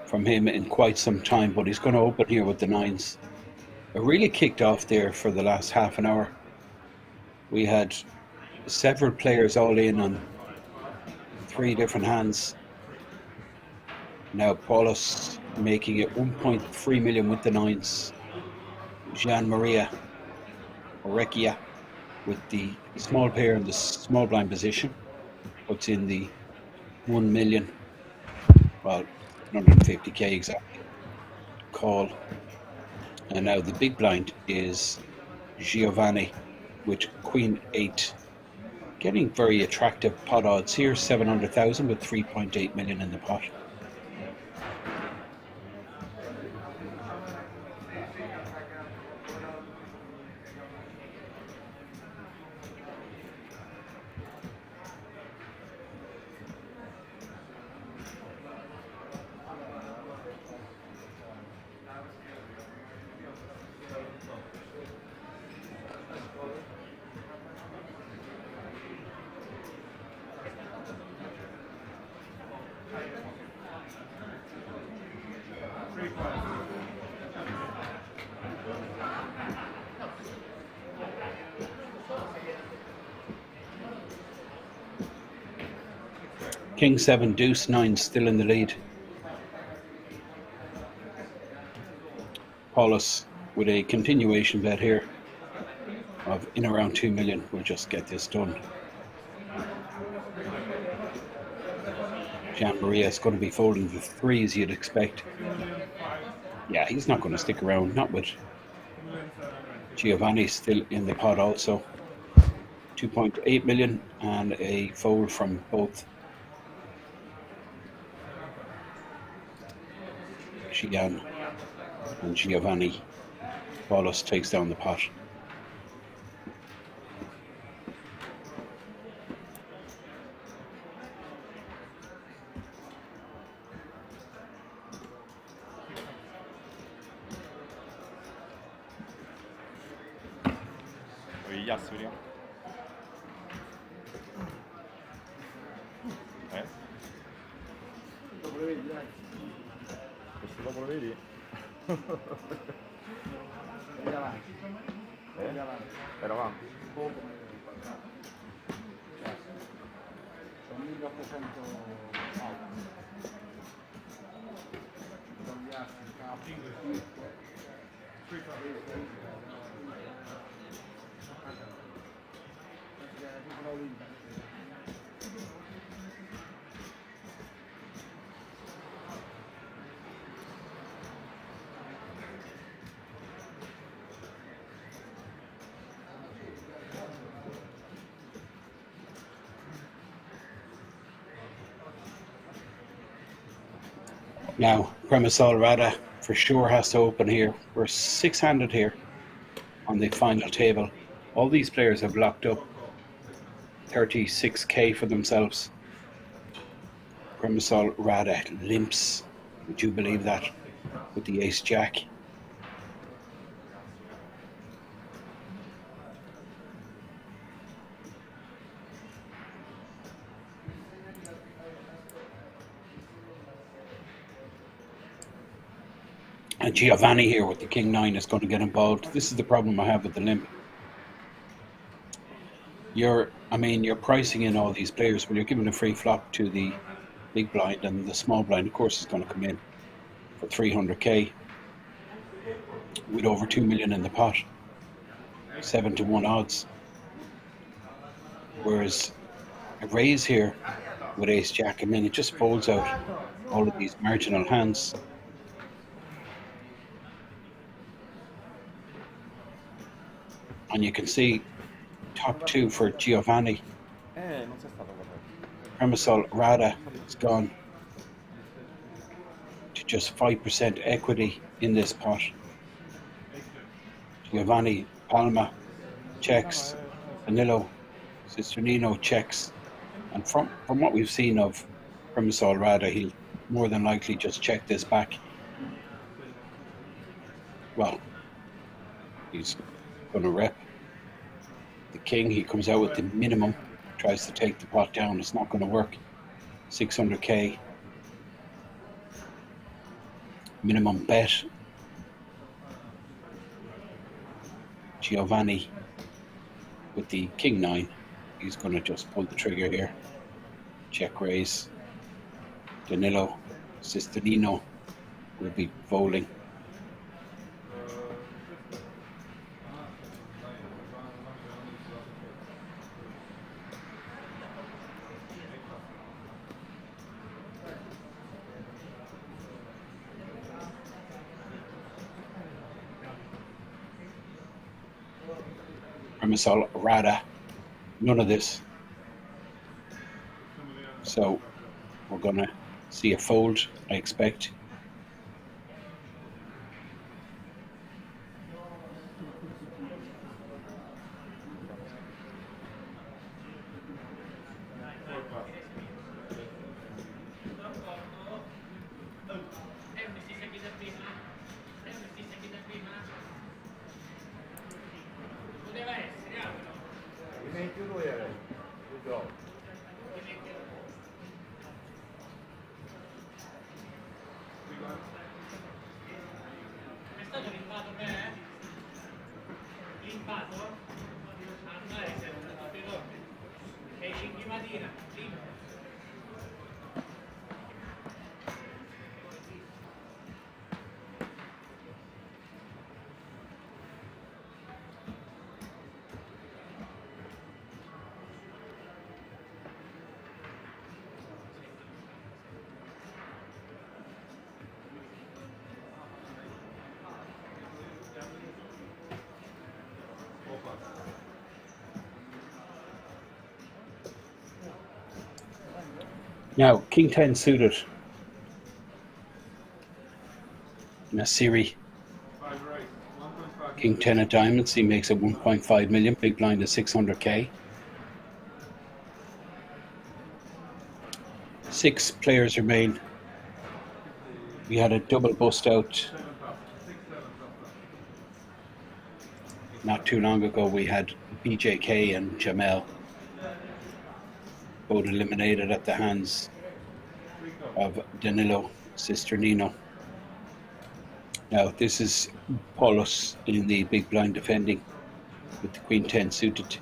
from him in quite some time, but he's going to open here with the nines. It really kicked off there for the last half an hour. We had several players all in on 3 different hands. Now Paulus making it 1.3 million with the nines. Gian Maria Orecchia with the small pair in the small blind position puts in the 1 million, well, 150k exactly, call. And now the big blind is Giovanni with Queen 8, getting very attractive pot odds here, 700,000 with 3.8 million in the pot. King 7, deuce 9 still in the lead. Paulus with a continuation bet here of in around 2 million. We'll just get this done. Gian Maria is going to be folding the threes you'd expect. Yeah, he's not going to stick around, not with Giovanni still in the pot also. 2.8 million and a fold from both Gian and Giovanni. Paulus takes down the pot. Gli assi, vediamo. Dopo lo vedi, dai. Questo dopo lo vedi? Vedi avanti. Vedi avanti. Era avanti. Poco. Sono 1800 alti. Sono gli assi, il capo. Now, Premisol Rada for sure has to open here. We're six-handed here on the final table. All these players have locked up 36k for themselves. Premisol Rada limps. Would you believe that? With the ace jack. And Giovanni here with the king nine is going to get involved. This is the problem I have with the limp. You're pricing in all these players, but you're giving a free flop to the big blind, and the small blind, of course, is going to come in for 300k with over 2 million in the pot, 7-1 odds. Whereas a raise here with ace jack, it just folds out all of these marginal hands. And you can see top two for Giovanni. Premisol Rada has gone to just 5% equity in this pot. Giovanni Palmer checks, Danilo Cisgenino checks, and from what we've seen of Premisol Rada, he'll more than likely just check this back. Well, he's going to rep the king. He comes out with the minimum, tries to take the pot down. It's not going to work. 600k minimum bet. Giovanni with the king nine, he's going to just pull the trigger here. Check raise. Danilo Cisgenino will be folding. Premisol Rada, none of this. So we're gonna see a fold, I expect. Now, King 10 suited in a series. King 10 of diamonds, he makes it 1.5 million. Big blind is 600k. 6 players remain. We had a double bust out not too long ago. We had BJK and Jamel both eliminated at the hands of Danilo Cisgenino. Now this is Paulus in the big blind defending with the Queen 10 suited.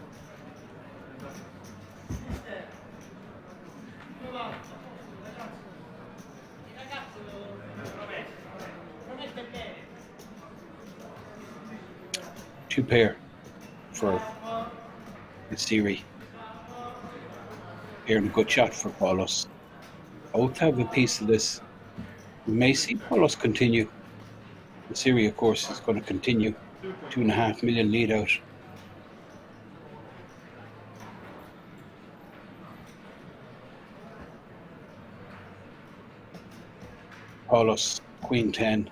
Two pair for the series. Here in a good shot for Paulus. Both have a piece of this. We may see Paulus continue. The series, of course, is going to continue. 2.5 million lead out. Paulus, Queen 10.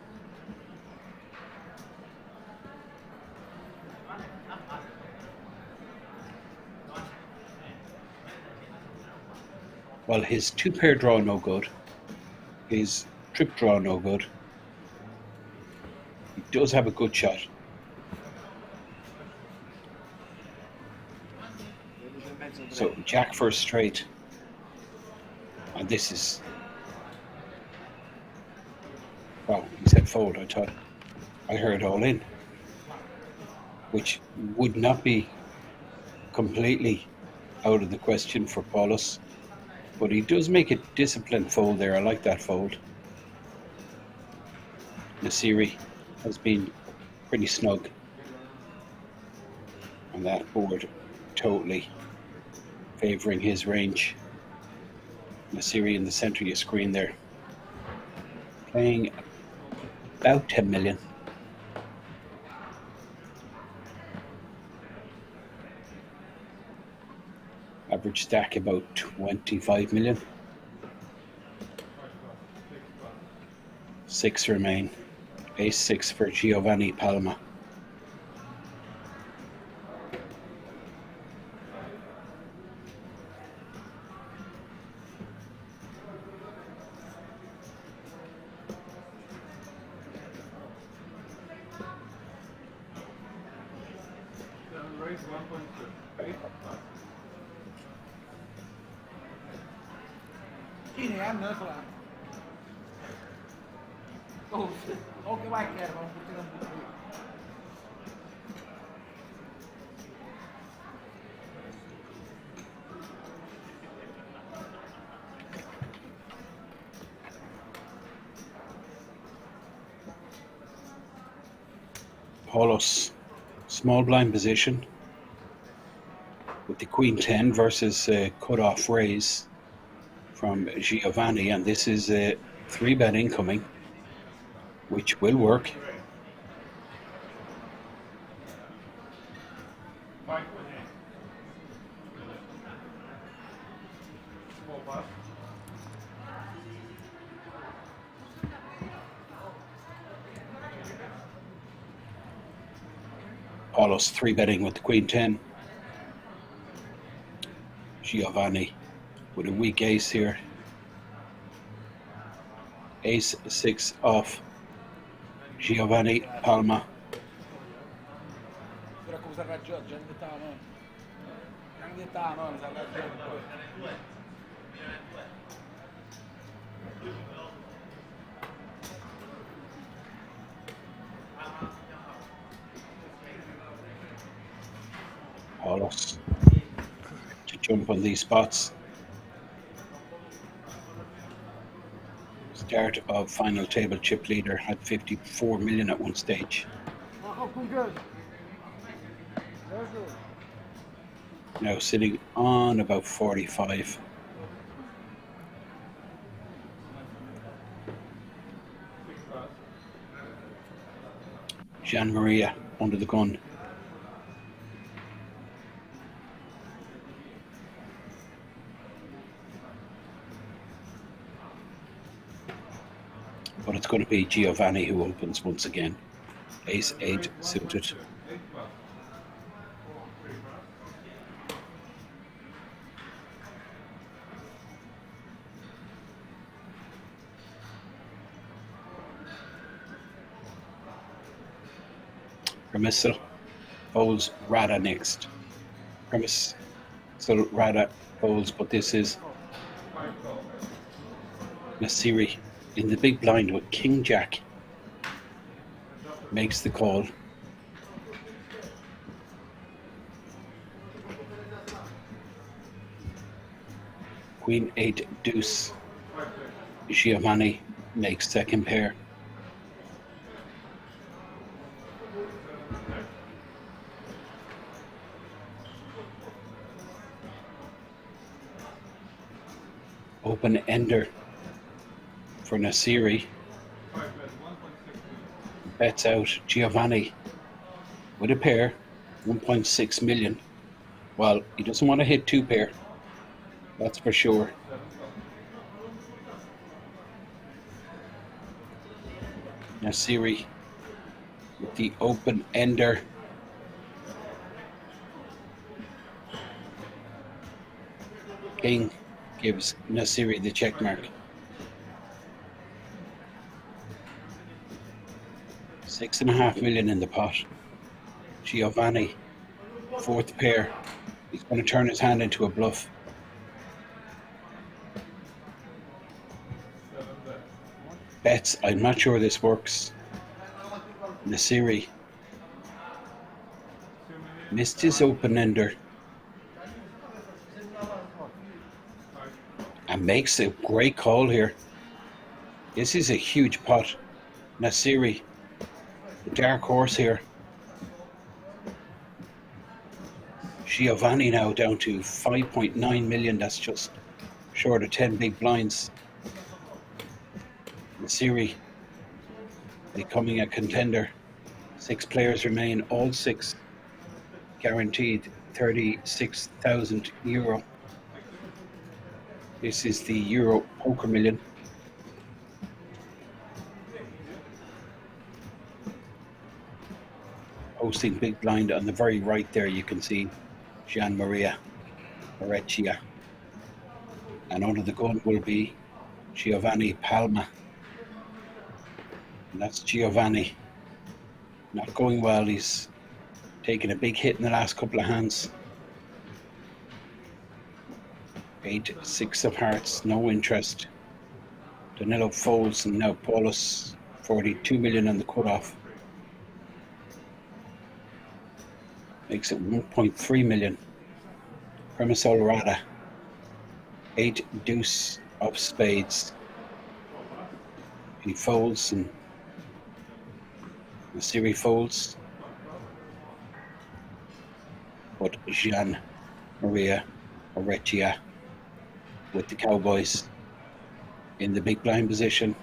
Well, his 2-pair draw no good. His trip draw no good. He does have a good shot. So Jack first straight. And this is... Well, he said fold. I heard all in. Which would not be completely out of the question for Paulus. But he does make a disciplined fold there. I like that fold. Nasiri has been pretty snug on that board, totally favouring his range. Nasiri in the centre of your screen there, playing about 10 million. Average stack about 25 million. 6 remain. Ace 6 for Giovanni Palmer. Cine hanno qua? Oh, che vai che erano tutti da buttare. Paulus, small blind position with the Queen 10 versus cut-off raise from Giovanni, and this is a 3-bet incoming, which will work. Paulus 3-betting with the Queen 10. Giovanni with a weak ace here. Ace 6 off Giovanni Palmer. Però come sarà già in età, no? In età, no? Sarà già. Paulus to jump on these spots. Start of final table chip leader had 54 million at one stage. Now sitting on about 45. Gian Maria under the gun. But it's going to be Giovanni who opens once again. Ace 8 suited. Premisal folds Rada next. Premise so Rada folds, but this is Nasiri in the big blind with King Jack. Makes the call. Queen 8 deuce. Giovanni makes second pair. Open ender for Nasiri. Bets out Giovanni with a pair, 1.6 million. Well, he doesn't want to hit 2 pair, that's for sure. Nasiri with the open ender. King gives Nasiri the check mark. 6.5 million in the pot. Giovanni, fourth pair. He's going to turn his hand into a bluff. Bets, I'm not sure this works. Nasiri missed his open ender and makes a great call here. This is a huge pot. Nasiri, the dark horse here. Giovanni now down to 5.9 million. That's just short of 10 big blinds. Nasiri becoming a contender. 6 players remain, all 6 guaranteed 36,000 euro. This is the Euro Poker Million. Hosting big blind on the very right there, you can see Gian Maria Orecchia. And under the gun will be Giovanni Palmer. And that's Giovanni. Not going well. He's taken a big hit in the last couple of hands. 8, 6 of hearts, no interest. Danilo folds and now Paulus 42 million on the cutoff. Makes it 1.3 million. Premisol Rada. 8 deuce of spades. He folds and Nasiri folds. But Gian Maria Orecchia with the Cowboys in the big blind position.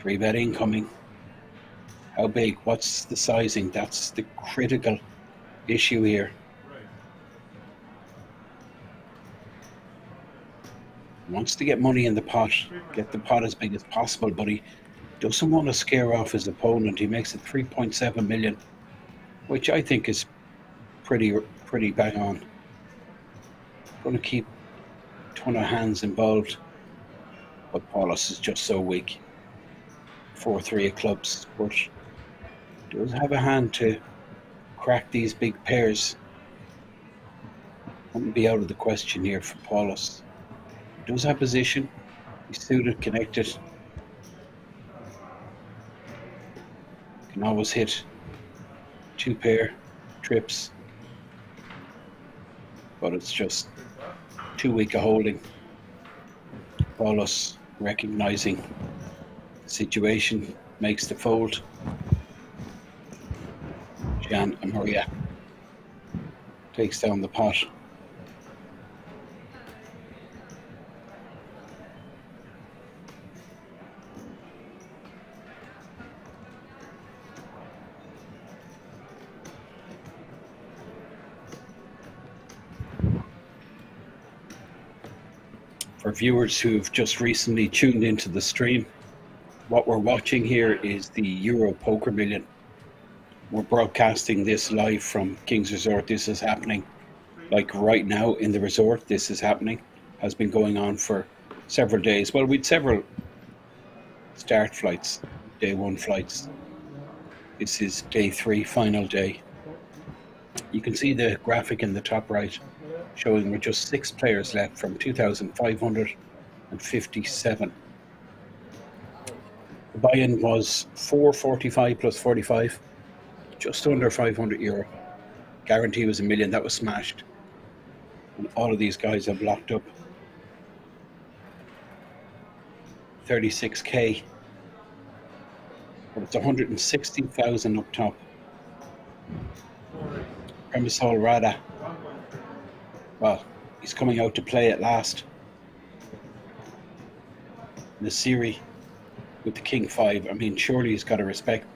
3-bet incoming. How big? What's the sizing? That's the critical issue here. Wants to get money in the pot, get the pot as big as possible, but he doesn't want to scare off his opponent. He makes it 3.7 million, which I think is pretty bang on. Going to keep a ton of hands involved, but Paulus is just so weak. 4-3 of clubs, but does have a hand to crack these big pairs. Wouldn't be out of the question here for Paulus. He does have position. He's suited, connected. Can always hit 2 pair trips, but it's just too weak a holding. Paulus, recognizing the situation, makes the fold. Gian Maria takes down the pot. For viewers who've just recently tuned into the stream, what we're watching here is the Euro Poker Million. We're broadcasting this live from King's Resort. This is happening like right now in the resort. This is happening, has been going on for several days. Well, we'd several start flights, day 1 flights. This is day 3, final day. You can see the graphic in the top right showing we're just 6 players left from 2,557. The buy-in was 445 plus 45. Just under 500 euro. Guarantee was $1 million. That was smashed. And all of these guys have locked up 36k. But it's 160,000 up top. Premisol Rada. Well, he's coming out to play at last. Nasiri with the King 5. I mean, surely he's got to respect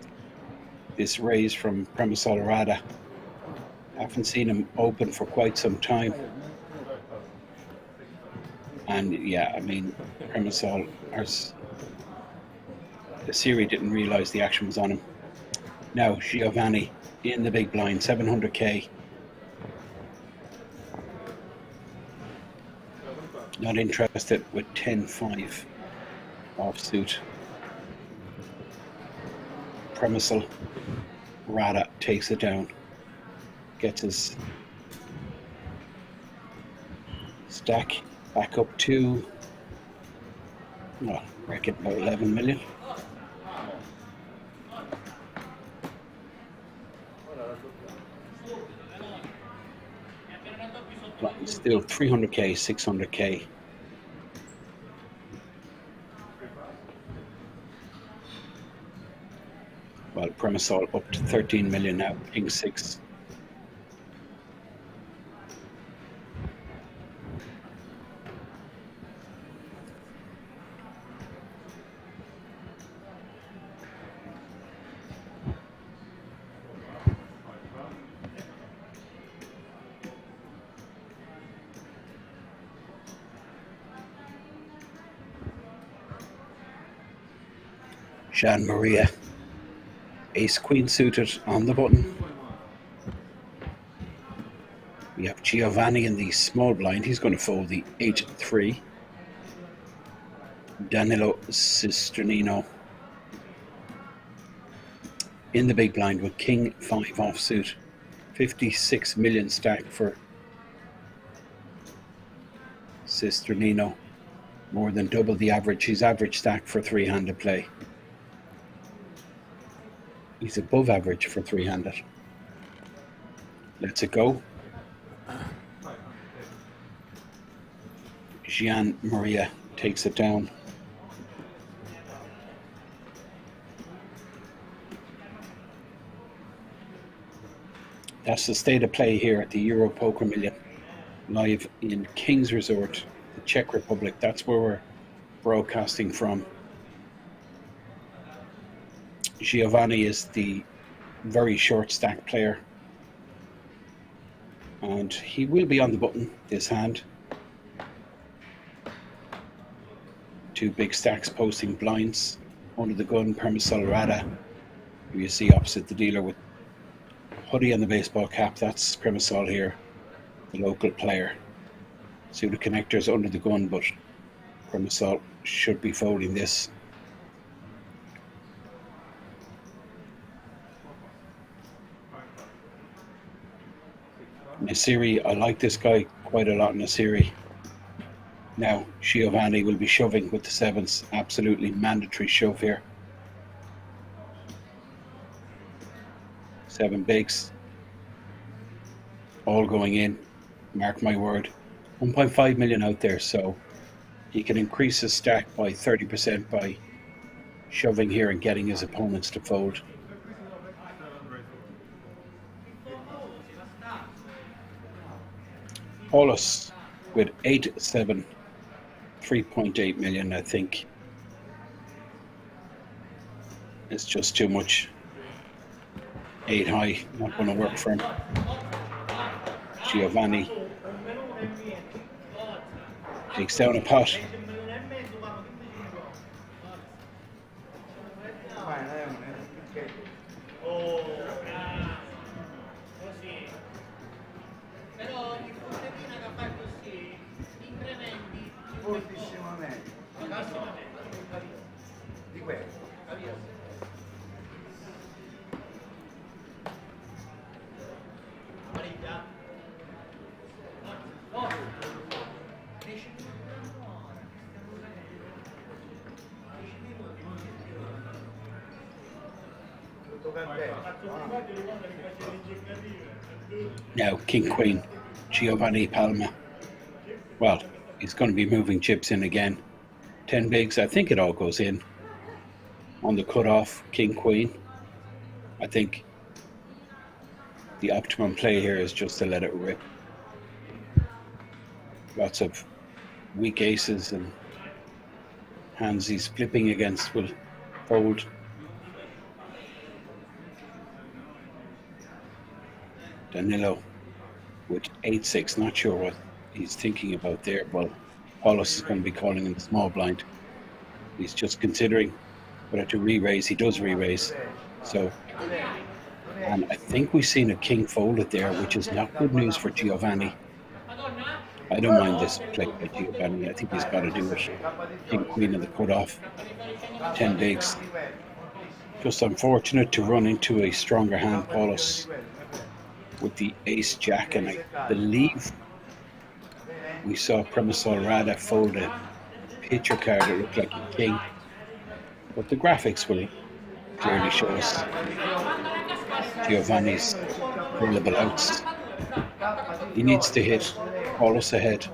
this raise from Premisol Rada. Haven't seen him open for quite some time. And yeah, I mean, Premisol has the Siri didn't realize the action was on him. Now Giovanni in the big blind, 700k. Not interested with 10-5 offsuit. Premisal Rada takes it down. Gets his stack back up to, I reckon, about 11 million. Still 300k, 600k. Well, Premisal up to 13 million now, King 6. Gian Maria, ace queen suited on the button. We have Giovanni in the small blind. He's going to fold the 8-3. Danilo Cisgenino in the big blind with King 5 offsuit. 56 million stack for Cisgenino. More than double the average. He's average stack for three-handed play. He's above average for three-handed. Let's it go. Gian Maria takes it down. That's the state of play here at the Euro Poker Million, live in Kings Resort, the Czech Republic. That's where we're broadcasting from. Giovanni is the very short stack player, and he will be on the button this hand. Two big stacks posting blinds under the gun. Premisal Rada, who you see opposite the dealer with hoodie and the baseball cap. That's Premisal here, the local player. Suited connectors under the gun, but Premisal should be folding this. Nasiri, I like this guy quite a lot, Nasiri. Now, Giovanni will be shoving with the sevens. Absolutely mandatory shove here. 7 bigs. All going in. Mark my word. 1.5 million out there, so he can increase his stack by 30% by shoving here and getting his opponents to fold. Paulus with 8-7, 3.8 million, I think. It's just too much. 8 high, not going to work for him. Giovanni takes down a pot. Now, King Queen, Giovanni Palmer. Well, he's going to be moving chips in again. 10 bigs, I think it all goes in. On the cutoff, King Queen. I think the optimum play here is just to let it rip. Lots of weak aces and hands he's flipping against will fold. Danilo with 8-6, not sure what he's thinking about there. Well, Paulus is going to be calling in the small blind. He's just considering but to re-raise, he does re-raise. So, and I think we've seen a king folded there, which is not good news for Giovanni. I don't mind this play by Giovanni. I think he's got to do it. King queen of the cutoff, 10 bigs. Just unfortunate to run into a stronger hand, Paulus, with the ace jack, and I believe we saw Premisol Rada fold a picture card that looked like a king, but the graphics will clearly show us Giovanni's available outs. He needs to hit Paulus ahead.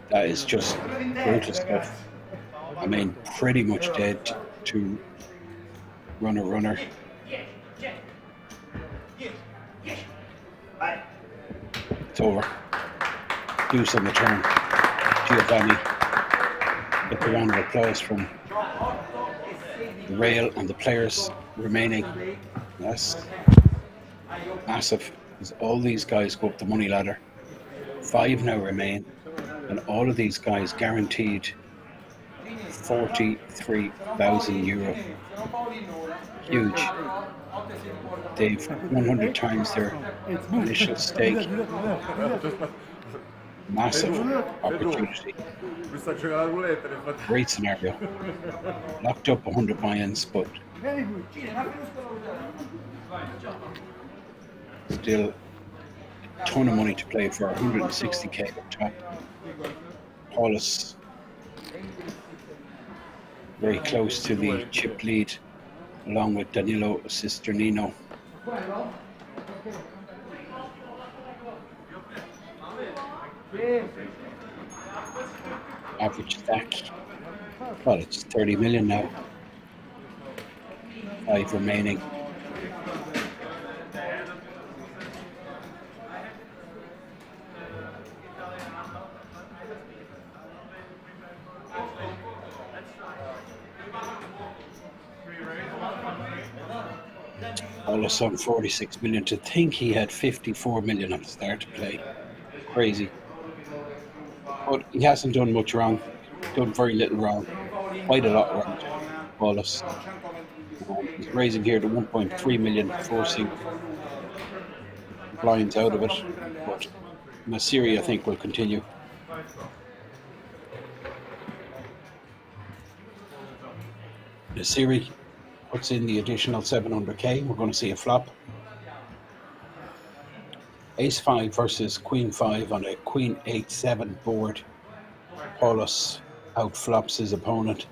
That is just brutal stuff. I mean, pretty much dead to runner. It's over. Deuce on the turn. Giovanni. Get the round of applause from the rail and the players remaining. That's massive. As all these guys go up the money ladder. 5 now remain, and all of these guys guaranteed €43,000. Huge. They've 100 times their initial stake. Massive opportunity. Great scenario. Locked up 100 buy-ins, but still a ton of money to play for. 160k up top. Paulus very close to the chip lead, along with Danilo Cisgenino. Average stack, well, it's 30 million now. 5 remaining. Paulus on 46 million. To think he had 54 million at the start to play. Crazy. But he hasn't done much wrong. Done very little wrong. Quite a lot wrong. Paulus. He's raising here to 1.3 million, forcing blinds out of it. But Nasiri, I think, will continue. Nasiri puts in the additional 700k. We're going to see a flop. Ace 5 versus Queen 5 on a Queen 8-7 board. Paulus outflops his opponent.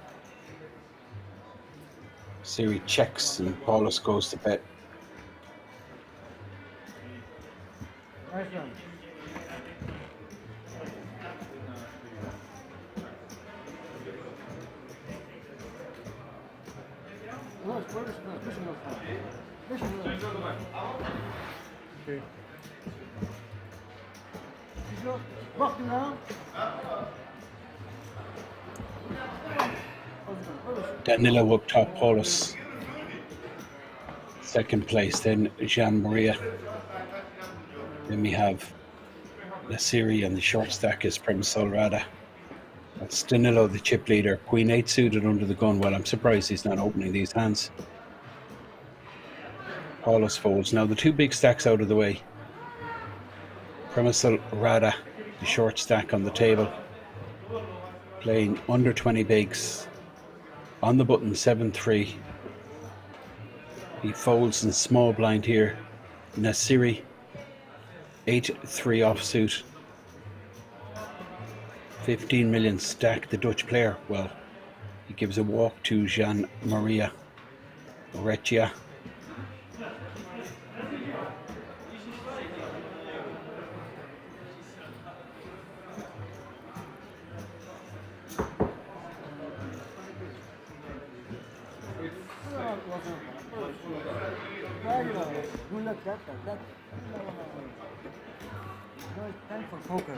Siri checks and Paulus goes to bet. Danilo up top, Paulus. Second place, then Jean Maria. Then we have Nasiri, and the short stack is Premisol Rada. That's Danilo, the chip leader. Queen 8 suited under the gun. Well, I'm surprised he's not opening these hands. Paulus folds. Now the 2 big stacks out of the way. Premisol Rada, the short stack on the table. Playing under 20 bigs. On the button, 7-3. He folds in small blind here. Nasiri, 8-3 offsuit. 15 million stack, the Dutch player. Well, he gives a walk to Jean Maria Recchia. No, it's time for poker.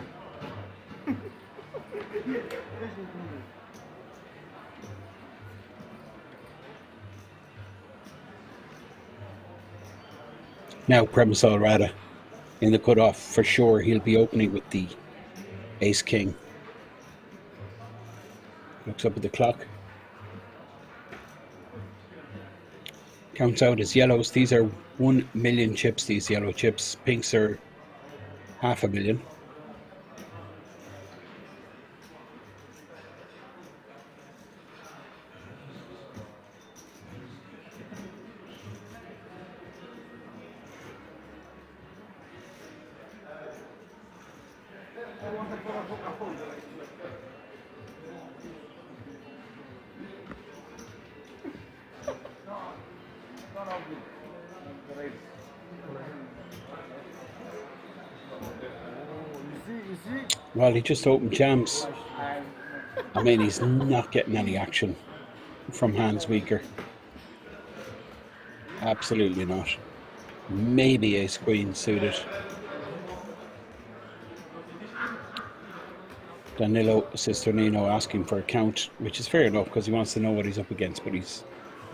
Now Premisol Rada in the cutoff for sure. He'll be opening with the Ace King. Looks up at the clock. Counts out his yellows. These are 1 million chips, these yellow chips. Pinks are 500,000. Well, he just opened jams. I mean, he's not getting any action from hands weaker. Absolutely not. Maybe ace queen suited. Danilo Cisgenino asking for a count, which is fair enough because he wants to know what he's up against, but he's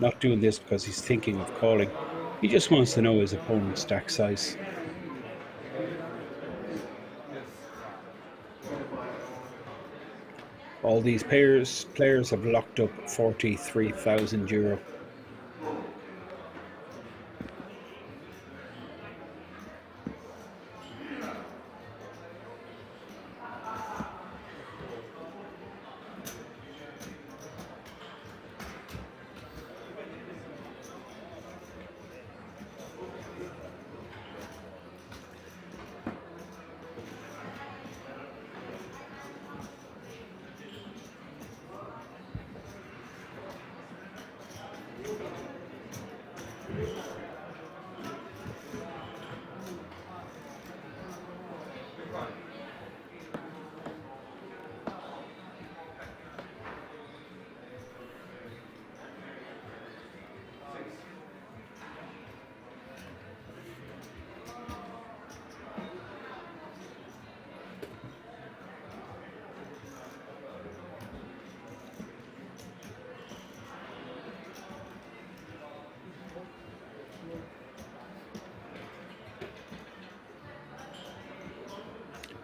not doing this because he's thinking of calling. He just wants to know his opponent's stack size. All these players have locked up €43,000.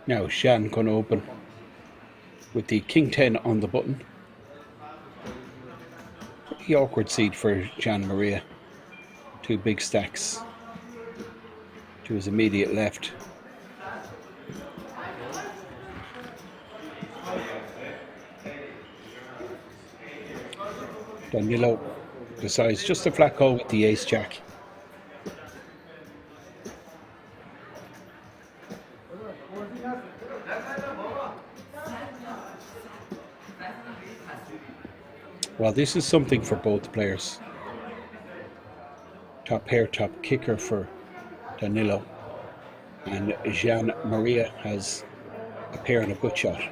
Now Shan going to open with the king 10 on the button. Pretty awkward seat for Gian Maria. Two big stacks to his immediate left. Danilo decides just a flat call with the ace jack. Well, this is something for both players. Top pair, top kicker for Danilo. And Gian Maria has a pair and a good shot.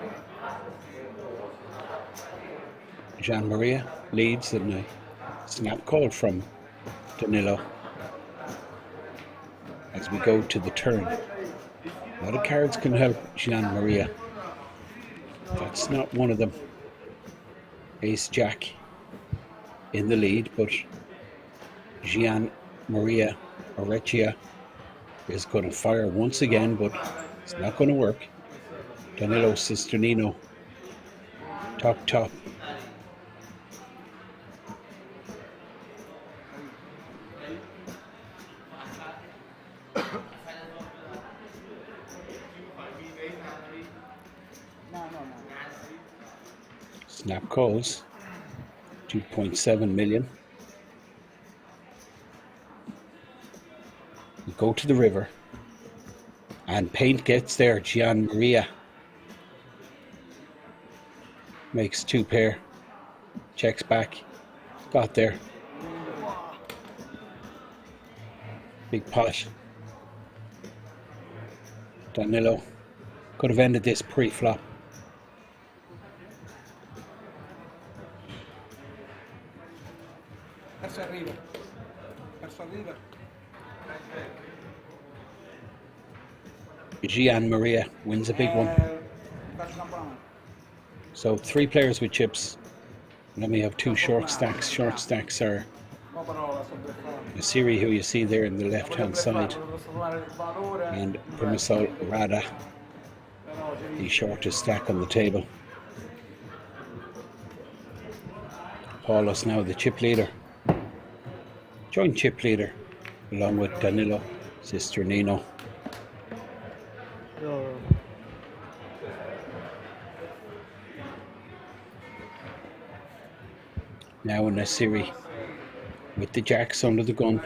Gian Maria leads and a snap call from Danilo. As we go to the turn. A lot of cards can help Gian Maria. That's not one of them. Ace Jack in the lead, but Gian Maria Orecchia is going to fire once again, but it's not going to work. Danilo Cisgenino, top. Snap calls, 2.7 million. We go to the river, and paint gets there. Gian Maria makes two pair, checks back, got there. Big pot. Danilo could have ended this pre-flop. Gian Maria wins a big one. So 3 players with chips. And then we have 2 short stacks. Short stacks are the Siri who you see there in the left hand side, and Primasol Rada, the shortest stack on the table. Paulus now the chip leader. Joint chip leader, along with Danilo Cisgenino. Now in a series with the jacks under the gun.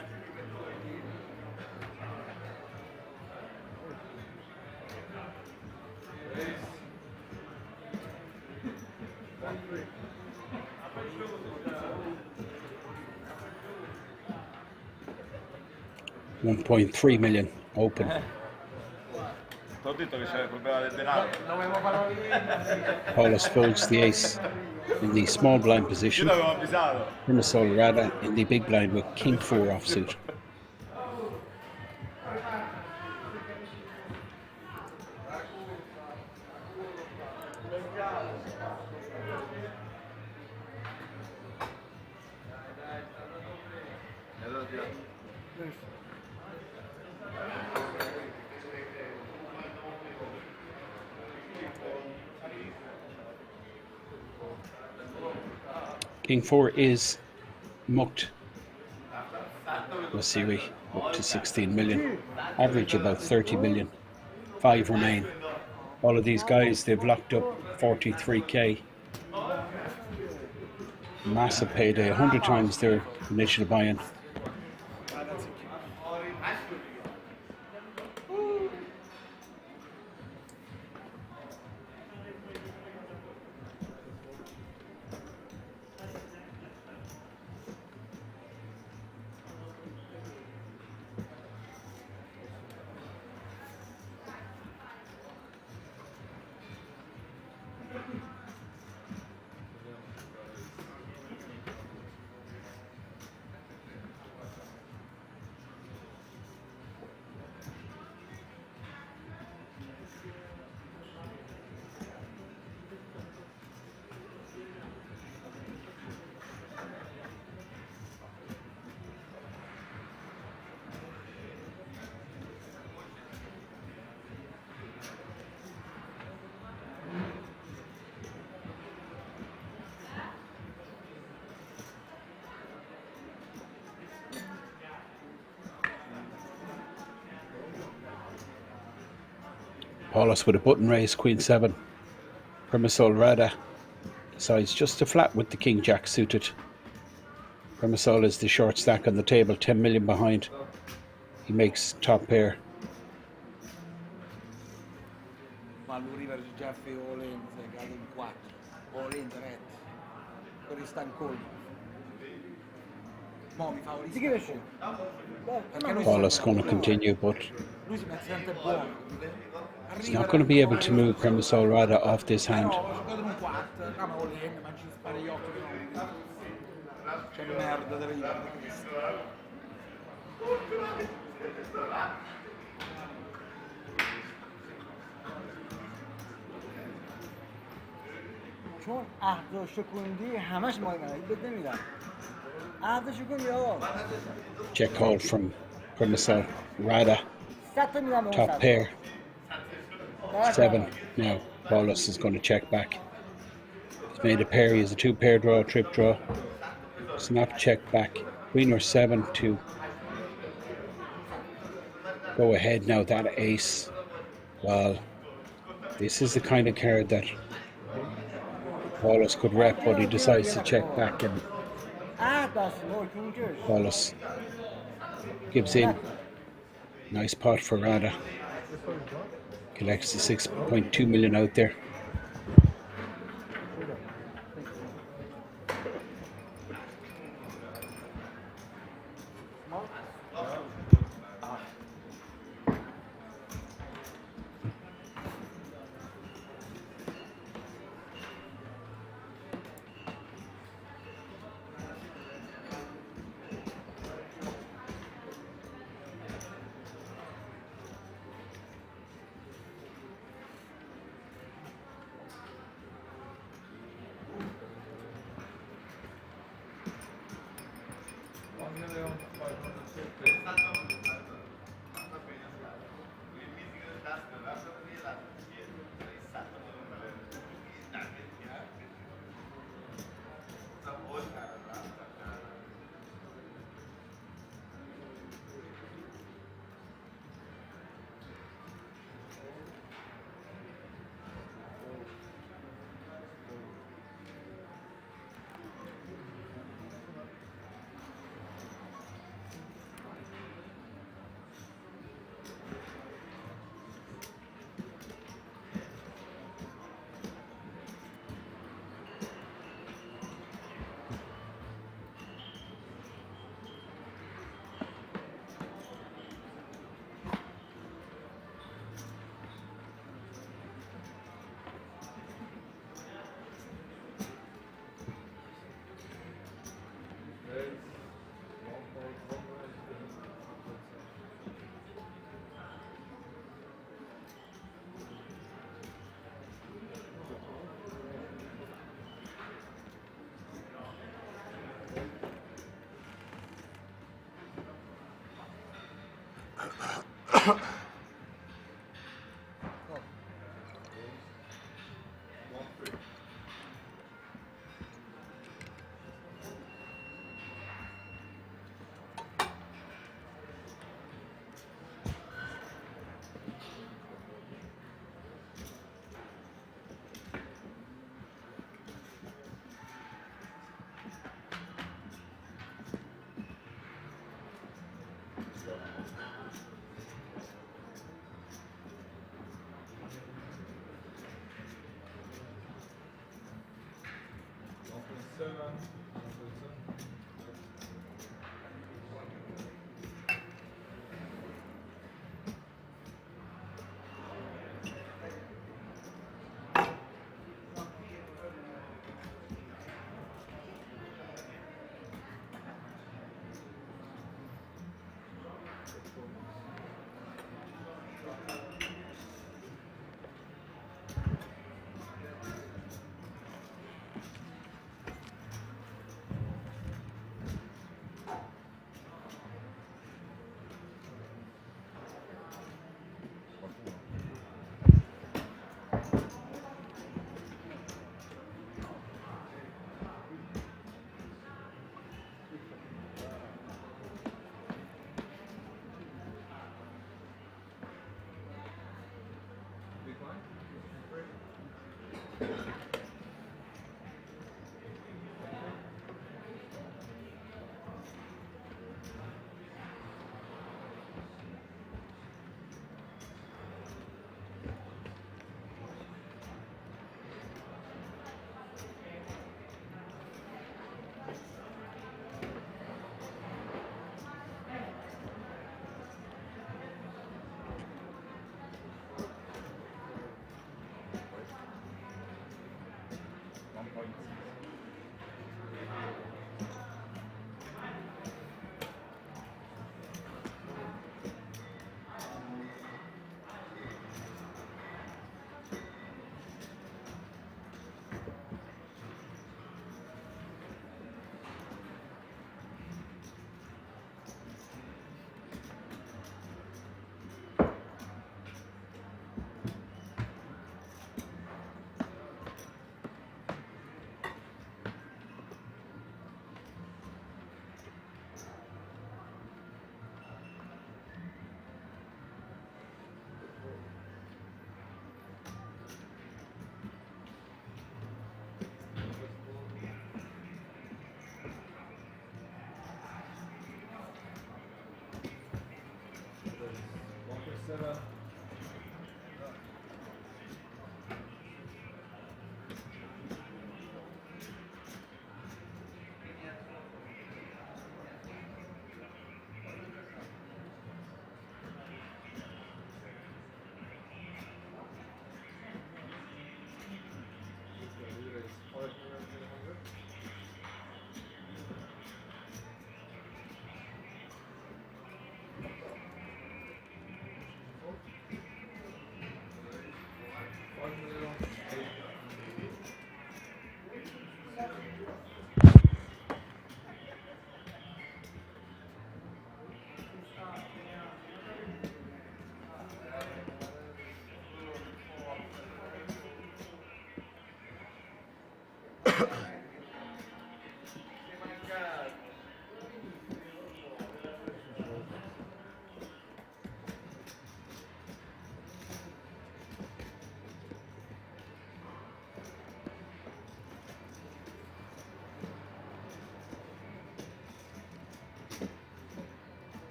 $1.3 million open. Ti ho detto che c'è il problema del denaro. Paulus folds the ace in the small blind Io position. l'avevo avvisato. Primasol Rada in the big blind with King 4 offsuit. King 4 is mucked. Let's see, we up to 16 million. Average about 30 million. 5 remain. All of these guys, they've locked up 43k. Massive payday, 100 times their initial buy-in. Paulus with a button raise, Queen 7. Primasol Rada decides just to flat with the King Jack suited. Primasol is the short stack on the table, 10 million behind. He makes top pair. Ma lui River Jeffy all in, se cade in 4. All in diretto. Per il stancolmo. Mo mi favorisce. Paulus going to continue, but Lui si mette sempre buono. he's not going to be able to move Primasol Rada off this hand. No, ho giocato in un 4, no, ma all in, ma ci spara gli occhi. C'è merda deve River. چون عهداشو کندی همش مال منه بد نمیدم عهداشو کندی آقا Check call from Primasol Rada. 100 تا میدم به Top اون pair. 7. Now Paulus is going to check back. He's made a pair. He has a 2-pair draw, trip draw. Snap check back. Queen or 7 to go ahead now. That ace. Well, this is the kind of card that Paulus could rep, but he decides to check back, and عهد بسته بابا که اونجاش Paulus gives in. Nice pot for Rada. Collects the 6.2 million out there.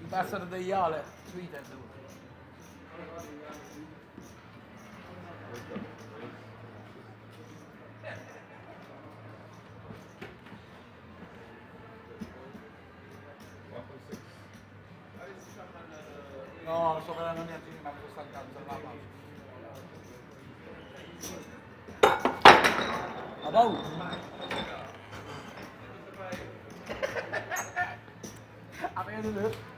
Passano degli ale, Twitter. No, sto vedendo niente, ma mi sto stancando, la mano. Ma a vedere.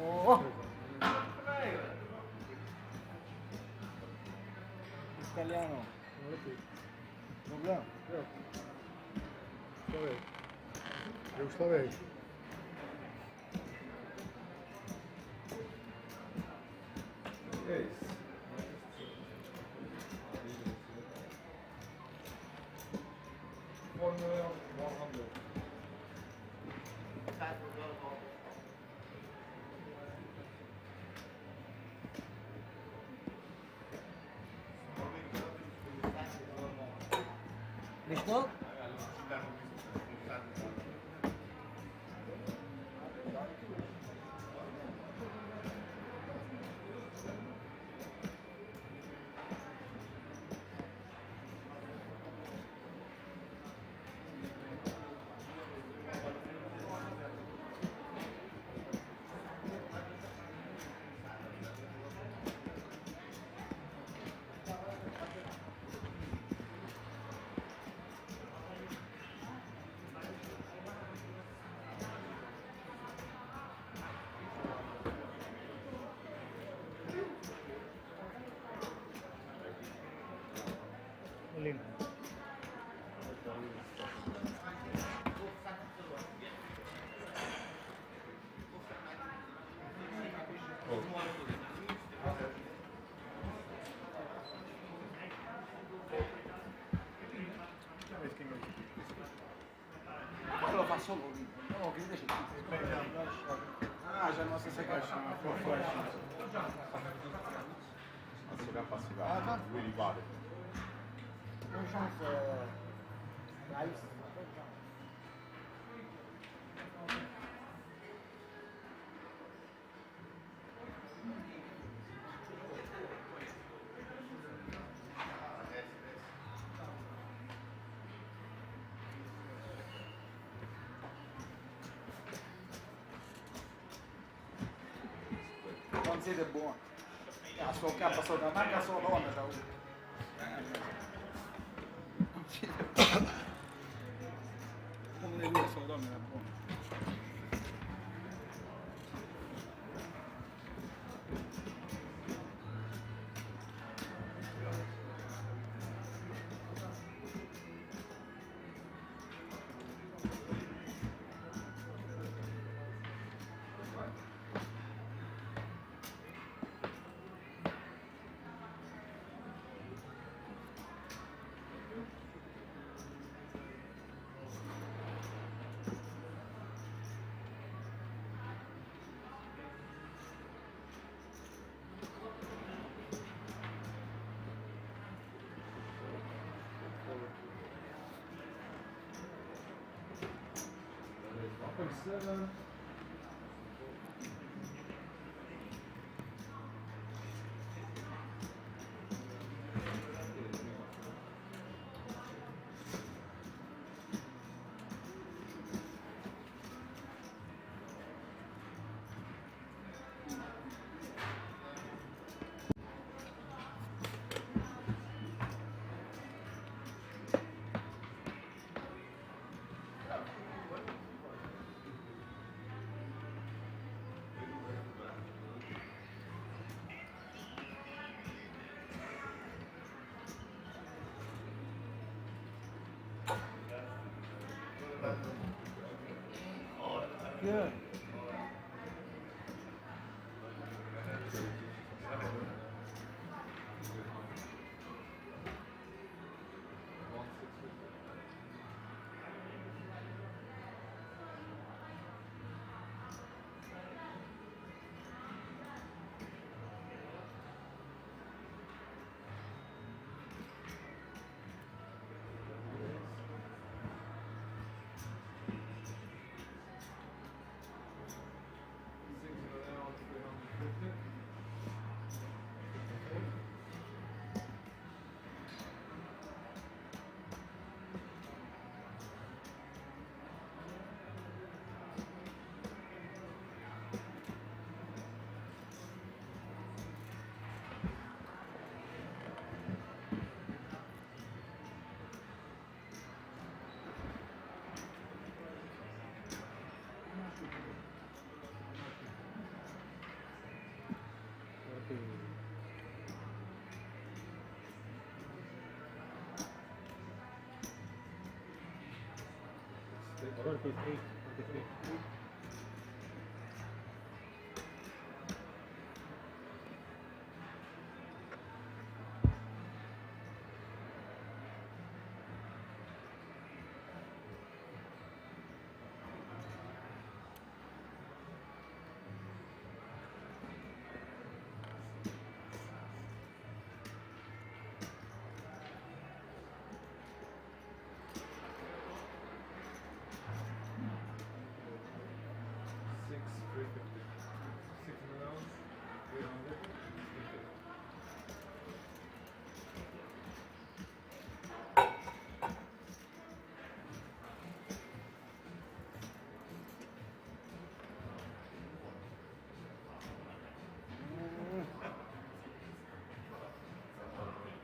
Oh. Italiano. Problema. Jugoslavije. Что? Lin. Quello fa solo lì. No, che invece ah, c'è la stessa caixa, ma full flash. Adesso che passiva, lui rivale. No chance. Nice. Non siete buoni. A sto capo sopra, manca solo donna da uno. Non siete buoni. Come le due solo donne da buono. Yeah.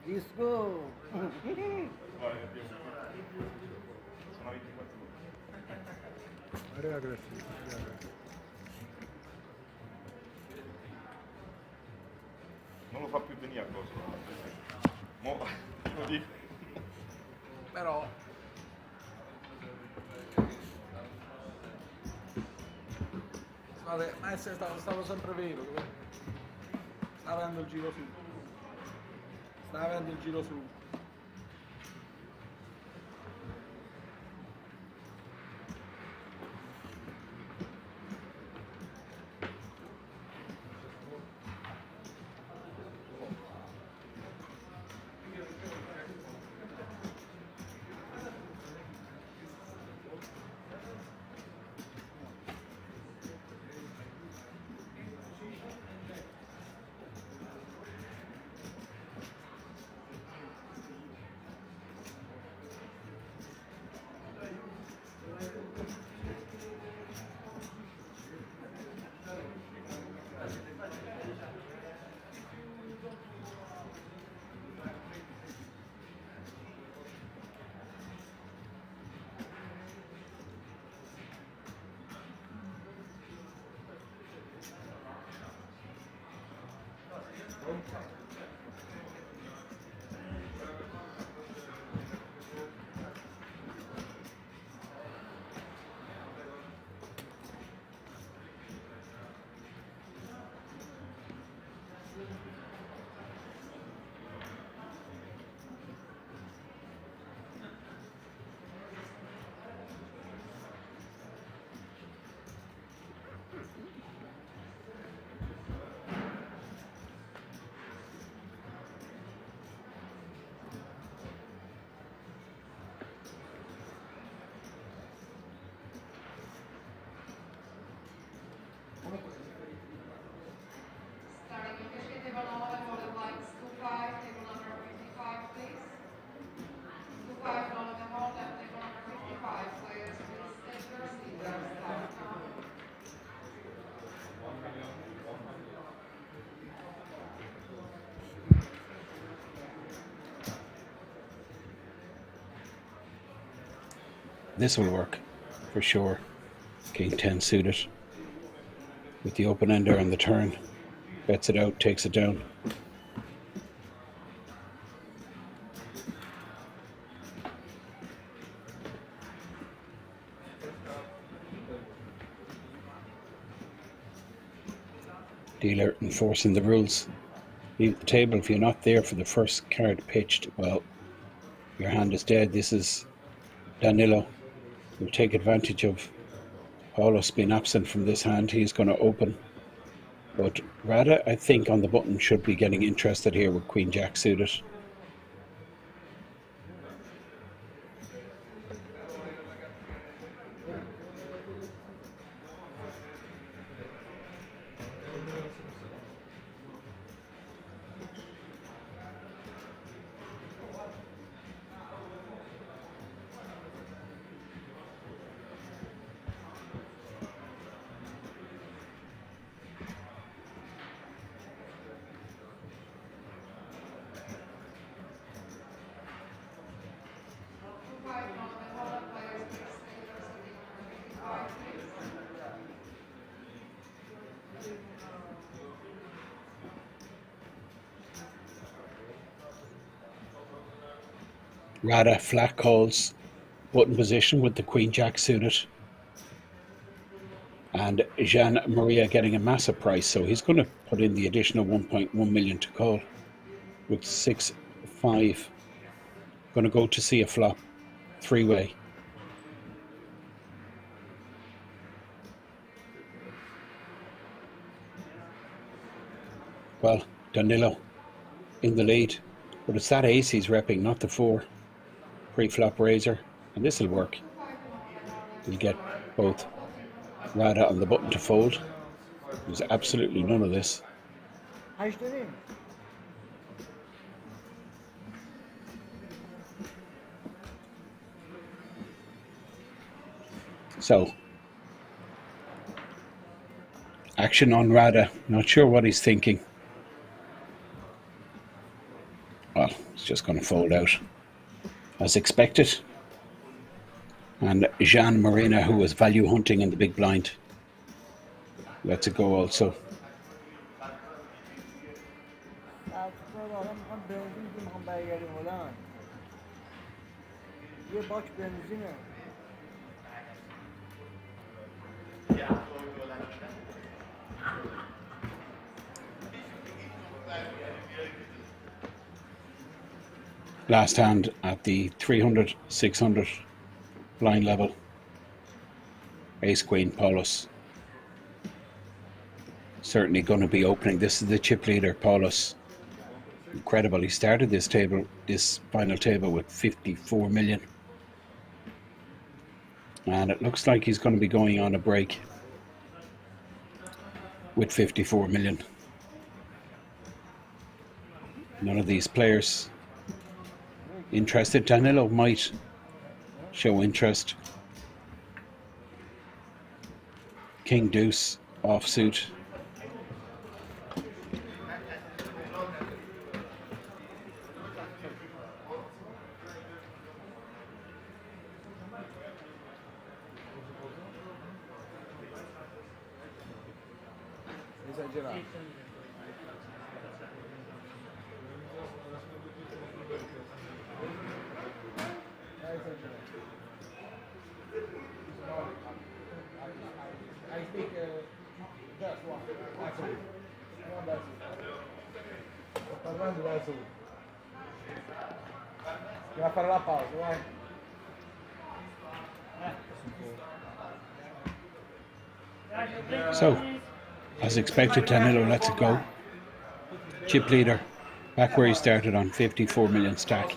Disco. Non lo fa più venire a cosa. Mo, lo dico. Però ma stavo sempre vero, sta avendo il giro su. Sta avendo il giro su. This will work for sure. King 10 suited with the open ender on the turn. Bets it out, takes it down. wheeler enforcing the rules. Leave the table if you're not there for the first card pitched. Well, your hand is dead. This is Danilo. Will take advantage of Paulus being absent from this hand. He's going to open. But Rada, I think, on the button should be getting interested here with Queen Jack suited. Rada flat calls, button position with the Queen Jack suited. And Jean Maria getting a massive price, so he's going to put in the additional 1.1 million to call with 6-5. Going to go to see a flop, three-way. Well, Danilo in the lead, but it's that ace he's repping, not the 4. Pre-flop razor, and this will work. We'll get both Rada on the button to fold. There's absolutely none of this. So, action on Rada. Not sure what he's thinking. Well, he's just going to fold out as expected. And Jean Marina, who was value hunting in the big blind, lets it go also. Last hand at the 300, 600 blind level. Ace Queen Paulus. Certainly going to be opening. This is the chip leader, Paulus. Incredible. He started this final table with 54 million. And it looks like he's going to be going on a break with 54 million. None of these players interested. Danilo might show interest. King Deuce offsuit. Vai fare la pausa, vai. So, as expected, Danilo lets it go. Chip leader, back where he started on 54 million stack.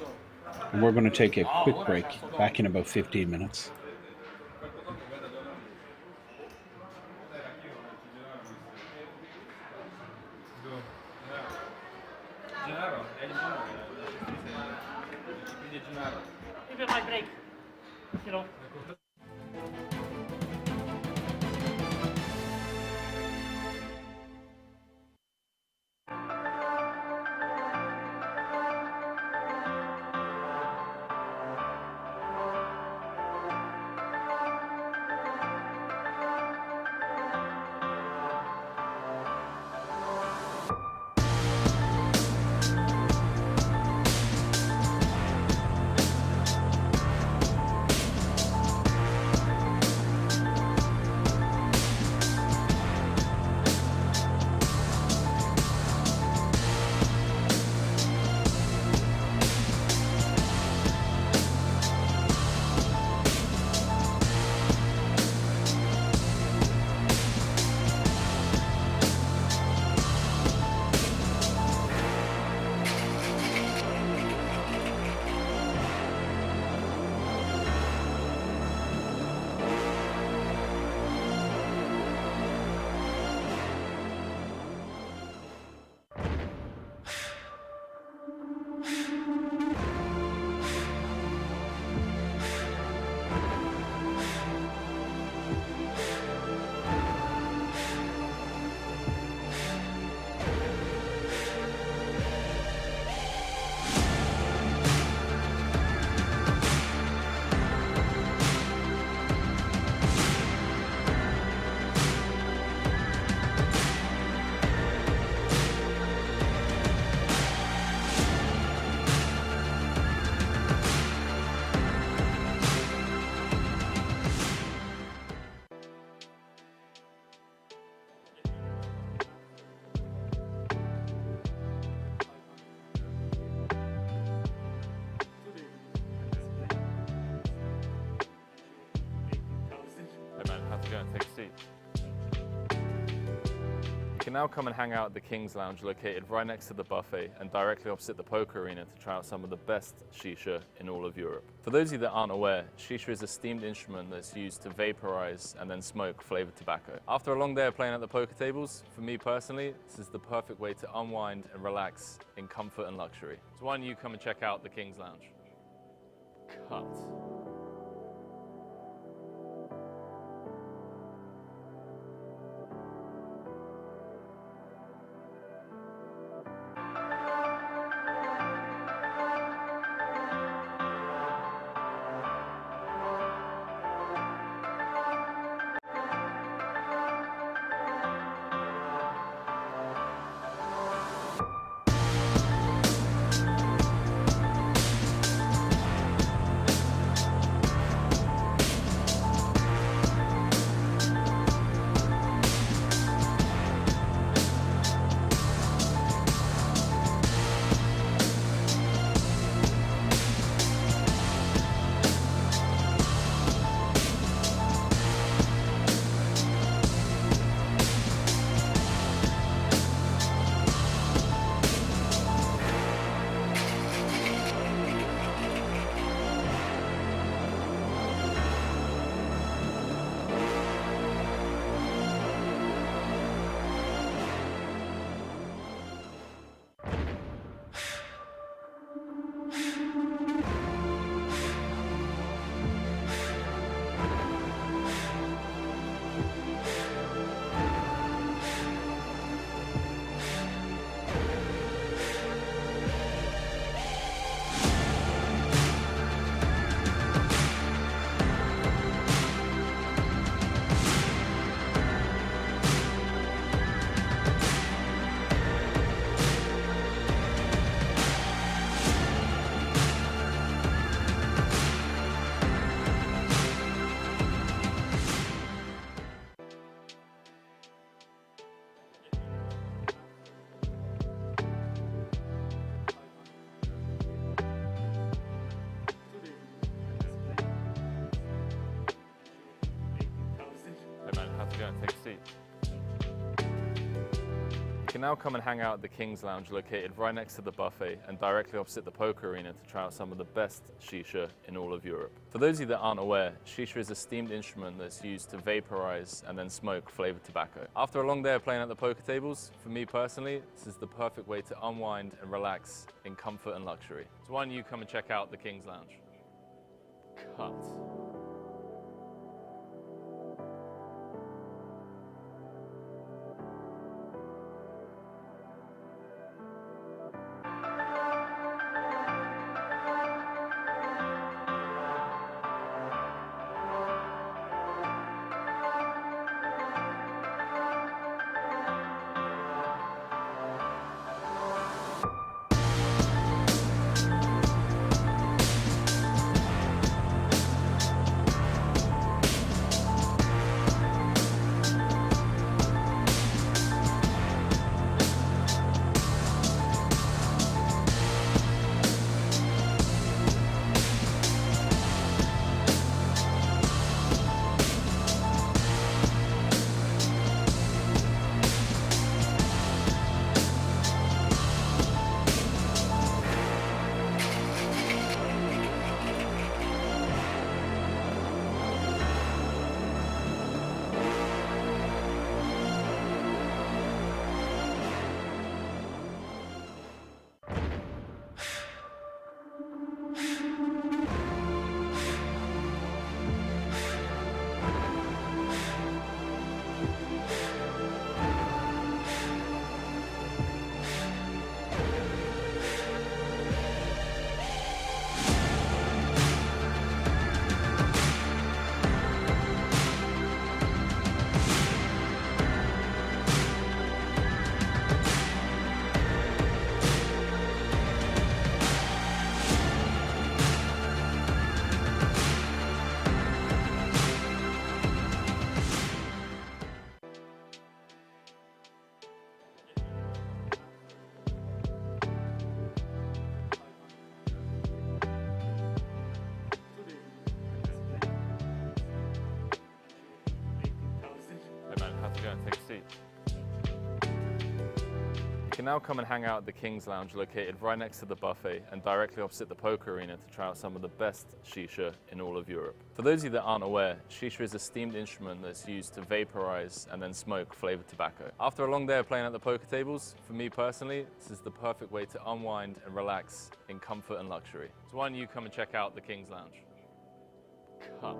And we're going to take a quick break, back in about 15 minutes. Even my break. You know. now come and hang out at the King's Lounge located right next to the buffet and directly opposite the poker arena to try out some of the best shisha in all of Europe. For those of you that aren't aware, shisha is a steamed instrument that's used to vaporize and then smoke flavored tobacco. After a long day of playing at the poker tables, for me personally, this is the perfect way to unwind and relax in comfort and luxury. So why don't you come and check out the King's Lounge? Cut. Go and take a seat. You can now come and hang out at the King's Lounge located right next to the buffet and directly opposite the poker arena to try out some of the best shisha in all of Europe. For those of you that aren't aware, shisha is a steamed instrument that's used to vaporize and then smoke flavored tobacco. After a long day of playing at the poker tables, for me personally, this is the perfect way to unwind and relax in comfort and luxury. So why don't you come and check out the King's Lounge? Cut. can now come and hang out at the King's Lounge located right next to the buffet and directly opposite the poker arena to try out some of the best shisha in all of Europe. For those of you that aren't aware, shisha is a steamed instrument that's used to vaporize and then smoke flavored tobacco. After a long day of playing at the poker tables, for me personally, this is the perfect way to unwind and relax in comfort and luxury. So why don't you come and check out the King's Lounge? Cut.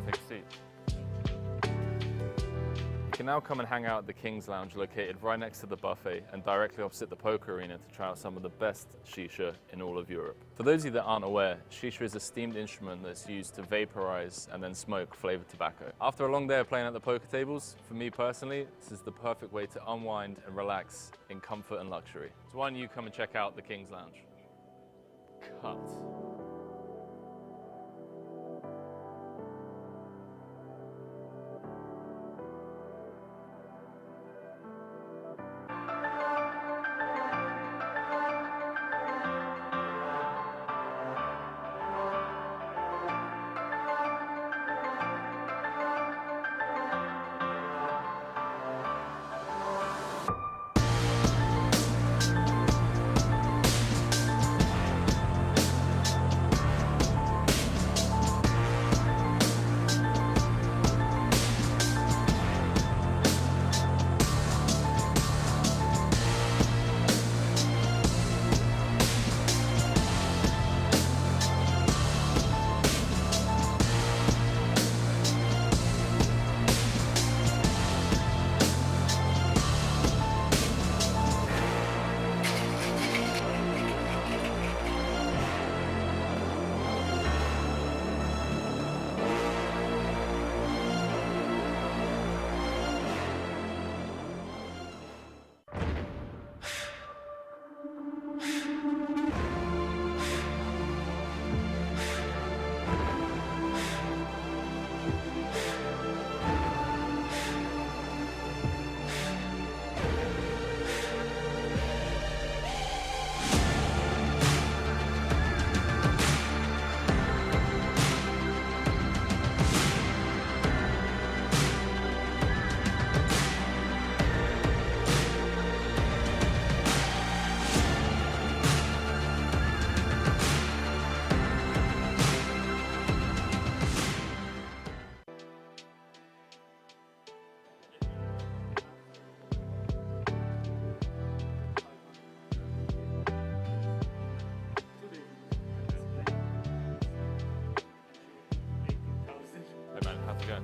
Take a seat. You can now come and hang out at the King's Lounge located right next to the buffet and directly opposite the poker arena to try out some of the best shisha in all of Europe. For those of you that aren't aware, shisha is a steamed instrument that's used to vaporize and then smoke flavored tobacco. After a long day of playing at the poker tables, for me personally, this is the perfect way to unwind and relax in comfort and luxury. So why don't you come and check out the King's Lounge? Cut.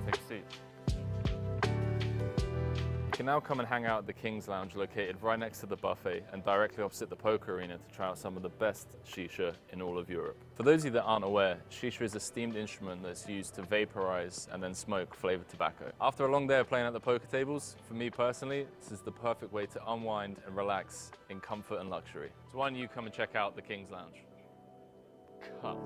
Take a seat. can now come and hang out at the King's Lounge located right next to the buffet and directly opposite the poker arena to try out some of the best shisha in all of Europe. For those of you that aren't aware, shisha is a steamed instrument that's used to vaporize and then smoke flavored tobacco. After a long day of playing at the poker tables, for me personally, this is the perfect way to unwind and relax in comfort and luxury. So why don't you come and check out the King's Lounge? Cut.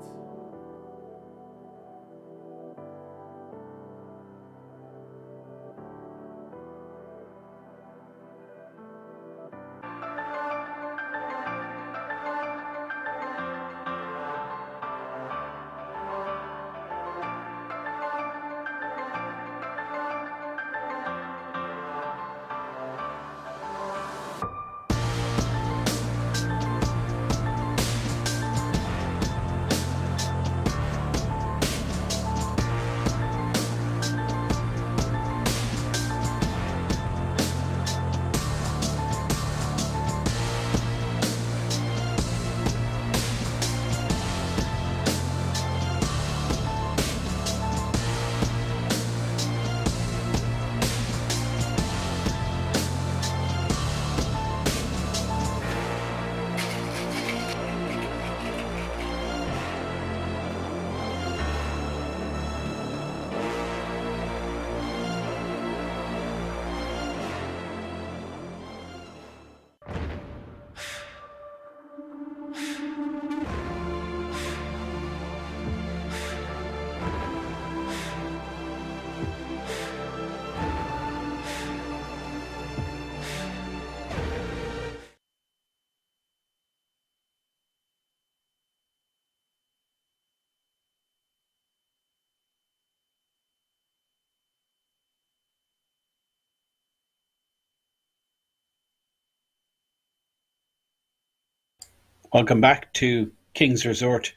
Welcome back to King's Resort.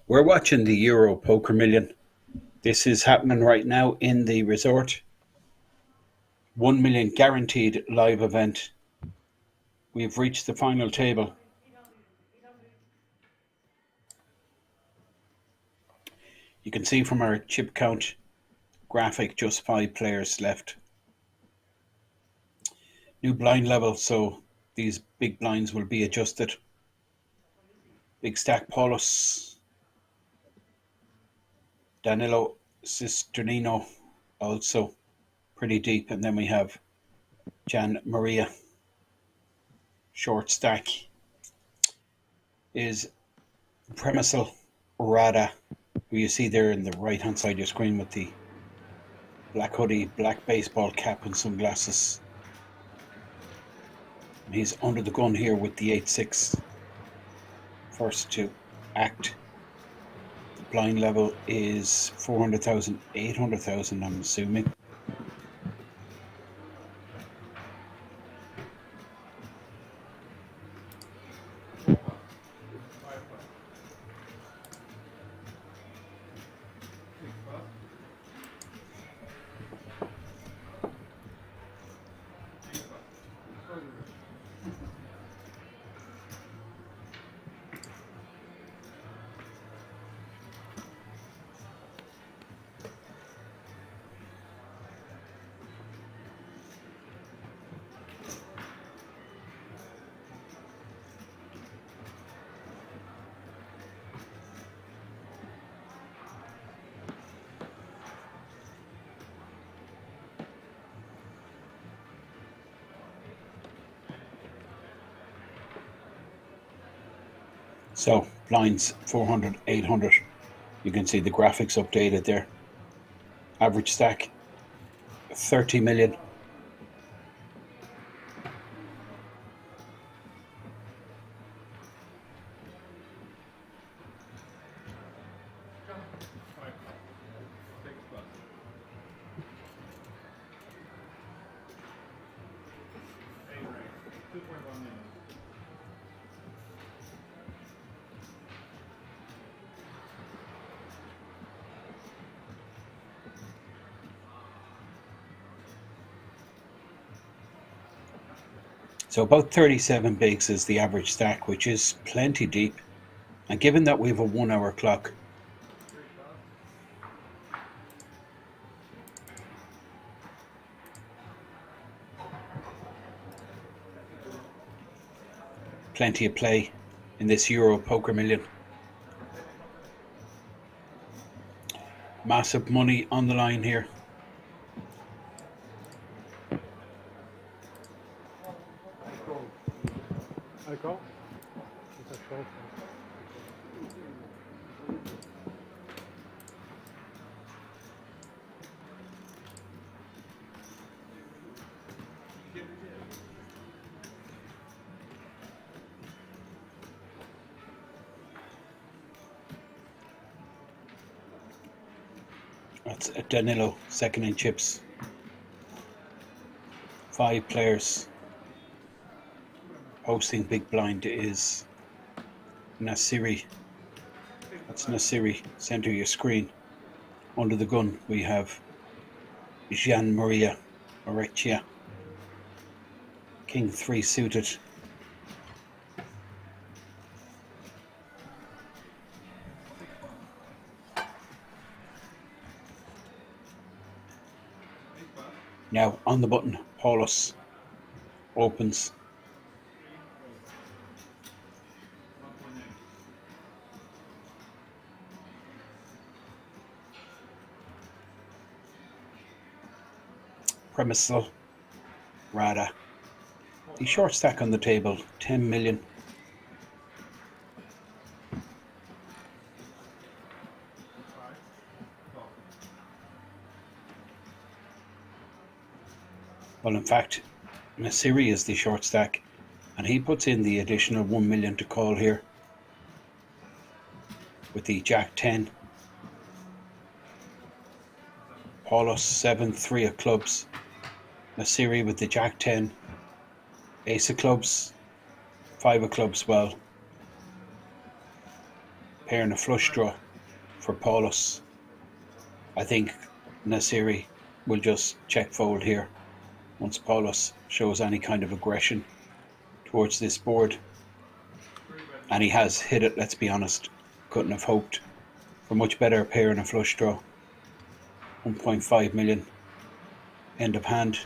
We're watching the Euro Poker Million. This is happening right now in the resort. 1 million guaranteed live event. We've reached the final table. You can see from our chip count graphic just 5 players left. New blind level, so these big blinds will be adjusted. Big stack Paulus, Danilo Cisgenino also pretty deep, and then we have Jan Maria. Short stack is Premisal Rada, who you see there in the right hand side of your screen with the black hoodie, black baseball cap and sunglasses. And he's under the gun here with the 8-6. First to act. The blind level is 400,000, 800,000, I'm assuming. So blinds 400, 800. You can see the graphics updated there. Average stack 30 million. So about 37 bigs is the average stack, which is plenty deep. And given that we have a 1 hour clock, plenty of play in this Euro Poker Million. Massive money on the line here. That's Danilo, second in chips. 5 players. Hosting big blind is Nasiri. That's Nasiri. Center your screen. Under the gun we have Gian Maria Orecchia. King 3 suited. Now on the button, Paulus opens. Premisal, Rada. The short stack on the table, 10 million. Well, in fact, Nasiri is the short stack, and he puts in the additional 1 million to call here with the Jack 10. Paulus 7, 3 of clubs. Nasiri with the Jack 10. Ace of clubs, 5 of clubs. Well, pair and a flush draw for Paulus. I think Nasiri will just check fold here once Paulus shows any kind of aggression towards this board. And he has hit it, let's be honest. Couldn't have hoped for much better pair and a flush draw. 1.5 million end of hand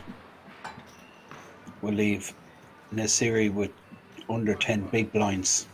will leave Nasiri with under 10 big blinds.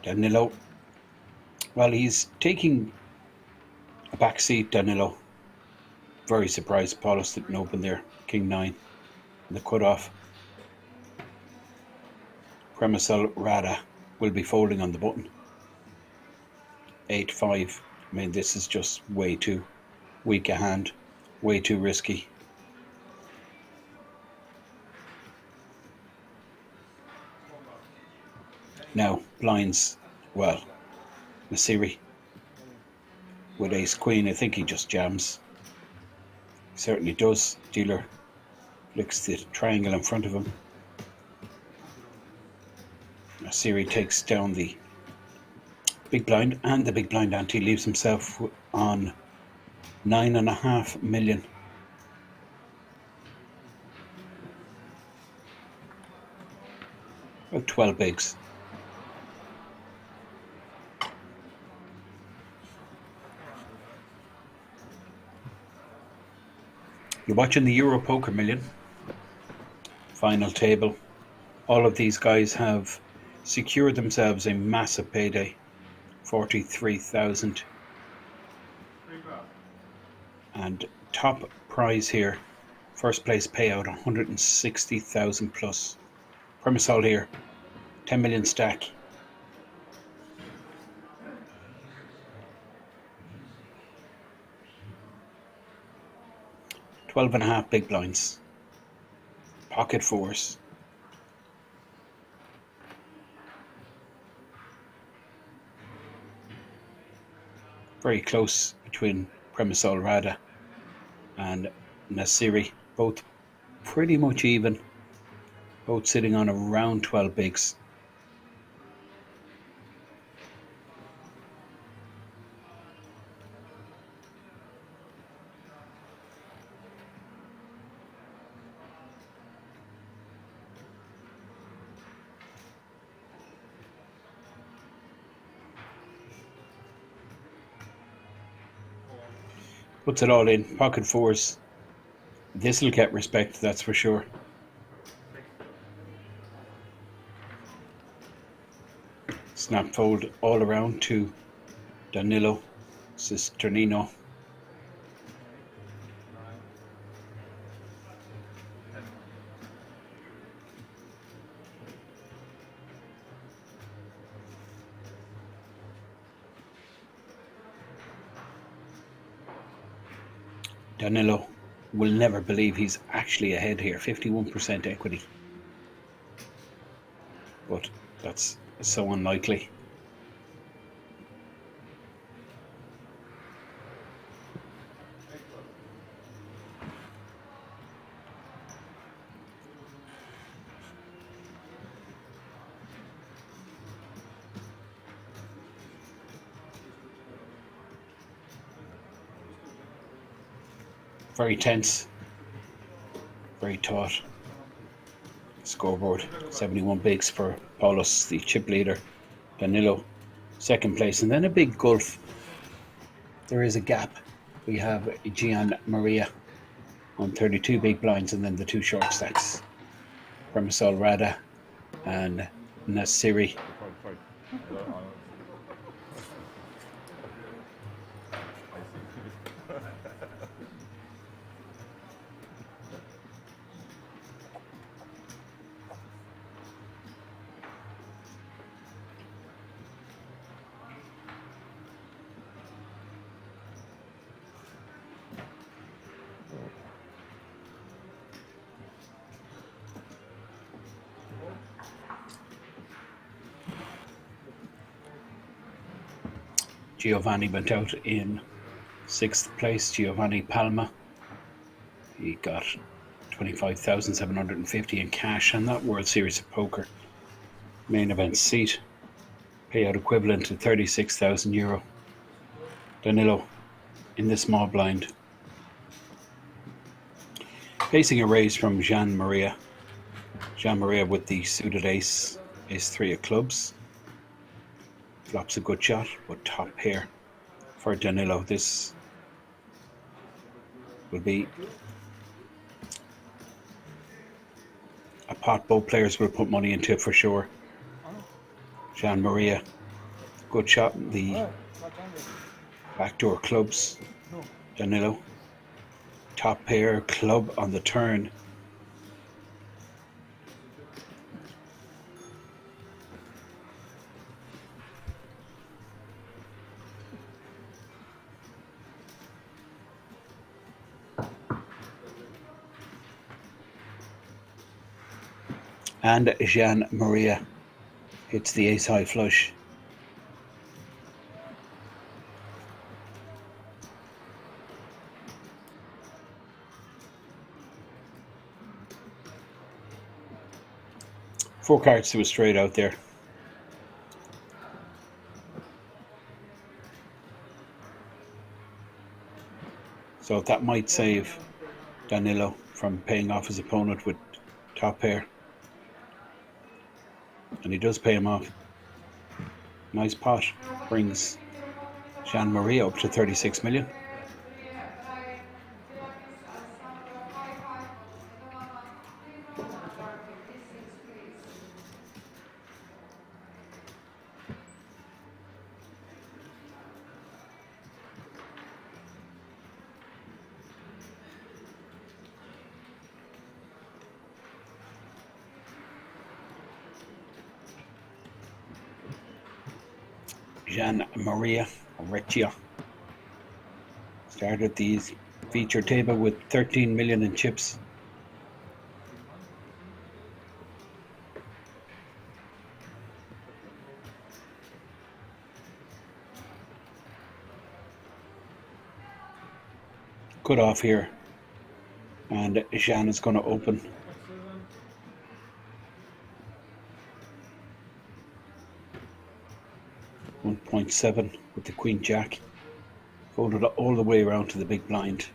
Danilo, well, he's taking a back seat, Danilo. Very surprised Paulus didn't open there. King 9 and the cutoff. Premisal Rada will be folding on the button. 8-5. I mean, this is just way too weak a hand, way too risky. Now, blinds, well, Nasiri with ace queen, I think he just jams. He certainly does. Dealer flicks the triangle in front of him. Nasiri takes down the big blind, and the big blind ante leaves himself on 9.5 million. About 12 bigs. You're watching the Euro Poker Million final table. All of these guys have secured themselves a massive payday, 43,000. And top prize here, first place payout 160,000 plus. Premisal here, 10 million stack. Twelve and a half big blinds. Pocket fours. Very close between Premisal Rada and Nasiri. Both pretty much even. Both sitting on around 12 bigs. Puts it all in. Pocket fours. This'll get respect, that's for sure. Snap fold all around to Danilo Cisgenino. Danilo will never believe he's actually ahead here, 51% equity. But that's so unlikely. Very tense, very taut. Scoreboard, 71 bigs for Paulus, the chip leader. Danilo, second place, and then a big gulf. There is a gap. We have Gianluca on 32 big blinds, and then the two short stacks. Premisol Rada and Nasiri. Giovanni went out in 6th place. Giovanni Palmer. He got 25,750 in cash on that World Series of Poker main event seat. Payout equivalent to 36,000 euro. Danilo in the small blind. Facing a raise from Jean Maria. Jean Maria with the suited ace, ace-3 of clubs. Flops a good shot, but top pair for Danilo. This will be a pot both players will put money into for sure. Jean Maria, good shot in the backdoor clubs. Danilo, top pair, club on the turn. And Jean Maria hits the ace high flush. Four cards to a straight out there. So that might save Danilo from paying off his opponent with top pair. And he does pay him off. Nice pot. Brings Jean Maria up to 36 million. Gian Maria Recchia started the feature table with 13 million in chips. Good off here And Gian is going to open. $1.7 with the Queen Jack. Folded all the way around to the big blind.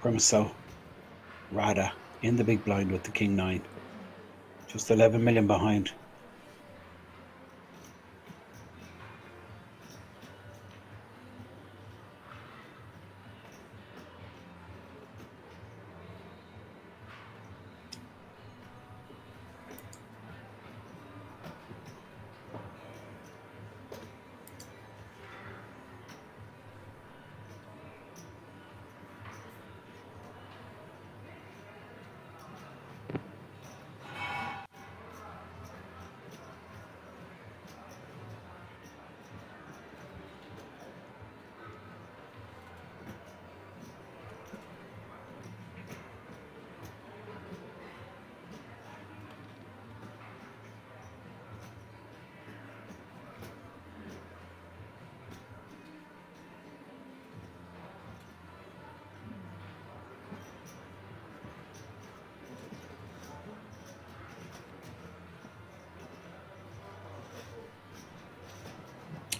Premiso, Rada in the big blind with the King 9. Just 11 million behind.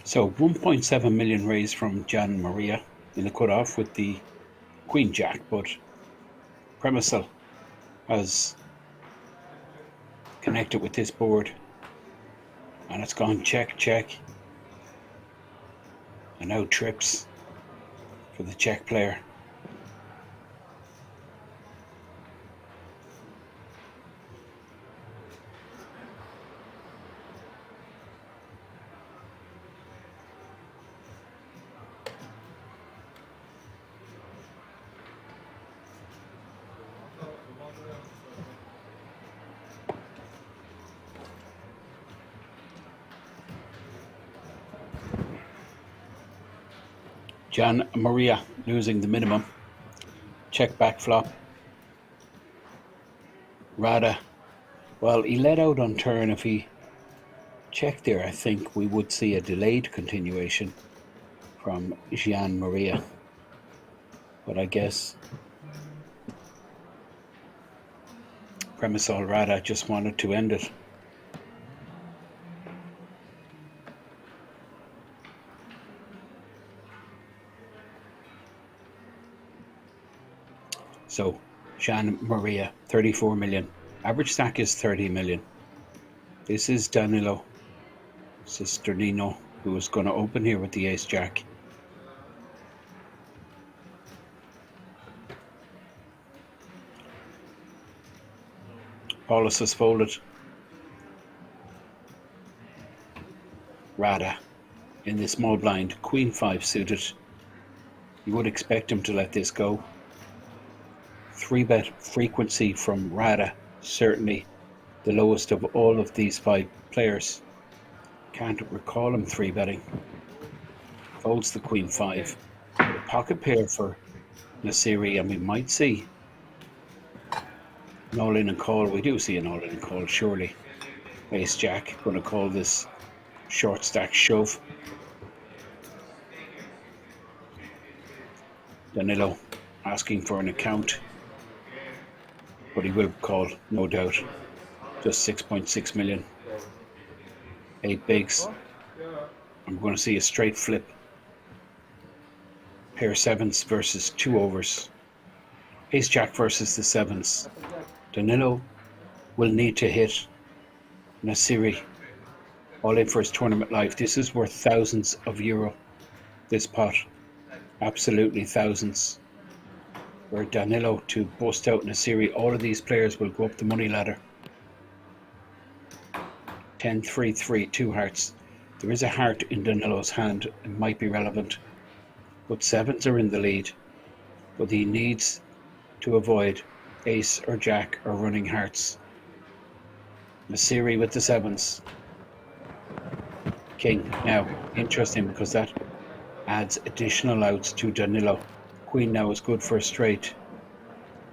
So 1.7 million raised from Gian Maria in the cutoff with the Queen Jack, but Premisel has connected with this board and it's gone check, check, and now trips for the Czech player. Gian Maria losing the minimum. Check back flop. Rada. Well, he let out on turn. If he checked there, I think we would see a delayed continuation from Gian Maria. But I guess Premisol Rada just wanted to end it. So, Gian Maria, 34 million. Average stack is 30 million. This is Danilo Cisgenino, who is going to open here with the Ace Jack. Paulus has folded. Rada in the small blind, Queen 5 suited. You would expect him to let this go. 3-bet frequency from Rada, certainly the lowest of all of these 5 players. Can't recall him 3-betting. Folds the Queen 5. A pocket pair for Nasiri, and we might see an all-in and call. We do see an all-in and call, surely. Ace Jack, going to call this short stack shove. Danilo asking for an account, but he will call, no doubt. Just 6.6 million. 8 bigs. I'm going to see a straight flip. Pair sevens versus 2 overs. Ace Jack versus the sevens. Danilo will need to hit Nasiri all in for his tournament life. This is worth thousands of euro, this pot. Absolutely thousands. Were Danilo to bust out Nasiri, all of these players will go up the money ladder. 10-3-3, 2 hearts. There is a heart in Danilo's hand, it might be relevant. But sevens are in the lead. But he needs to avoid ace or jack or running hearts. Nasiri with the sevens. King. Now, interesting because that adds additional outs to Danilo. Queen now is good for a straight.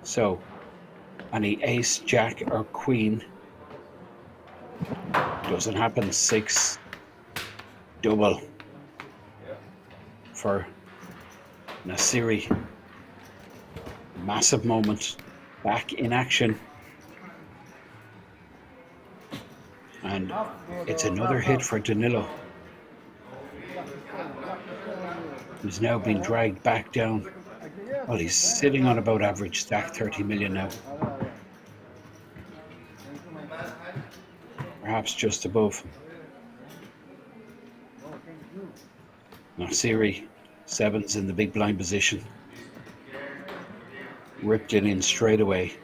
So, any ace, jack or queen doesn't happen. 6 double for Nasiri. Massive moment. Back in action. And it's another hit for Danilo, who's now been dragged back down. Well, he's sitting on about average stack 30 million now. Perhaps just above. Nasiri, sevens in the big blind position. Ripped it in straight away.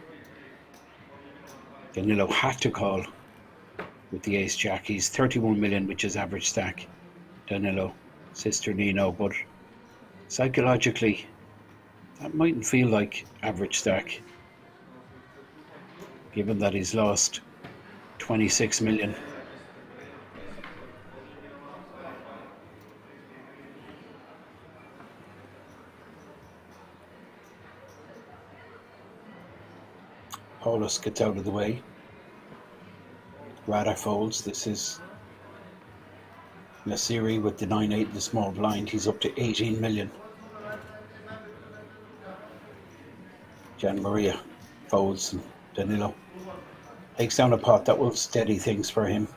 Danilo had to call with the ace jack. He's 31 million, which is average stack. Danilo Cisgenino, but psychologically, that mightn't feel like average stack, given that he's lost 26 million. Paulus gets out of the way. Rada folds. This is Nasiri with the 9-8 in the small blind. He's up to 18 million. Gian Maria folds and Danilo takes down a pot that will steady things for him.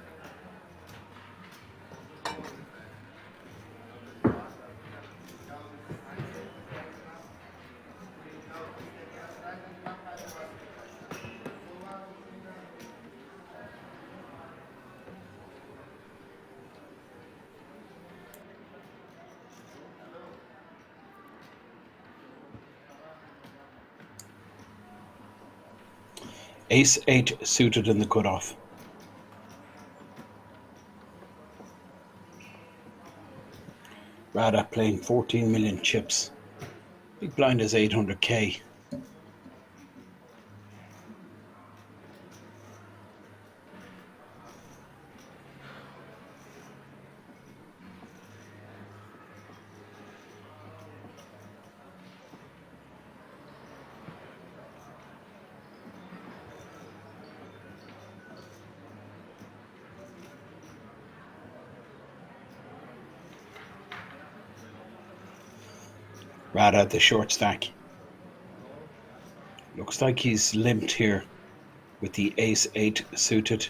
Ace 8 suited in the cutoff. Rada playing 14 million chips. Big blind is 800k. Rada the short stack. Looks like he's limped here with the ace 8 suited.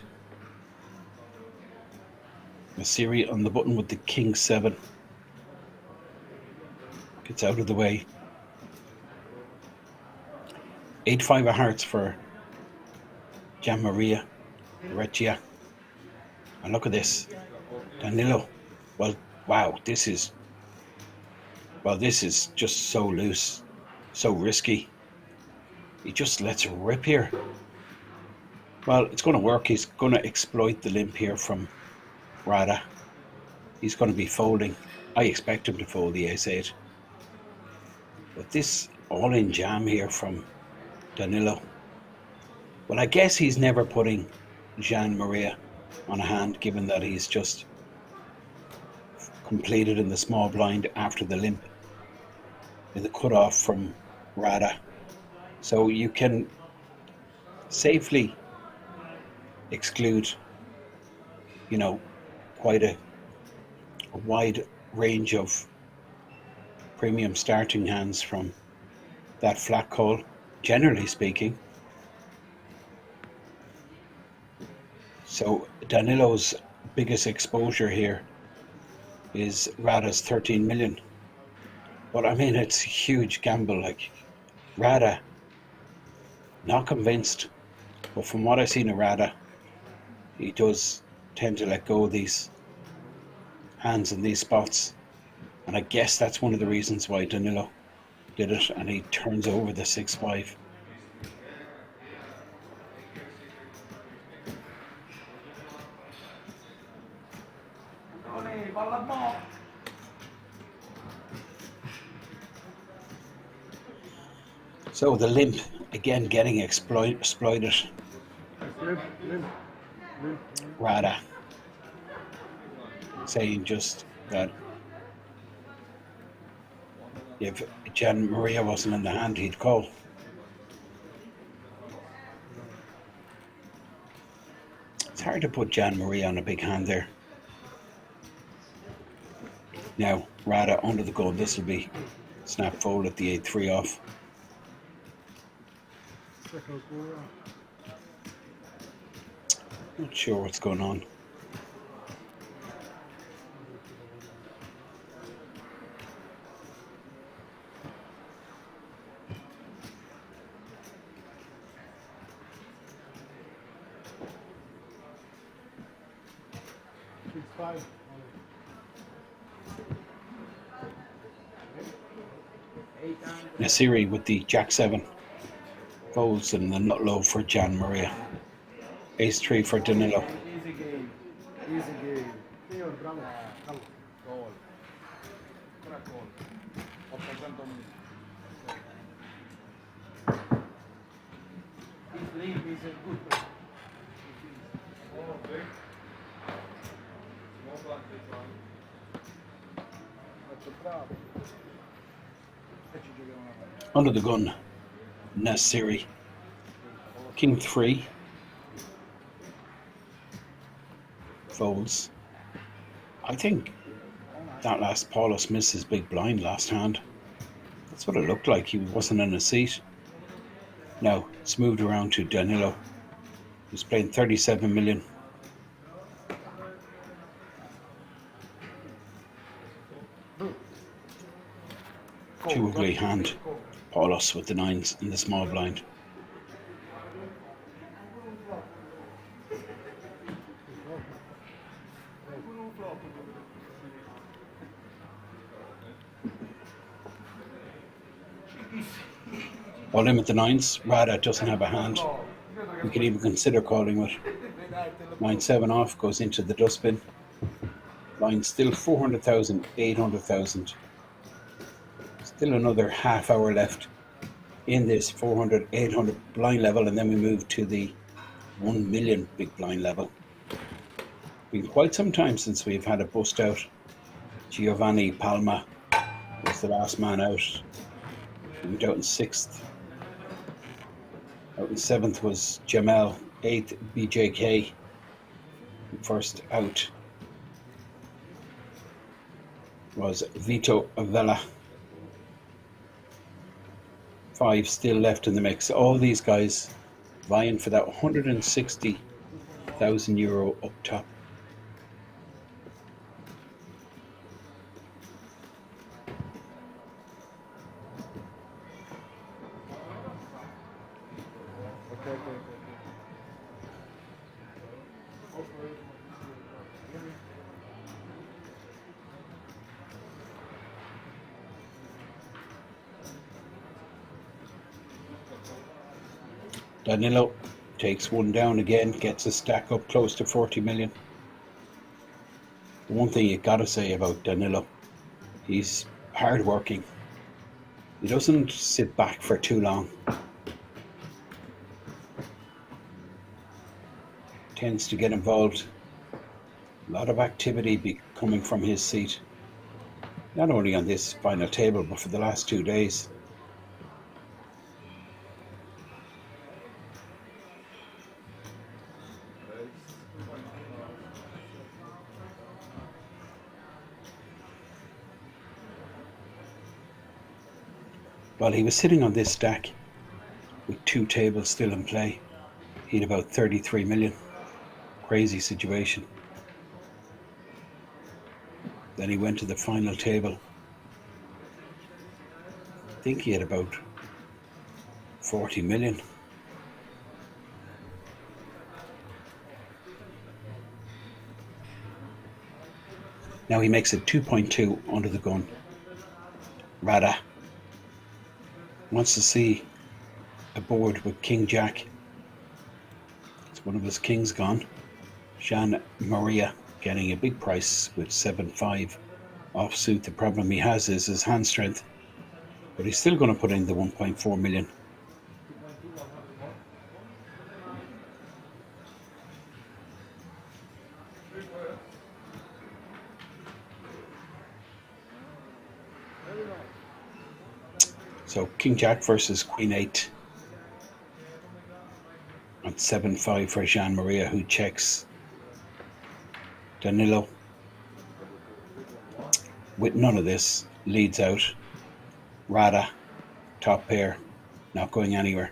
Nasiri on the button with the king 7. Gets out of the way. 8-5 of hearts for Gian Maria Recchia. And look at this. Danilo. Well, wow, this is just so loose, so risky. He just lets it rip here. Well, it's going to work. He's going to exploit the limp here from Rada. He's going to be folding. I expect him to fold the ace 8. But this all-in jam here from Danilo. Well, I guess he's never putting Gian Maria on a hand, given that he's just completed in the small blind after the limp in the cutoff from Rada. So you can safely exclude, quite a wide range of premium starting hands from that flat call, generally speaking. So Danilo's biggest exposure here is Rada's 13 million. But I mean, it's a huge gamble. Like, Rada, not convinced. But from what I've seen of Rada, he does tend to let go of these hands in these spots. And I guess that's one of the reasons why Danilo did it. And he turns over the 6-5. So the limp, again, getting exploited. Rada saying just that if Gian Maria wasn't in the hand, he'd call. It's hard to put Gian Maria on a big hand there. Now, Rada under the gun. This will be snap fold at the 8-3 off. Not sure what's going on. Nasiri with the Jack 7 folds and the nut low for Gian Maria. Ace 3 for Danilo. Easy game. Easy game. Signor, bravo. Gallo. Gol. 3 gol. 800 minuti. His lead is a good player. Molto bravo. E ci giochiamo una partita. Under the gun, Nasiri. King 3. Folds. I think that last Paulus missed his big blind last hand. That's what it looked like. He wasn't in a seat. Now it's moved around to Danilo, who's playing 37 million. Too ugly hand. Paulus with the 9s in the small blind. All in with the 9s. Rada doesn't have a hand. We could even consider calling with 9-7 off, goes into the dustbin. Line still 400,000, 800,000. Still another half hour left in this 400, 800 blind level, and then we move to the 1 million big blind level. Been quite some time since we've had a bust out. Giovanni Palmer was the last man out. He went out in 6th. Out in 7th was Jamel, 8th BJK. First out was Vito Avella. 5 still left in the mix. All these guys vying for that 160,000 euro up top. Danilo takes one down again, gets a stack up close to 40 million. The one thing you gotta say about Danilo, he's hardworking. He doesn't sit back for too long. Tends to get involved. A lot of activity coming from his seat. Not only on this final table, but for the last 2 days. While he was sitting on this stack with 2 tables still in play, he had about 33 million. Crazy situation. Then he went to the final table. I think he had about 40 million. Now he makes it 2.2 under the gun. Rada wants to see a board with King Jack. It's one of his kings gone. Gian Maria getting a big price with 7-5 offsuit. The problem he has is his hand strength, but he's still going to put in the 1.4 million. So King Jack versus Queen 8 at 7-5 for Gian Maria, who checks. Danilo, with none of this, leads out. Rada, top pair, not going anywhere.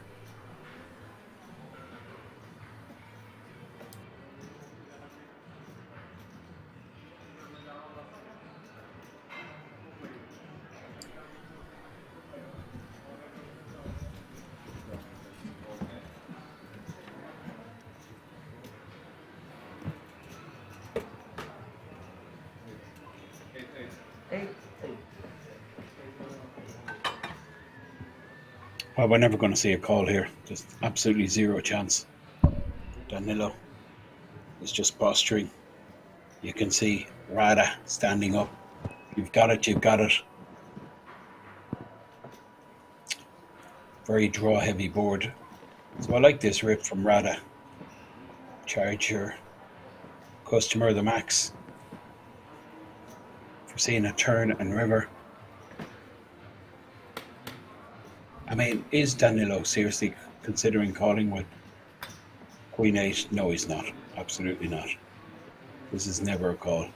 Well, we're never going to see a call here. Just absolutely zero chance. Danilo is just posturing. You can see Rada standing up. You've got it, you've got it. Very draw heavy board. So I like this rip from Rada. Charge your customer the max for seeing a turn and river. I mean, is Danilo seriously considering calling with Queen 8? No, he's not. Absolutely not. This is never a call.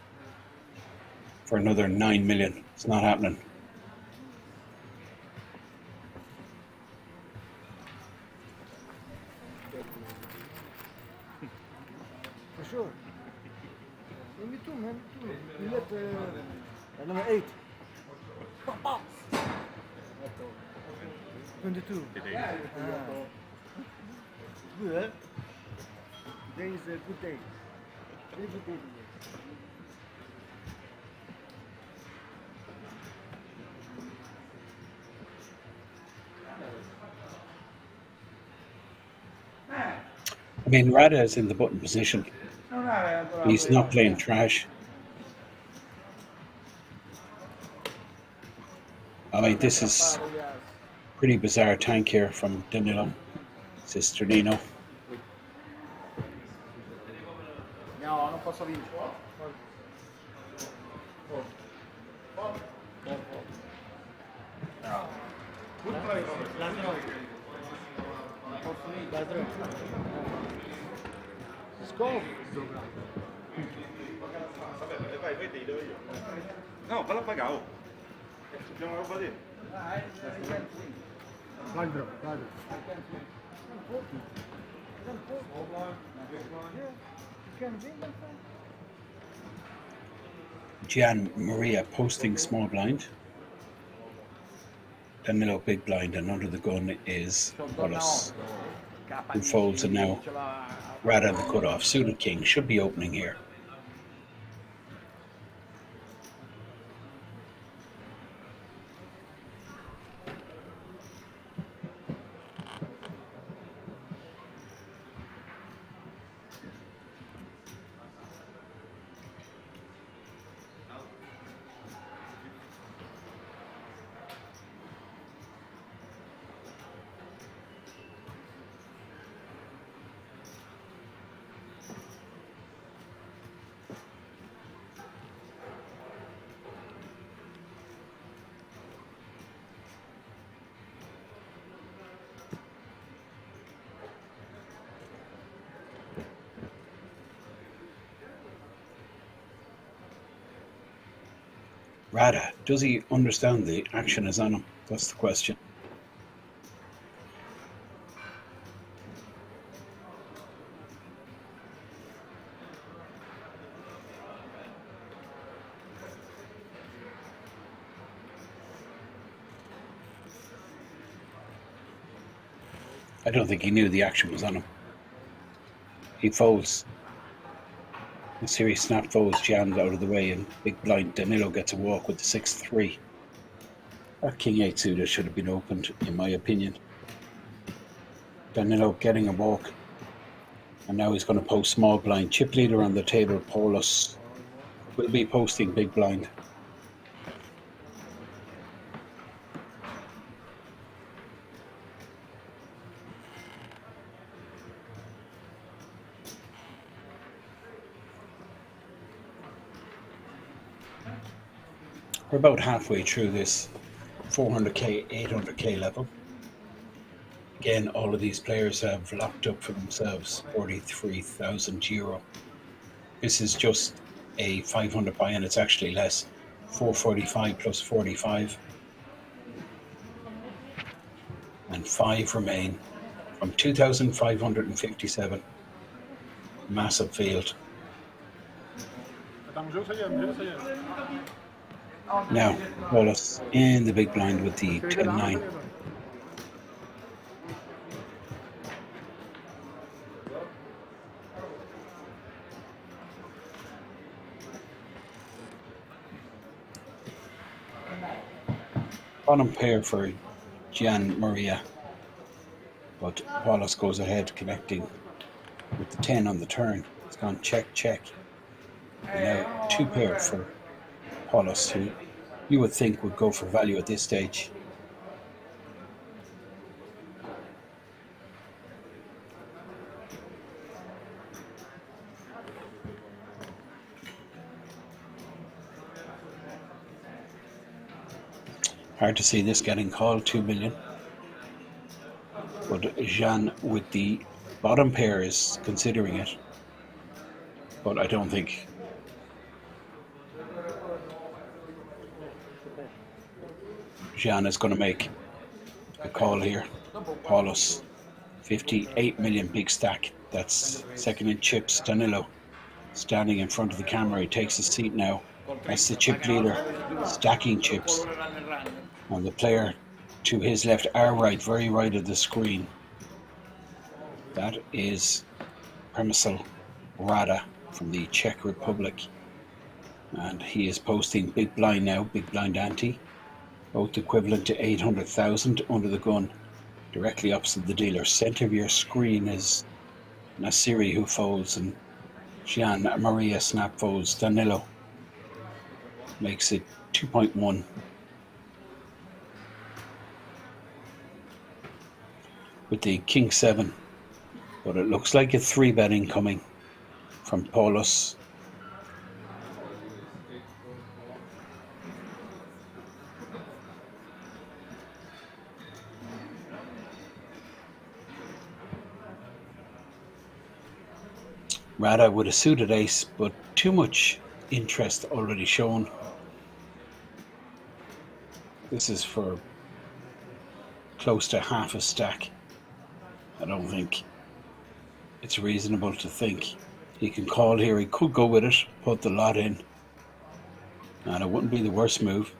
For another 9 million. It's not happening. For sure. Me too, man. You let number 8. 22. Good, eh? Today is a good day. Very good day today. I mean, Rada is in the button position. He's not playing trash. I mean, this is pretty bizarre tank here from Danilo Cisgenino. No, non posso vincere. Vai, te do io. No, falla pagare. Abbiamo roba lì. Vai, bro, vai. Gianluca posting small blind. Danilo big blind, and under the gun is Wallace, who folds, and now Rada the cutoff. Suited king should be opening here. Rada, does he understand the action is on him? That's the question. I don't think he knew the action was on him. He folds. The series snap folds, jammed out of the way, and big blind Danilo gets a walk with the 6-3. That king 8 suited should have been opened, in my opinion. Danilo getting a walk, and now he's going to post small blind. Chip leader on the table, Paulus will be posting big blind. We're about halfway through this 400k, 800k level. Again, all of these players have locked up for themselves 43,000 euro. This is just a 500 buy-in, it's actually less. 445 plus 45. And 5 remain from 2,557. Massive field. Now, Wallace in the big blind with the 10-9. Bottom pair for Gianluca. but Paulus goes ahead connecting with the 10 on the turn. It's gone check, check. And now 2 pair for Paulus, who you would think would go for value at this stage. Hard to see this getting called, 2 million. But Jean with the bottom pair is considering it. But I don't think Jean is going to make a call here. Paulus, 58 million big stack. That's second in chips. Danilo standing in front of the camera. He takes a seat now. That's the chip leader, stacking chips. And the player to his left, our right, very right of the screen, that is Přemysl Rada from the Czech Republic. And he is posting big blind now, big blind ante, both equivalent to 800,000 under the gun, directly opposite the dealer. Center of your screen is Nasiri, who folds, and Gian Maria snap folds. Danilo makes it 2.1. With the King 7, but it looks like a 3-betting coming from Paulus. Rada with a suited ace, but too much interest already shown. This is for close to half a stack. I don't think it's reasonable to think he can call here. He could go with it, put the lot in, and it wouldn't be the worst move.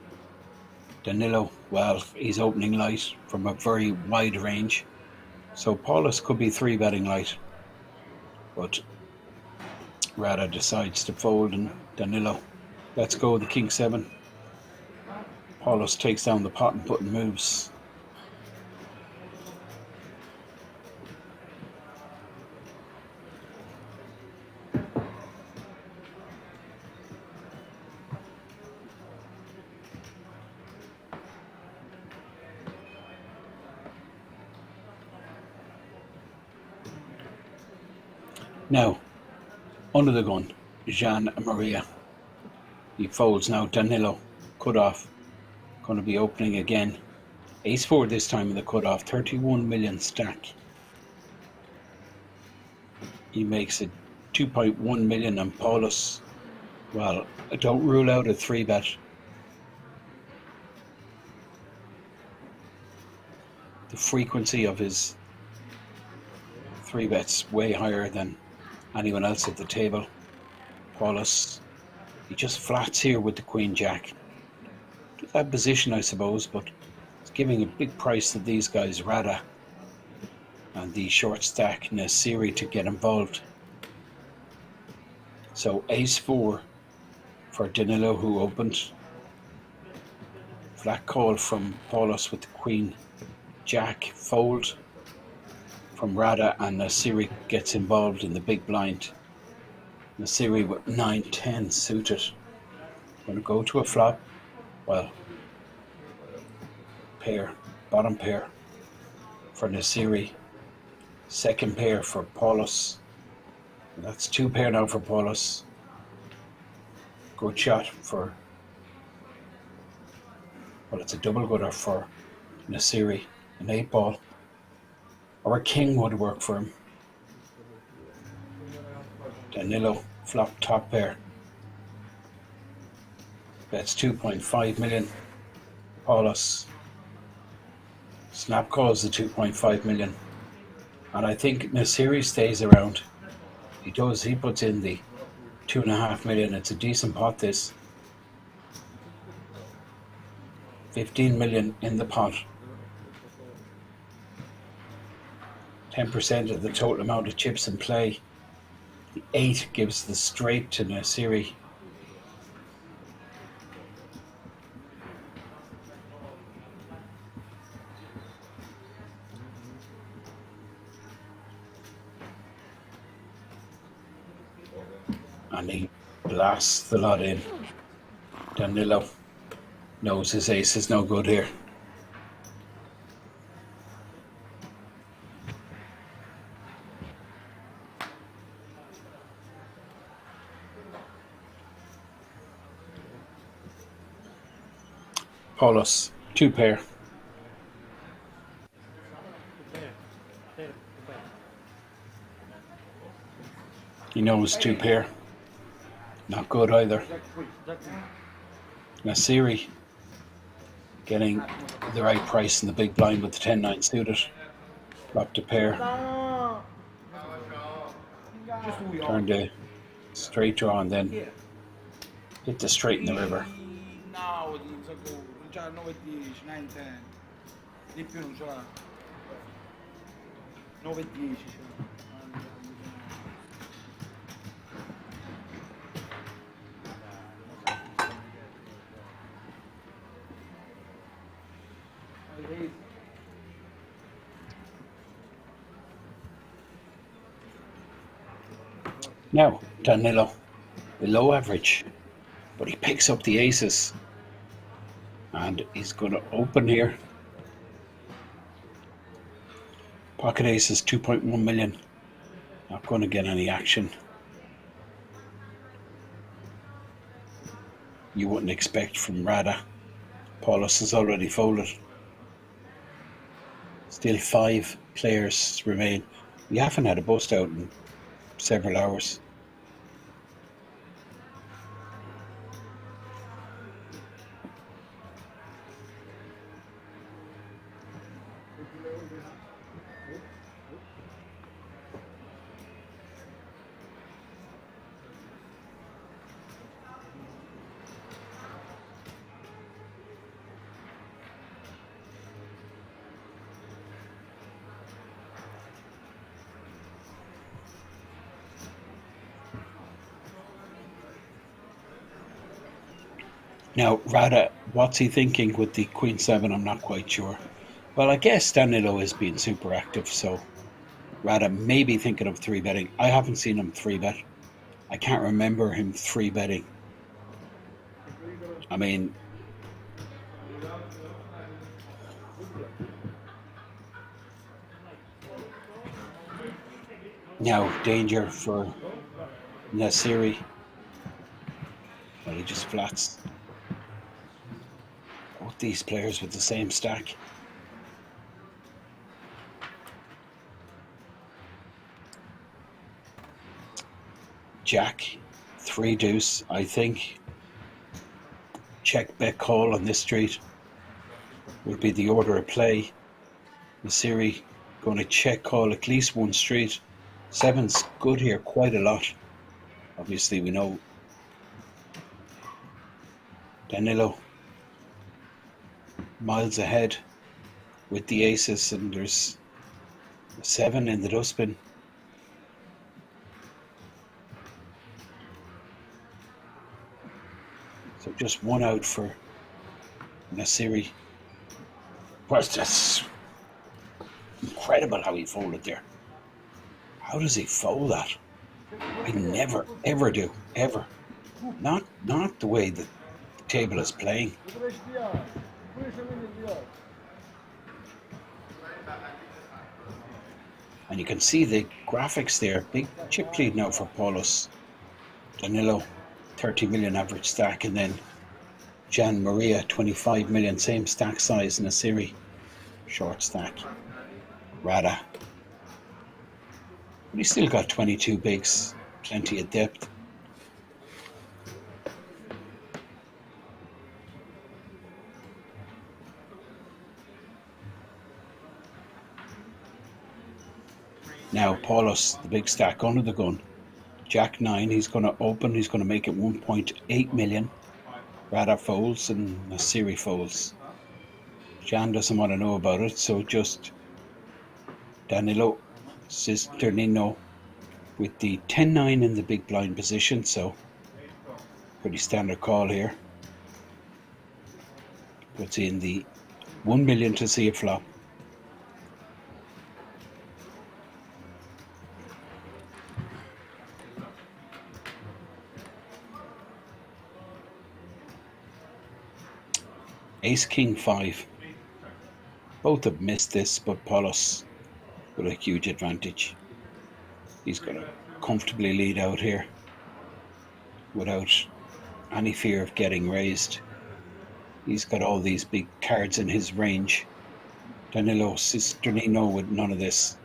Danilo, well, he's opening light from a very wide range, so Paulus could be 3-betting light, but Rada decides to fold, and Danilo lets go of the King 7. Paulus takes down the pot and putting moves. Now, under the gun, Gian Maria. He folds now. Danilo, cut off. Going to be opening again. Ace 4 this time in the cut off. 31 million stack. He makes it 2.1 million, and Paulus, well, I don't rule out a 3-bet. The frequency of his 3-bets way higher than anyone else at the table. Paulus, he just flats here with the Queen Jack. That position, I suppose, but it's giving a big price to these guys, Rada and the short stack Nasiri, to get involved. So ace 4 for Danilo, who opened. Flat call from Paulus with the Queen Jack, fold from Rada, and Nasiri gets involved in the big blind. Nasiri with 9-10 suited. Going to go to a flop. Well, pair, bottom pair for Nasiri. Second pair for Paulus. That's 2 pair now for Paulus. Good shot for, well, it's a double gooder for Nasiri. An 8-ball. Or a king would work for him. Danilo, flop top pair. Bets 2.5 million. Paulus snap calls the 2.5 million. And I think Nasiri stays around. He does, he puts in the 2.5 million. It's a decent pot, this. 15 million in the pot. 10% of the total amount of chips in play. The 8 gives the straight to Nasiri. And he blasts the lot in. Danilo knows his ace is no good here. Paulus, 2 pair. He knows 2 pair. Not good either. Nasiri getting the right price in the big blind with the 10-9 suited. Dropped a pair. Turned a straight draw and then hit the straight in the river. No, già 9-10, 9-10. Di più non ce l'ha. 9-10 ce l'ha. Now, Danilo, below average, but he picks up the aces and he's going to open here. Pocket aces, 2.1 million. Not going to get any action. You wouldn't expect from Rada. Paulus has already folded. Still 5 players remain. We haven't had a bust out in several hours. Now, Rada, what's he thinking with the Queen 7? I'm not quite sure. Well, I guess Danilo is being super active, so Rada may be thinking of 3-betting. I haven't seen him 3-bet. I can't remember him 3-betting. I mean, now danger for Nasiri. Well, he just flats. Both these players with the same stack. Jack, 3 deuce, I think. Check bet call on this street would be the order of play. Nasiri going to check call at least 1 street. 7's good here quite a lot. Obviously we know Danilo miles ahead with the aces, and there's a 7 in the dustbin. So just 1 out for Nasiri. Well, that's incredible how he folded there. How does he fold that? I never ever do, ever. Not the way the table is playing. And you can see the graphics there. Big chip lead now for Paulus. Danilo, 30 million average stack, and then Jan Maria, 25 million, same stack size in a series. Short stack. Rada. But he's still got 22 bigs, plenty of depth. Now Paulus, the big stack under the gun. Jack 9, he's going to open, he's going to make it 1.8 million. Rada folds and Nasiri folds. Jan doesn't want to know about it, so just Danilo Cisgenino with the 10-9 in the big blind position, so pretty standard call here. Puts in the 1 million to see a flop. Ace King 5. Both have missed this, but Paulus with a huge advantage. He's going to comfortably lead out here without any fear of getting raised. He's got all these big cards in his range. Danilo Cisgenino with none of this.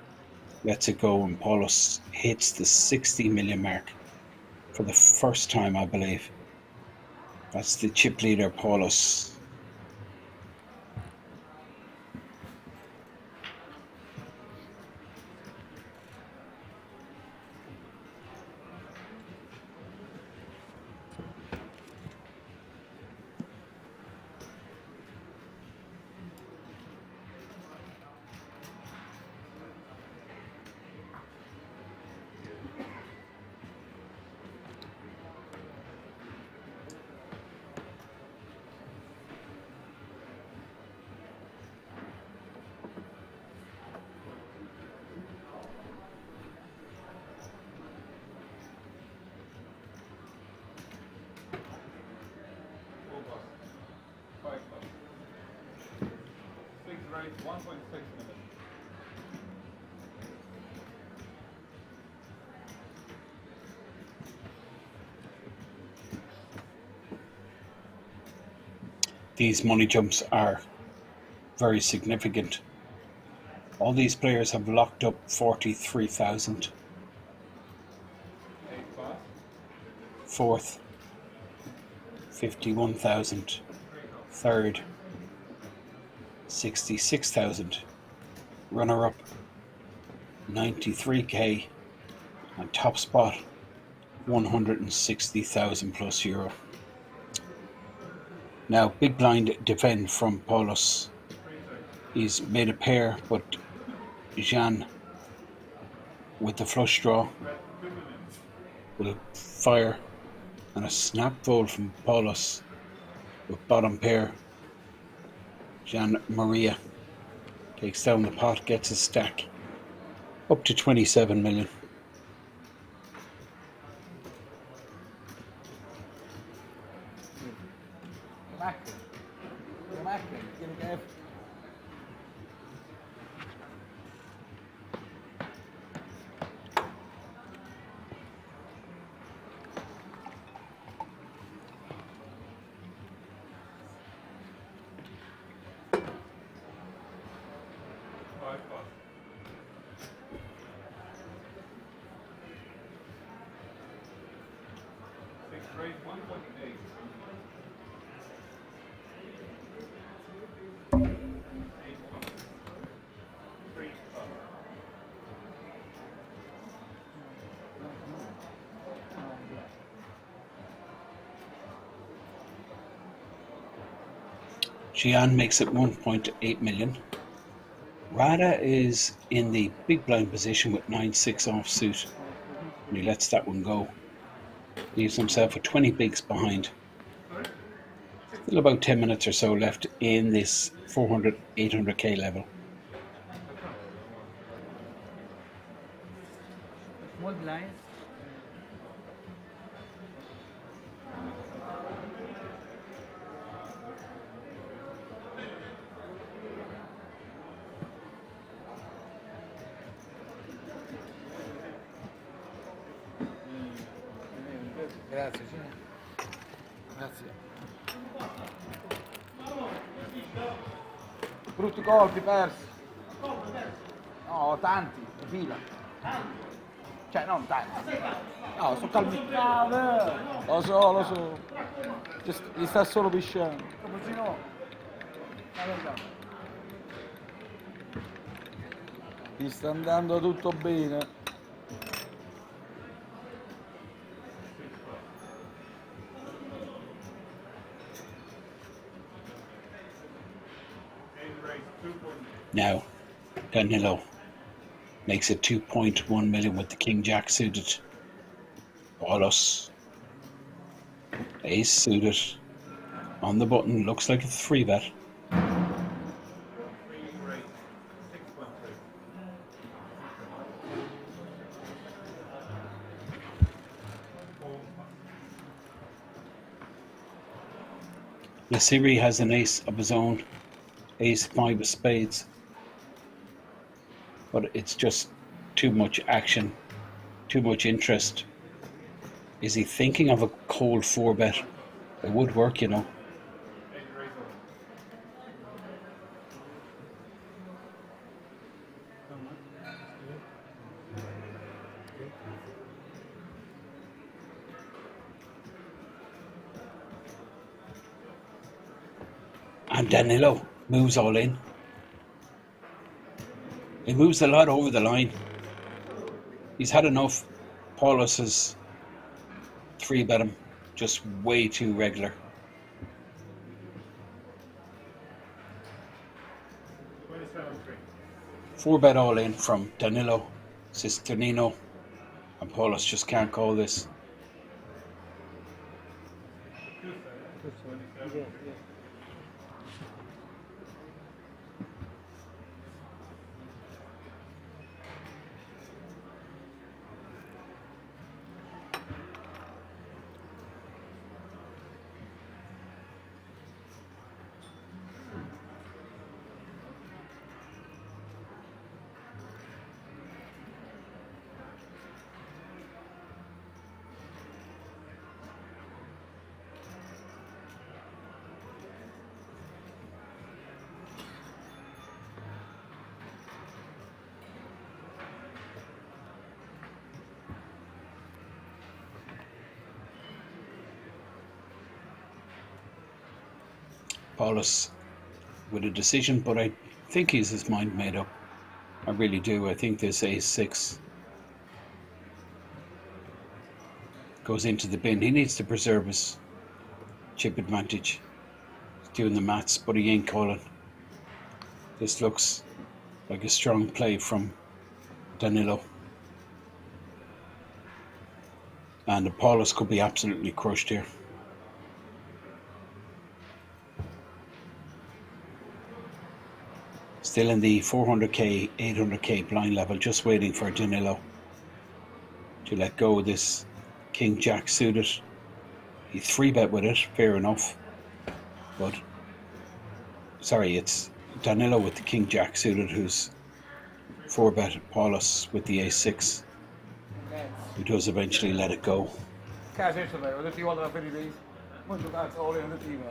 Lets it go, and Paulus hits the 60 million mark for the first time, I believe. That's the chip leader, Paulus. Fixed rate 1.6 minutes. These money jumps are very significant. All these players have locked up 43,000. Fourth, 51,000. Third, 66,000. Runner up, 93k. And top spot, 160,000 plus euro. Now, big blind defend from Paulus. He's made a pair, but Gian with the flush draw will fire, and a snap fold from Paulus with bottom pair. Gian Maria takes down the pot, gets a stack up to 27 million. Fixed rate 1.8. Gian makes it 1.8 million. Rada is in the big blind position with 9-6 offsuit, and he lets that one go. Leaves himself with 20 bigs behind. Still about 10 minutes or so left in this 400, 800k level. Small blind. Grazie, sì. Grazie. Brutti colpi persi. No, tanti, di fila. Cioè, non tanti. No, sono calmi. Lo so. Gli sta solo pisciando. Cappuccino. La verità. Gli sta andando tutto bene. Now, Danilo makes it 2.1 million with the King Jack suited. Paulus, Ace suited. On the button, looks like a 3-bet. Lasiri has an ace of his own, ace 5 of spades. But it's just too much action, too much interest. Is he thinking of a cold 4-bet? It would work, you know. And Danilo moves all in. He moves a lot over the line. He's had enough. Paulus has 3-bet him, just way too regular. Four-bet all in from Danilo Cisgenino, and Paulus just can't call this. Paulus with a decision, but I think he's his mind made up. I really do. I think this ace-6 goes into the bin. He needs to preserve his chip advantage. He's doing the maths, but he ain't calling. This looks like a strong play from Danilo. And Paulus could be absolutely crushed here. Still in the 400k, 800k blind level, just waiting for Danilo to let go of this King Jack suited. He 3-bet with it, fair enough. But, sorry, it's Danilo with the King Jack suited who's 4-bet Paulus with the ace-6, who does eventually let it go. Ho giocato all in the team.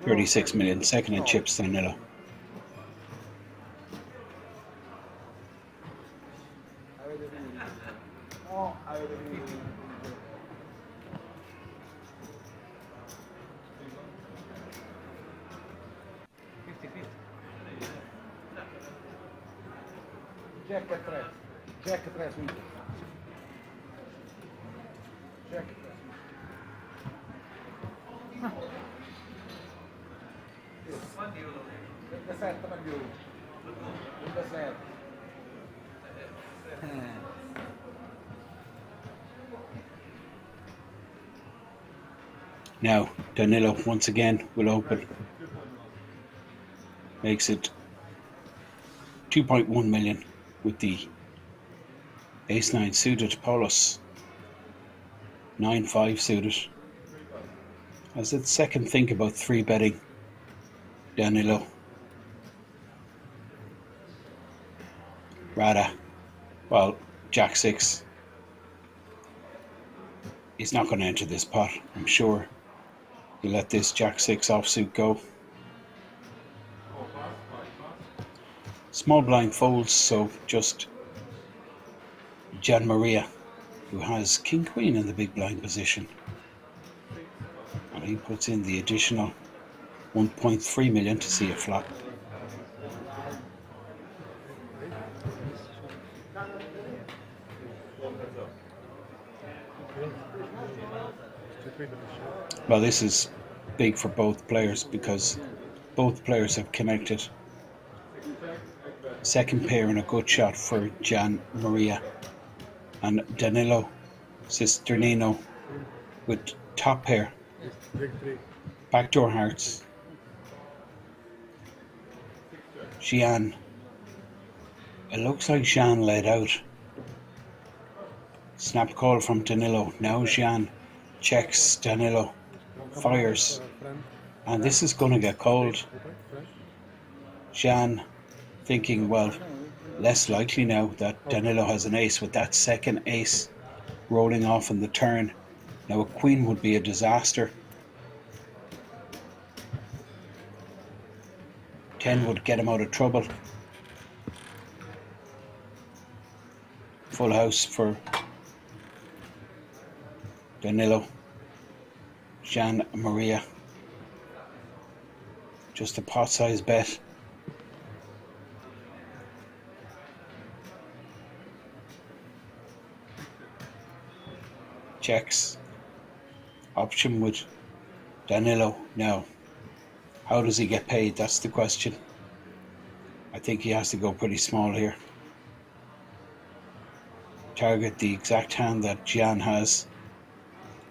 36 million, second in chips, Danilo. Jack 3. Jack 3 subito. Jack 3. 27 per più. 27. Now, Danilo once again will open. Makes it 2.1 million with the ace-9 suited. Paulus 9-5 suited. Has its second think about 3-betting Danilo. Rather, well, Jack 6. He's not going to enter this pot, I'm sure. He'll let this Jack 6 offsuit go. Small blind folds, so just Gian Maria, who has King Queen in the big blind position. And he puts in the additional 1.3 million to see a flop. Well, this is big for both players because both players have connected. Second pair and a good shot for Gian Maria, and Danilo Cisgenino with top pair. Backdoor hearts. Gian. It looks like Gian led out. Snap call from Danilo. Now Gian checks. Danilo fires. And this is going to get cold. Gian thinking, well, less likely now that Danilo has an ace with that second ace rolling off in the turn. Now a queen would be a disaster. 10 would get him out of trouble. Full house for Danilo. Gian Maria. Just a pot size bet. Checks. Option with Danilo now. How does he get paid? That's the question. I think he has to go pretty small here. Target the exact hand that Gian has.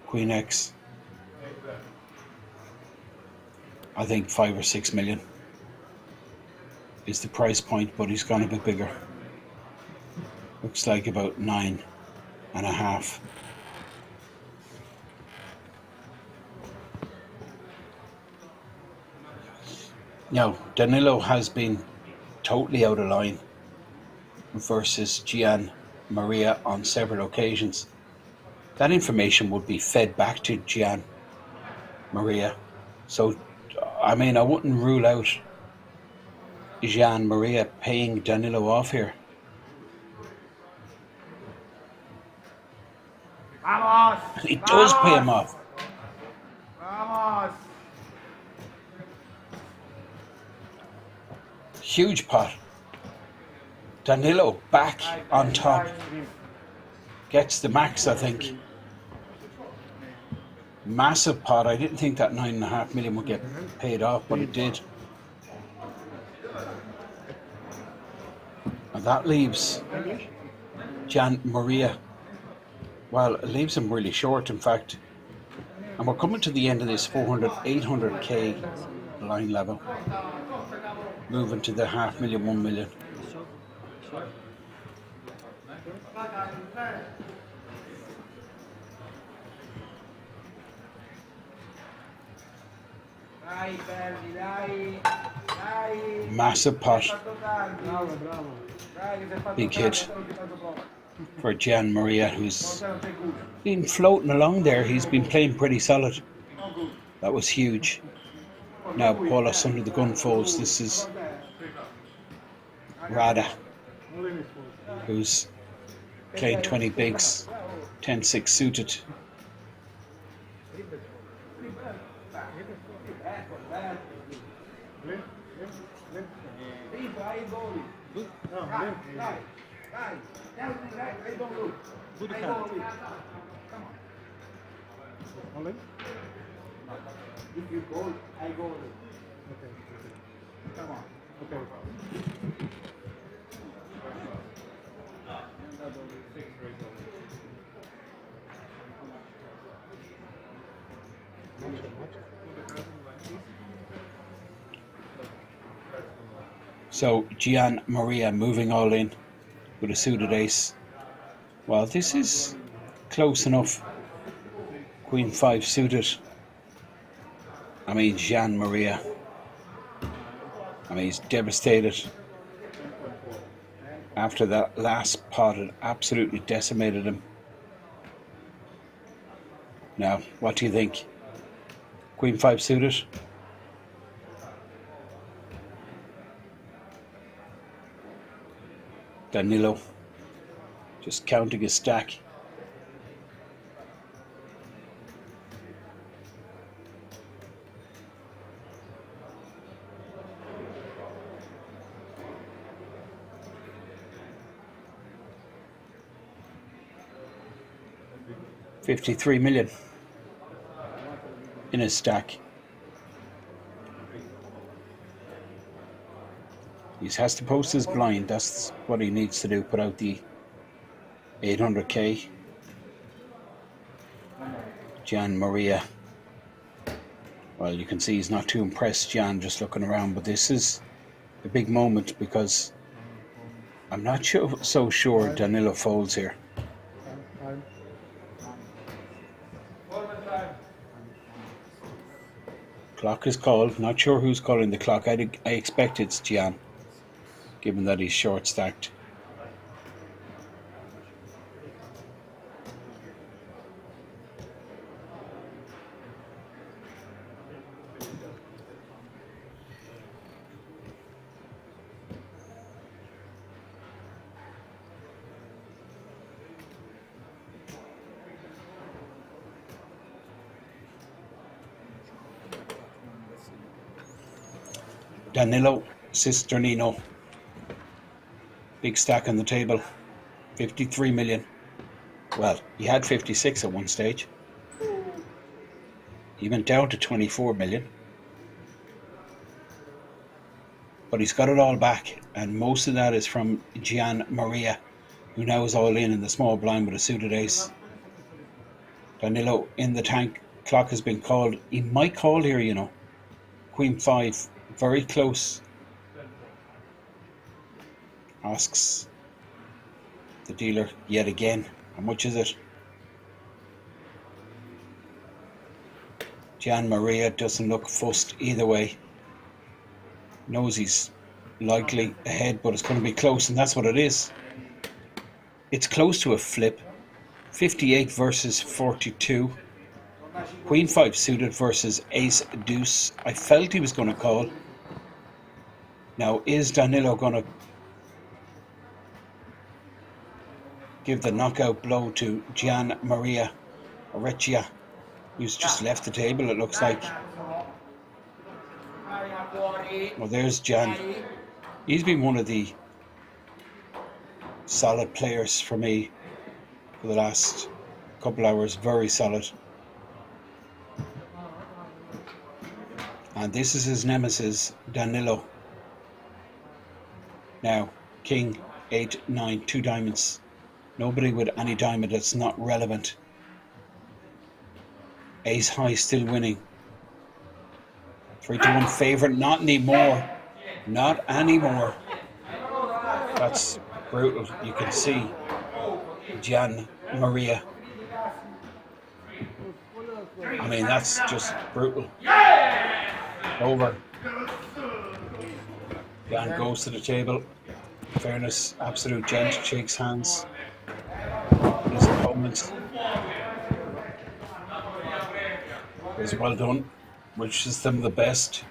Queen X. I think 5 or 6 million is the price point, but he's gone a bit bigger. Looks like about 9.5. Now, Danilo has been totally out of line versus Gian Maria on several occasions. That information would be fed back to Gian Maria. So, I mean, I wouldn't rule out Gian Maria paying Danilo off here. Vamos! He does pay him off. Vamos! Huge pot. Danilo back on top. Gets the max, I think. Massive pot. I didn't think that 9.5 million would get paid off, but it did. And that leaves Gian Maria. Well, it leaves him really short, in fact. And we're coming to the end of this 800k line level. Moving to the 500,000, 1 million. Massive pot. Big hit for Gian Maria, who's been floating along there. He's been playing pretty solid. That was huge. Now Paulus under the gun folds. This is Rada, who's playing 20 bigs, 10-6 suited. If you go, I go. Okay. Come on. Okay. So Gian Maria moving all in with a suited ace. Well, this is close enough. Queen 5 suited. I mean, Gian Maria. I mean, he's devastated. After that last pot, it absolutely decimated him. Now, what do you think? Queen 5 suited? Danilo just counting his stack. $53 million in his stack. He has to post his blind. That's what he needs to do. Put out the 800k. Gian Maria. Well, you can see he's not too impressed, Gian, just looking around. But this is a big moment because I'm not so sure Danilo folds here. Clock is called. Not sure who's calling the clock. I expect it's Gian, given that he's short stacked. Danilo Cisgenino. Big stack on the table. 53 million. Well, he had 56 at one stage. He went down to 24 million. But he's got it all back. And most of that is from Gian Maria, who now is all in the small blind with a suited ace. Danilo in the tank. Clock has been called. He might call here, you know. Queen 5. Very close. Asks the dealer yet again, how much is it? Gian Maria doesn't look fussed either way. Knows he's likely ahead, but it's going to be close, and that's what it is. It's close to a flip. 58 versus 42. Queen 5 suited versus Ace Deuce. I felt he was going to call. Now, is Danilo going to give the knockout blow to Gian Maria Orecchia, who's just left the table, it looks like? Well, there's Gian. He's been one of the solid players for me for the last couple hours. Very solid. And this is his nemesis, Danilo. Now, King, 8, 9, 2 diamonds. Nobody with any diamond that's not relevant. Ace high still winning. 3-1 favourite, not anymore. Not anymore. That's brutal. You can see Gian Maria. I mean, that's just brutal. Over. Gian goes to the table. Fairness, absolute gent, shakes hands. His opponent is well done, wishes them the best,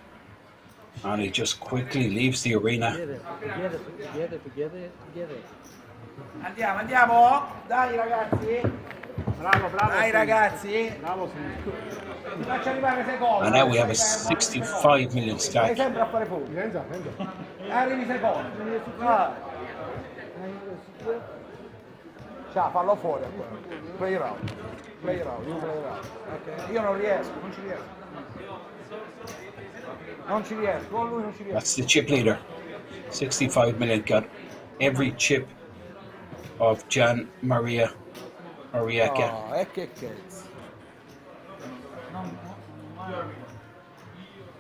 and he just quickly leaves the arena. Andiamo, dai ragazzi. Bravo. Dai ragazzi. Bravo. Ti faccio arrivare secondo. And now we have a 65 million Stai stack. sempre a fare punti. Renza. Arrivi secondo. Ciao, fallo fuori. Play round. You play round. Okay. Io non riesco. Non ci riesco, con lui non ci riesco. That's the chip leader. 65 million, got every chip of Gian Maria Orecchia. No, e che cazzo.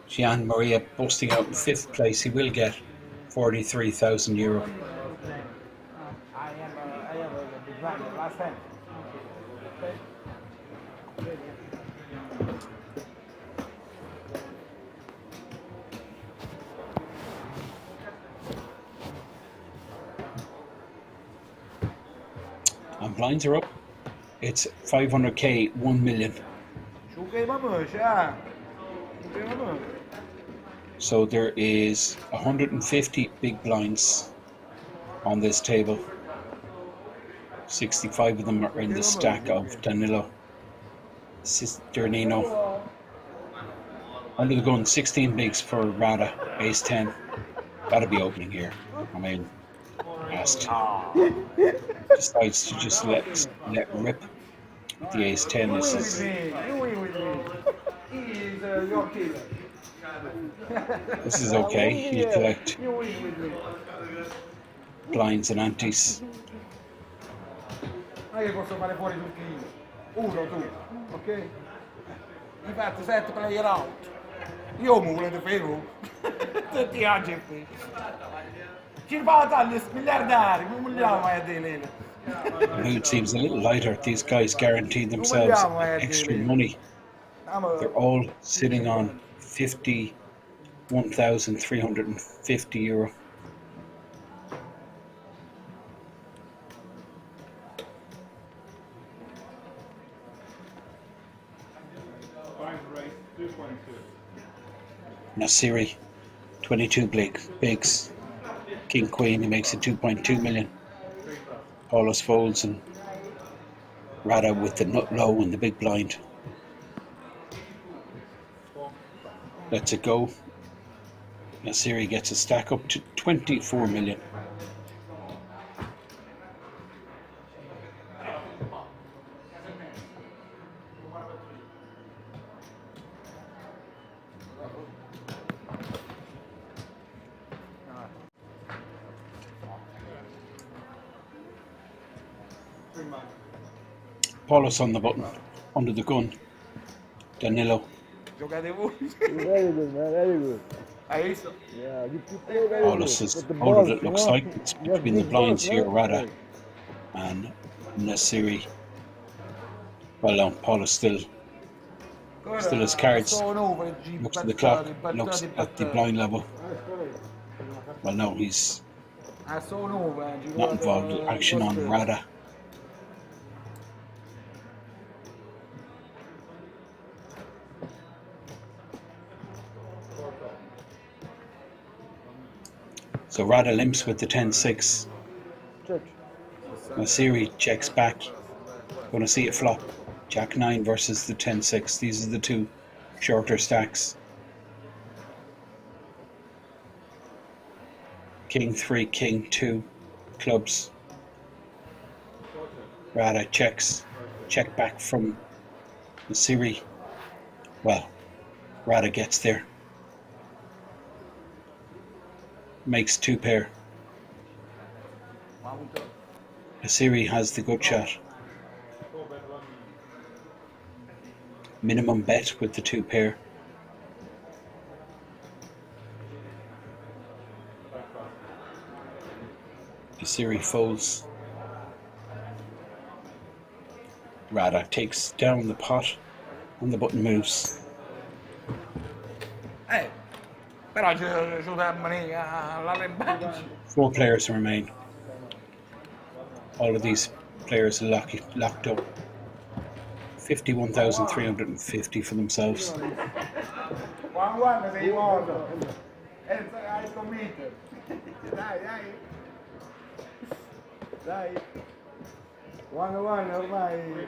Gian Maria busting out in 5th place. He will get €43,000. I am a big man last time. And blinds are up. It's 500k, 1 million. So there is 150 big blinds on this table. 65 of them are in the stack of Danilo Cisgenino. Under the gun, 16 bigs for Rada, ace 10. Gotta be opening here. I mean, asked. Decides to just let rip with the ace 10. This is okay. He'll collect blinds and antes. Non è che posso fare fuori tutti io. Uno tu, ok? Infatti 7 player out. Io mi volete fermo? Tutti oggi è qui. Ci ripata gli miliardari, come vogliamo a dire? The mood seems a little lighter. These guys guaranteed themselves extra money. They're all sitting on €51,350. Nasiri, 22 bigs. King Queen, he makes it 2.2 million. Paulus folds and Rada with the nut low and the big blind. Lets it go. Nasiri gets a stack up to 24 million. Paulus on the button, under the gun. Danilo. Giocate voi. Very good, man. Very good. Hai visto? Yeah, you play very Paulus good. is But the all balls, that it you looks know, like. It's you have between the big blinds balls, here, no? Rada and Nasiri. Well, no, Paulus still his cards. Looks at the clock, looks at the blind level. Well, no, he's not involved in action on Rada. So Rada limps with the 10-6. Nasiri checks back. Going to see it flop. Jack 9 versus the 10-6. These are the two shorter stacks. King 3, King 2 clubs. Rada checks. Check back from Nasiri. Well, Rada gets there. Makes two pair. Nasiri has the good shot. Minimum bet with the two pair. Nasiri folds. Rada takes down the pot and the button moves. Però ci la rimbalzo. 4 players remain. All of these players are locked up. 51,350 for themselves. Guarda sei morto. Hai committed. Dai. Dai. One ormai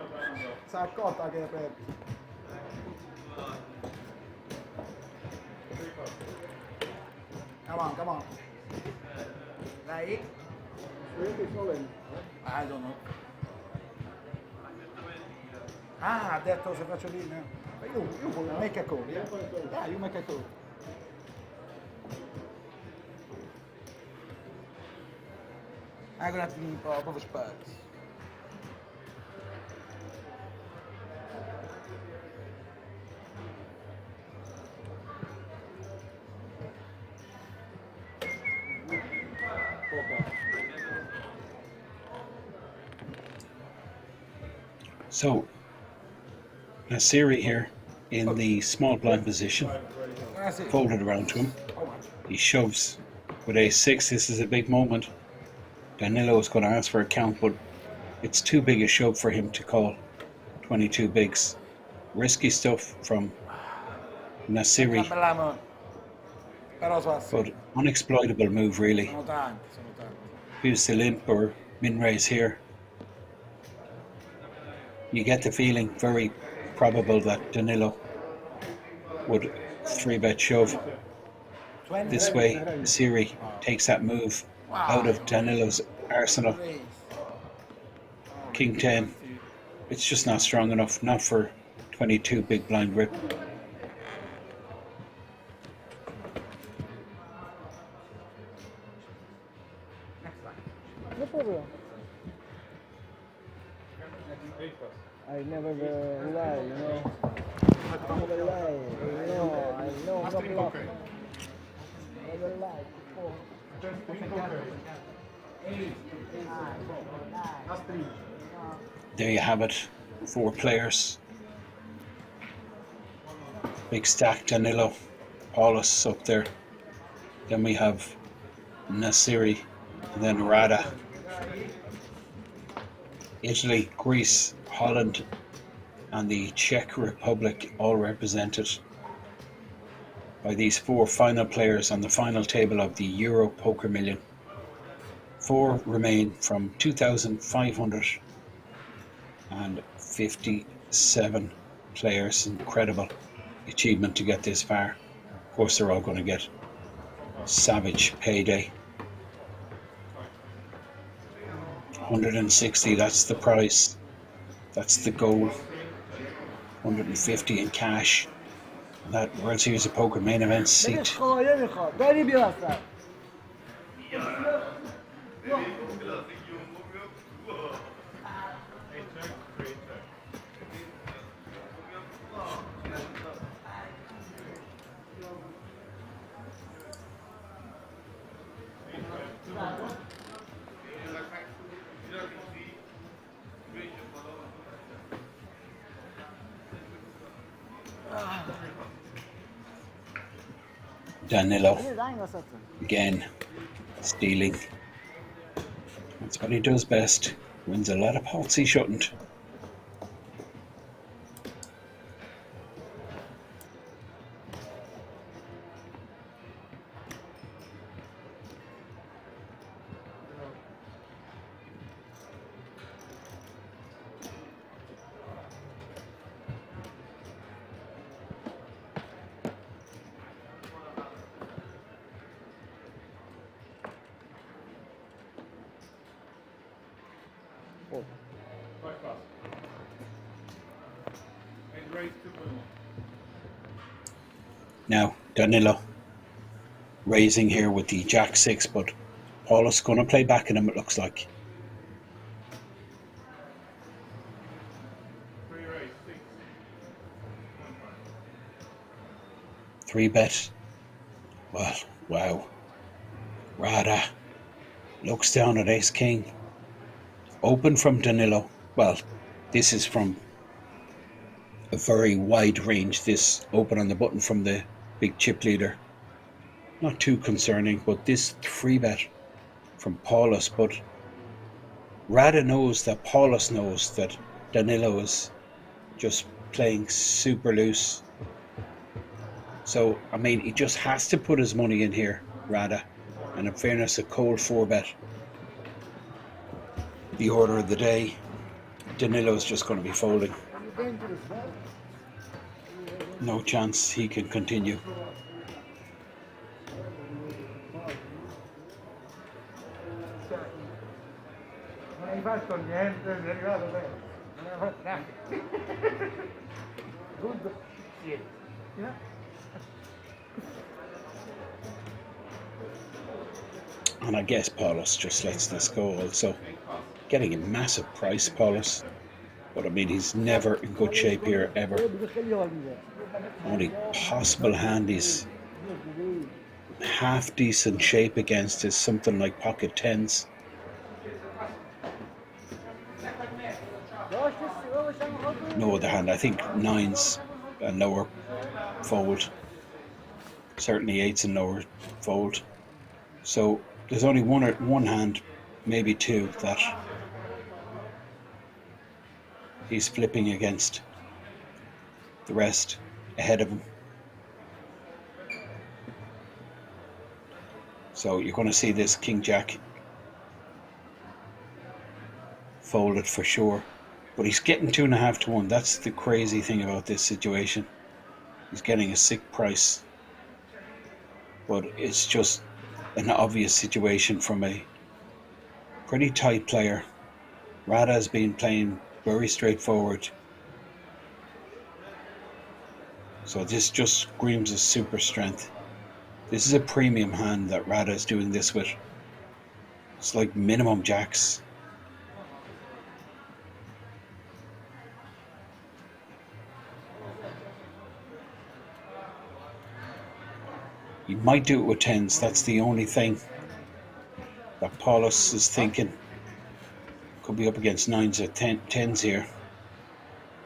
si accorta che è aperto. Come on. Dai. I don't know. Ah, ha detto se faccio lì. You make a call, yeah? Yeah, you make a call. I'm gonna have to be above Spurs. So, Nasiri here in the small blind position, folded around to him. He shoves with ace-6. This is a big moment. Danilo is going to ask for a count, but it's too big a shove for him to call 22 bigs. Risky stuff from Nasiri, but unexploitable move really. Who's the limp or min-raise here? You get the feeling very probable that Danilo would 3-bet shove. This way, Nasiri takes that move out of Danilo's arsenal. King 10. It's just not strong enough, not for 22 big blind rip. No problem. I never lie, you know. I never lie, you know. I know not bluff. Never lie before. There you have it. 4 players. Big stack Danilo Paulus up there. Then we have Nasiri, and then Rada. Italy, Greece, Holland, and the Czech Republic all represented by these 4 final players on the final table of the Euro Poker Million. 4 remain from 2,557 players. Incredible achievement to get this far. Of course, they're all going to get savage payday. 160, that's the price. That's the goal. 150 in cash. That World Series of Poker main event seat. Danilo, again, stealing. That's what he does best. Wins a lot of pots he shouldn't. Now, Danilo raising here with the Jack-6, but Paulus going to play back in him, it looks like. Three bet. Well, wow. Rada looks down at Ace-King. Open from Danilo. Well, this is from a very wide range, this open on the button from the big chip leader. Not too concerning, but this 3-bet from Paulus. But Rada knows that Paulus knows that Danilo is just playing super loose. So, I mean, he just has to put his money in here, Rada. And in fairness, a cold 4-bet. The order of the day, Danilo's just going to be folding. No chance he can continue. Non hai fatto niente, sei arrivato bene. Non hai fatto niente. Good shit. Yeah. And I guess Paulus just lets this go also. Getting a massive price, Paulus. But I mean, he's never in good shape here, ever. Only possible hand he's half decent shape against is something like pocket 10s. No other hand. I think 9s and lower fold. Certainly 8s and lower fold. So there's only one hand, maybe 2, that he's flipping against. The rest ahead of him. So you're going to see this King-Jack folded for sure. But he's getting 2.5 to 1. That's the crazy thing about this situation. He's getting a sick price. But it's just an obvious situation from a pretty tight player. Rada has been playing very straightforward. So this just screams of super strength. This is a premium hand that Rada is doing this with. It's like minimum jacks. You might do it with 10s. That's the only thing that Paulus is thinking. Could be up against 9s or 10s here.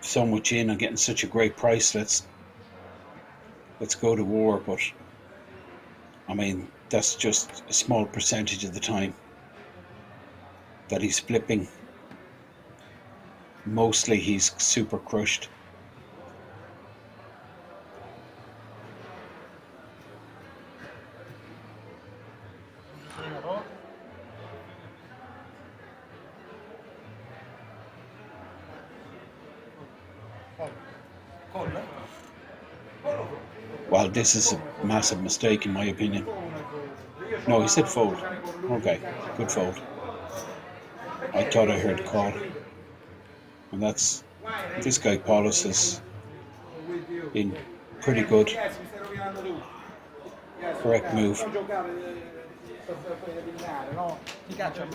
So much in and getting such a great price. Let's let's go to war, but I mean, that's just a small percentage of the time that he's flipping. Mostly he's super crushed. Well, this is a massive mistake in my opinion. No, he said fold. Okay, good fold. I thought I heard call. And that's, this guy Paulus has been pretty good. Correct move. Ti caccia a me.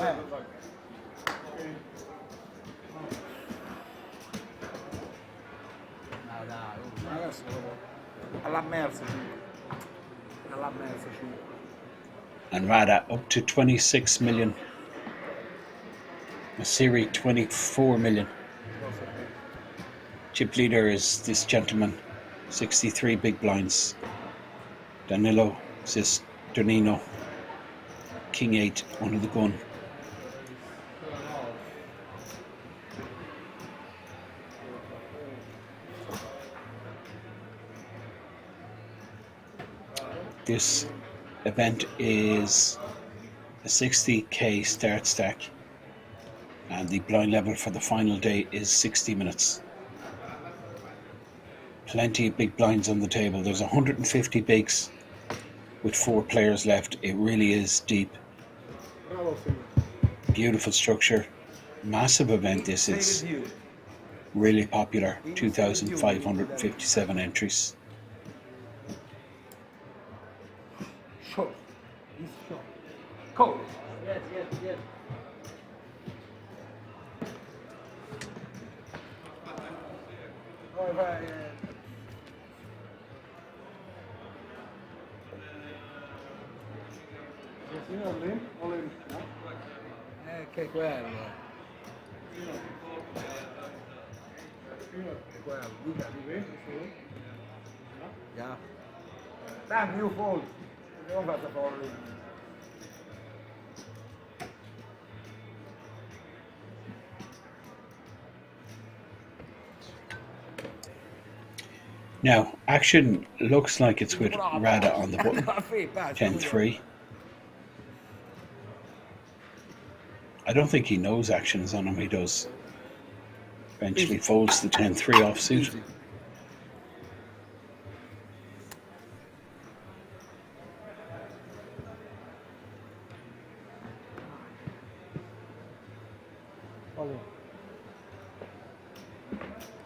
No, dai, adesso alla merce. Alla merce. And Rada up to 26 million. Asiri 24 million. Chip leader is this gentleman, 63 big blinds. Danilo Cisgenino, King 8 under the gun. This event is a 60k start stack, and the blind level for the final day is 60 minutes. Plenty of big blinds on the table. There's 150 bigs with 4 players left. It really is deep. Beautiful structure. Massive event this is. Really popular. 2,557 entries. Short. He's short. Cold. Yes. Poi vai. Che quello. Quello. Yeah. Damn you fold. Non faccio fold. Now, action looks like it's with Rada on the button. 10-3. I don't think he knows actions on him. He does. Eventually folds the 10-3 offsuit.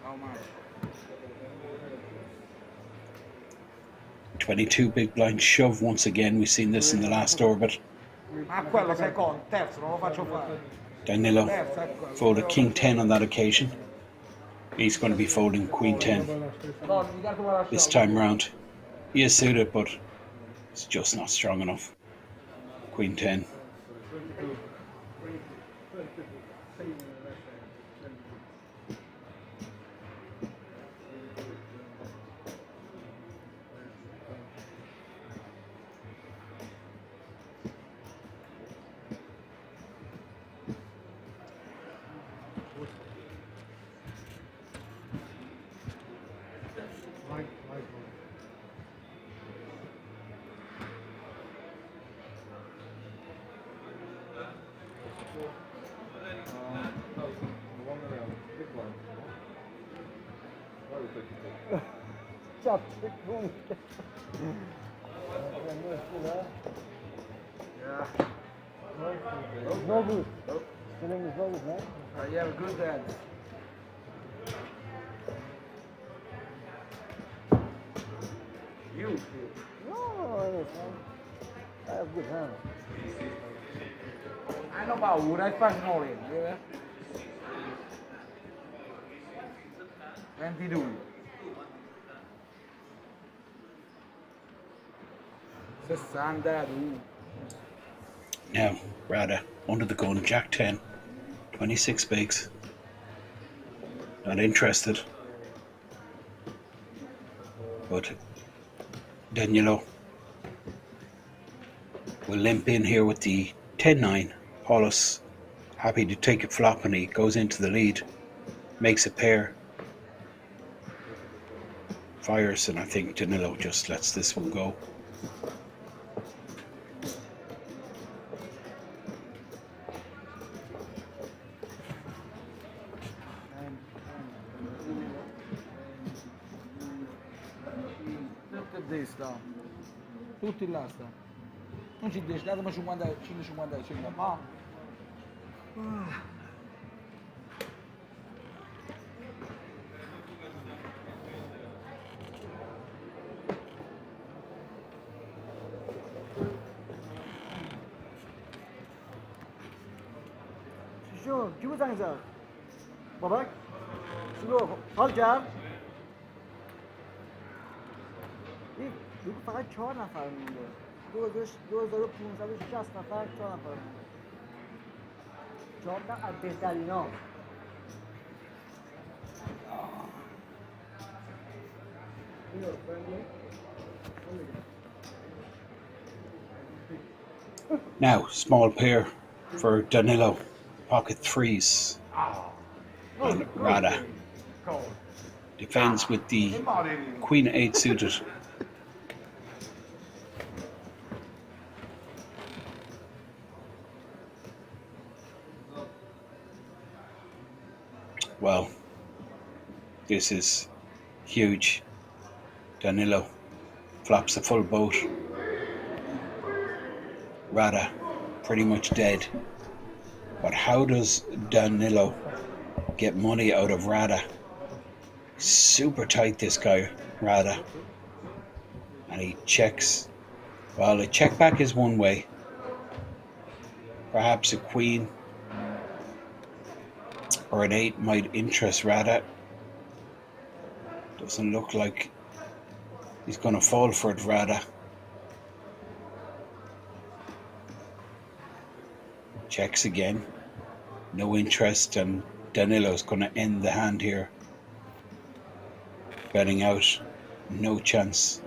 How much? 22 big blind shove once again. We've seen this in the last orbit. Ma quello sei con terzo, non lo faccio fare. Danilo folded King 10 on that occasion. He's going to be folding Queen 10 this time round. He is suited, but it's just not strong enough. Queen 10. Shut the room. Yeah. No good. Feeling is no good, man. You have a good hand. You? No, I have good hand. Hanno paura e fanno volere. 22. 62. Now, Rada under the gun, Jack 10, 26 bigs. Not interested. But Danilo will limp in here with the 10-9. Paulus happy to take a flop, and he goes into the lead, makes a pair, fires, and I think Danilo just lets this one go. Tutti a destra. Tutti là sta. Non ci dici, datemi 50, ma... شو شو زنگ زد بابک چی گفت حال کرد این بگو فقط 4 نفر مونده 2560 نفر 4 نفر 4 تا از بهترینا Now, small pair for Danilo, pocket threes, and Rada defends with the Queen 8 suited. Well, this is huge. Danilo flops a full boat. Rada pretty much dead. But how does Danilo get money out of Rada? Super tight, this guy, Rada. And he checks. Well, a check back is one way. Perhaps a queen or an 8 might interest Rada. Doesn't look like he's going to fall for it, Rada. Checks again. No interest, and Danilo's going to end the hand here. Betting out. No chance.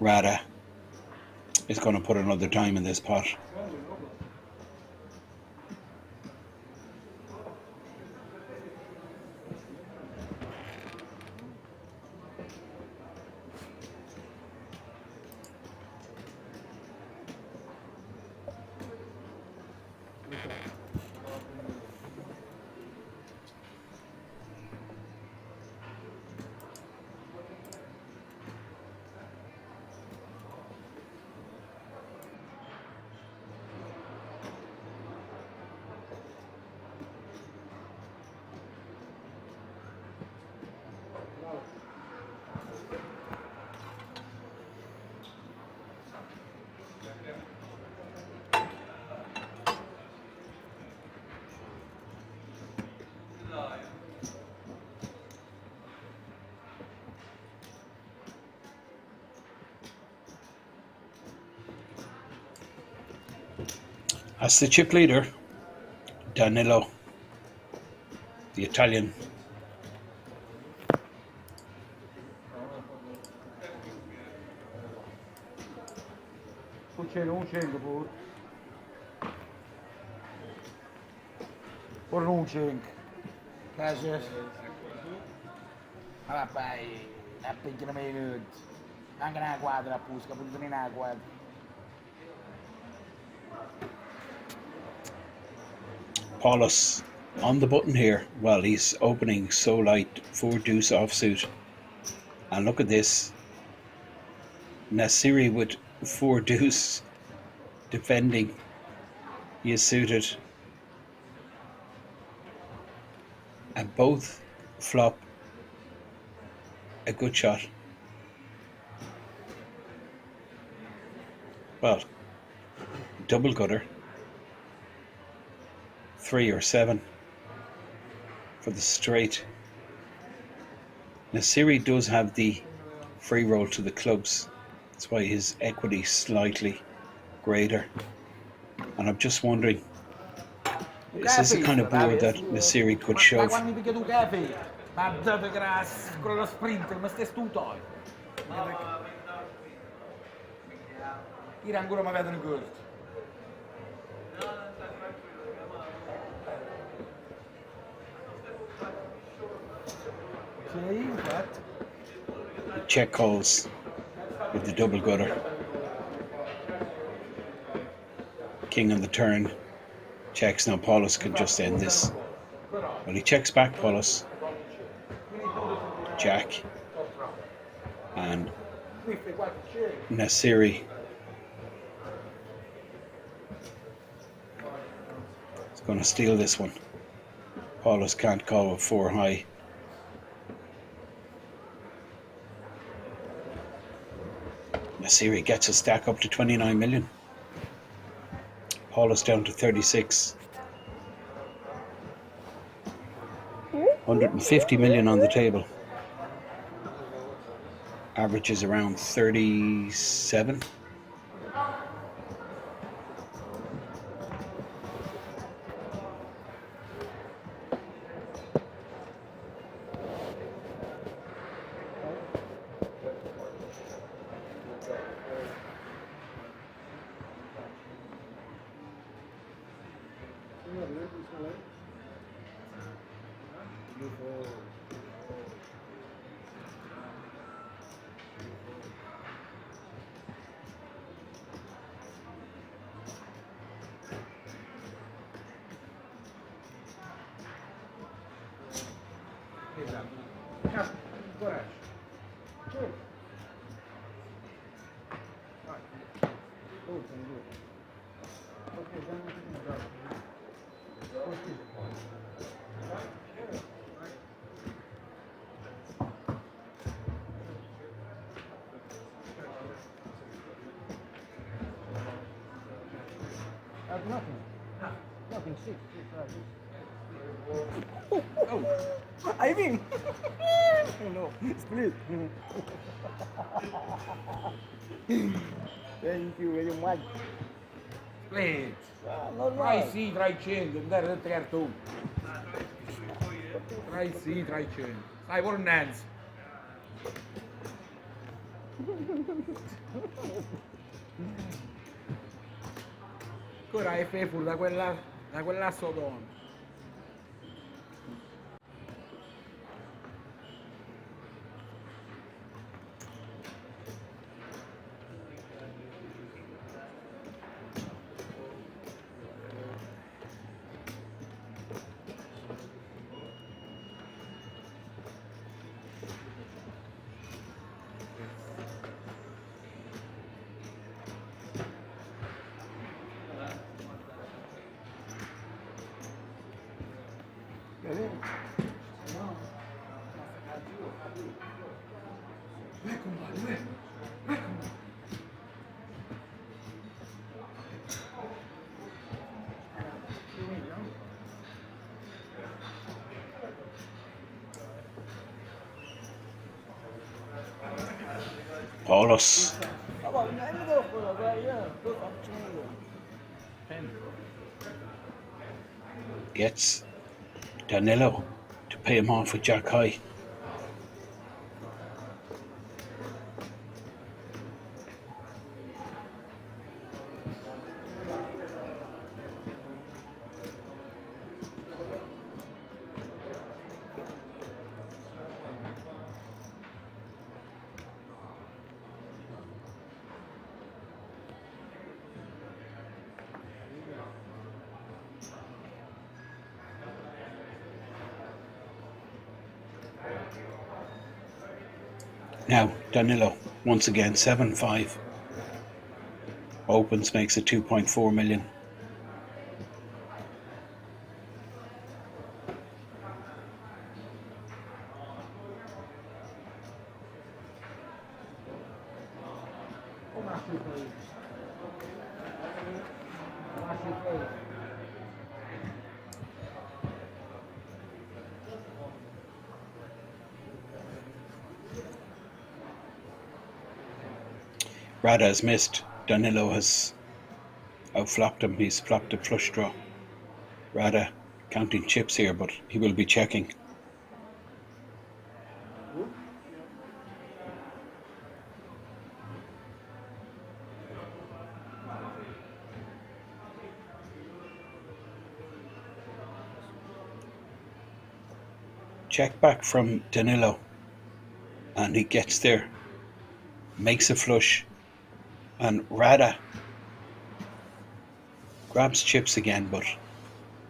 Rada is going to put another dime in this pot. As the chip leader, Danilo, the Italian. Un cenco pure. Pure un cenco. Gracias. Allora poi, a picchiare minuti. Anche una quadra a pusca, pure una quadra. Paulus on the button here. Well, he's opening so light, 4 deuce offsuit. And look at this. Nasiri with 4 deuce defending. He is suited. And both flop a good shot. Well, double gutter. 3 or 7 for the straight. Nasiri does have the free roll to the clubs. That's why his equity is slightly greater. And I'm just wondering, is this the kind of board that Nasiri could shove? Ma dato che era con lo sprint, ma stai stuto. Io ancora mi vedono questo. Czech calls with the double gutter. King on the turn. Checks now. Paulus could just end this. Well, he checks back Paulus. Jack. And Nasiri is going to steal this one. Paulus can't call with 4 high. Nasiri gets a stack up to 29 million. Paulus down to 36. 150 million on the table. Average is around 37. Nothing, 6. Oh, I win. No, split. Thank you very much. Split. Normal. Trai sì, trai 100, non dare tutte cartone. Trai sì, trai 100. Dai, buon Nancy. Ancora è Fefur da quella Sodoma. Paulus gets Danilo to pay him off with Jack High. Now, Danilo, once again, 7-5. Opens, makes it 2.4 million. Rada has missed. Danilo has outflopped him. He's flopped a flush draw. Rada counting chips here, but he will be checking. check back from Danilo, and he gets there, makes a flush, and Rada grabs chips again, but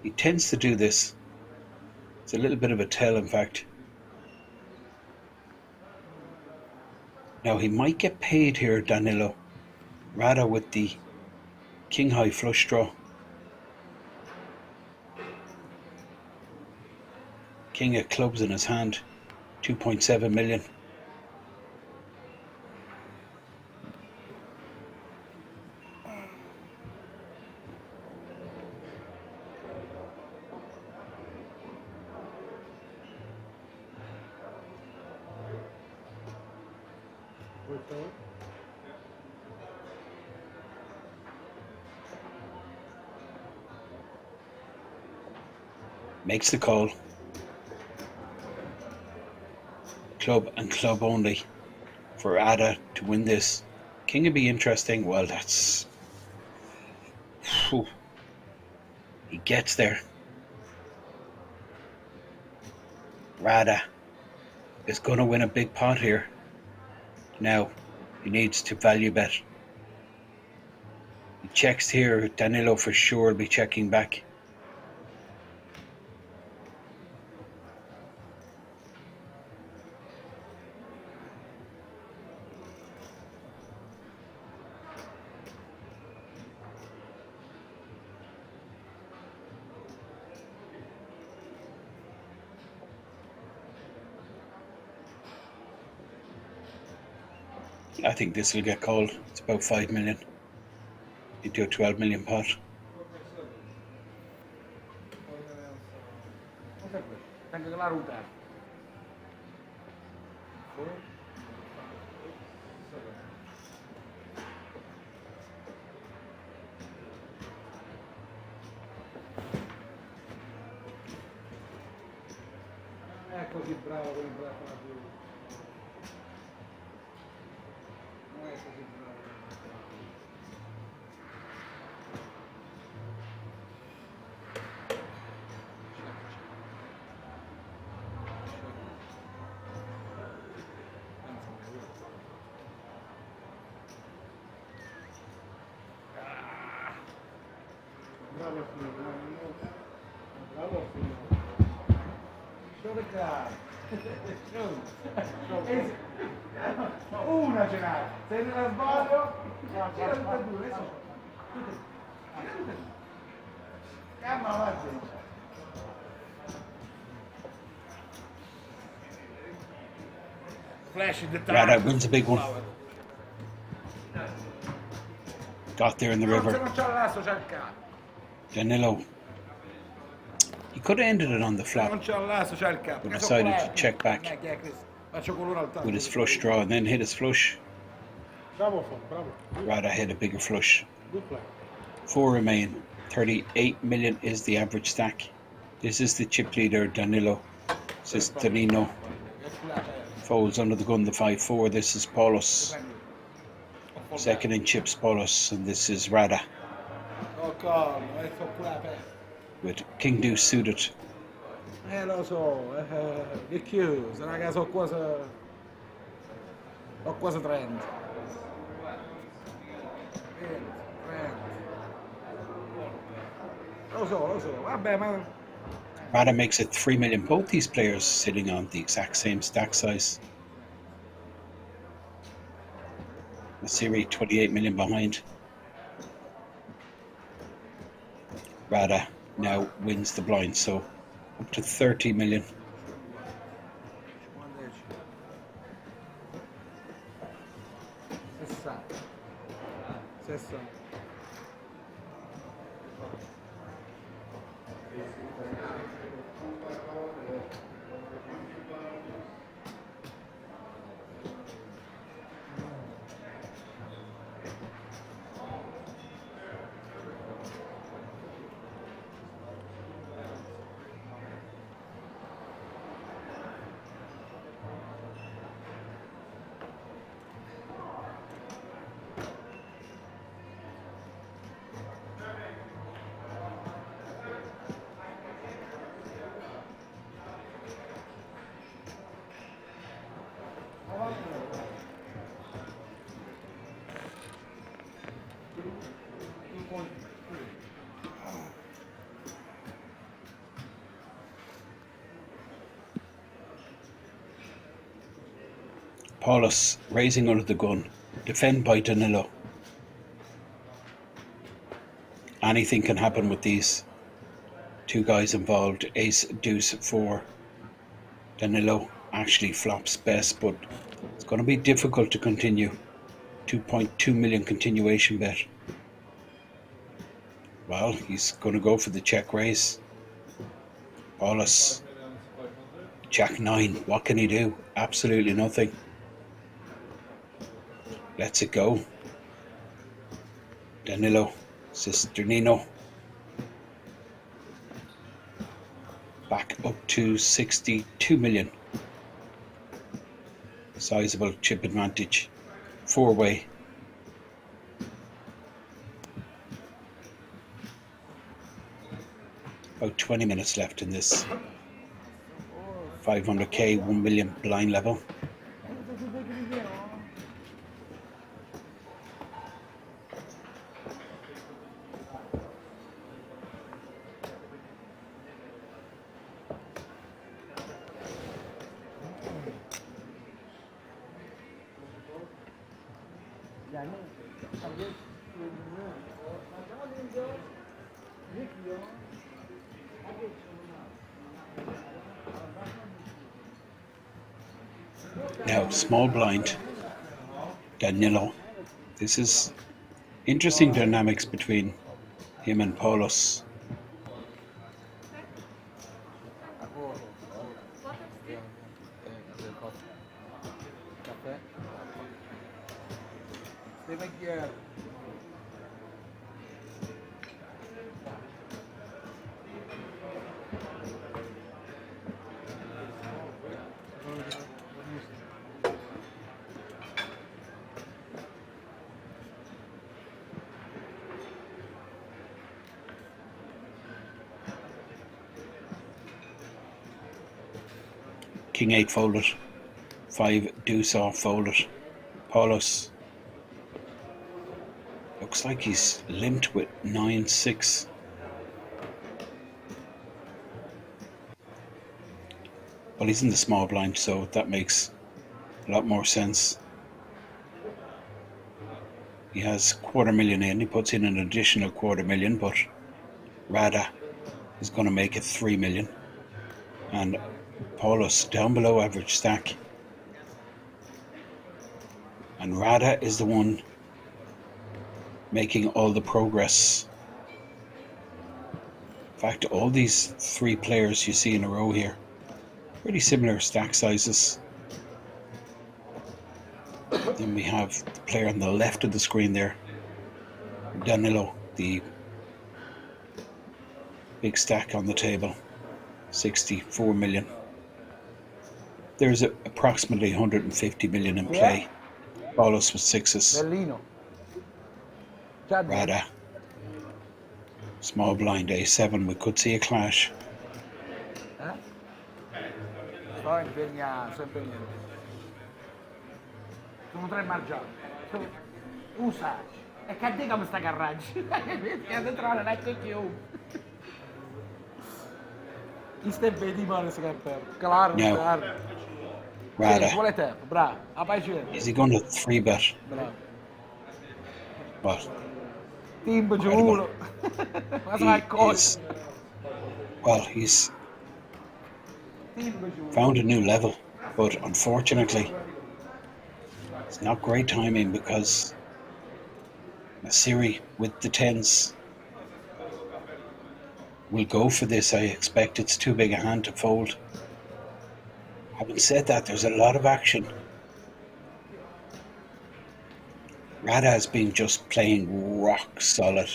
he tends to do this. It's a little bit of a tell, in fact. Now he might get paid here, Danilo. Rada with the king high flush draw. King of clubs in his hand, 2.7 million. Makes the call. Club and club only for Ada to win this. King would be interesting. Well, that's... Whew. He gets there. Rada is going to win a big pot here. Now, he needs to value bet. He checks here. Danilo for sure will be checking back. I think this will get called. It's about 5 million into a 12 million pot. Tengo che la ruta. Non è così bravo come il bravo. Non è così bravo. Bravo figlio, bravo figlio. Show the card. Una ce l'hai. Se non la sbaglio, tira tutte e due. Adesso. Calma, avanti. Flash in the time. Rada wins a big one. Got there in the Se river. non c'ha l'asso, c'ha il capo. Danilo. He could have ended it on the Se flop non c'ha l'asso, c'ha il capo. but decided to check back Faccio colore al tavolo. with his flush draw and then hit his flush. Bravo, bravo. Rada hit a bigger flush. Good play. 4 remain. 38 million is the average stack. This is the chip leader, Danilo Cisgenino. Folds under the gun, the 5-4. This is Paulus. Second in chips, Paulus. And this is Rada Oh, calmo, sto pure aperto. with King Deuce suited. Lo so, che chiuso, raga, sono quasi 30. 20, 30. Lo so, vabbè, ma Rada makes it 3 million. Both these players sitting on the exact same stack size. The series 28 million behind. Rada now wins the blind, so up to 30 million. Sessa. Paulus raising under the gun. Defend by Danilo. Anything can happen with these two guys involved. Ace, deuce, 4. Danilo actually flops best, but it's going to be difficult to continue. 2.2 million continuation bet. Well, he's going to go for the check raise. Paulus, Jack 9. What can he do? Absolutely nothing. Lets it go. Danilo Cisgenino back up to 62 million. Sizable chip advantage. 4-way. About 20 minutes left in this 500k 1 million blind level. Now, small blind, Danilo. This is interesting dynamics between him and Paulus. King 8 folded, 5 deuce off folded. Paulus looks like he's limped with 9-6. Well, he's in the small blind, so that makes a lot more sense. He has 250,000 in. He puts in an additional 250,000, but Rada is going to make it 3 million. And Paulus down below average stack. And Rada is the one making all the progress. In fact, all these 3 players you see in a row here, pretty similar stack sizes. Then we have the player on the left of the screen there, Danilo, the big stack on the table, 64 million. There's approximately 150 million in play. Paulus with 6s. Rada. Small blind A7. We could see a clash. Sto impegnato. Sono 3 margiati. Usa. E che dica questa carraggia? Che dentro non è che più. Isto è vedi male se capire. Claro, No. claro. Rada. Vuole tempo, bravo. A pace. Is he going to 3-bet? Bravo. What? Timbo giuro. Ma sai cosa? Well, he's Timbo giuro. found a new level, but unfortunately, it's not great timing because Siri with the 10s will go for this. I expect it's too big a hand to fold. Having said that, there's a lot of action. Rada has been just playing rock solid.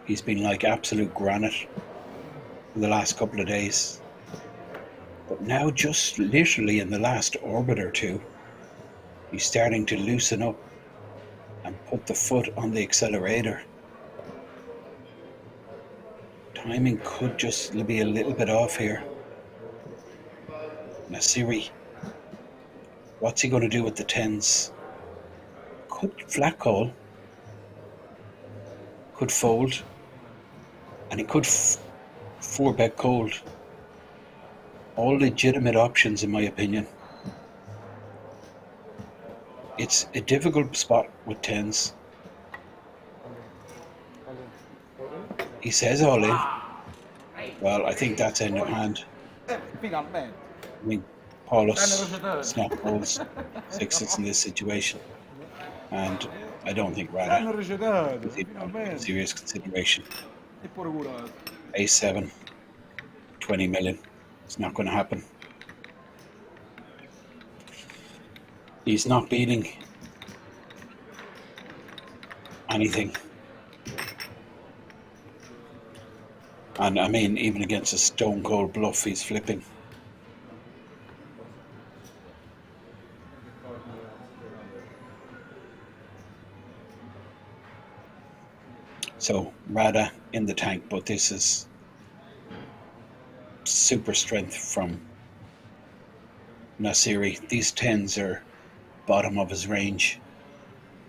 He's been like absolute granite for the last couple of days. But now, just literally in the last orbit or two, he's starting to loosen up and put the foot on the accelerator. Timing could just be a little bit off here. Nasiri, what's he going to do with the 10s? Could flat call, could fold, and he could 4-bet cold. All legitimate options in my opinion. It's a difficult spot with tens. He says all in. Well, I think that's end of hand. Finalmente. I mean, Paulus snap folds sixes in this situation, and I don't think Rada Hanno recitato, is even under finalmente. serious consideration. E pure curato. A7, 20 million. It's not going to happen. He's not beating anything. And I mean, even against a stone cold bluff, he's flipping. So Rada in the tank, but this is super strength from Nasiri. These tens are bottom of his range,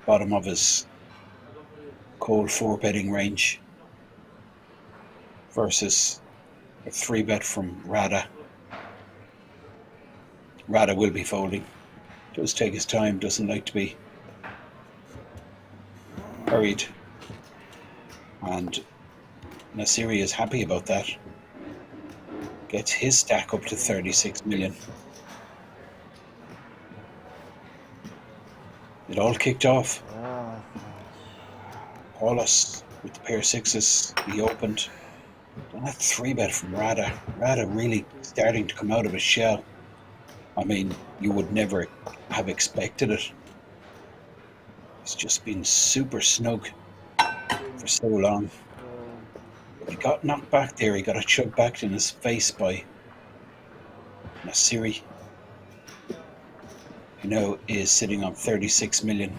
bottom of his cold 4-betting range versus a 3-bet from Rada. Rada will be folding. Does take his time, doesn't like to be hurried. And Nasiri is happy about that. Gets his stack up to 36 million. It all kicked off. Paulus with the pair of sixes, he opened. And that 3-bet from Rada. Rada really starting to come out of his shell. I mean, you would never have expected it. He's just been super snug for so long. He got knocked back there. He got a chug back in his face by Nasiri, who now is sitting on 36 million.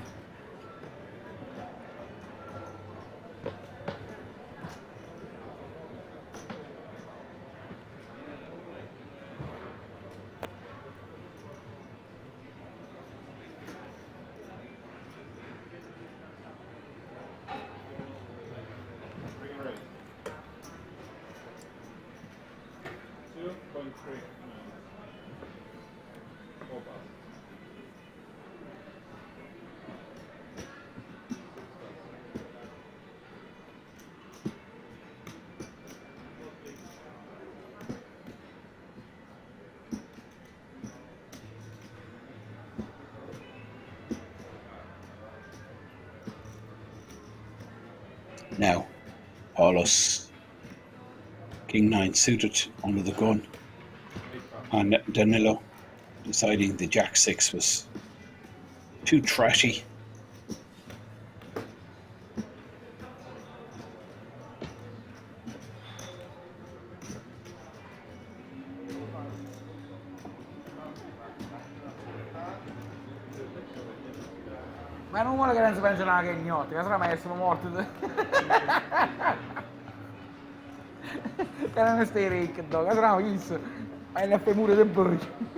Now, Paulus, King 9 suited under the gun, and Danilo deciding the Jack 6 was too trashy. Ma non vuole che non si pensa che ignotti, che sarà mai sono morti. Che non stai ricco, che sarà visto. Hai le femure del burro.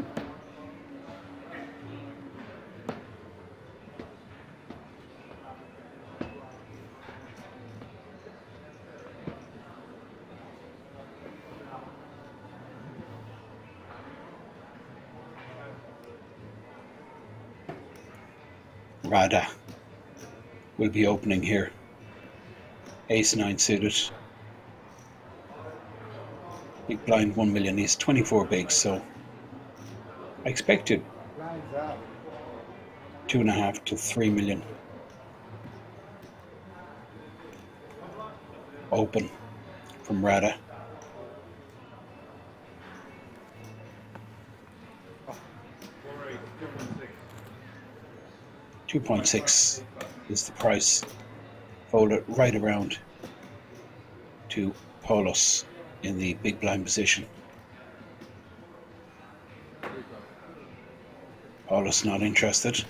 Rada will be opening here. Ace 9 suited. Big blind 1 million. He's 24 bigs, so I expected 2.5 to 3 million. Open from Rada. 2.6 is the price. Fold it right around to Paulus in the big blind position. Paulus not interested.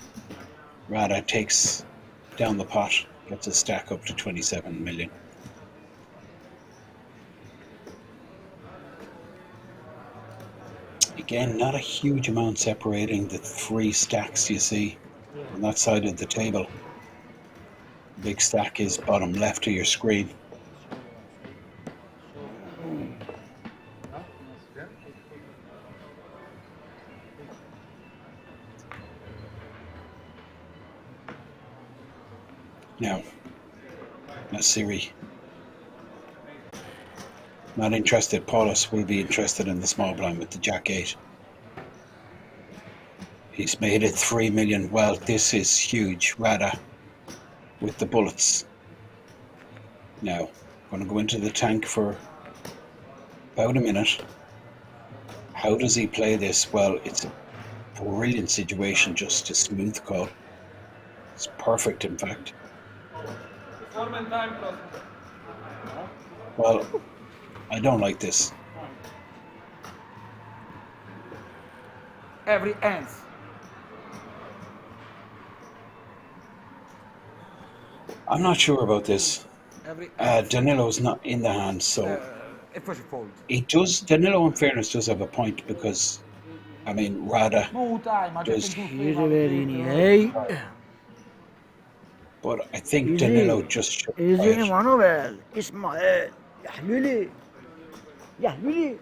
Rada takes down the pot, gets a stack up to 27 million. Again, not a huge amount separating the three stacks you see on that side of the table. The big stack is bottom left of your screen. Now, Nasiri. Not interested. Paulus will be interested in the small blind with the Jack 8. He's made it 3 million. Well, this is huge. Rada with the bullets. Now, going to go into the tank for about a minute. How does he play this? Well, it's a brilliant situation, just a smooth call. It's perfect, in fact. Well, I don't like this. Every ends. I'm not sure about this. Every Danilo's not in the hand, so e poi si fold. he does. Danilo, in fairness, does have a point because, I mean, Rada Mutai, ma does. But I think Danilo just should Easy, try it. Manuel. Ismael. يا حلولي. يا حلولي.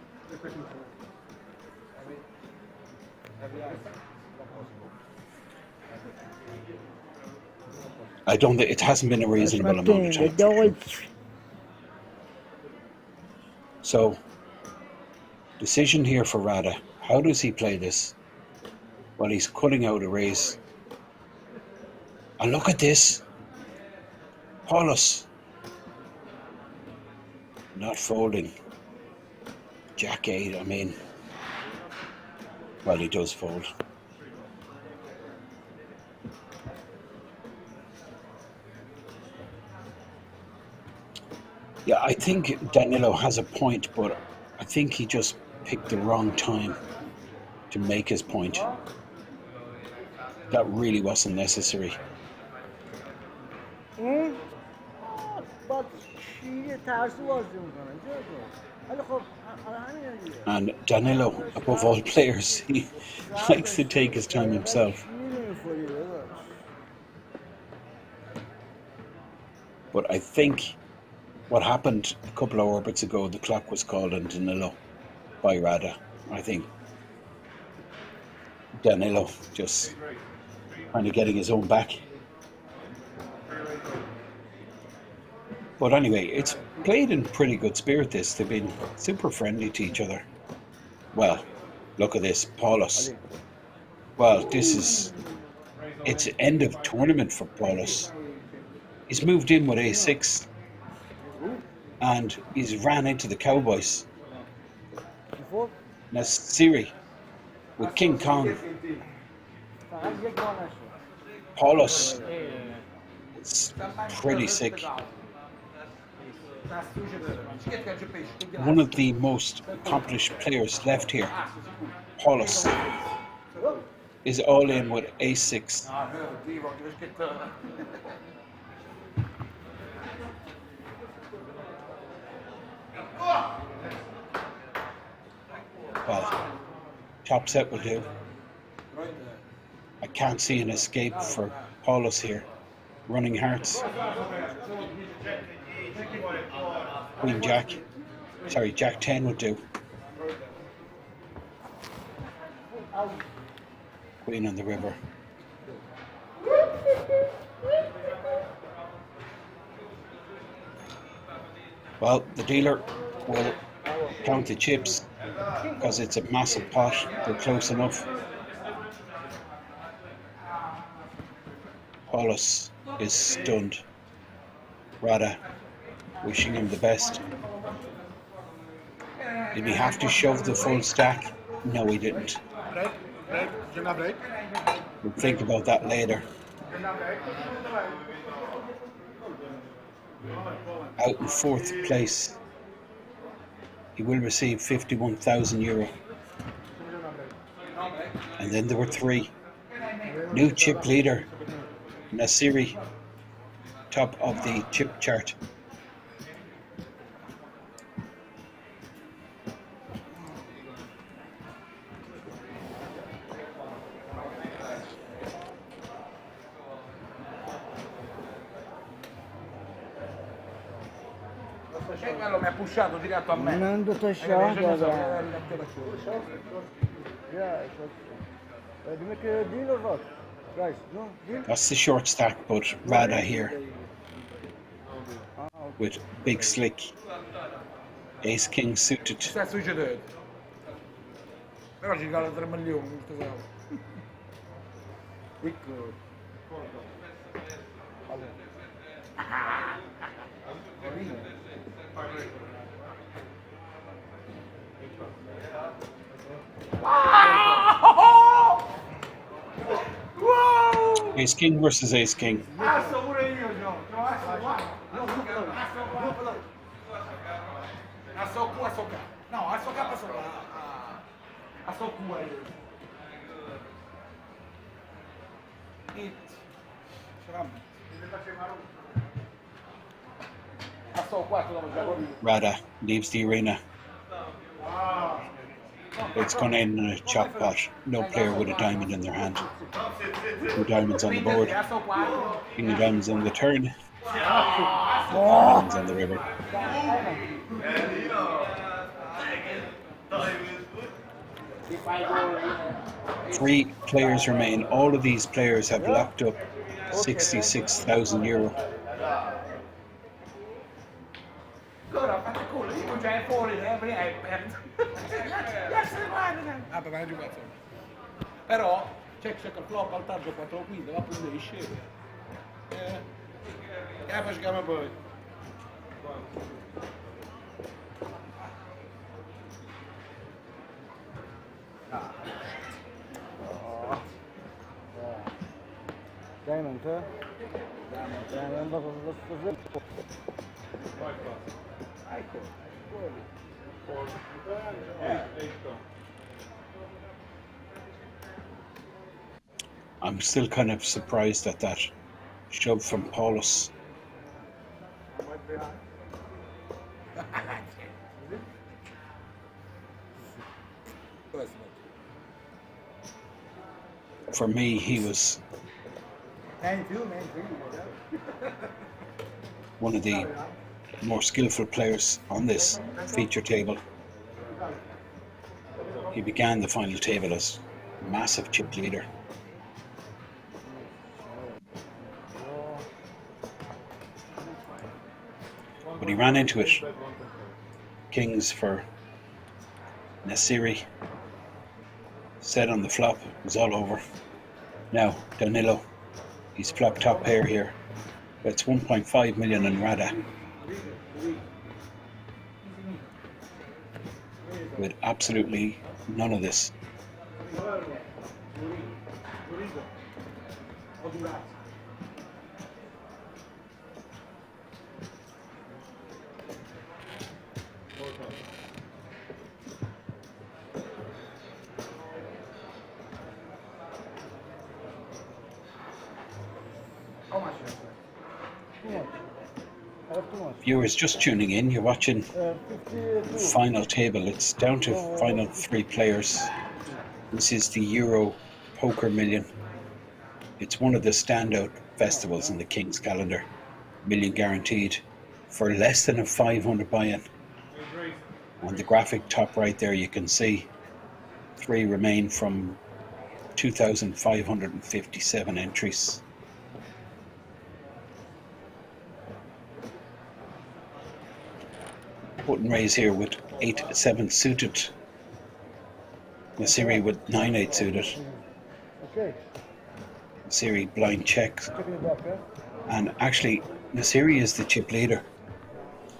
I don't think it hasn't been a reasonable amount of time. So, decision here for Rada. How does he play this? Well, he's cutting out a raise. And look at this. Paulus. Not folding. Jack 8, I mean. Well, he does fold. Yeah, I think Danilo has a point, but I think he just picked the wrong time to make his point. That really wasn't necessary. But she ترسو بازی میکنه. ولی خب همین دیگه. And Danilo, above all players, he likes to take his time himself. But I think what happened a couple of orbits ago, the clock was called on Danilo by Rada. I think Danilo just kind of getting his own back. But anyway, it's played in pretty good spirit, this. They've been super friendly to each other. Well, look at this, Paulus. Well, it's end of tournament for Paulus. He's moved in with A6 and he's ran into the Cowboys. Nasiri with King Kong. Paulus. It's pretty sick. One of the most accomplished players left here, Paulus, is all in with A6. Well, top set will do. I can't see an escape for Paulus here. Running hearts. Queen Jack. Sorry, Jack 10 would do. Queen on the river. Well, the dealer will count the chips because it's a massive pot. They're close enough. Paulus is stunned. Rada wishing him the best. Did he have to shove the full stack? No, he didn't. We'll think about that later. Out in fourth place. He will receive €51,000. And then there were three. New chip leader, Nasiri, top of the chip chart. Quello mi ha pushato diretto a me. Non è andato a sciacquare. Yeah, do you make a deal or what? Guys, no deal? That's the short stack, but Rada here with big slick ace king suited. Sta succedendo. Però ci cala 3 milioni, questo cavolo. Ecco. Ace king versus ace king. Asso pure io, no. Asso qua. Asso qua, asso qua. No, asso qua, asso qua. Asso qua io. It. Asso qua, Rada leaves the arena. It's gone in a chop pot. No player with a diamond in their hand. 2 diamonds on the board. King of diamonds on the turn. Diamonds on the river. 3 players remain. All of these players have locked up €66,000. Ah, per la giocazione. Però c'è il flop al taggio 4 quinte, va pure devi scegliere. Poi ci chiama poi. Diamond, eh? Diamond è andato sullo stesso. Ecco, I'm still kind of surprised at that shove from Paulus. For me, he was one of the more skillful players on this feature table. He began the final table as a massive chip leader. But he ran into it. Kings for Nasiri. Set on the flop, it was all over. Now, Danilo, he's flop top pair here. That's 1.5 million in Rada. With absolutely none of this. Viewers just tuning in, you're watching final table. It's down to final 3 players. This is the Euro Poker Million. It's one of the standout festivals in the King's calendar. Million guaranteed for less than a 500 buy-in. On the graphic top right there you can see 3 remain from 2,557 entries. Button raise here with 8-7 suited. Nasiri with 9-8 suited. Nasiri blind check. And actually, Nasiri is the chip leader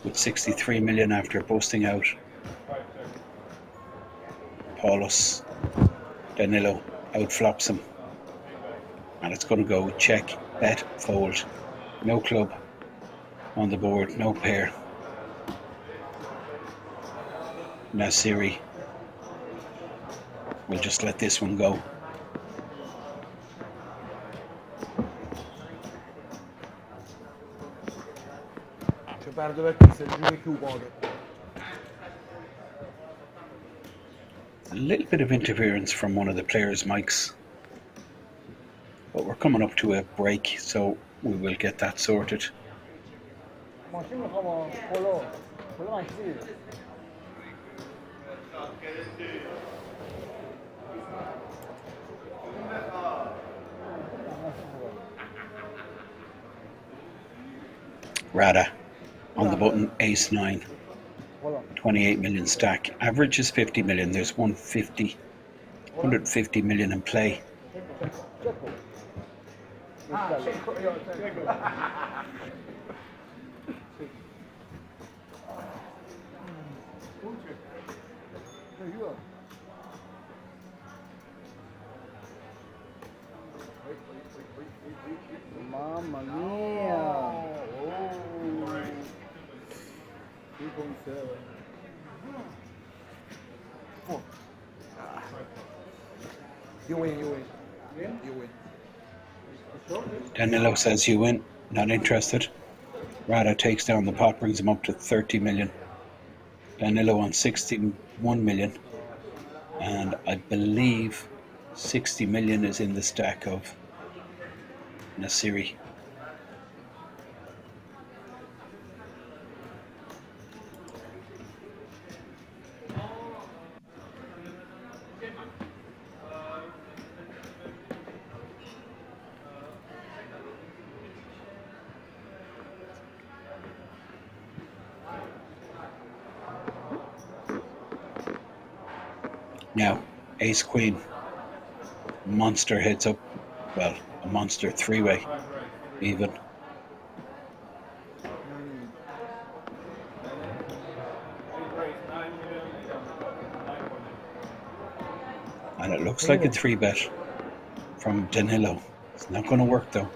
with 63 million after busting out. Paulus, Danilo outflops him. And it's going to go check, bet, fold. No club on the board, no pair. Nasiri will just let this one go. Ci perdo perché se giochi più poco. A little bit of interference from one of the players' mics. But we're coming up to a break, so we will get that sorted. Rada on the button, ace 9. 28 million stack. Average is 50 million. There's 150 million in play. Mamma mia! 3.7. You win, you win. You win. Danilo says you win. Not interested. Rada takes down the pot, brings him up to 30 million. Danilo on 61 million. And I believe 60 million is in the stack of Nasiri. Now, ace queen, monster heads up, well, a monster three-way, even. And it looks like a 3-bet from Danilo. It's not going to work though.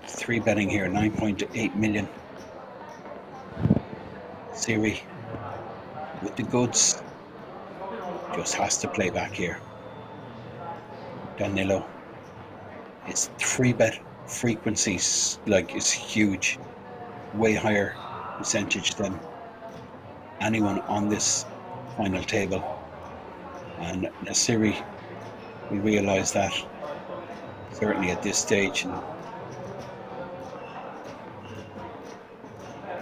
3-betting here, 9.8 million. Siri with the goods. Just has to play back here. Danilo. His 3-bet frequencies is huge. Way higher percentage than anyone on this final table. And Nasiri will realise that certainly at this stage, and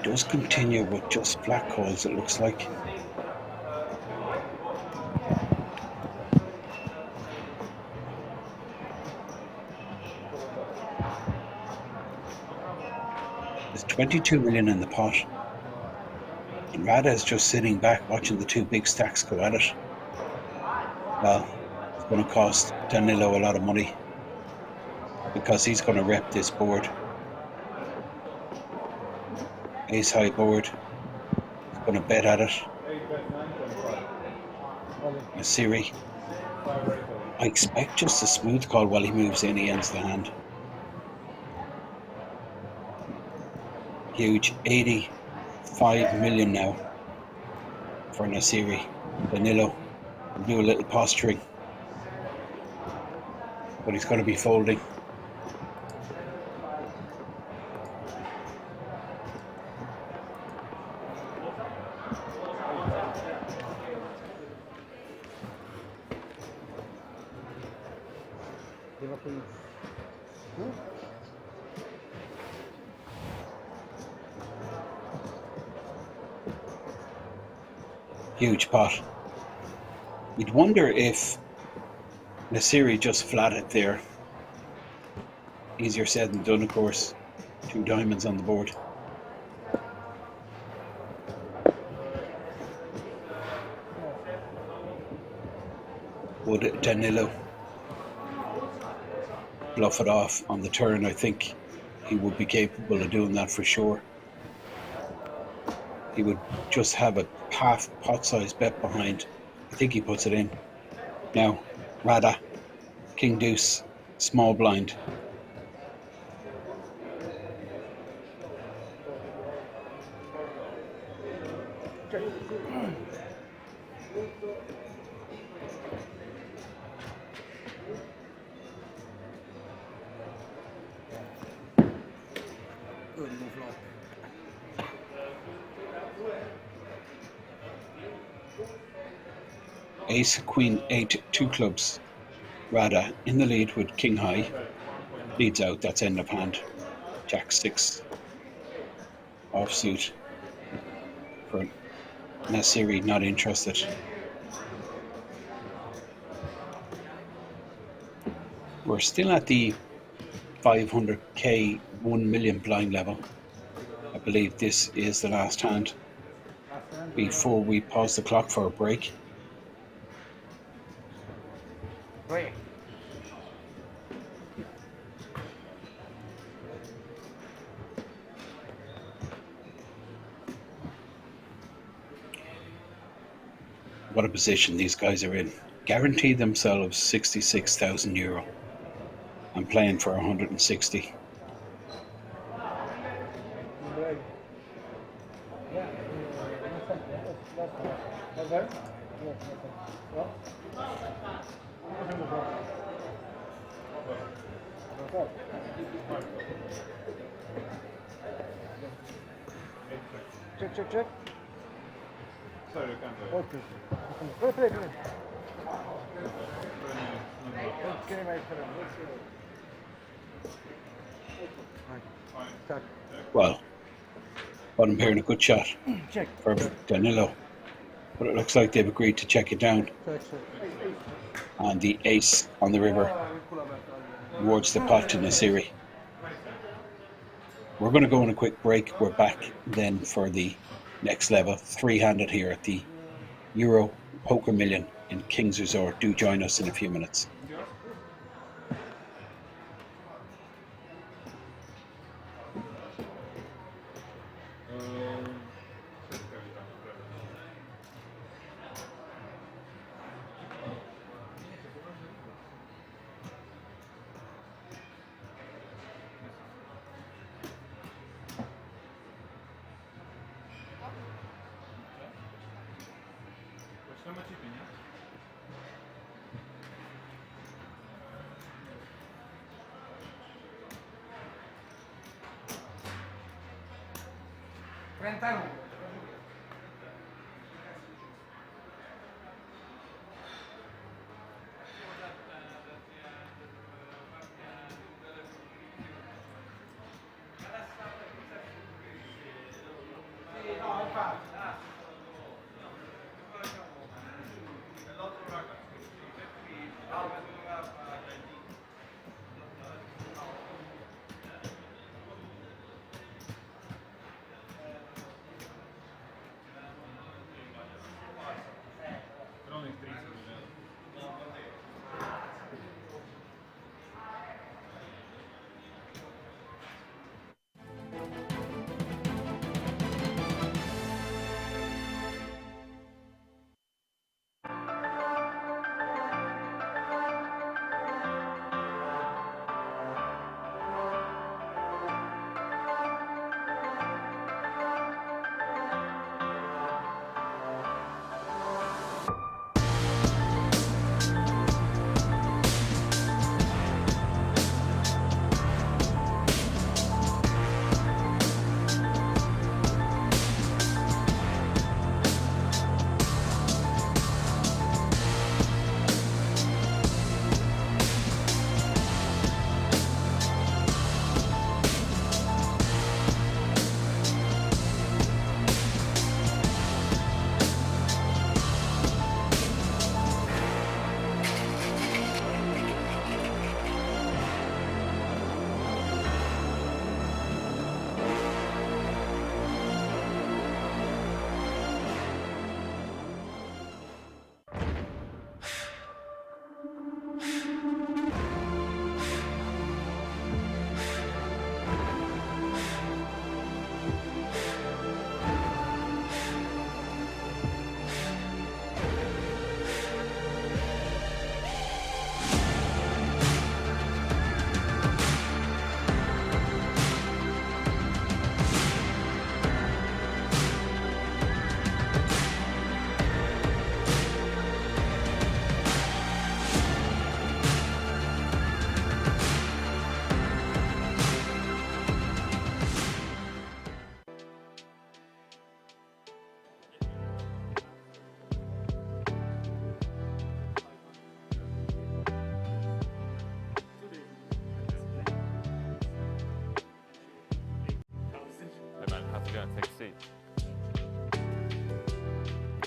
does continue with just flat calls, it looks like. There's 22 million in the pot. And Rada is just sitting back watching the two big stacks go at it. Well, it's going to cost Danilo a lot of money because he's going to rep this board. Ace high board. He's going to bet at it. Nasiri. I expect just a smooth call while he moves in, he ends the hand. Huge, 85 million now for Nasiri. Danilo will do a little posturing, but he's going to be folding. Huge pot. You'd wonder if Nasiri just flat it there. Easier said than done, of course. 2 diamonds on the board. Would Danilo bluff it off on the turn? I think he would be capable of doing that for sure. He would just have a half pot size bet behind. I think he puts it in. Now, Rada, King Deuce, small blind. Good move flop. Ace, Queen, 8, 2 clubs. Rada in the lead with King High. Leads out, that's end of hand. Jack 6. Offsuit for Nasiri, not interested. We're still at the 500k 1 million blind level. A believe this is the last hand before we pause the clock for a break. Three. What a position these guys are in. Guaranteed themselves €66,000 and playing for 160. Break. Yeah, okay. Check. Okay. Play. Okay, my friend. Check. Well, I'm hearing a good shot Check. for Danilo, but it looks like they've agreed to check it down. Check. And the ace on the river towards the pot to Nasiri. We're going to go on a quick break. We're back then for the next level, three-handed here at the Euro Poker Million in Kings Resort. Do join us in a few minutes.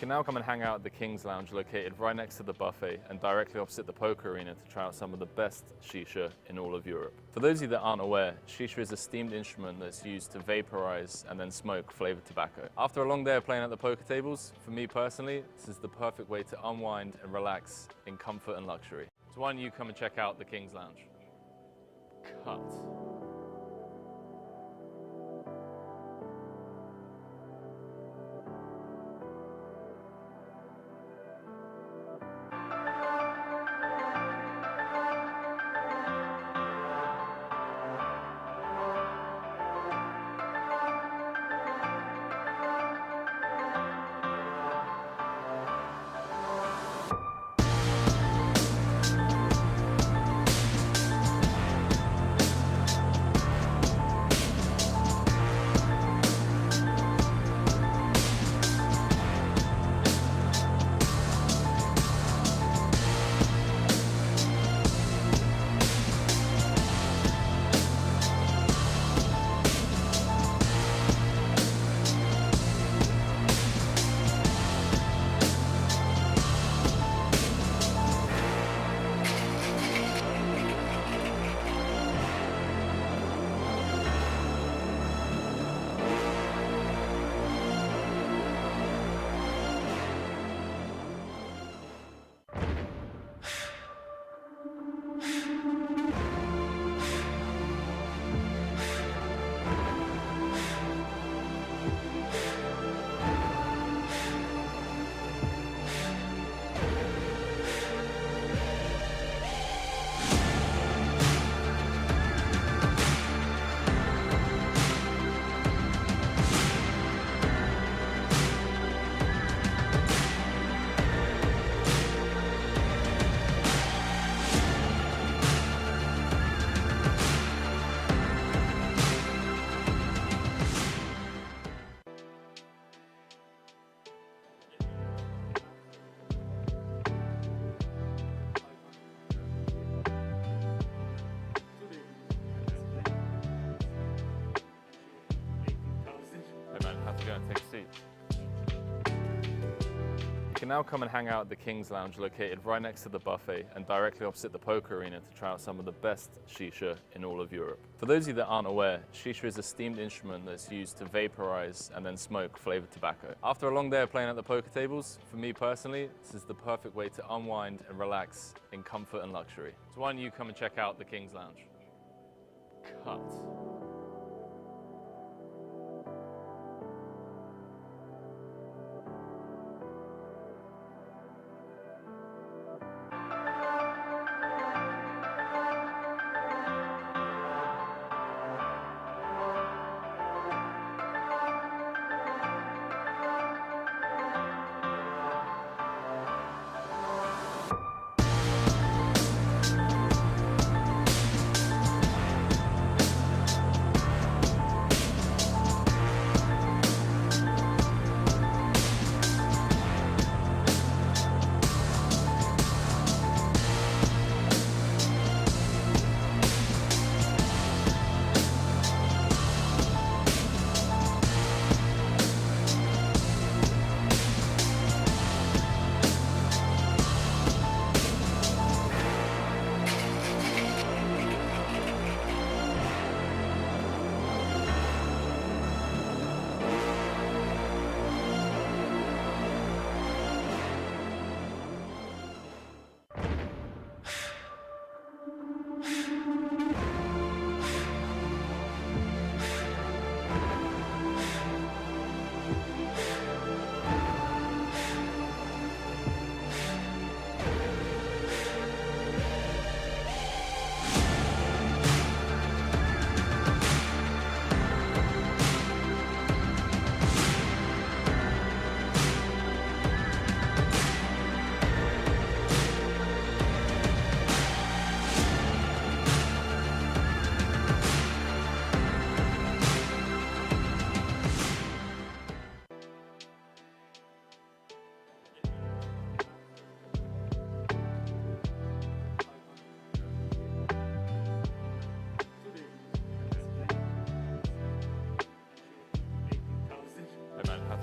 can now come and hang out at the King's Lounge located right next to the buffet and directly opposite the poker arena to try out some of the best shisha in all of Europe. For those of you that aren't aware, shisha is a steamed instrument that's used to vaporize and then smoke flavored tobacco. After a long day of playing at the poker tables, for me personally, this is the perfect way to unwind and relax in comfort and luxury. So why don't you come and check out the King's Lounge? Cut. Go and take a seat. You can now come and hang out at the King's Lounge located right next to the buffet and directly opposite the poker arena to try out some of the best shisha in all of Europe. For those of you that aren't aware, shisha is a steamed instrument that's used to vaporize and then smoke flavored tobacco. After a long day of playing at the poker tables, for me personally, this is the perfect way to unwind and relax in comfort and luxury. So why don't you come and check out the King's Lounge? Cut.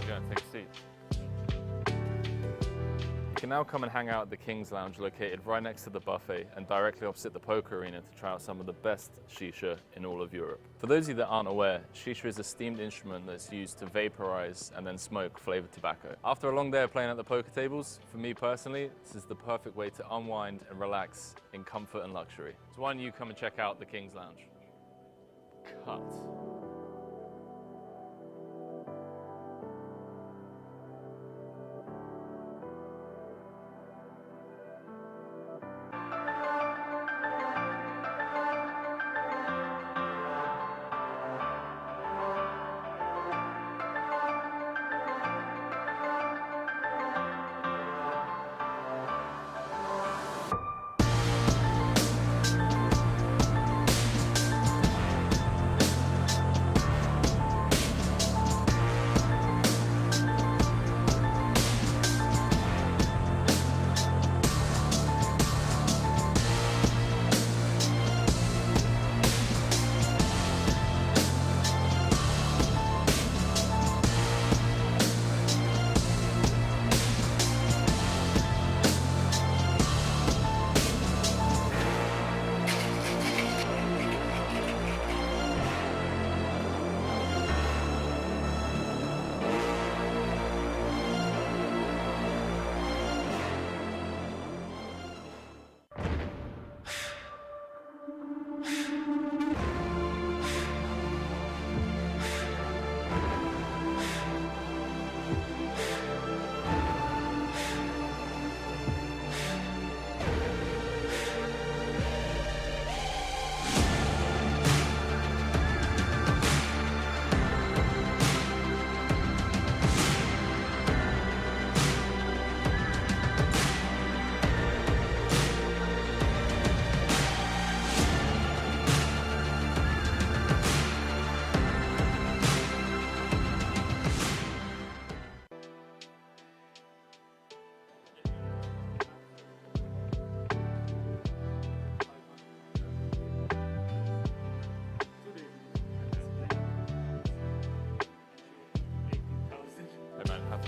Go and take a seat. can now come and hang out at the King's Lounge located right next to the buffet and directly opposite the poker arena to try out some of the best shisha in all of Europe. For those of you that aren't aware, shisha is a steamed instrument that's used to vaporize and then smoke flavored tobacco. After a long day of playing at the poker tables, for me personally, this is the perfect way to unwind and relax in comfort and luxury. So why don't you come and check out the King's Lounge? Cut.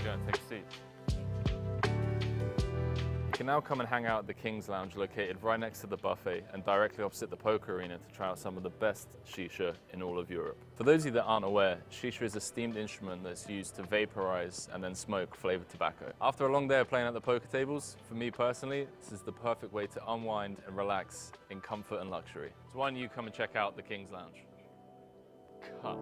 Go and take a seat. You can now come and hang out at the King's Lounge located right next to the buffet and directly opposite the poker arena to try out some of the best shisha in all of Europe. For those of you that aren't aware, shisha is a steamed instrument that's used to vaporize and then smoke flavored tobacco. After a long day of playing at the poker tables, for me personally, this is the perfect way to unwind and relax in comfort and luxury. So why don't you come and check out the King's Lounge? Cut.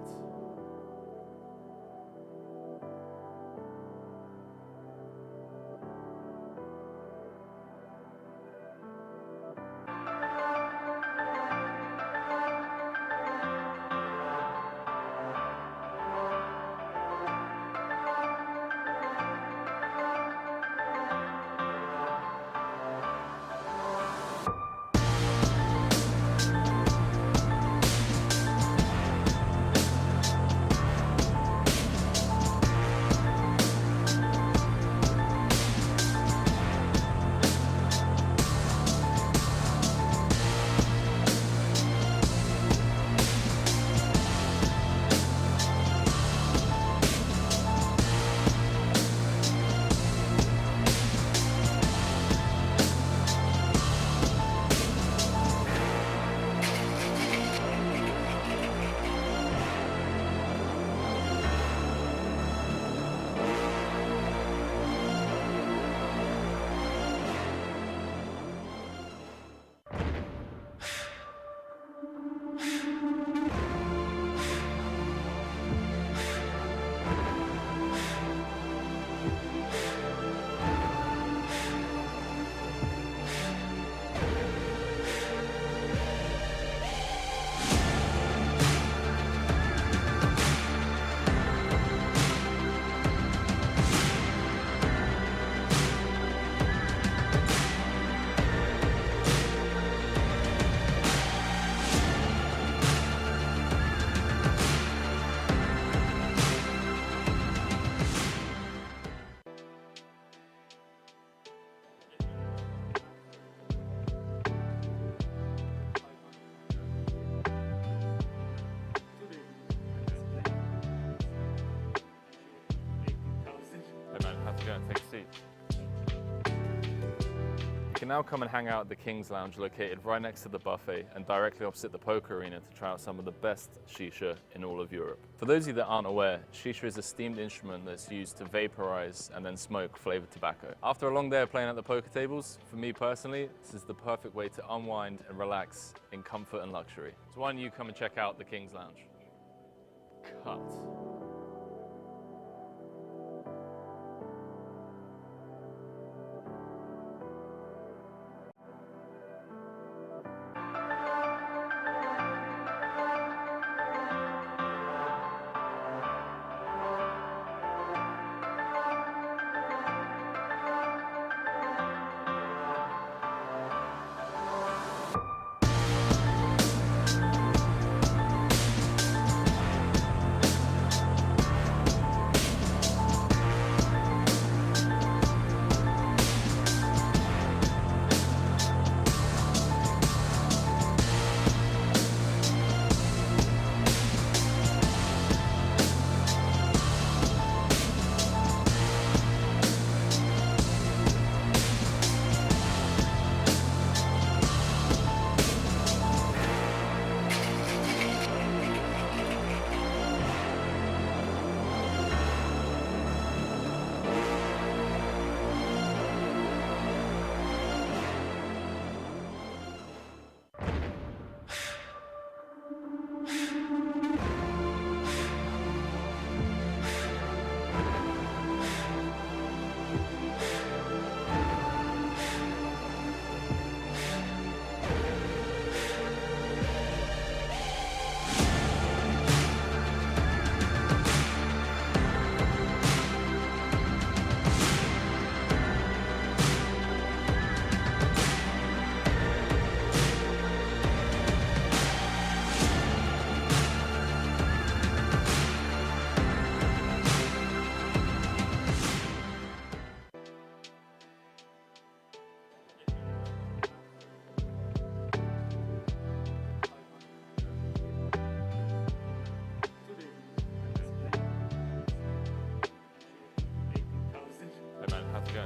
Go and take a seat. can now come and hang out at the King's Lounge located right next to the buffet and directly opposite the poker arena to try out some of the best shisha in all of Europe. For those of you that aren't aware, shisha is a steamed instrument that's used to vaporize and then smoke flavored tobacco. After a long day of playing at the poker tables, for me personally, this is the perfect way to unwind and relax in comfort and luxury. So why don't you come and check out the King's Lounge? Cut.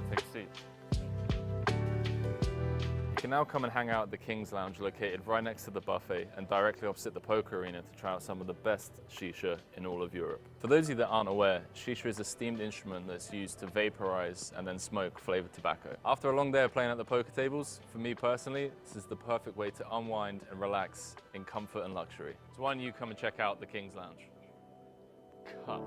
Take a seat. You can now come and hang out at the King's Lounge located right next to the buffet and directly opposite the poker arena to try out some of the best shisha in all of Europe. For those of you that aren't aware, shisha is a steamed instrument that's used to vaporize and then smoke flavored tobacco. After a long day of playing at the poker tables, for me personally, this is the perfect way to unwind and relax in comfort and luxury. So why don't you come and check out the King's Lounge? Cut.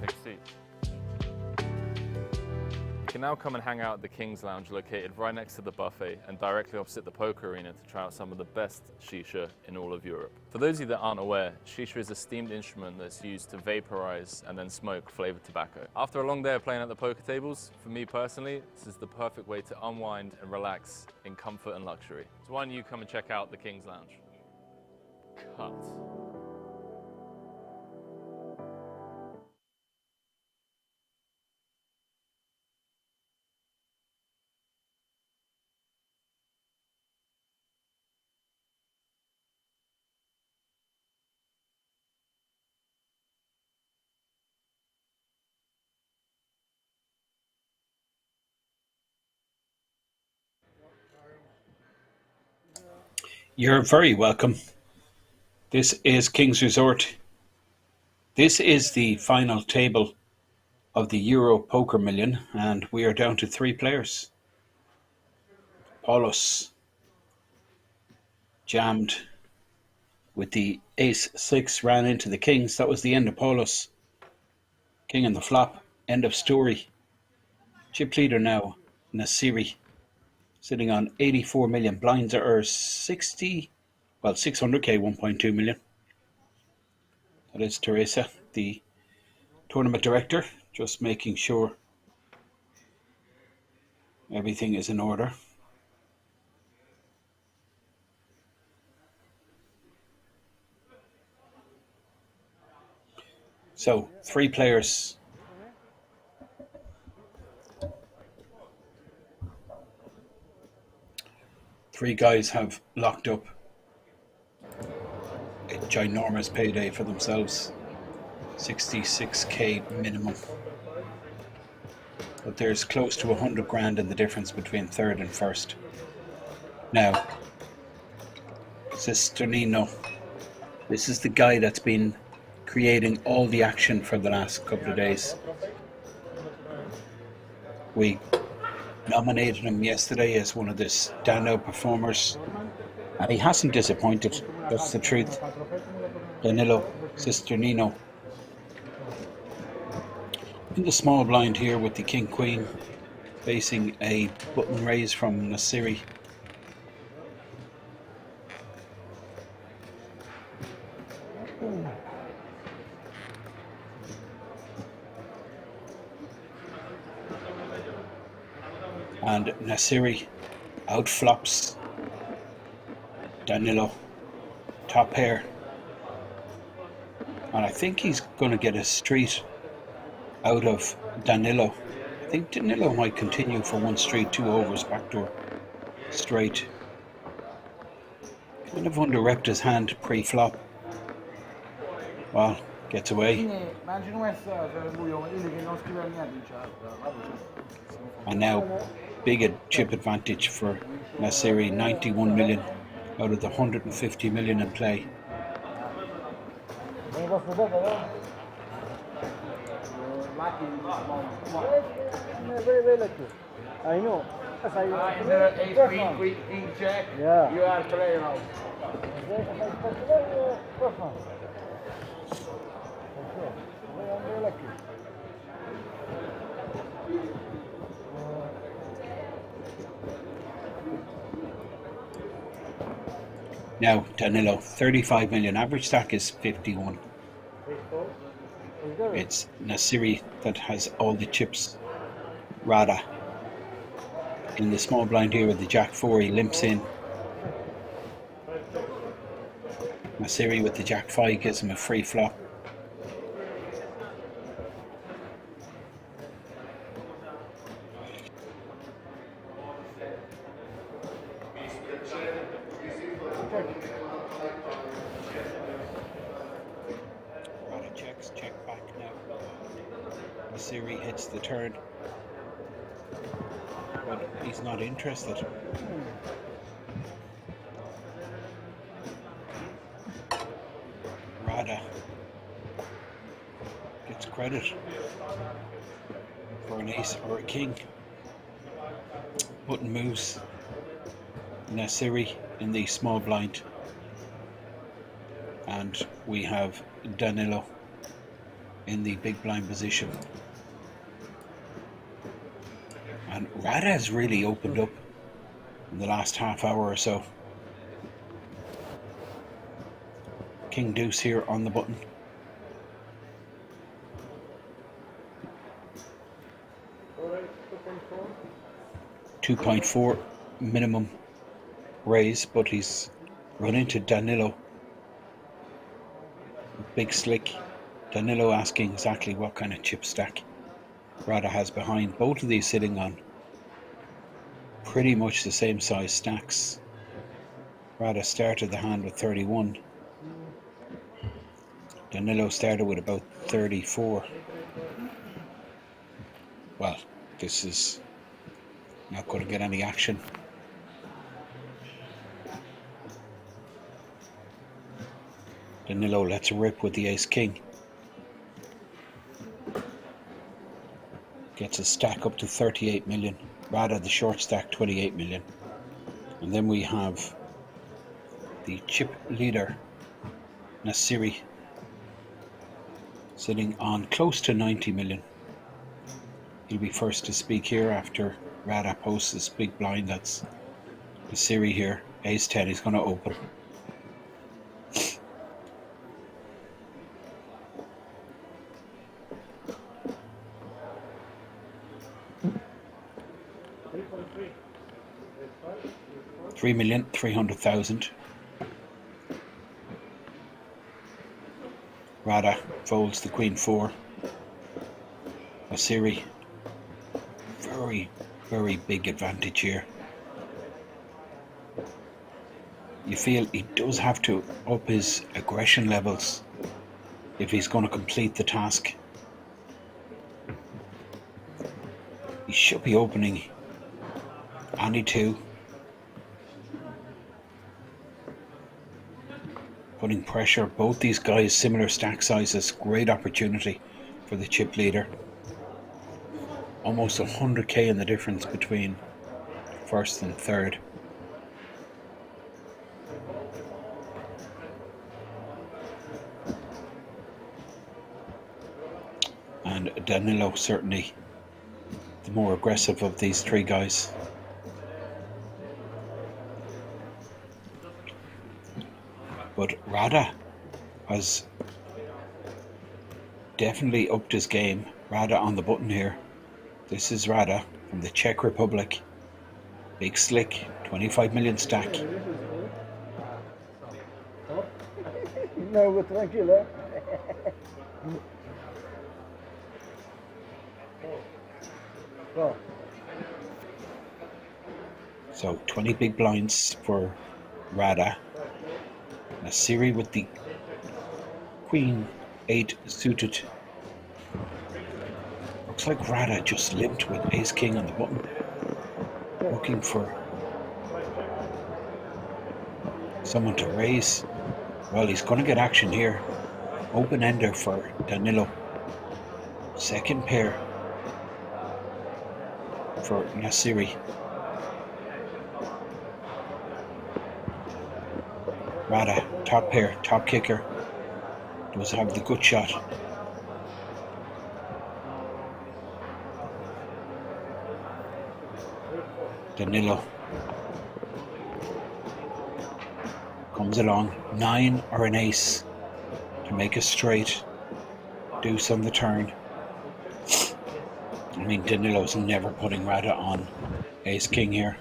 Take a seat. now come and hang out at the King's Lounge located right next to the buffet and directly opposite the poker arena to try out some of the best shisha in all of Europe. For those of you that aren't aware, shisha is a steamed instrument that's used to vaporize and then smoke flavored tobacco. After a long day of playing at the poker tables, for me personally, this is the perfect way to unwind and relax in comfort and luxury. So why don't you come and check out the King's Lounge? Cut. You're very welcome. This is King's Resort. This is the final table of the Euro Poker Million, and we are down to 3 players. Paulus jammed with the ace-6, ran into the kings. That was the end of Paulus. King on the flop. End of story. Chip leader now, Nasiri, sitting on 84 million. Blinds are 600k, 1.2 million. That is Teresa, the tournament director, just making sure everything is in order. So, 3 players. Three guys have locked up a ginormous payday for themselves. 66k minimum. But there's close to 100 grand in the difference between third and first. Now, Cisgenino, this is the guy that's been creating all the action for the last couple of days. We nominated him yesterday as one of the standout performers, and he hasn't disappointed. That's the truth. Danilo Cisgenino in the small blind here with the king queen, facing a button raise from Nasiri. And Nasiri outflops Danilo, top pair, and I think he's going to get a street out of Danilo. I think Danilo might continue for 1 street, 2 overs, backdoor straight. Kind of under-repped his hand pre-flop. Well, gets away. And now, big chip advantage for Nasiri, 91 million out of the 150 million in play. I know. Queen Czech, Yeah. you are playing out. Now, Danilo, 35 million. Average stack is 51. It's Nasiri that has all the chips. Rada in the small blind here with the Jack 4, he limps in. Nasiri with the Jack 5 gives him a free flop. Rada checks, check back now. Nasiri hits the turn, but he's not interested. Rada gets credit for an ace or a king. Button moves. Nasiri in the small blind, and we have Danilo in the big blind position. Rada has really opened up in the last half hour or so. King deuce here on the button. 2.4 minimum raise, but he's run into Danilo. Big slick. Danilo asking exactly what kind of chip stack Rada has behind. Both of these sitting on pretty much the same size stacks. Rada started the hand with 31. Danilo started with about 34. Well, this is not going to get any action. Danilo lets rip with the ace-king. Gets a stack up to 38 million. Rada, the short stack, 28 million. And then we have the chip leader, Nasiri, sitting on close to 90 million. He'll be first to speak here after Rada posts this big blind. That's Nasiri here. Ace 10, he's going to open. $3,300,000. Rada folds the queen 4. Nasiri, very, very big advantage here. You feel he does have to up his aggression levels if he's going to complete the task. He should be opening any two. Putting pressure. Both these guys similar stack sizes. Great opportunity for the chip leader. Almost 100k in the difference between first and third. And Danilo certainly the more aggressive of these three guys. But Rada has definitely upped his game. Rada on the button here. This is Rada from the Czech Republic. Big slick, 25 million stack. No, tranquilo. Go. So 20 big blinds for Rada. Nasiri with the queen 8 suited. Looks like Rada just limped with ace king on the button. Looking for someone to raise. Well, he's going to get action here. Open ender for Danilo. Second pair for Nasiri. Rada, top pair, top kicker. Does have the good shot. Danilo comes along. 9 or an ace to make a straight. Deuce on the turn. I mean, Danilo's never putting Rada on ace king here.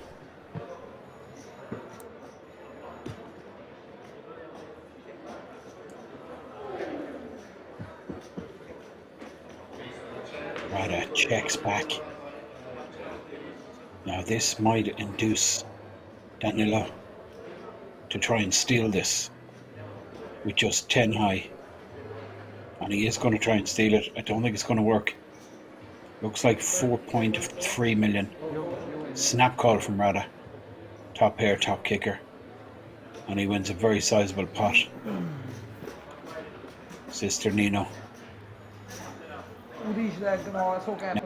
Rada checks back. Now this might induce Danilo to try and steal this with just 10 high. And he is going to try and steal it. I don't think it's going to work. Looks like 4.3 million. Snap call from Rada. Top pair, top kicker. And he wins a very sizable pot. Cisgenino.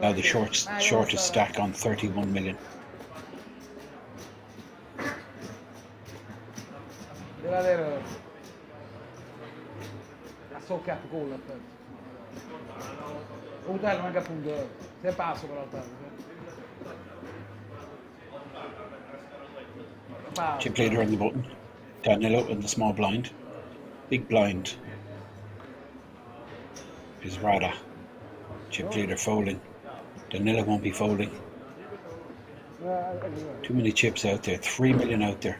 Now the shortest stack on 31 million. So cap goal Hotel meg appunto. Se passo per l'altro. basta. Chip leader on the button. Danilo in the small blind. Big blind is Rada. Chip leader folding. Danilo won't be folding. Too many chips out there. 3 million out there.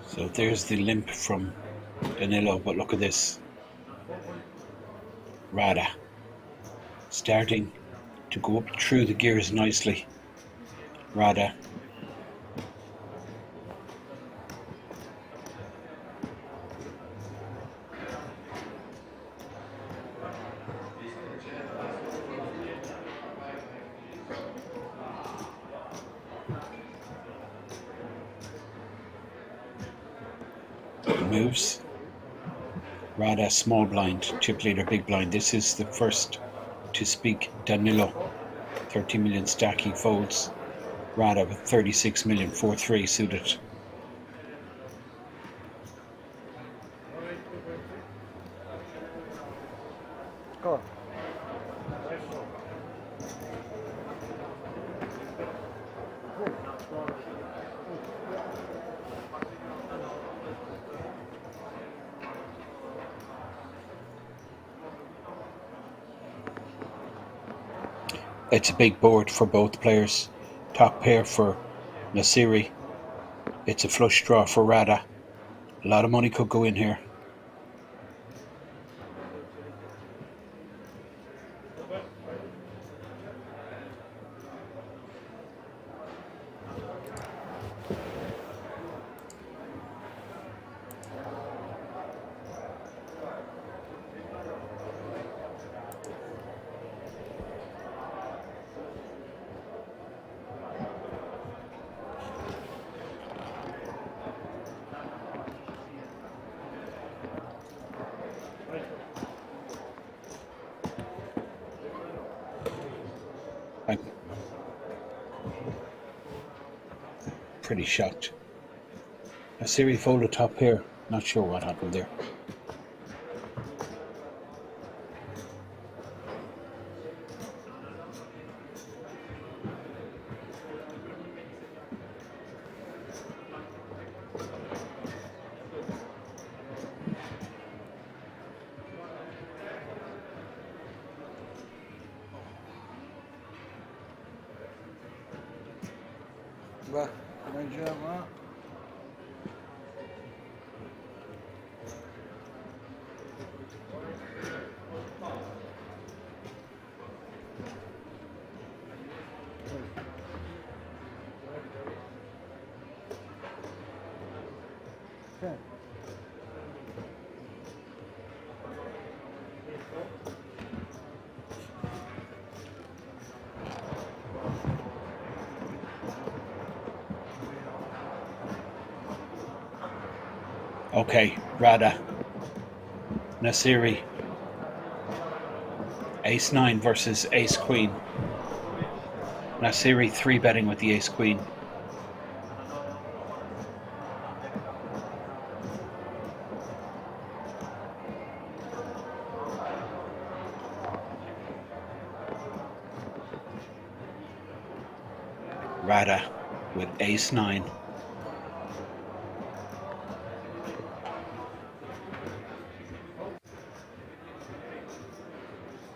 So there's the limp from Danilo, but look at this. Rada starting to go up through the gears nicely. Rada. Moves. Rada small blind, chip leader big blind. This is the first to speak. Danilo 30 million stack, he folds. Rada with 36 million 4-3 suited. Score. It's a big board for both players. Top pair for Nasiri. It's a flush draw for Rada. A lot of money could go in here. I'm pretty shocked. Nasiri folded top pair. Not sure what happened there. Beh, come gioca? Okay, Rada. Nasiri. Ace 9 versus Ace Queen. Nasiri 3 betting with the Ace Queen. Rada with Ace 9.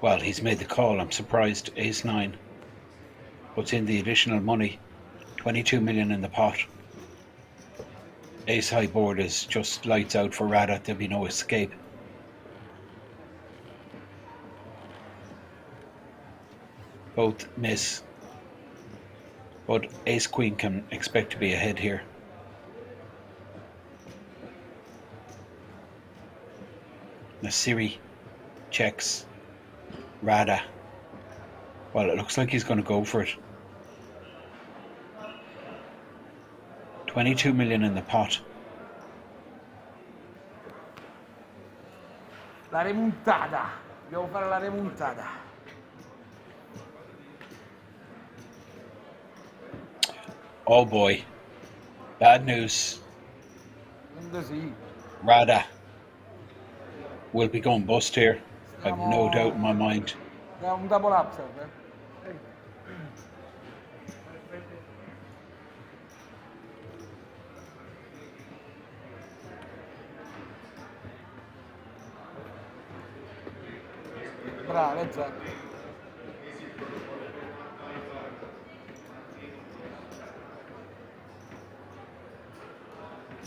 Well, he's made the call. I'm surprised. Ace 9. Puts in the additional money. 22 million in the pot. Ace high board is just lights out for Rada. There'll be no escape. Both miss. But Ace Queen can expect to be ahead here. Nasiri checks. Rada. Well, it looks like he's going to go for it. 22 million in the pot. La remontata. Dobbiamo fare la remontata. Oh boy. Bad news. Così. Rada. will be going bust here. I've no doubt in my mind. Un double up serve. Bravo, esatto.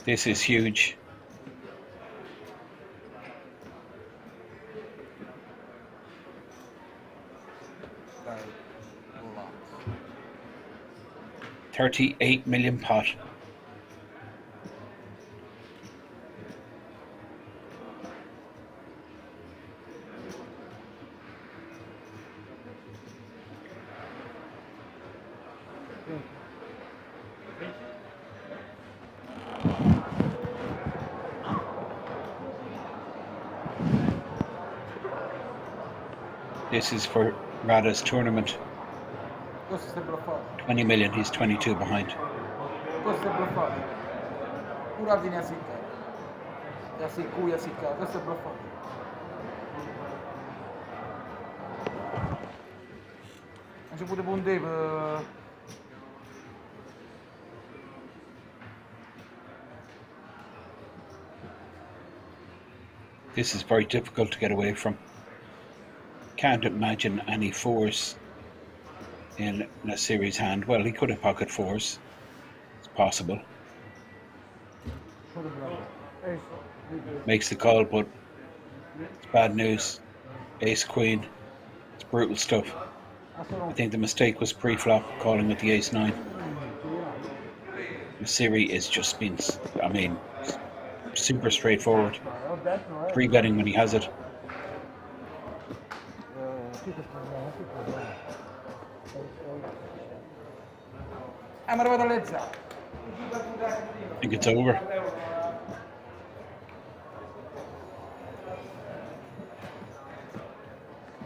This is huge. $38 million pot. This is for Rada's tournament. Questo stai bluffato. 20 million, he's 22 behind. Questo stai bluffato. Pure Ardini a sicca. E a sicca, sicca. Questo è bluffato. Non ci pure punti per... This is very difficult to get away from. Can't imagine any fours in a series hand. Well, he could have pocket fours. It's possible. Makes the call, but it's bad news. Ace queen. It's brutal stuff. I think the mistake was pre-flop, calling with the ace nine. The series is just been, I mean, super straightforward. Free betting when he has it. I'm arrivato alle zone. I think it's over.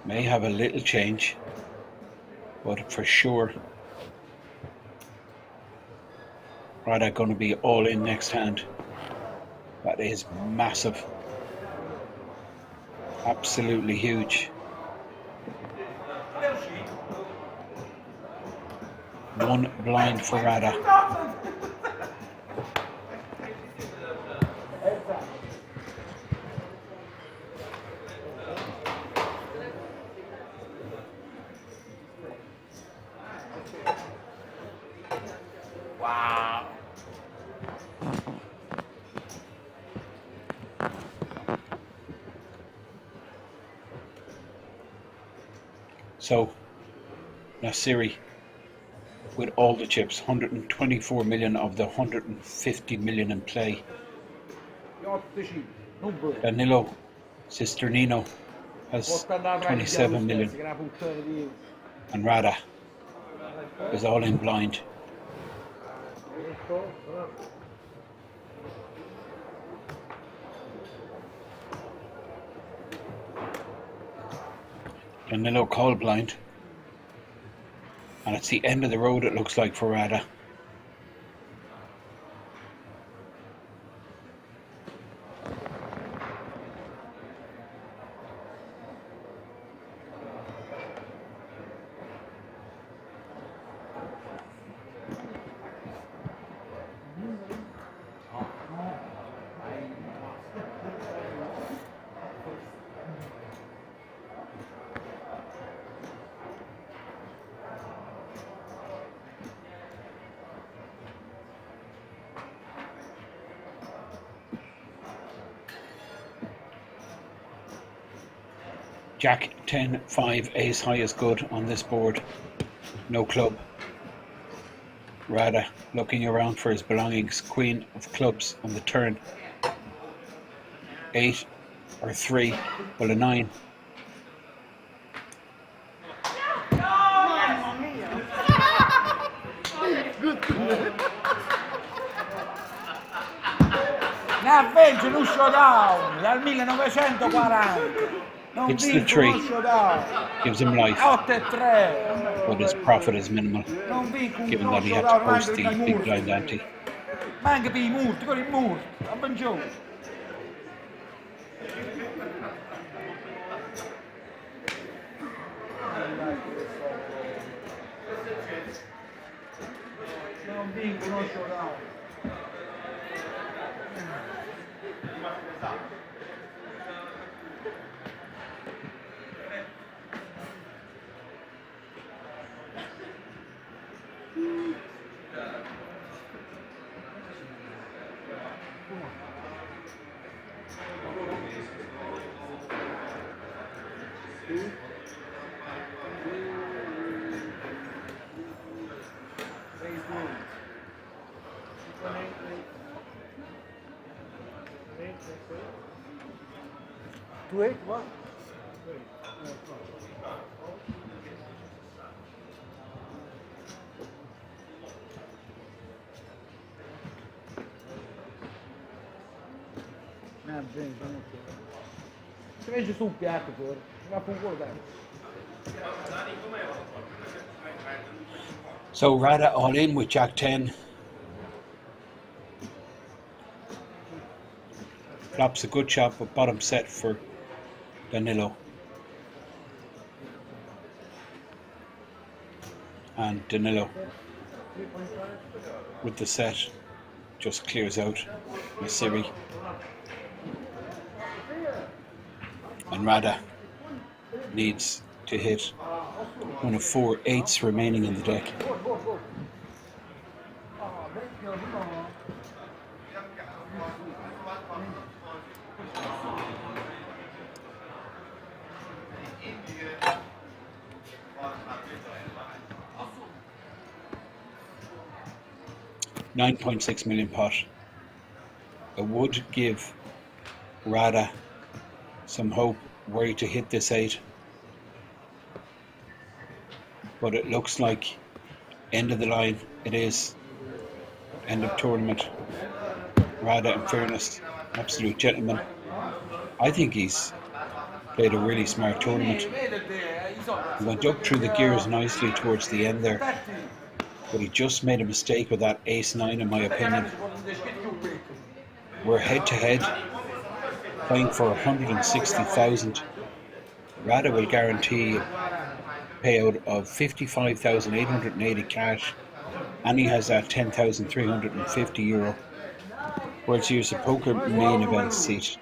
May have a little change, but for sure, Rada going to be all in next hand. That is massive. Absolutely huge. One blind for Rada. Wow. So, Nasiri, with all the chips, 124 million of the 150 million in play. Danilo Cisgenino has 27 million. And Rada is all in blind. Danilo call blind. And it's the end of the road, it looks like, for Rada. Jack 10, 5, ace high is good on this board. No club. Rada looking around for his belongings. Queen of clubs on the turn. 8 or 3, well a 9. Ne avvegge un showdown dal 1940. Non Hits the tree. Gives him life. 8-3. But his profit is minimal, given that he had to post the big blind ante. Ma anche per i murti, con i murti, a Bengiù. uno showdown. Two eight, what? Bene, si vede su un piatto, pure. Ma con quello dai. So Rada all in with Jack 10. Flops a good shot, but bottom set for Danilo. And Danilo with the set just clears out Masiri. And Rada needs to hit one of 4 8s remaining in the deck. $9.6 million pot. It would give Rada some hope were he to hit this 8. But it looks like end of the line it is. End of tournament. Rada, in fairness, absolute gentleman. I think he's played a really smart tournament. He went up through the gears nicely towards the end there. But he just made a mistake with that ace-9 in my opinion. We're head to head, playing for 160,000. Rada will guarantee a payout of 55,880 cash, and he has that 10,350 euro. Whereas here's a poker main event seat.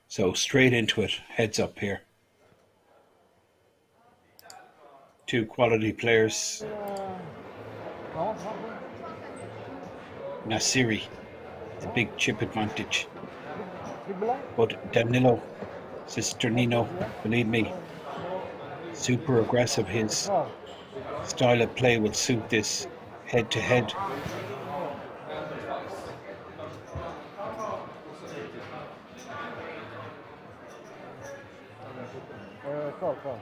So straight into it, heads up here. 2 quality players. Nasiri, the big chip advantage. But Danilo Cisgenino, believe me, super aggressive. His style of play will suit this head to head. Call.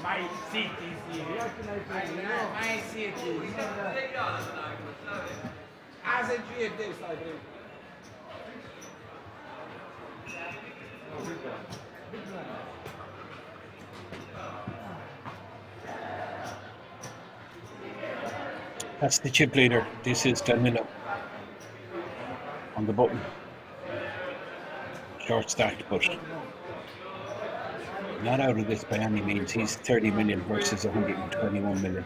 Mai zitti, sì. Mai zitti. Ah, se giù e te stai prego. That's the chip leader. This is Danilo on the button. Short stacked, but not out of this by any means. He's 30 million versus 121 million.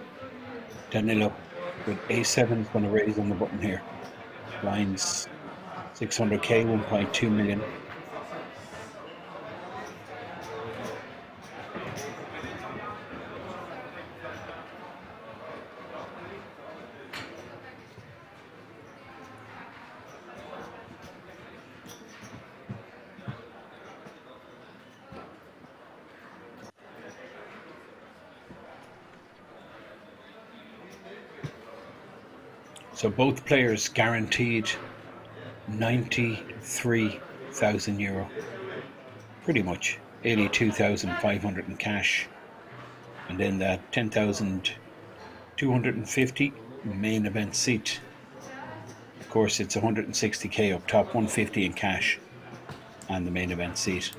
Danilo with A7 is going to raise on the button here. Lines 600k, 1.2 million. So both players guaranteed 93,000 euro, pretty much 82,500 in cash, and then that 10,250 main event seat. Of course, it's 160k up top, 150 in cash, and the main event seat.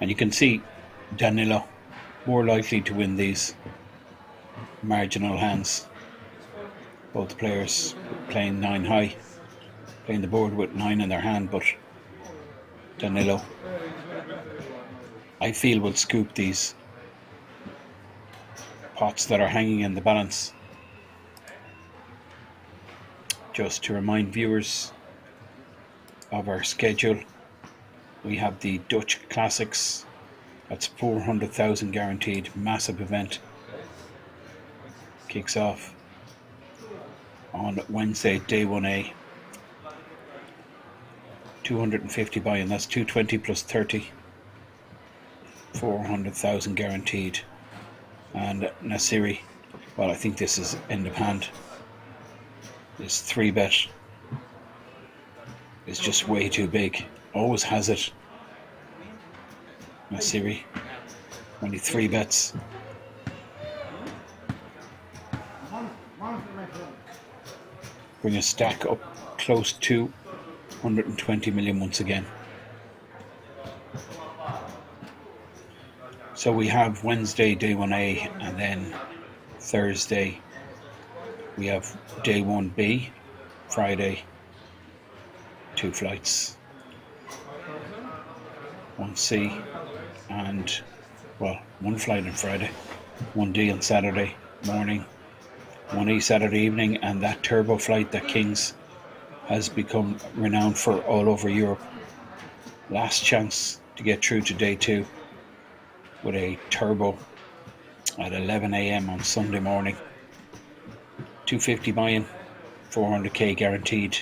And you can see Danilo more likely to win these marginal hands. Both players playing 9 high, playing the board with 9 in their hand, but Danilo, I feel, will scoop these pots that are hanging in the balance. Just to remind viewers of our schedule, we have the Dutch Classics. That's 400,000 guaranteed, massive event. Kicks off on Wednesday, day 1A. 250 buy-in, that's 220 plus 30. 400,000 guaranteed. And Nasiri, well, I think this is end of hand. This 3-bet is just way too big. Always has it. Nasiri, only 3 bets. Bring a stack up close to 120 million once again. So we have Wednesday, day 1A, and then Thursday we have day 1B, Friday, 2 flights. 1C and, well, 1 flight on Friday, 1D on Saturday morning, 1E Saturday evening, and that turbo flight that Kings has become renowned for all over Europe. Last chance to get through to day 2 with a turbo at 11 a.m. on Sunday morning. 250 buy-in, 400k guaranteed.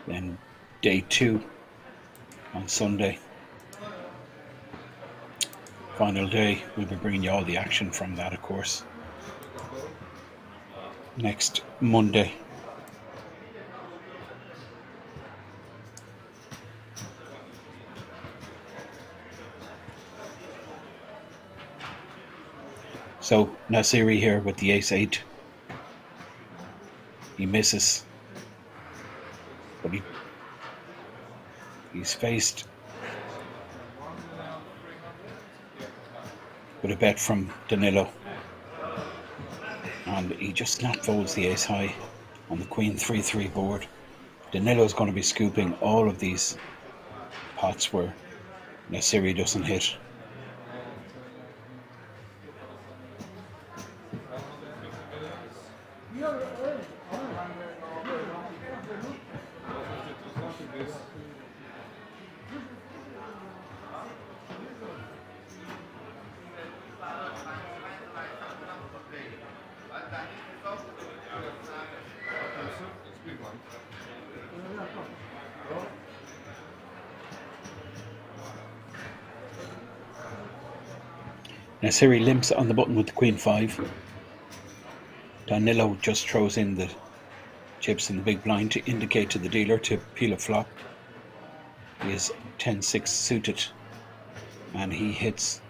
Then day 2 on Sunday. Final day, we'll be bringing you all the action from that, of course, next Monday. So Nasiri here with the ace-8. He misses, but he's faced with a bet from Danilo, and he just not folds the ace high on the queen 3-3 board. Danilo's going to be scooping all of these pots where Nasiri doesn't hit. Now Siri limps on the button with the Queen 5. Danilo just throws in the chips in the big blind to indicate to the dealer to peel a flop. He is 10-6 suited and he hits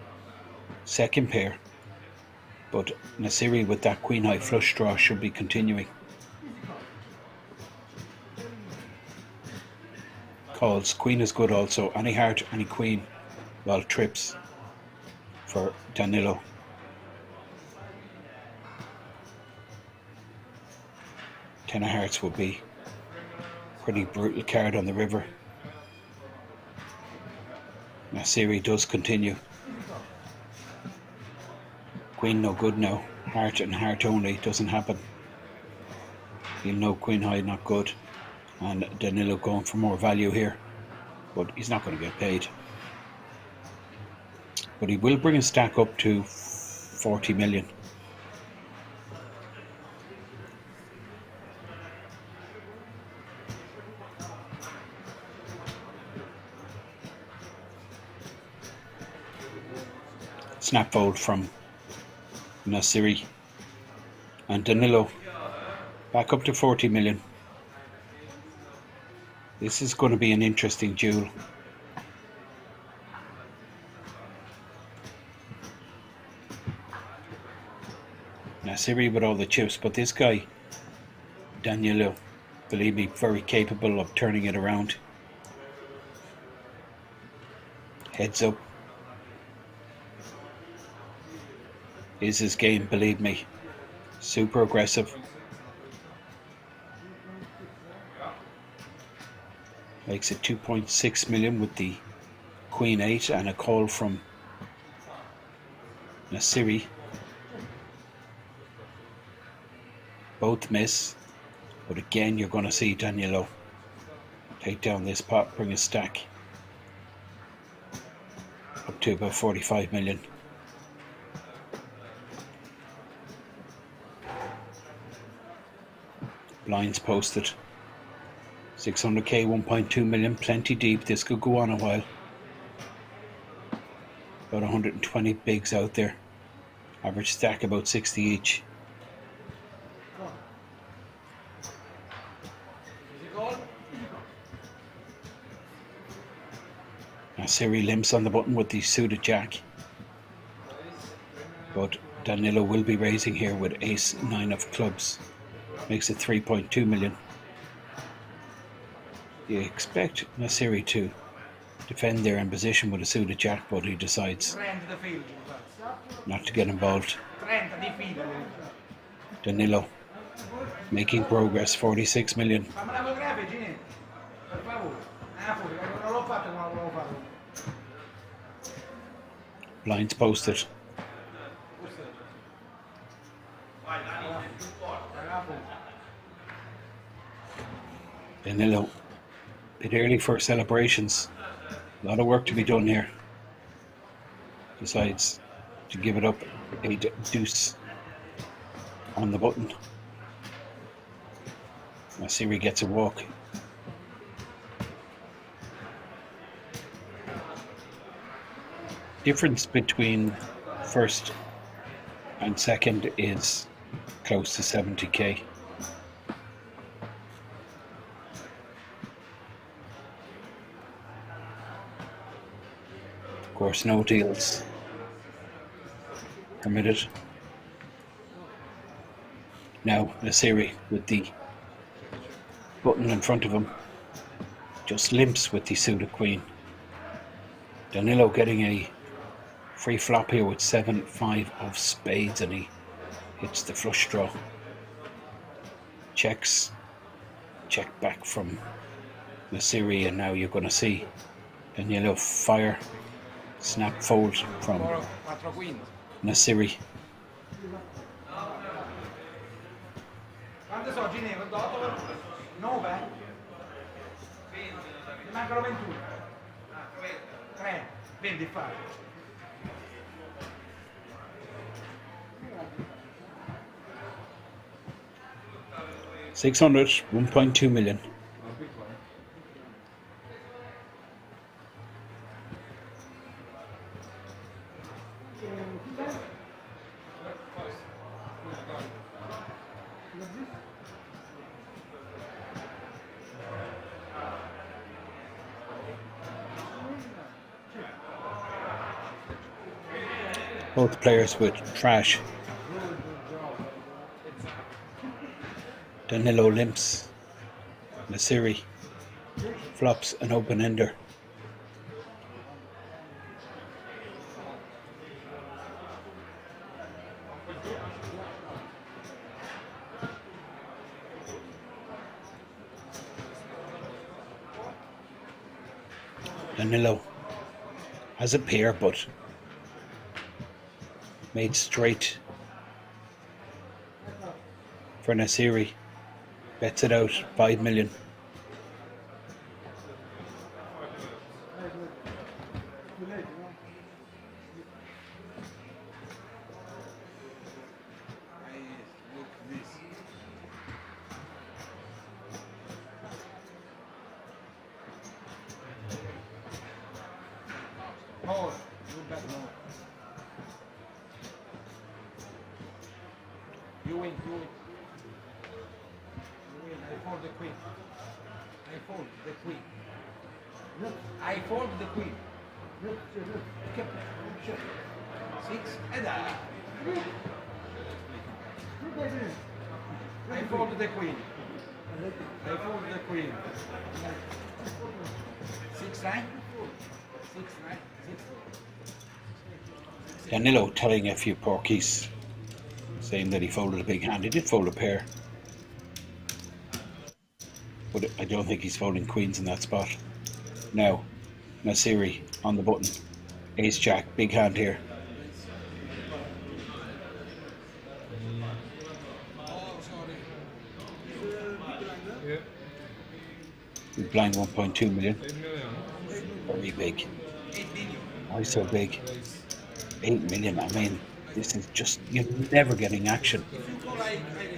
second pair, but Nasiri with that Queen High flush draw should be continuing. Calls. Queen is good also. Any heart, any queen, well, trips for Danilo. Ten of hearts would be pretty brutal card on the river. Nasiri does continue. Queen no good now. Heart and heart only doesn't happen. He'll know Queen High not good. And Danilo going for more value here. But he's not going to get paid. But he will bring his stack up to 40 million. Snap fold from Nasiri. And Danilo back up to 40 million. This is going to be an interesting duel. Nasiri with all the chips, but this guy, Danilo, believe me, very capable of turning it around. Heads up is his game, believe me. Super aggressive. Makes it 2.6 million with the Queen 8 and a call from Nasiri. Both miss, but again you're going to see Danilo take down this pot, bring a stack up to about 45 million. Blinds posted. 600k, 1.2 million, plenty deep. This could go on a while. About 120 bigs out there. Average stack about 60 each. Now Siri limps on the button with the suited jack. But Danilo will be raising here with ace 9 of clubs. Makes it 3.2 million. You expect Nasiri to defend there in position with a suited jack, but he decides not to get involved. Danilo making progress, 46 million. Blinds posted. Danilo, bit early for celebrations. A lot of work to be done here. Decides to give it up. A deuce on the button. Nasiri gets a walk. Difference between first and second is close to 70k. Of course, no deals permitted. Now Nasiri with the button in front of him just limps with the suited queen. Danilo getting a free flop here with 7-5 of spades and he hits the flush draw. Checks. Check back from Nasiri, and now you're going to see Danilo fire. Snap fold from Nasiri. mancano 21. 3, vendi fare. $600, 1.2 million. Both players with trash. Danilo limps. Nasiri flops an open ender. Danilo has a pair, but made straight for Nasiri. Bets it out, 5 million. Oh, good bet, no. You win, you win. You win. I fold the queen. I fold the queen. I fold the queen. Six and I fold the queen. I fold the queen. 6-9. 6-9. Danilo telling a few porkies, saying that he folded a big hand. He did fold a pair, but I don't think he's folding queens in that spot. Now, Nasiri on the button. Ace Jack, big hand here. He's blind 1.2 million. Very big. Why so big? 8 million. I mean, this is just, you're never getting action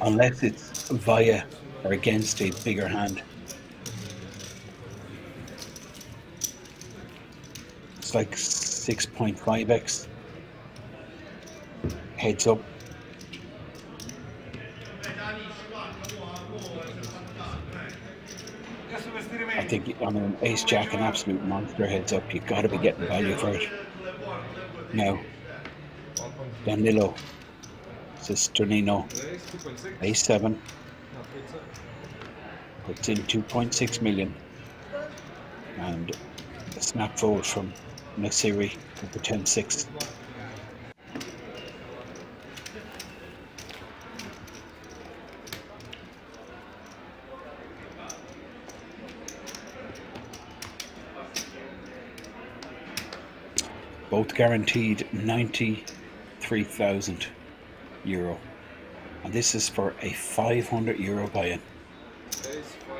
unless it's via or against a bigger hand. It's like 6.5x. Heads up. I think, I mean, Ace Jack, an absolute monster heads up. You've got to be getting value for it. Now, Danilo Cisgenino, Ace 7, puts in 2.6 million, and a snap fold from Nasiri with the 10-6. Both guaranteed €93,000, and this is for a €500 buy-in.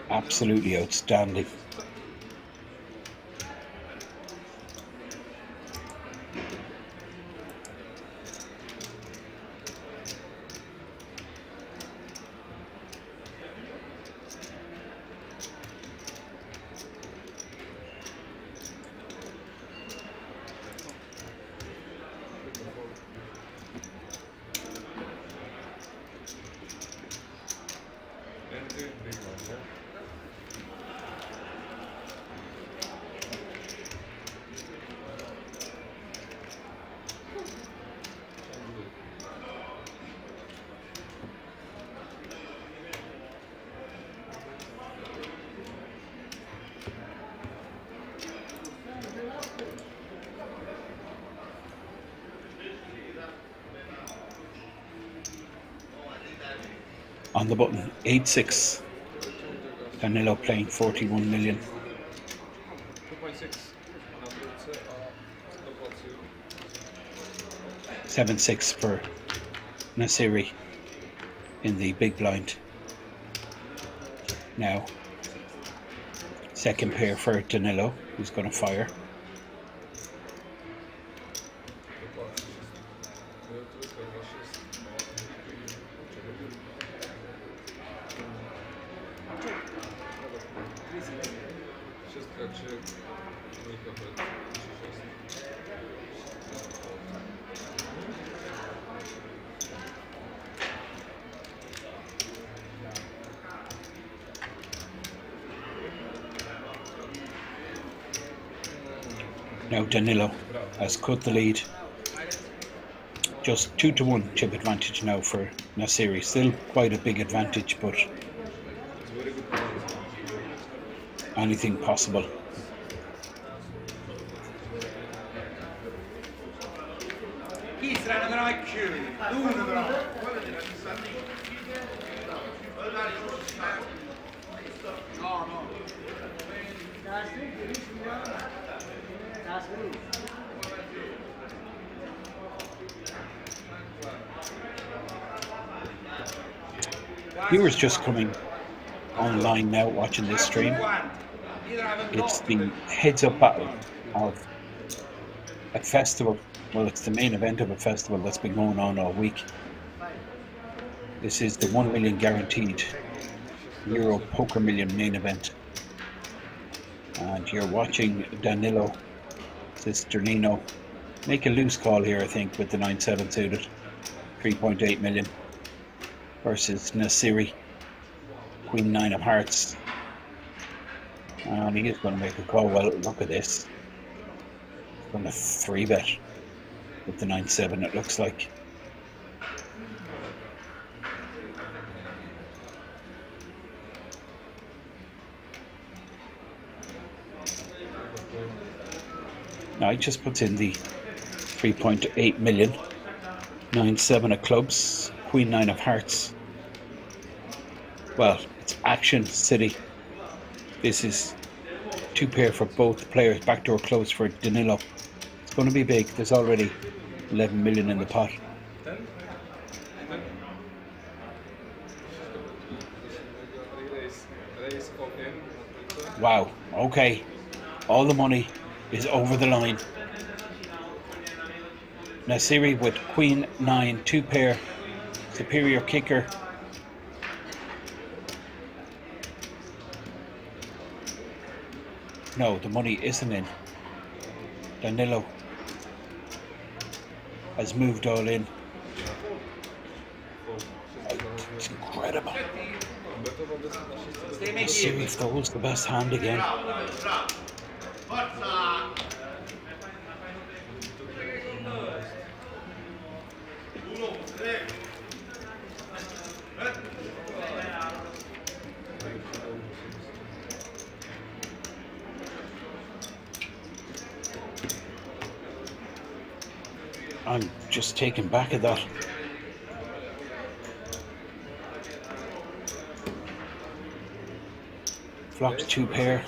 Absolutely outstanding. On the button, 8-6. Danilo playing 41 million. 7-6 for Nasiri in the big blind. Now, Second pair for Danilo, who's going to fire. Now Danilo has cut the lead. Just 2-1 chip advantage now for Nasiri. Still quite a big advantage, but anything possible. Chi strano che non è chiuso? Uno però. No, no. Viewers just coming online now watching this stream. It's the heads up battle of a festival. Well, it's the main event of a festival that's been going on all week. This is the 1 million guaranteed Euro Poker Million main event. And you're watching Danilo Cisgenino make a loose call here, I think, with the 9-7 suited, 3.8 million, versus Nasiri, Queen 9 of Hearts. And he is going to make a call. Well, look at this. He's going to 3-bet with the 9-7, it looks like. Now he just puts in the 3.8 million, 9-7 of clubs, Queen 9 of Hearts. Well, it's Action City. This is 2 pair for both players, backdoor close for Danilo. It's going to be big. There's already 11 million in the pot. Wow, okay. All the money is over the line. Nasiri with Queen 9, 2 pair, superior kicker. No, the money isn't in. Danilo has moved all in. It's incredible. Nasiri folds the best hand again. I'm just taken back at that. Flops 2 pair.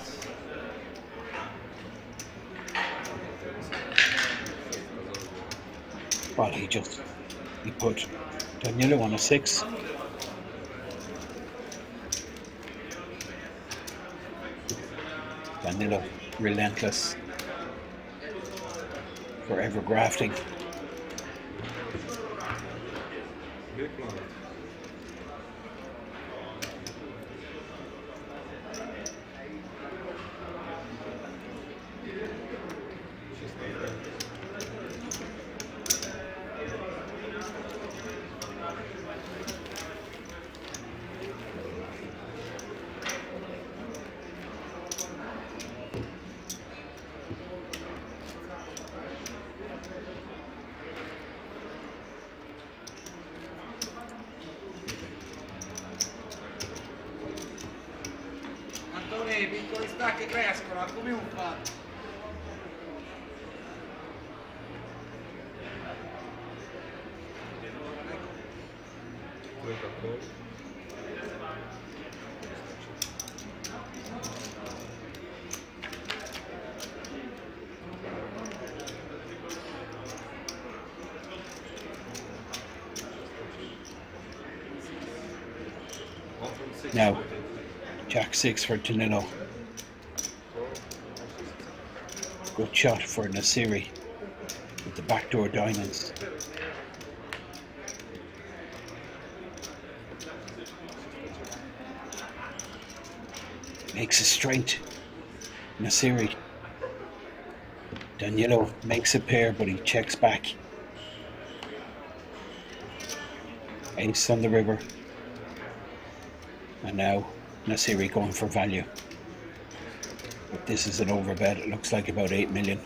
Well, he put Danilo on a 6. Danilo, relentless, forever grafting. I piccoli stacchi crescono, come un fatto. Now, Jack 6 for Danilo. Good shot for Nasiri with the backdoor diamonds. Makes a straight. Nasiri. Danilo makes a pair, but he checks back. Ace on the river. And now Nasiri going for value. But this is an overbet. It looks like about 8 million.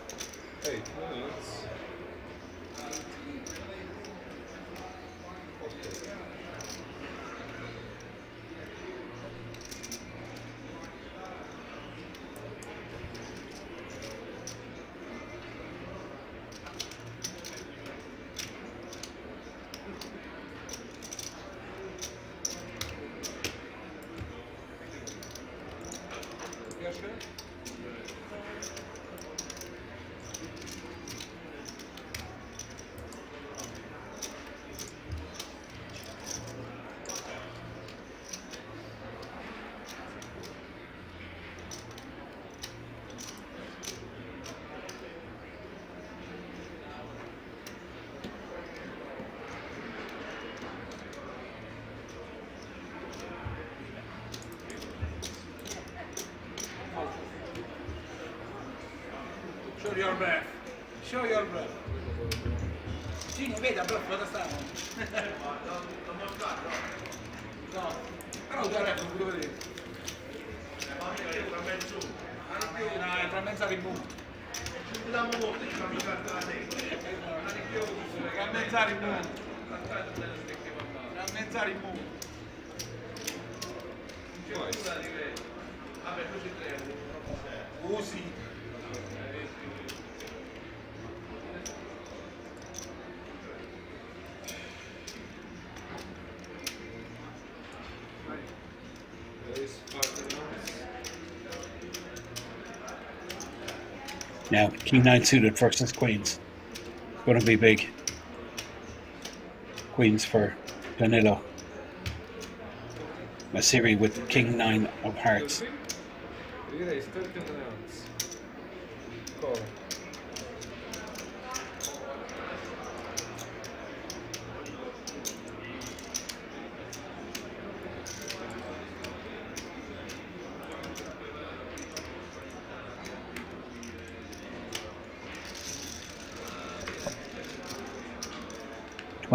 Show your breath. Show your breath. Gino, vedi, a breath dove sta? No, però già ecco, dove vedi? No, è tra mezza ribu. Tra mezza ribu. Tra mezza ribu. Usi. Now, King 9 suited versus Queens. It's going to be big. Queens for Danilo. Nasiri with King 9 of Hearts.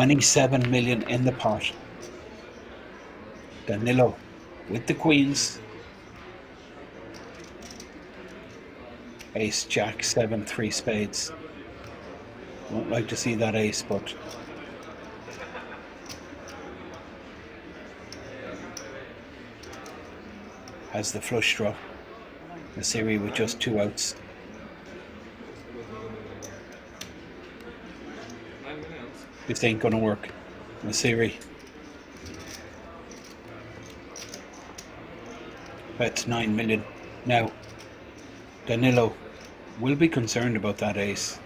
$27 million in the pot. Danilo with the Queens. Ace, Jack, 7, 3 spades. Won't like to see that ace, but has the flush draw. Nasiri with just 2 outs. This ain't gonna work. Nasiri. That's 9 million. Now, Danilo will be concerned about that ace.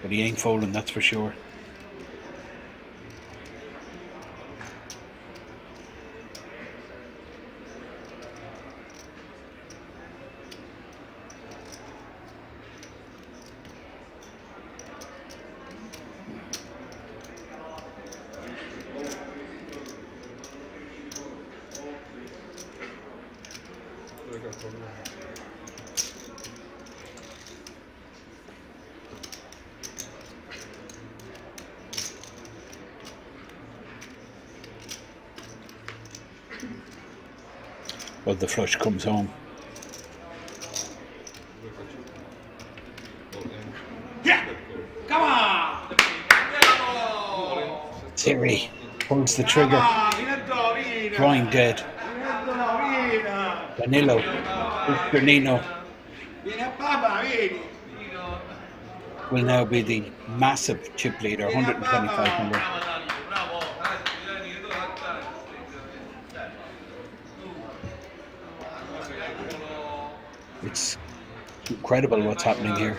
But he ain't folding, that's for sure. Well, the flush comes home. Yeah! Come on! Siri pulls the trigger. Drawing dead. Danilo. Cisgenino will now be the massive chip leader, 125 It's incredible what's happening here.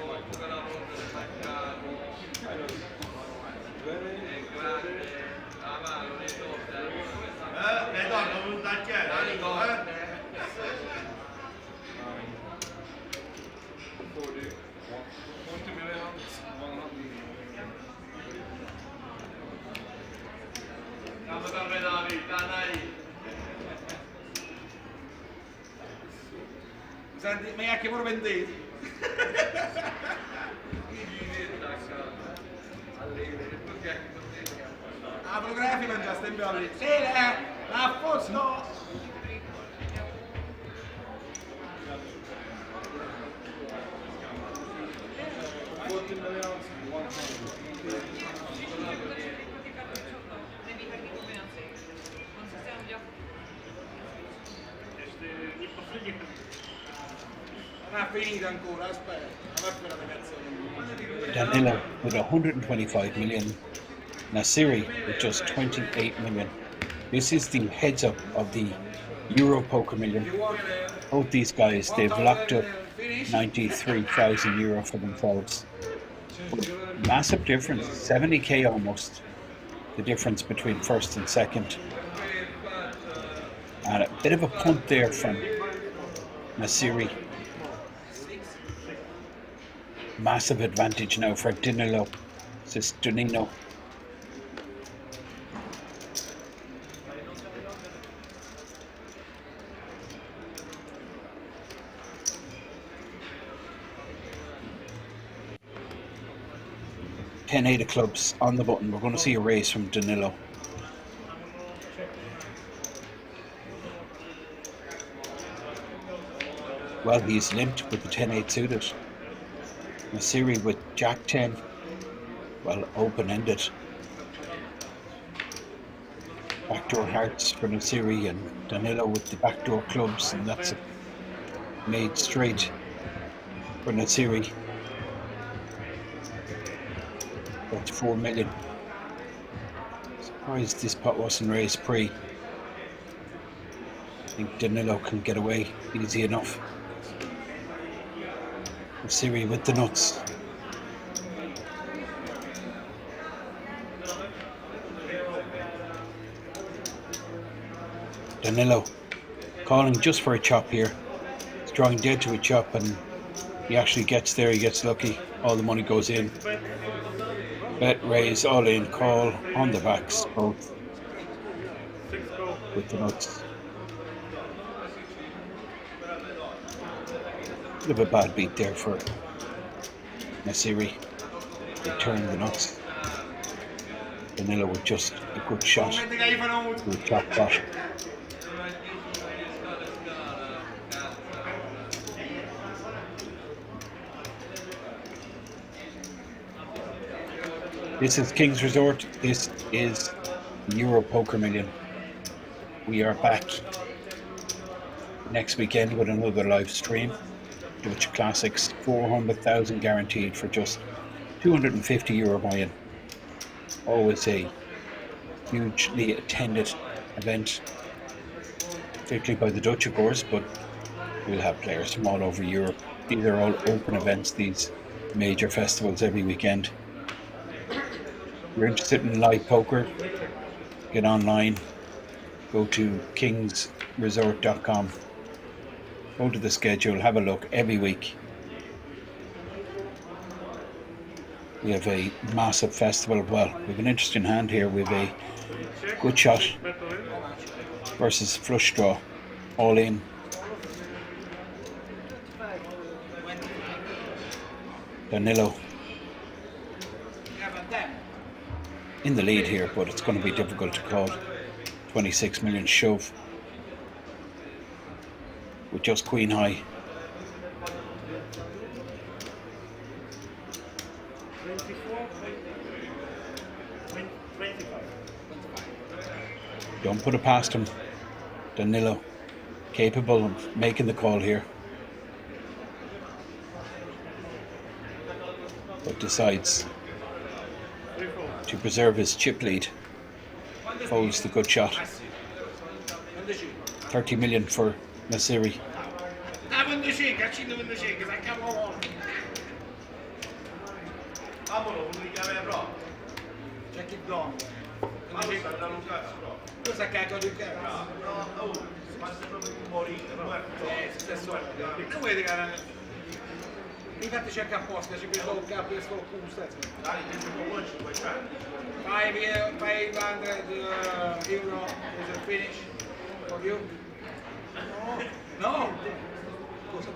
mi è che pure vendete. La fotografia mangia sempre lì. Sì, a posto. Non ha finito ancora, aspetta. Non è finita la canzone. Danilo with 125 million. Nasiri with just 28 million. This is the heads up of the Euro Poker Million. Both these guys, they've locked up 93,000 euro for themselves. But massive difference, 70k almost, the difference between first and second. And a bit of a punt there from Nasiri. Massive advantage now for Danilo Cisgenino. $10 of clubs on the button. We're going to see a raise from Danilo. Well, he's limped with the 10-8 suited. Nasiri with Jack 10. Well, open-ended. Backdoor hearts for Nasiri, and Danilo with the backdoor clubs, and that's made straight for Nasiri. That's 4 million. Surprised this pot wasn't raised pre. I think Danilo can get away easy enough. Nasiri with the nuts. Danilo calling just for a chop here. He's drawing dead to a chop, and he actually gets there. He gets lucky. All the money goes in. Bet, raise, all in, call on the backs, both with the nuts. Bit of a bad beat there for Nasiri. They turned the nuts. Danilo with just a good shot to a top pot. This is King's Resort. This is Euro Poker Million. We are back next weekend with another live stream. Dutch Classics, 400,000 guaranteed for just 250 euro buy-in. Always a hugely attended event, particularly by the Dutch, of course, but we'll have players from all over Europe. These are all open events, these major festivals every weekend. If you're interested in live poker, get online, go to kingsresort.com, go to the schedule, have a look every week. We have a massive festival. Well, we have an interesting hand here. We have a good shot versus flush draw, all in. Danilo in the lead here, but it's going to be difficult to call. 26 million shove with just queen high. Don't put it past him. Danilo, capable of making the call here, but decides to preserve his chip lead. Folds the good shot. 30 million for Nasiri. Cosa cacchio di cazzo? No, ma sei proprio morire, non vedi che infatti c'è che apposta, ci vedo un capo e sto con questo. Dai, che non 500 euro is a finish for you? No. Cosa?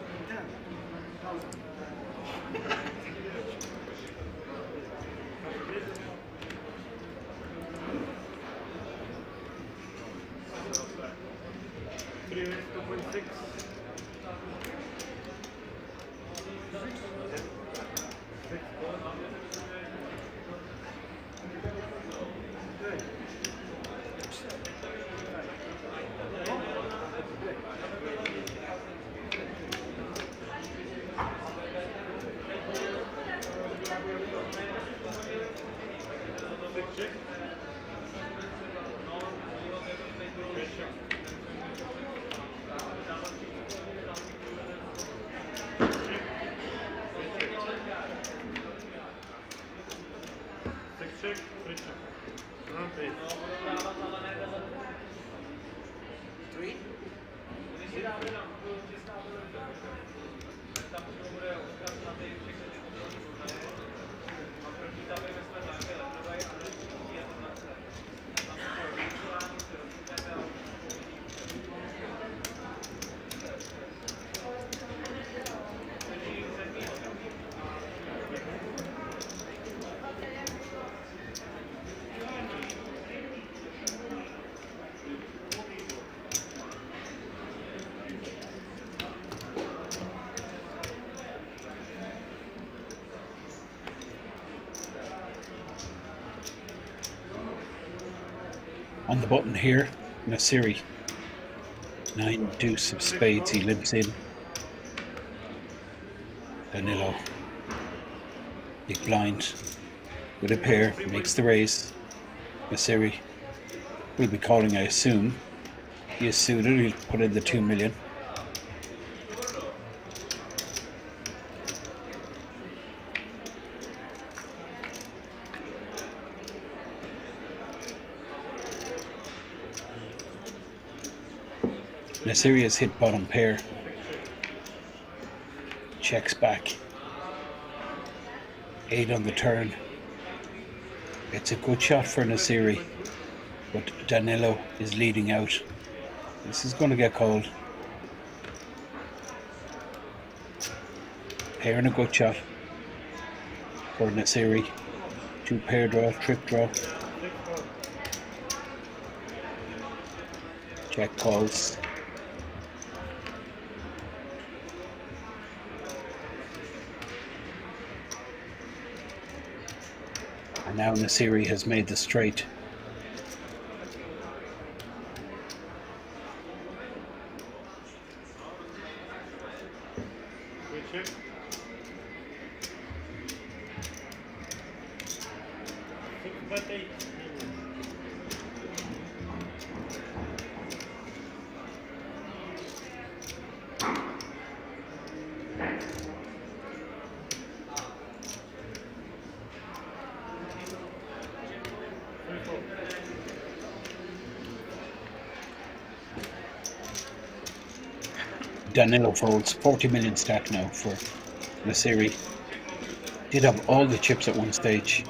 On the button here, Nasiri. 9 deuce of spades, he limps in. Danilo. Big blind. With a pair, makes the raise. Nasiri will be calling, I assume. He is suited, he'll put in the 2 million. Nasiri has hit bottom pair. Checks back. 8 on the turn. It's a good shot for Nasiri, but Danilo is leading out. This is going to get called. Pair and a good shot for Nasiri. 2 pair draw, trip draw. Check calls. And now Nasiri has made the straight. Danilo folds. 40 million stack now for Nasiri. Did have all the chips at one stage,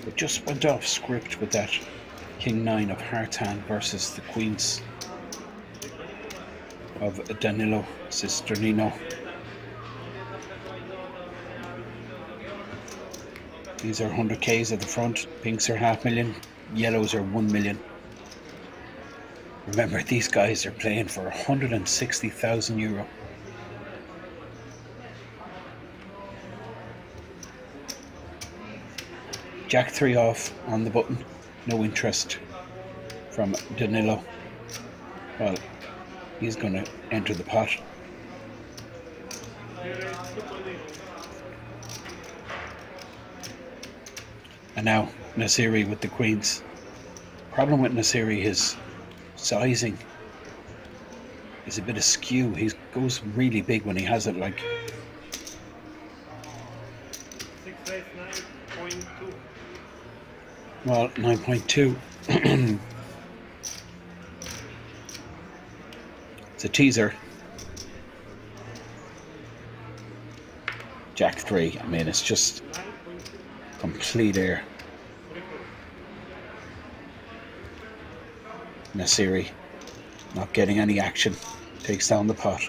but just went off script with that King 9 of hearts hand versus the Queens of Danilo Cisgenino. These are 100Ks at the front. Pinks are $500,000. Yellows are 1 million. Remember, these guys are playing for 160,000 euro. Jack 3 off on the button. No interest from Danilo. Well, he's going to enter the pot. And now Nasiri with the queens. Problem with Nasiri is sizing is a bit askew. He goes really big when he has it, like 659.2. well, 9.2. It's a teaser. Jack 3. I mean, it's just complete air. Nasiri not getting any action, takes down the pot.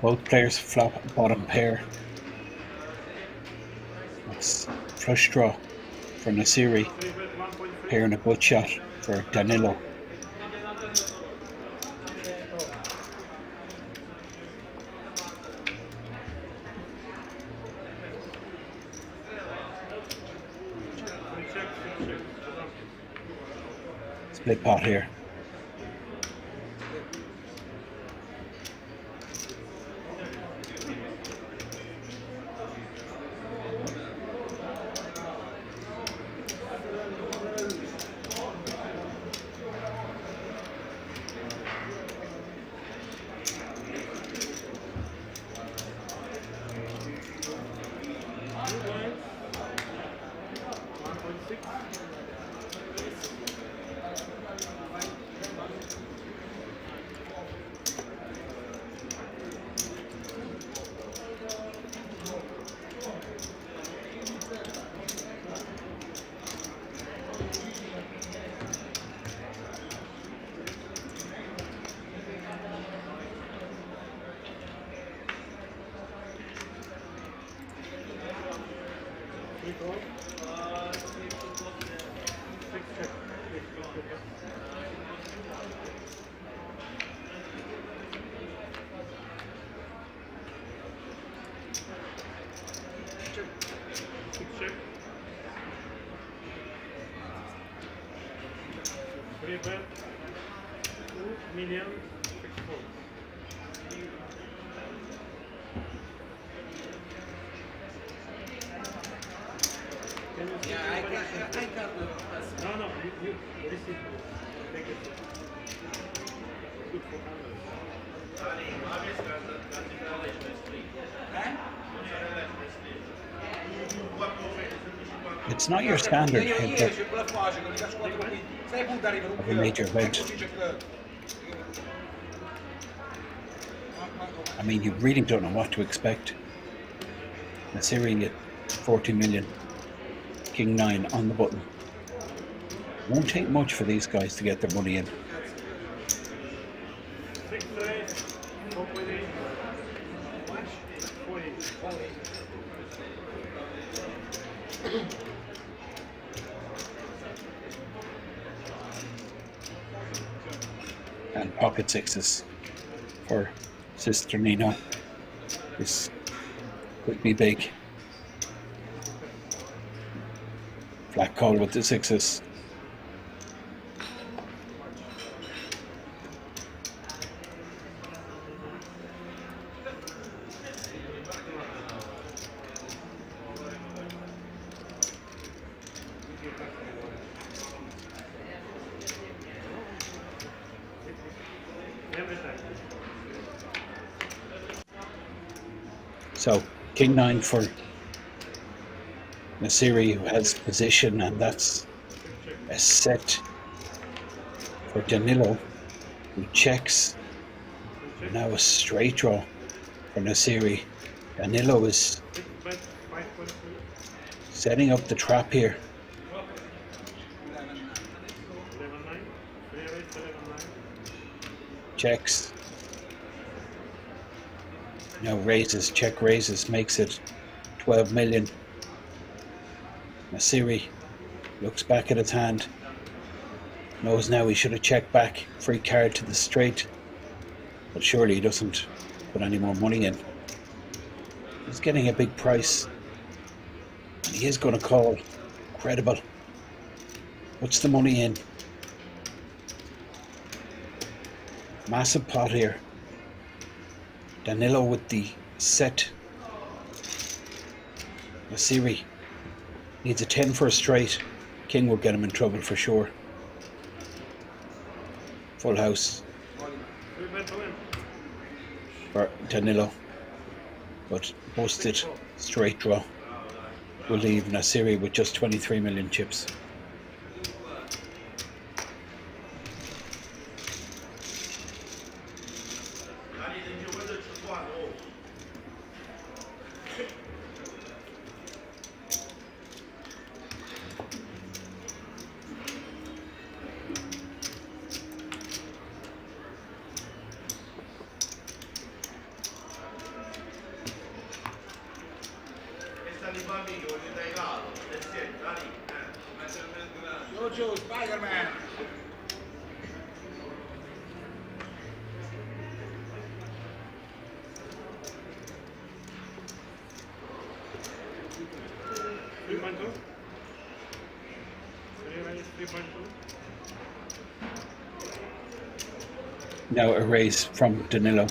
Both players flop bottom pair. That's flush draw for Nasiri. Pair and a gut shot for Danilo. Split pot here. It's not your standard head of a major event. I mean, you really don't know what to expect. Nasiri at 40 million, King 9 on the button. Won't take much for these guys to get their money in. And pocket sixes for Cisgenino. This could be big. Flat call with the sixes. So King 9 for Nasiri, who has position, and that's a set for Danilo, who checks. Now a straight draw for Nasiri. Danilo is setting up the trap here. Checks. Now raises, check raises, makes it 12 million. Nasiri looks back at his hand, knows now he should have checked back, free card to the straight, but surely he doesn't put any more money in. He's getting a big price, and he is going to call. Credible. What's the money in? Massive pot here. Danilo with the set. Nasiri needs a 10 for a straight. King will get him in trouble for sure. Full house for Danilo, but busted straight draw will leave Nasiri with just 23 million chips. di bambini, voglio dai Gallo, nel senso, da lì, giù, Spider-Man! Now a raise from Danilo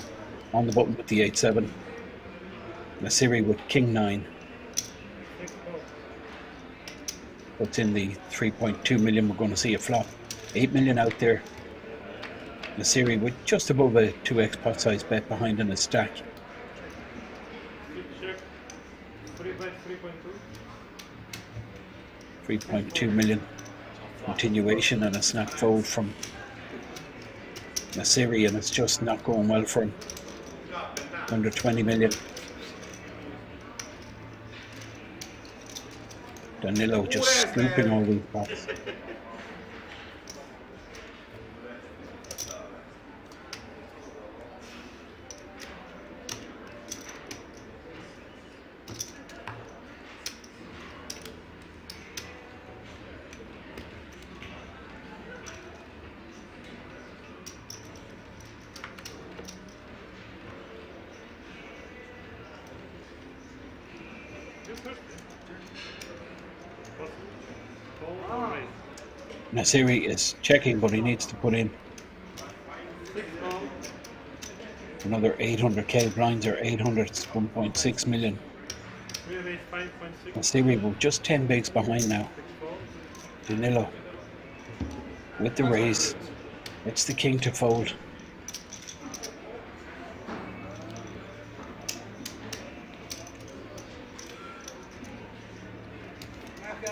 on the button with the 8-7. Nasiri with King 9. Puts in the 3.2 million. We're going to see a flop. 8 million out there. Nasiri with just above a 2x pot size bet behind in a stack. 3.2 million. Continuation and a snap fold from Nasiri, and it's just not going well for him. Under 20 million. Danilo just scooping all these pots. Nasiri is checking, but he needs to put in another 800k. Blinds are 800, it's 1.6 million. Nasiri will just 10 bigs behind now. Danilo with the raise. It's the king to fold.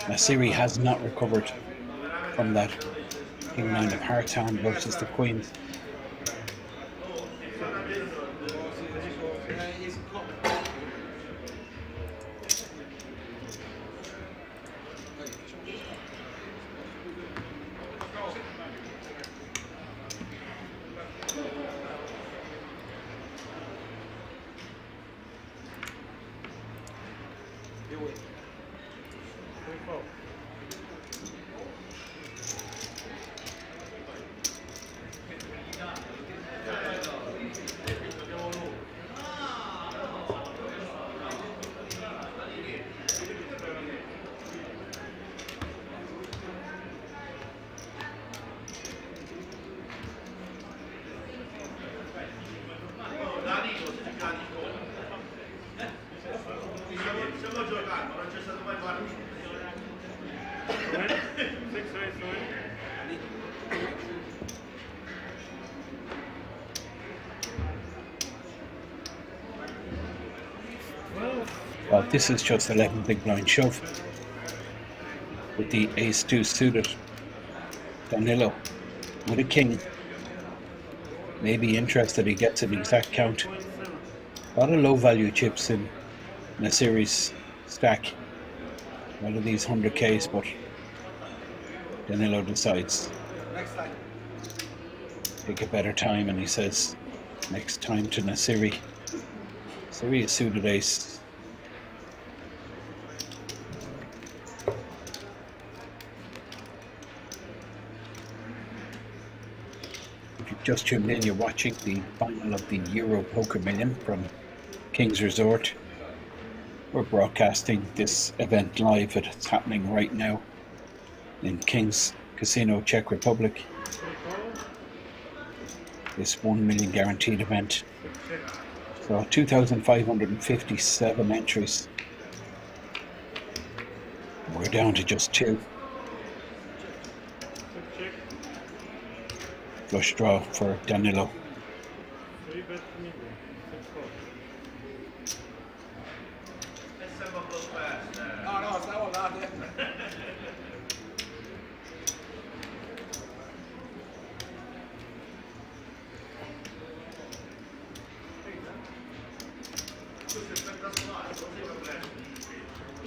Nasiri has not recovered from that King 9 of Hearts hand versus the Queens. Well, this is just 11 big blind shove with the ace-2 suited. Danilo with a king. Maybe interested, he gets an exact count. A lot of low value chips in a series stack. A lot of these 100Ks, but Danilo decides pick a better time, and he says next time to Nasiri. Nasiri is suited ace. If you've just tuned in, you're watching the final of the Euro Poker Million from King's Resort. We're broadcasting this event live. It's happening right now in King's Casino, Czech Republic. This 1 million guaranteed event. So 2,557 entries. We're down to just 2. Flush draw for Danilo. No, stavo là.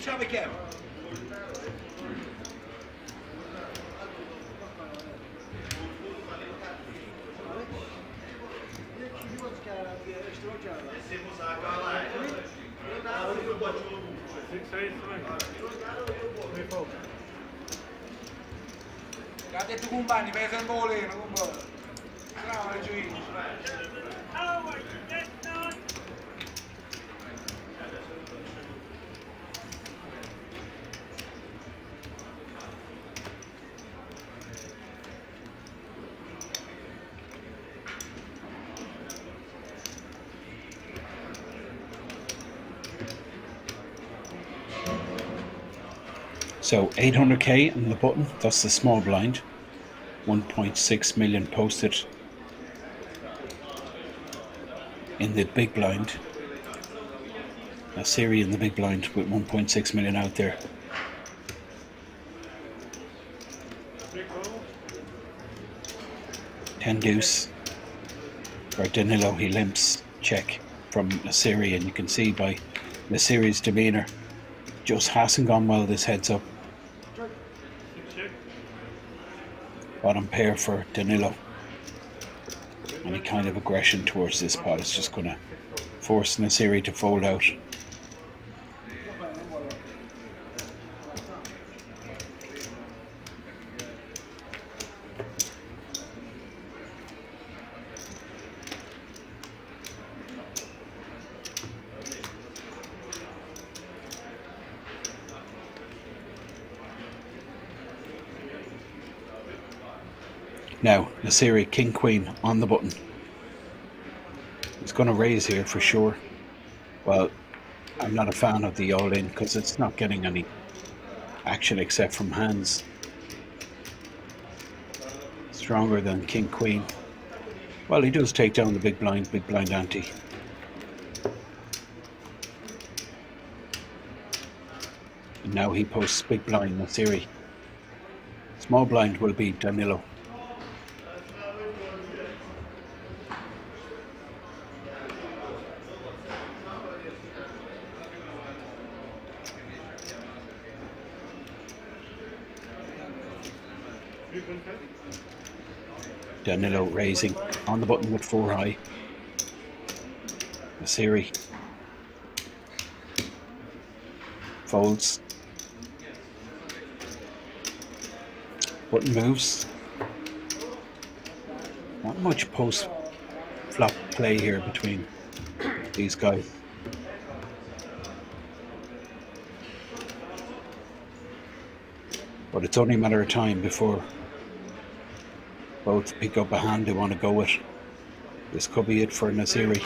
Ciao, perché? Che ha detto compagni, pesa un bolino, compagni. Bravo, le gioini. So 800k on the button, that's the small blind. 1.6 million posted in the big blind. A series in the big blind with 1.6 million out there. Ten deuce for Danilo. He limps check from Nasiri, and you can see by Nasiri's demeanour, just hasn't gone well this heads up. Bottom pair for Danilo. Any kind of aggression towards this pot is just going to force Nasiri to fold out. Now, Nasiri, King Queen on the button. He's going to raise here for sure. Well, I'm not a fan of the all-in because it's not getting any action except from hands stronger than King Queen. Well, he does take down the big blind ante. And now he posts big blind, Nasiri. Small blind will be Danilo. Danilo raising on the button with 4 high. Nasiri folds. Button moves. Not much post flop play here between these guys. But it's only a matter of time before both pick up a hand they want to go with. This could be it for Nasiri.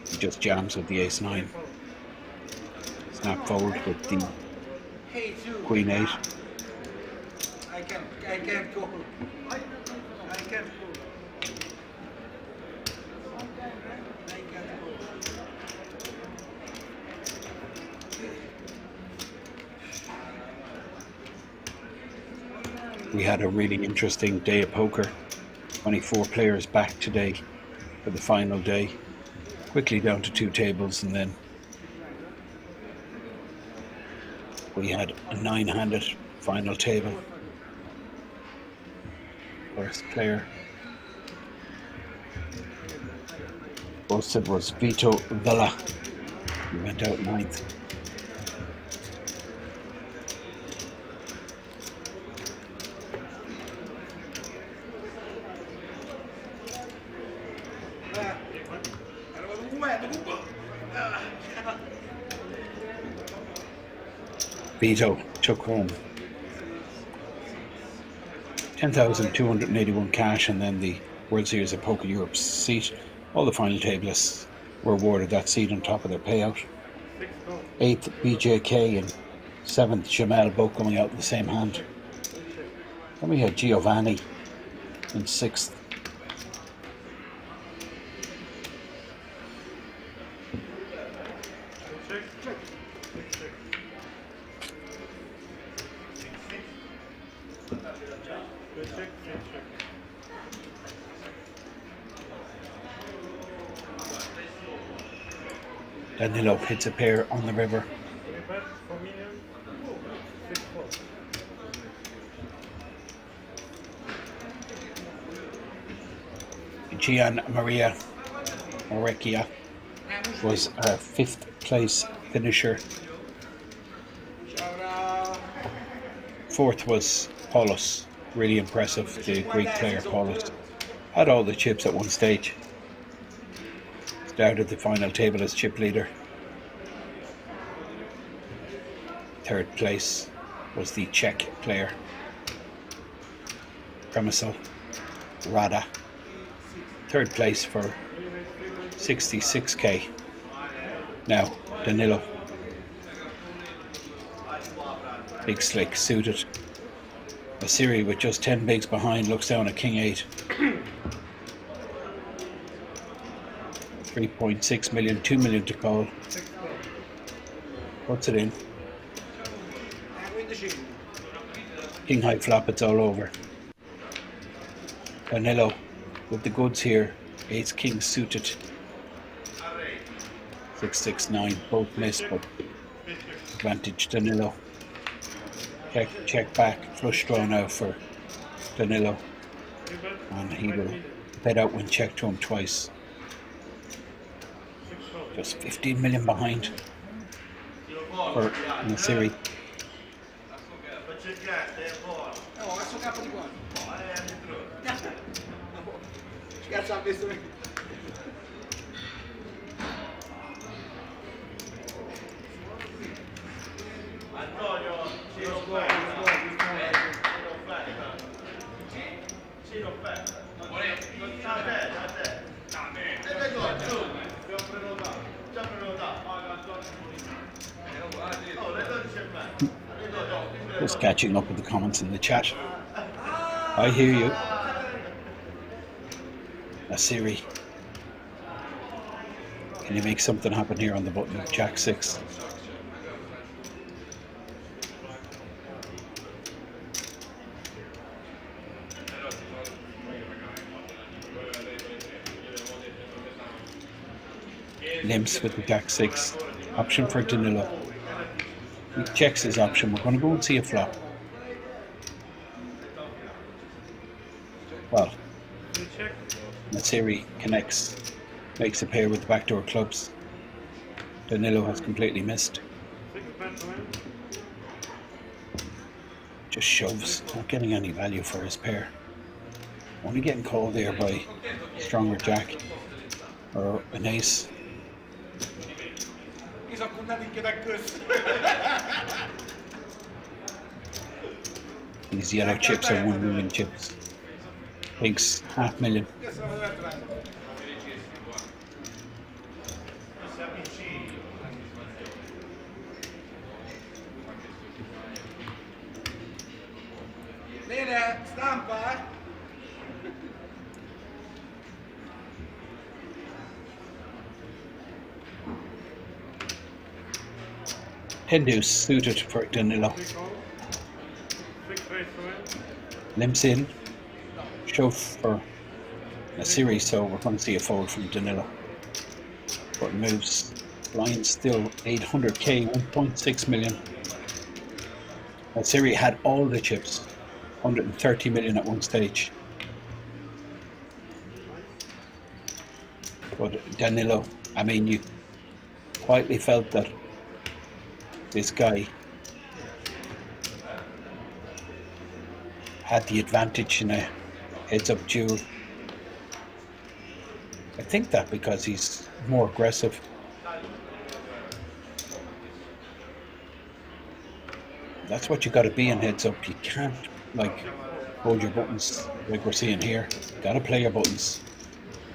He just jams with the ace-9. Snap fold with the queen 8. I can't go. I can't go. We had a really interesting day of poker. 24 players back today for the final day. Quickly down to 2 tables, and then we had a 9-handed final table. First player posted was Vito Villa. He went out 9th. Vito took home 10,281 cash, and then the World Series of Poker Europe seat. All the final tablists were awarded that seat on top of their payout. 8th BJK and 7th Jamel, both coming out in the same hand. Then we had Giovanni in 6th. Danilo hits a pair on the river. Gian Maria Orecchia was a 5th place finisher Fourth was Paulus, really impressive, the Greek player Paulus. Had all the chips at one stage. Started the final table as chip leader. Third place was the Czech player, Premisel Rada. Third place for 66k. Now, Danilo. Big slick, suited. A series with just 10 bigs behind, looks down at King 8. 3.6 million, 2 million to call. Puts it in. King high flop, it's all over. Danilo with the goods here. Ace king suited. 6-6-9, both missed, but advantage Danilo. Check back, flush draw now for Danilo. And he will bet out when check to him twice. Just 15 million behind for Nasiri. Just catching up with the comments in the chat. I hear you. Nasiri. Can you make something happen here on the button? Jack 6. Limps with the Jack 6. Option for Danilo. He checks his option. We're going to go and see a flop. Well, Nasiri connects, makes a pair with the backdoor clubs. Danilo has completely missed. Just shoves, not getting any value for his pair. Only getting called there by stronger jack or an ace. These yellow chips are 1 million chips. Pink's 500,000. Bene, stampa. Ten deuce suited for Danilo. Limps in. Shove for a series, so we're going to see a fold from Danilo. Button moves. Blind still 800k, 1.6 million. Nasiri had all the chips, 130 million at one stage. But Danilo, I mean, you quietly felt that this guy had the advantage in a heads-up duel. I think that because he's more aggressive. That's what you got to be in heads-up. You can't like hold your buttons like we're seeing here. Got to play your buttons.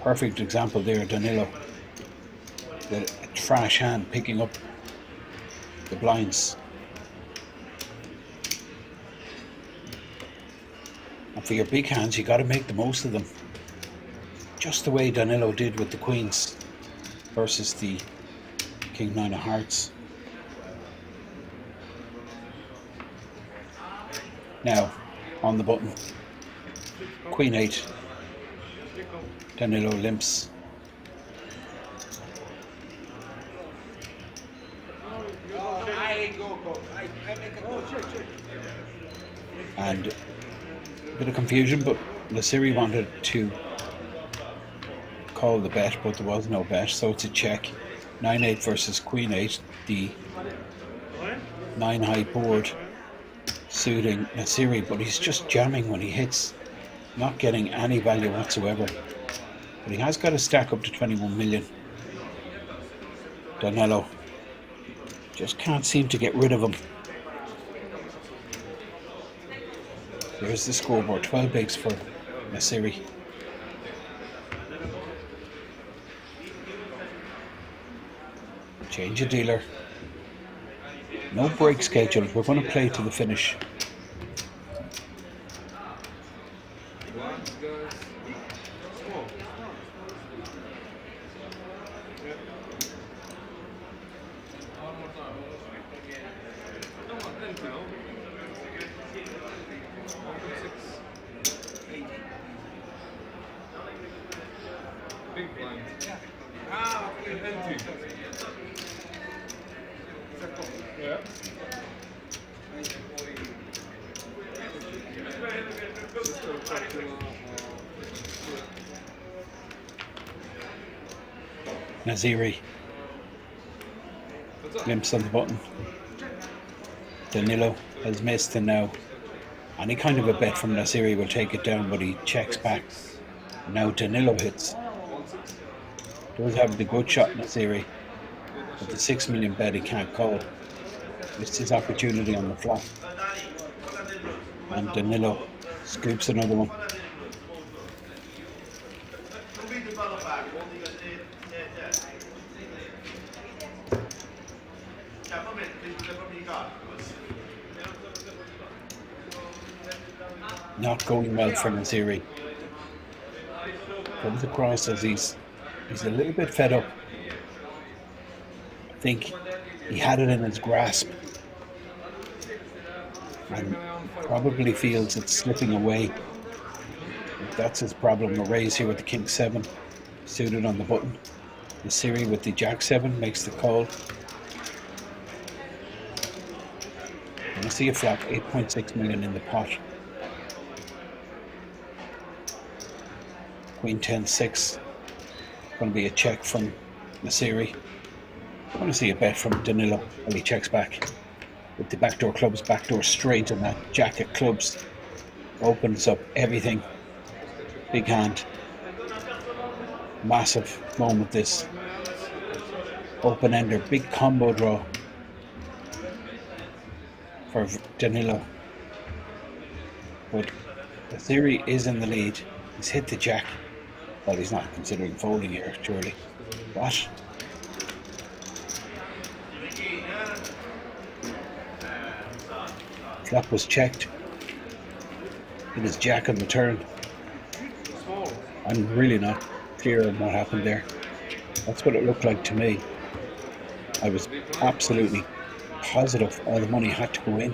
Perfect example there, Danilo. A trash hand picking up the blinds. And for your big hands, you got to make the most of them. Just the way Danilo did with the queens versus the King 9 of Hearts. Now, on the button, Queen 8, Danilo limps. And a bit of confusion, but Nasiri wanted to call the bet, but there was no bet, so it's a check. 9-8 versus Queen 8, the 9 high board suiting Nasiri, but he's just jamming when he hits, not getting any value whatsoever. But he has got a stack up to 21 million. Danilo just can't seem to get rid of him. There's the scoreboard, 12 bigs for Nasiri. Change of dealer. No break scheduled. We're going to play to the finish. Nasiri. Glimpse on the button. Danilo has missed, and now any kind of a bet from Nasiri will take it down, but he checks back. Now Danilo hits. Does have the good shot, Nasiri, but the 6 million bet he can't call. Missed his opportunity on the flop. And Danilo scoops another one. Not going well for Nasiri. Comes across as he's a little bit fed up. I think he had it in his grasp and probably feels it's slipping away. That's his problem. A raise here with the King 7 suited on the button. Nasiri with the Jack 7 makes the call. And I see a flop, 8.6 million in the pot. Queen 10-6. Going to be a check from Nasiri. I want to see a bet from Danilo while he checks back. With the backdoor clubs, backdoor straight, and that jack of clubs opens up everything. Big hand. Massive moment this. Open ender, big combo draw for Danilo. But Nasiri is in the lead. He's hit the jack. Well, he's not considering folding here, surely. What? Flop was checked. It is jack on the turn. I'm really not clear on what happened there. That's what it looked like to me. I was absolutely positive all the money had to go in.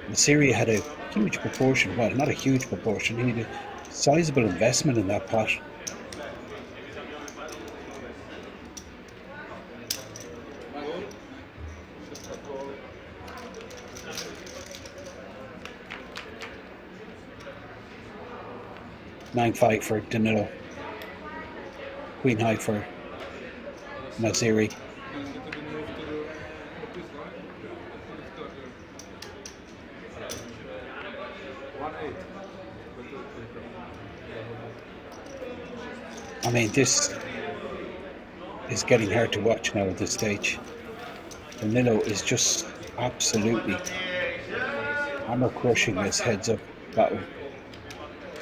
Nasiri had a huge proportion, well, not a huge proportion, he had a sizable investment in that pot. $9-5 for Danilo. Queen high for Nasiri. I mean, this is getting hard to watch now at this stage. Danilo is just absolutely hammer crushing this heads up battle.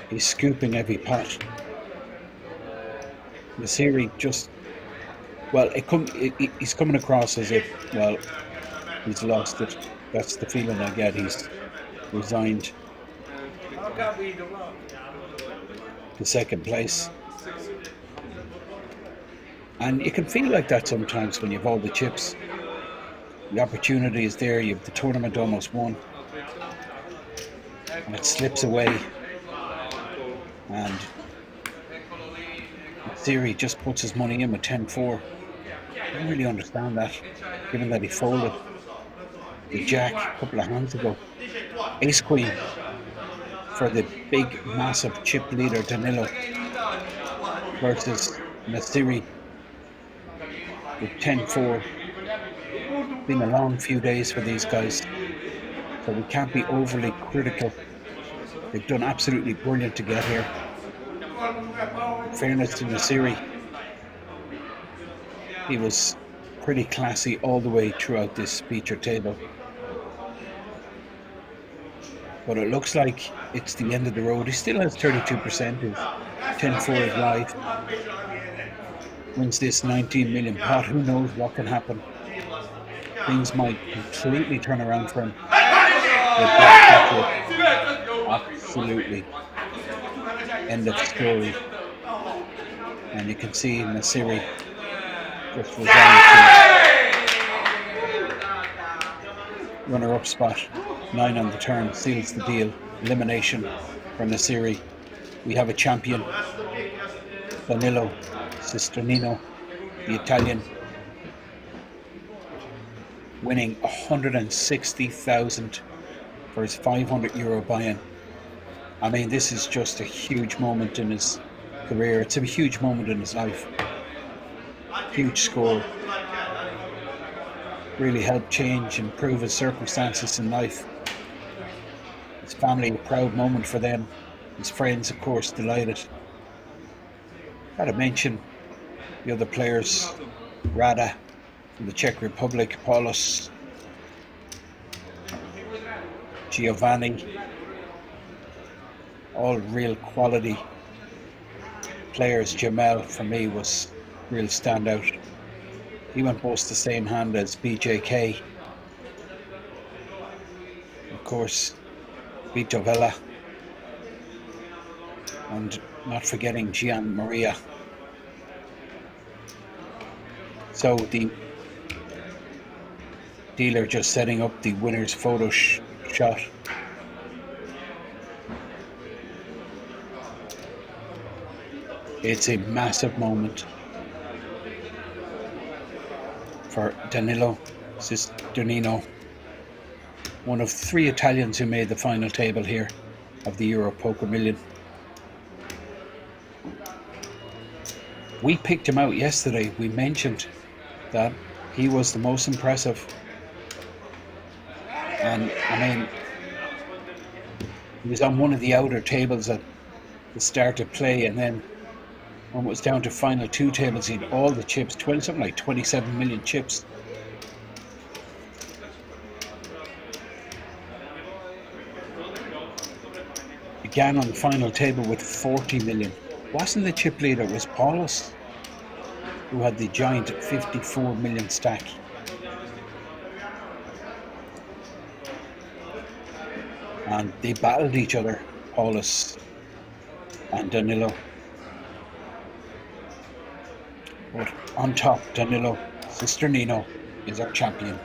He's scooping every pot. Nasiri just, well, he's coming across as if, well, he's lost it. That's the feeling I get. He's resigned to second place. And you can feel like that sometimes when you have all the chips. The opportunity is there, you have the tournament almost won. And it slips away. And Nasiri just puts his money in with 10-4. I don't really understand that, given that he folded the jack a couple of hands ago. Ace Queen for the big, massive chip leader Danilo versus Nasiri with 10-4. Been a long few days for these guys. so we can't be overly critical. They've done absolutely brilliant to get here. In fairness to Nasiri, he was pretty classy all the way throughout this feature table. But it looks like it's the end of the road. He still has 32%, his 10-4 is live. Wins this 19 million pot, who knows what can happen. Things might completely turn around for him. Absolutely. End of story. And you can see Nasiri just resigned to runner-up spot. 9 on the turn, seals the deal. Elimination from Nasiri. We have a champion, Danilo Cisgenino, the Italian, winning 160,000 for his €500 buy-in. I mean, this is just a huge moment in his career. It's a huge moment in his life. Huge score. Really helped change, improve his circumstances in life. His family, a proud moment for them. His friends, of course, delighted. Gotta mention the other players. Rada from the Czech Republic, Paulus, Giovanni, all real quality players. Jamal, for me, was real standout. He went both the same hand as BJK. Of course, Vito Vella, and not forgetting Gian Maria. So the dealer just setting up the winner's photo shot. It's a massive moment for Danilo Cisgenino, one of 3 Italians who made the final table here of the Euro Poker Million. We picked him out yesterday. We mentioned that he was the most impressive. And I mean, he was on one of the outer tables at the start of play, and then when it was down to final 2 tables, he had all the chips, something like 27 million chips. Began on the final table with 40 million. Wasn't the chip leader, it was Paulus, who had the giant 54 million stack. And they battled each other, Paulus and Danilo. But on top, Danilo Cisgenino is our champion.